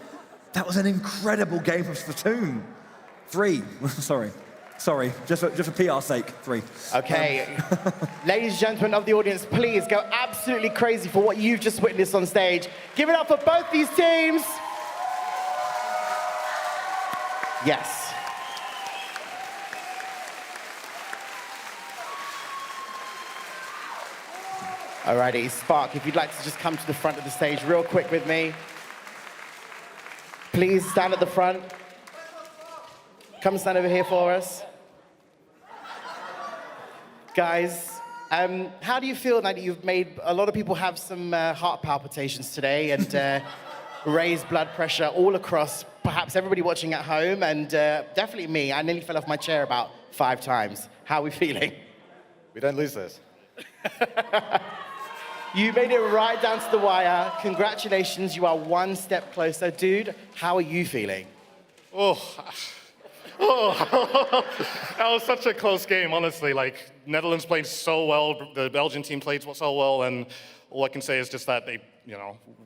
that was an incredible game of Splatoon. 3, sorry, just for PR's sake, 3. Okay, ladies and gentlemen of the audience, please go absolutely crazy for what you've just witnessed on stage. Give it up for both these teams. Yes. Alrighty, Spark, if you'd like to just come to the front of the stage real quick with me. Please stand at the front. Come stand over here for us. Guys, how do you feel now that you've made a lot of people have some heart palpitations today and raised blood pressure all across, perhaps everybody watching at home, and definitely me. I nearly fell off my chair about 5 times. How are we feeling? We don't lose this. You made it right down to the wire. Congratulations, you are 1 step closer. Dude, how are you feeling? Oh, Oh, that was such a close game, honestly. Like, Netherlands played so well, the Belgian team played so well, and all I can say is just that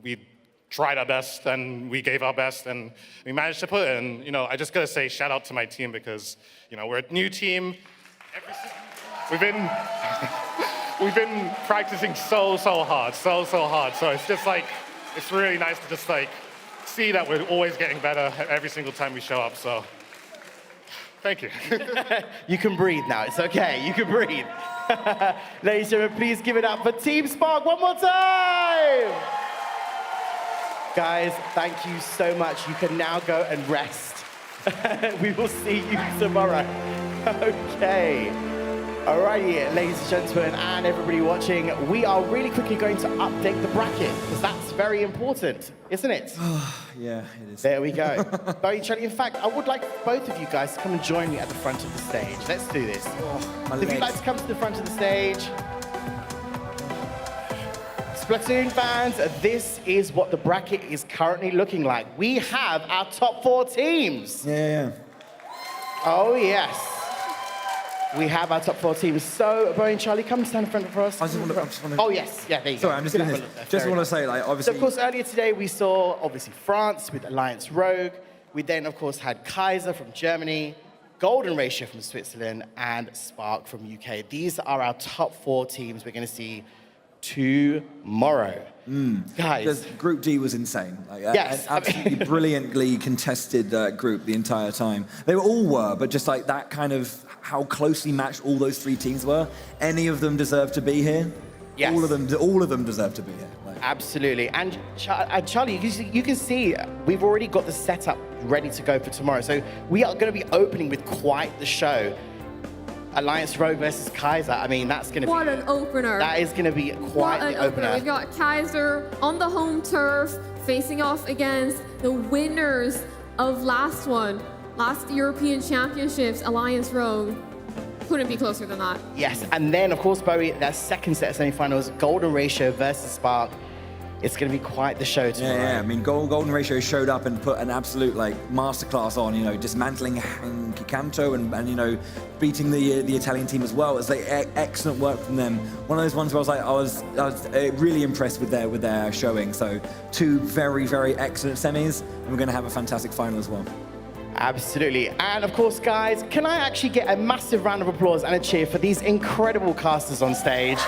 we tried our best, and we gave our best, and we managed to put it in. I just gotta say shout out to my team because, we're a new team. We've been practicing so hard. So it's just like, it's really nice to just like see that we're always getting better every single time we show up. So thank you. You can breathe now. It's okay. You can breathe. Ladies and gentlemen, please give it up for Team Spark one more time. Guys, thank you so much. You can now go and rest. We will see you tomorrow. Okay. Alrighty, ladies and gentlemen, and everybody watching, we are really quickly going to update the bracket, because that's very important, isn't it? Yeah, it is. There we go. Bowie and Charlie, in fact, I would like both of you guys to come and join me at the front of the stage. Let's do this. If you'd like to come to the front of the stage. Splatoon fans, this is what the bracket is currently looking like. We have our top 4 teams. Yeah. Oh, yes. We have our top 4 teams. So, Bowie and Charlie, come stand in front for us. Oh, yes. Yeah, there you go. Sorry, I'm just doing this. Just want to say, like, obviously... So, of course, earlier today, we saw, obviously, France with Alliance Rogue. We then, of course, had Kaiser from Germany, Golden Ratio from Switzerland, and Spark from UK. These are our top 4 teams we're going to see tomorrow. Guys. Group D was insane. Like, yes. Absolutely brilliantly contested group the entire time. They all were, but just like that kind of how closely matched all those 3 teams were. Any of them deserve to be here. Yes. All of them deserve to be here. Like. Absolutely. And Charlie, you can see we've already got the setup ready to go for tomorrow. So we are going to be opening with quite the show. Alliance Rogue versus Kaiser. I mean, that's going to be... What an opener. That is going to be quite the opener. We've got Kaiser on the home turf facing off against the winners of last European Championships, Alliance Rogue. Couldn't be closer than that. Yes, and then, of course, Bowie, that second set of semi-finals, Golden Ratio versus Spark. It's going to be quite the show tomorrow. Yeah. I mean, Golden Ratio showed up and put an absolute masterclass on. Dismantling Hanky Canto and beating the Italian team as well. It's excellent work from them. One of those ones where I was really impressed with their showing. So 2 very, very excellent semis, and we're going to have a fantastic final as well. Absolutely. And of course, guys, can I actually get a massive round of applause and a cheer for these incredible casters on stage?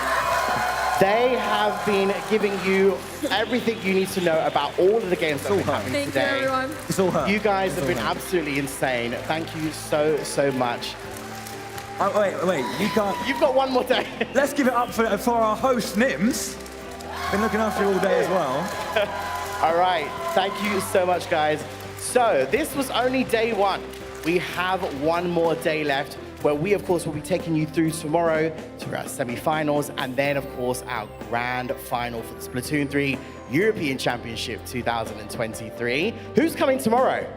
They have been giving you everything you need to know about all of the games that are happening today. Thank you, everyone. It's all her. You guys have been absolutely insane. Thank you so much. Oh, wait, you can't... You've got one more day. Let's give it up for our host, Nims. Been looking after you all day as well. All right, thank you so much, guys. So this was only day 1. We have one more day left, where we, of course, will be taking you through tomorrow to our semi-finals, and then, of course, our grand final for the Splatoon 3 European Championship 2023. Who's coming tomorrow?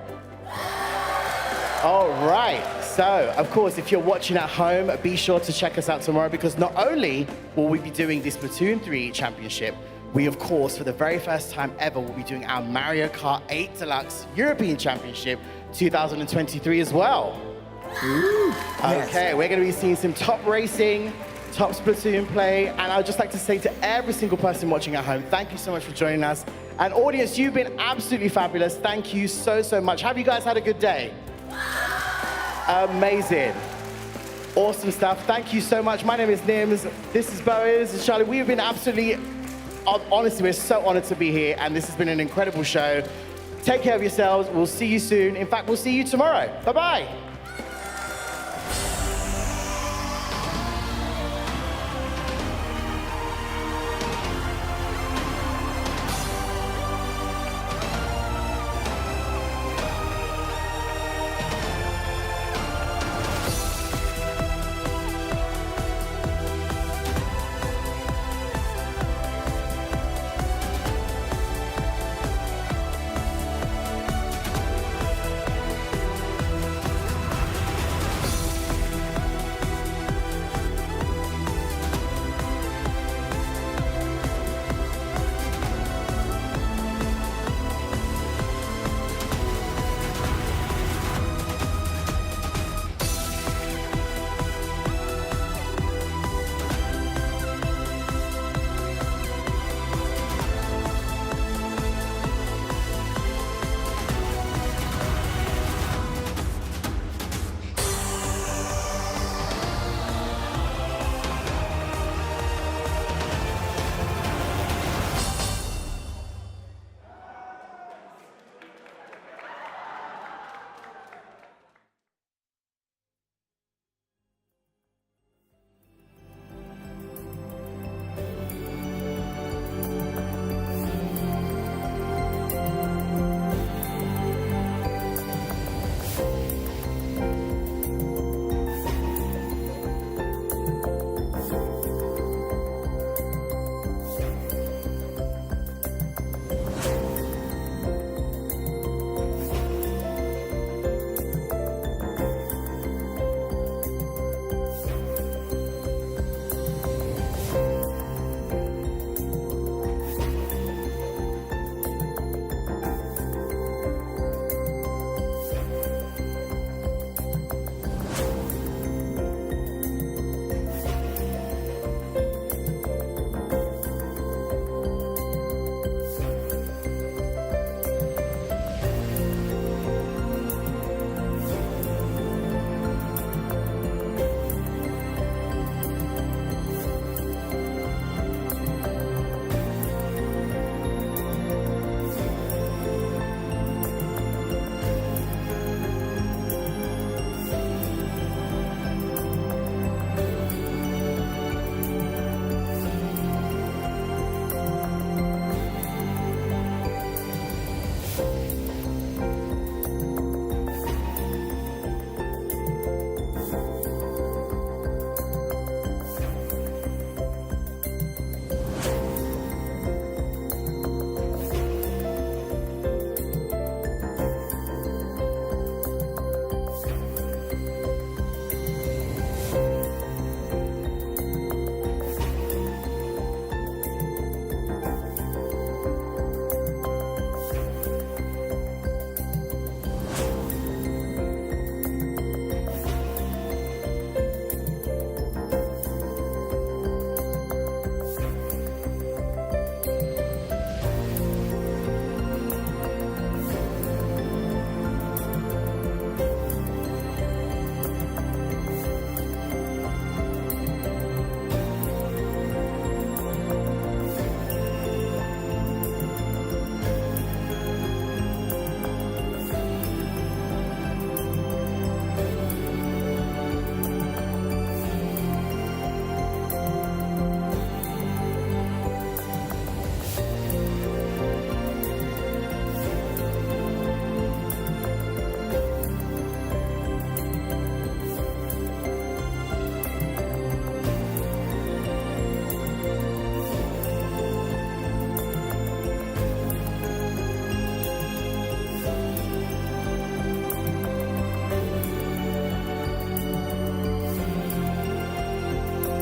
All right. So, of course, if you're watching at home, be sure to check us out tomorrow, because not only will we be doing this Splatoon 3 Championship, we, of course, for the very first time ever, will be doing our Mario Kart 8 Deluxe European Championship 2023 as well. Ooh, okay, we're going to be seeing some top racing, top Splatoon play, and I'd just like to say to every single person watching at home, thank you so much for joining us. And audience, you've been absolutely fabulous. Thank you so much. Have you guys had a good day? Amazing. Awesome stuff. Thank you so much. My name is Nims. This is Bowie. This is Charlie. We've been absolutely, honestly, we're so honored to be here, and this has been an incredible show. Take care of yourselves. We'll see you soon. In fact, we'll see you tomorrow. Bye-bye.